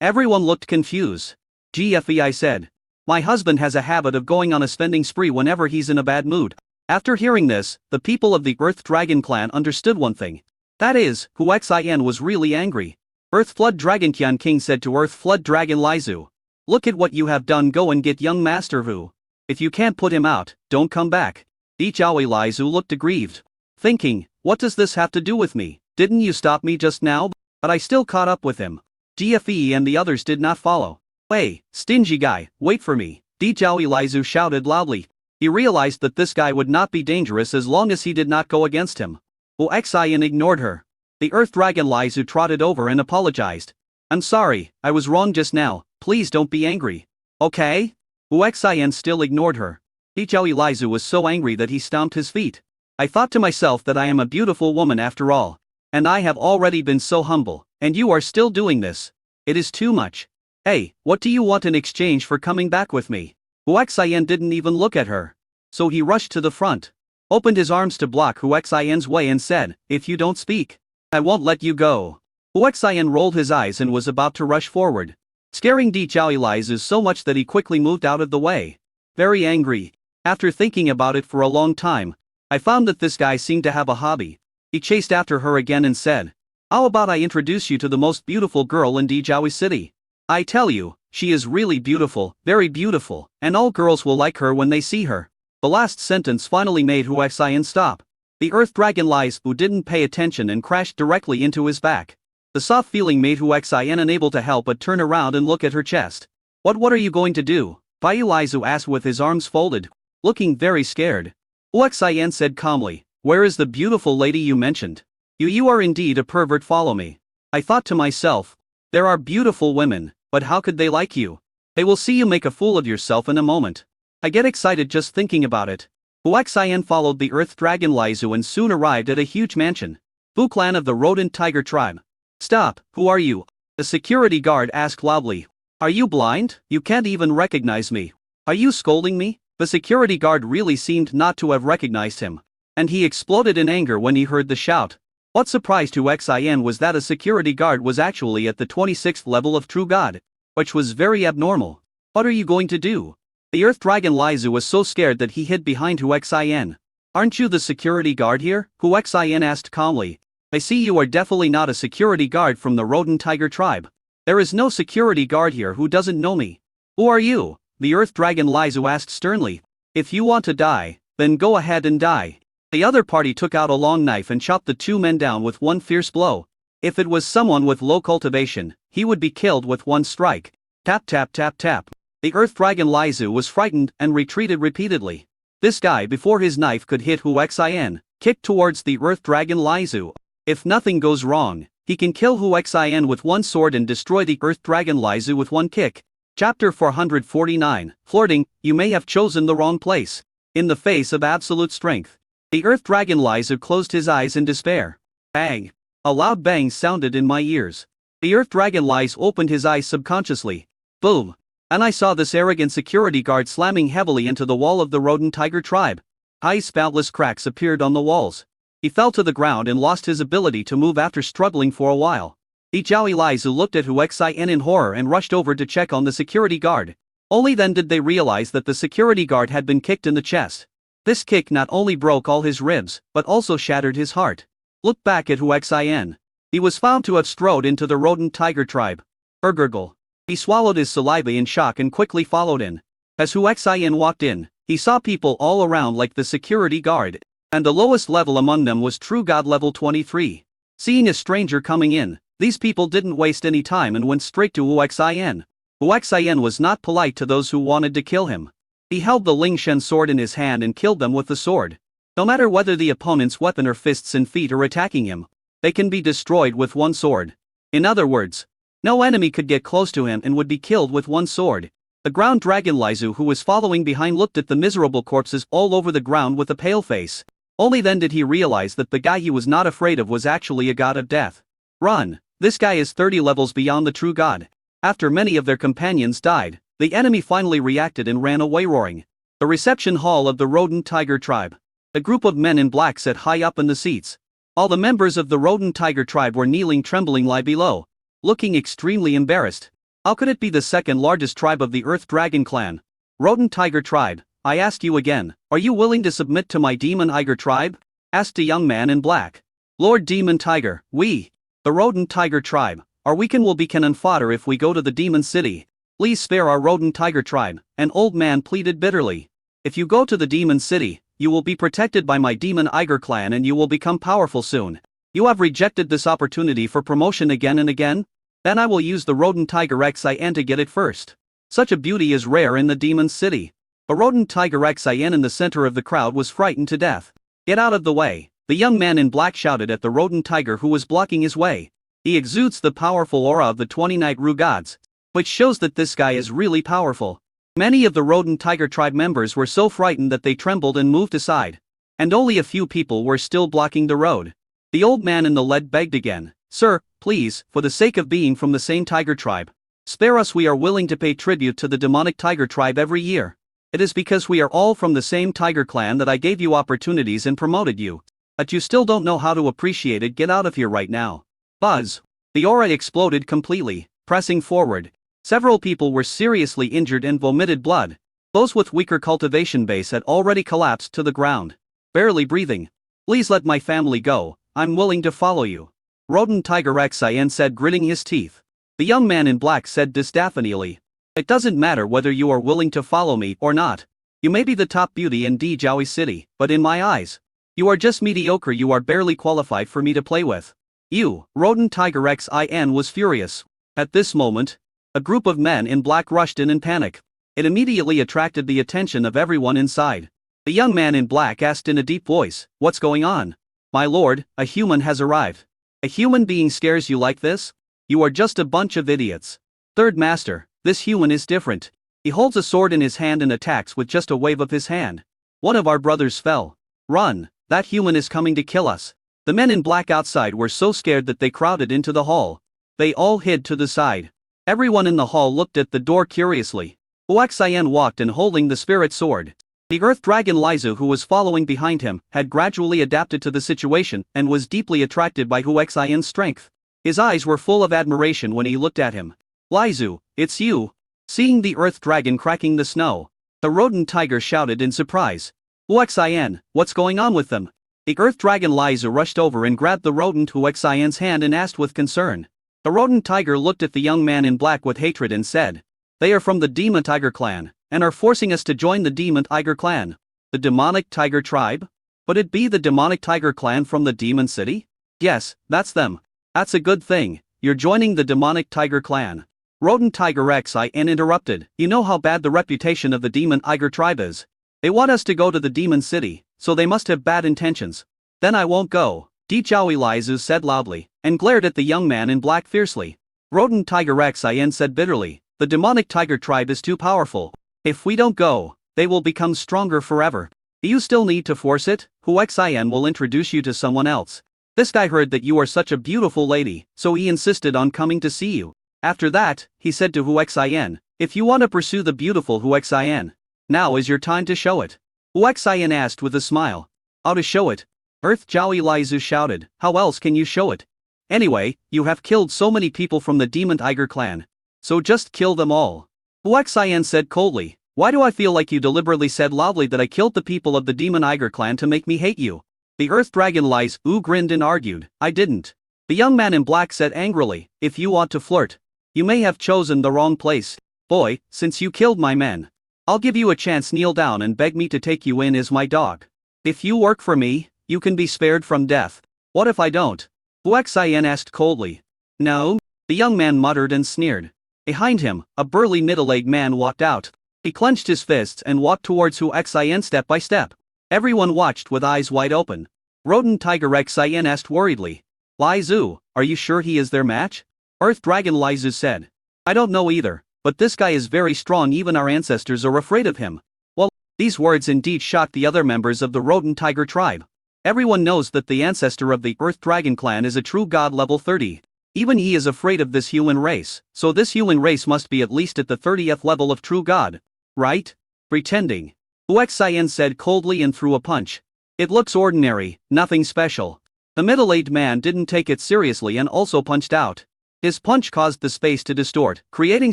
Everyone looked confused. GFEI said, "My husband has a habit of going on a spending spree whenever he's in a bad mood." After hearing this, the people of the Earth Dragon clan understood one thing. That is, Huaxian was really angry. Earth Flood Dragon Tian King said to Earth Flood Dragon Lizu, "Look at what you have done, go and get young Master Hu. If you can't put him out, don't come back." Dijiao Lizu looked aggrieved, thinking, "What does this have to do with me? Didn't you stop me just now?" But I still caught up with him. GFE and the others did not follow. "Hey, stingy guy, wait for me," Dijiao Lizu shouted loudly. He realized that this guy would not be dangerous as long as he did not go against him. Huaxian ignored her. The Earth Dragon Lizu trotted over and apologized. "I'm sorry, I was wrong just now, please don't be angry." "Okay?" Huaxian still ignored her. Dijiao Lizu was so angry that he stomped his feet. "I thought to myself that I am a beautiful woman after all. And I have already been so humble, and you are still doing this. It is too much. Hey, what do you want in exchange for coming back with me?" Huaxian didn't even look at her. So he rushed to the front, opened his arms to block Huaxian's way and said, "If you don't speak, I won't let you go." Huaxian rolled his eyes and was about to rush forward, scaring Dijiao Lizu so much that he quickly moved out of the way. Very angry. After thinking about it for a long time, I found that this guy seemed to have a hobby. He chased after her again and said, "How about I introduce you to the most beautiful girl in Dijiao City? I tell you, she is really beautiful, very beautiful, and all girls will like her when they see her. The last sentence finally made Huaxian stop. The Earth Dragon Lai Zu didn't pay attention and crashed directly into his back. The soft feeling made Huaxian unable to help but turn around and look at her chest. What are you going to do? Bai Lai Zu asked with his arms folded, looking very scared. Huaxian said calmly, where is the beautiful lady you mentioned? You are indeed a pervert, follow me. I thought to myself, there are beautiful women, but how could they like you? They will see you make a fool of yourself in a moment. I get excited just thinking about it. Huaxian followed the Earth Dragon Lai Zu and soon arrived at a huge mansion. Bu clan of the Rodent Tiger tribe. Stop, who are you? The security guard asked loudly. Are you blind? You can't even recognize me. Are you scolding me? The security guard really seemed not to have recognized him. And he exploded in anger when he heard the shout. What surprised Huaxian was that a security guard was actually at the 26th level of True God, which was very abnormal. What are you going to do? The Earth Dragon Lai Zu was so scared that he hid behind Huaxian. Aren't you the security guard here? Huaxian asked calmly. I see you are definitely not a security guard from the Rodent Tiger tribe. There is no security guard here who doesn't know me. Who are you? The Earth Dragon Lai Zu asked sternly. If you want to die, then go ahead and die. The other party took out a long knife and chopped the two men down with one fierce blow. If it was someone with low cultivation, he would be killed with one strike. Tap tap tap tap. The Earth Dragon Lai Zu was frightened and retreated repeatedly. This guy, before his knife could hit Huaxian, kicked towards the Earth Dragon Lai Zu. If nothing goes wrong, he can kill Huaxian with one sword and destroy the Earth Dragon Lai Zu with one kick. Chapter 449, Flirting, you may have chosen the wrong place. In the face of absolute strength, the Earth Dragon Lai Zu closed his eyes in despair. Bang! A loud bang sounded in my ears. The Earth Dragon Lai Zu opened his eyes subconsciously. Boom! And I saw this arrogant security guard slamming heavily into the wall of the Rodent Tiger tribe. High spoutless cracks appeared on the walls. He fell to the ground and lost his ability to move after struggling for a while. Di Jiao Lai Zu looked at Huaxian in horror and rushed over to check on the security guard. Only then did they realize that the security guard had been kicked in the chest. This kick not only broke all his ribs, but also shattered his heart. Look back at Huaxian. He was found to have strode into the Rodent Tiger tribe. Gurgle. He swallowed his saliva in shock and quickly followed in. As Huaxian walked in, he saw people all around like the security guard, and the lowest level among them was True God level 23. Seeing a stranger coming in, these people didn't waste any time and went straight to Huaxian. Huaxian was not polite to those who wanted to kill him. He held the Ling Shen sword in his hand and killed them with the sword. No matter whether the opponent's weapon or fists and feet are attacking him, they can be destroyed with one sword. In other words, no enemy could get close to him and would be killed with one sword. The ground dragon Lai Zu, who was following behind, looked at the miserable corpses all over the ground with a pale face. Only then did he realize that the guy he was not afraid of was actually a god of death. Run! This guy is 30 levels beyond the True God. After many of their companions died, the enemy finally reacted and ran away roaring. The reception hall of the Rodent Tiger tribe. A group of men in black sat high up in the seats. All the members of the Rodent Tiger tribe were kneeling, trembling, lie below, looking extremely embarrassed. How could it be the second largest tribe of the Earth Dragon clan? Rodent Tiger tribe, I ask you again, are you willing to submit to my Demon Tiger tribe? Asked a young man in black. Lord Demon Tiger, we, the Rodent Tiger tribe, our weaken will be cannon fodder if we go to the Demon City. Please spare our Rodent Tiger tribe, an old man pleaded bitterly. If you go to the Demon City, you will be protected by my Demon Tiger clan and you will become powerful soon. You have rejected this opportunity for promotion again and again? Then I will use the Rodent Tiger Xin to get it first. Such a beauty is rare in the Demon City. A Rodent Tiger Xin in the center of the crowd was frightened to death. Get out of the way, the young man in black shouted at the Rodent Tiger who was blocking his way. He exudes the powerful aura of the 29 Ru gods, which shows that this guy is really powerful. Many of the Rodent Tiger tribe members were so frightened that they trembled and moved aside. And only a few people were still blocking the road. The old man in the lead begged again, Sir, please, for the sake of being from the same tiger tribe, spare us. We are willing to pay tribute to the demonic tiger tribe every year. It is because we are all from the same tiger clan that I gave you opportunities and promoted you. But you still don't know how to appreciate it. Get out of here right now. Buzz. The aura exploded completely, pressing forward. Several people were seriously injured and vomited blood. Those with weaker cultivation base had already collapsed to the ground, barely breathing. Please let my family go, I'm willing to follow you. Rodent Tiger Xin said, gritting his teeth. The young man in black said disapprovingly. It doesn't matter whether you are willing to follow me or not. You may be the top beauty in Dijiawi City, but in my eyes, you are just mediocre. You are barely qualified for me to play with. You, rodent Tiger Xin was furious. At this moment, a group of men in black rushed in panic. It immediately attracted the attention of everyone inside. The young man in black asked in a deep voice, "What's going on?" "My lord, a human has arrived." "A human being scares you like this? You are just a bunch of idiots." "Third master, this human is different. He holds a sword in his hand and attacks with just a wave of his hand. One of our brothers fell. Run, that human is coming to kill us." The men in black outside were so scared that they crowded into the hall. They all hid to the side. Everyone in the hall looked at the door curiously. Huaxian walked in holding the spirit sword. The earth dragon Lizu, who was following behind him, had gradually adapted to the situation and was deeply attracted by Huaxian's strength. His eyes were full of admiration when he looked at him. "Lizu, it's you." Seeing the earth dragon cracking the snow, the rodent tiger shouted in surprise. "Huaxian, what's going on with them?" The earth dragon Lizu rushed over and grabbed the rodent Huaxian's hand and asked with concern. The rodent tiger looked at the young man in black with hatred and said, "They are from the Demon Tiger clan, and are forcing us to join the Demon Tiger clan." "The Demonic Tiger tribe? Would it be the Demonic Tiger clan from the Demon City?" "Yes, that's them." "That's a good thing, you're joining the Demonic Tiger clan." Rodent Tiger Xin interrupted. "You know how bad the reputation of the Demon Tiger tribe is. They want us to go to the Demon City, so they must have bad intentions." "Then I won't go," Dijiawi Lizu said loudly, and glared at the young man in black fiercely. Rodent Tiger Xin said bitterly, "The Demonic Tiger tribe is too powerful. If we don't go, they will become stronger forever. You still need to force it. Huaxian will introduce you to someone else. This guy heard that you are such a beautiful lady, so he insisted on coming to see you." After that, he said to Huaxian, "If you want to pursue the beautiful Huaxian, now is your time to show it." Huaxian asked with a smile. "How to show it?" Earth Jiawi Lizu shouted, "How else can you show it? Anyway, you have killed so many people from the Demon Tiger clan. So just kill them all." Huaxian said coldly, "Why do I feel like you deliberately said loudly that I killed the people of the Demon Tiger clan to make me hate you?" The Earth Dragon Lizu grinned and argued, "I didn't." The young man in black said angrily, "If you want to flirt, you may have chosen the wrong place. Boy, since you killed my men, I'll give you a chance. Kneel down and beg me to take you in as my dog. If you work for me, you can be spared from death." "What if I don't?" Huaxian asked coldly. "No?" The young man muttered and sneered. Behind him, a burly middle-aged man walked out. He clenched his fists and walked towards Huaxian step by step. Everyone watched with eyes wide open. Rodent Tiger Xin asked worriedly, "Lizu, are you sure he is their match?" Earth Dragon Lizu said, "I don't know either, but this guy is very strong. Even our ancestors are afraid of him." Well, these words indeed shocked the other members of the Rodent Tiger tribe. Everyone knows that the ancestor of the Earth Dragon clan is a true god level 30. Even he is afraid of this human race, so this human race must be at least at the 30th level of true god. Right? Pretending. Huaxian said coldly and threw a punch. "It looks ordinary, nothing special." The middle-aged man didn't take it seriously and also punched out. His punch caused the space to distort, creating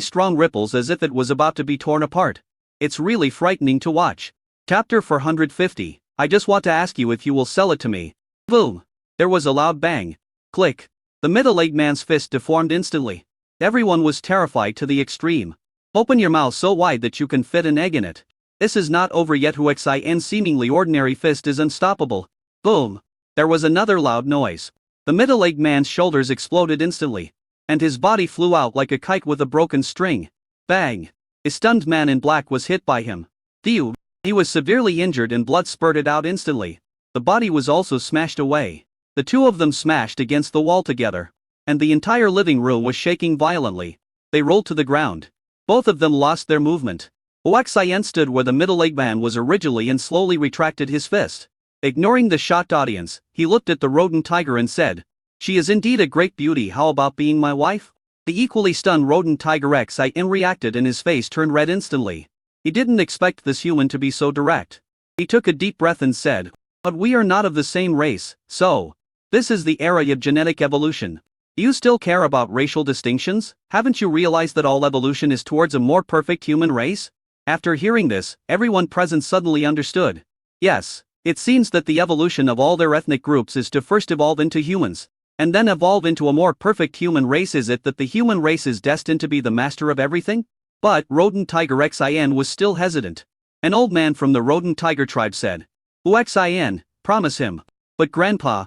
strong ripples as if it was about to be torn apart. It's really frightening to watch. Chapter 450. I just want to ask you if you will sell it to me. Boom! There was a loud bang. Click. The middle-aged man's fist deformed instantly. Everyone was terrified to the extreme. "Open your mouth so wide that you can fit an egg in it." "This is not over yet." Huaxian's seemingly ordinary fist is unstoppable. Boom! There was another loud noise. The middle-aged man's shoulders exploded instantly, and his body flew out like a kite with a broken string. Bang! A stunned man in black was hit by him. Phew! He was severely injured and blood spurted out instantly. The body was also smashed away. The two of them smashed against the wall together, and the entire living room was shaking violently. They rolled to the ground. Both of them lost their movement. Huaxian stood where the middle-aged man was originally and slowly retracted his fist. Ignoring the shocked audience, he looked at the rodent tiger and said, "She is indeed a great beauty. How about being my wife?" The equally stunned rodent Tiger Xin reacted and his face turned red instantly. He didn't expect this human to be so direct. He took a deep breath and said, "But we are not of the same race, so. This is the era of genetic evolution. Do you still care about racial distinctions? Haven't you realized that all evolution is towards a more perfect human race?" After hearing this, everyone present suddenly understood. Yes, it seems that the evolution of all their ethnic groups is to first evolve into humans. and then evolve into a more perfect human race? Is it that the human race is destined to be the master of everything? But Rodent Tiger Xin was still hesitant. An old man from the Rodent Tiger tribe said, Xin, promise him. But Grandpa,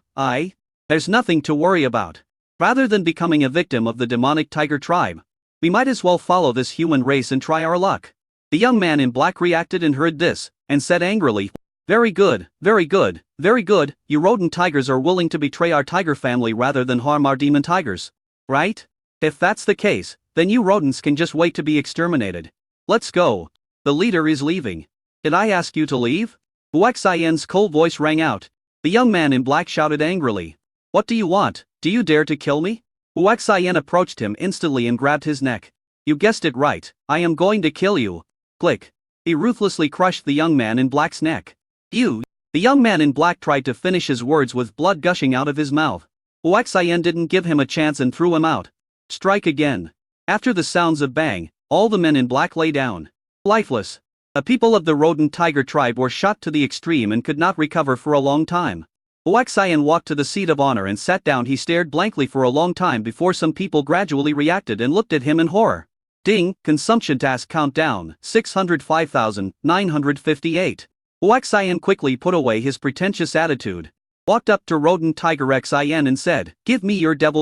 there's nothing to worry about. Rather than becoming a victim of the demonic tiger tribe, we might as well follow this human race and try our luck. The young man in black reacted and heard this, and said angrily, very good, very good, very good. You rodent tigers are willing to betray our tiger family rather than harm our demon tigers. Right? If that's the case, then you rodents can just wait to be exterminated. Let's go. The leader is leaving. Did I ask you to leave? Xian's cold voice rang out. The young man in black shouted angrily. What do you want? Do you dare to kill me? Xian approached him instantly and grabbed his neck. You guessed it right, I am going to kill you. Click. He ruthlessly crushed the young man in black's neck. You. The young man in black tried to finish his words with blood gushing out of his mouth. Xian didn't give him a chance and threw him out. Strike again. After the sounds of bang, all the men in black lay down. Lifeless. The people of the rodent tiger tribe were shot to the extreme and could not recover for a long time. Xian walked to the seat of honor and sat down. He stared blankly for a long time before some people gradually reacted and looked at him in horror. Ding, consumption task countdown, 605,958. Xian quickly put away his pretentious attitude, walked up to rodent tiger Xin and said, give me your devil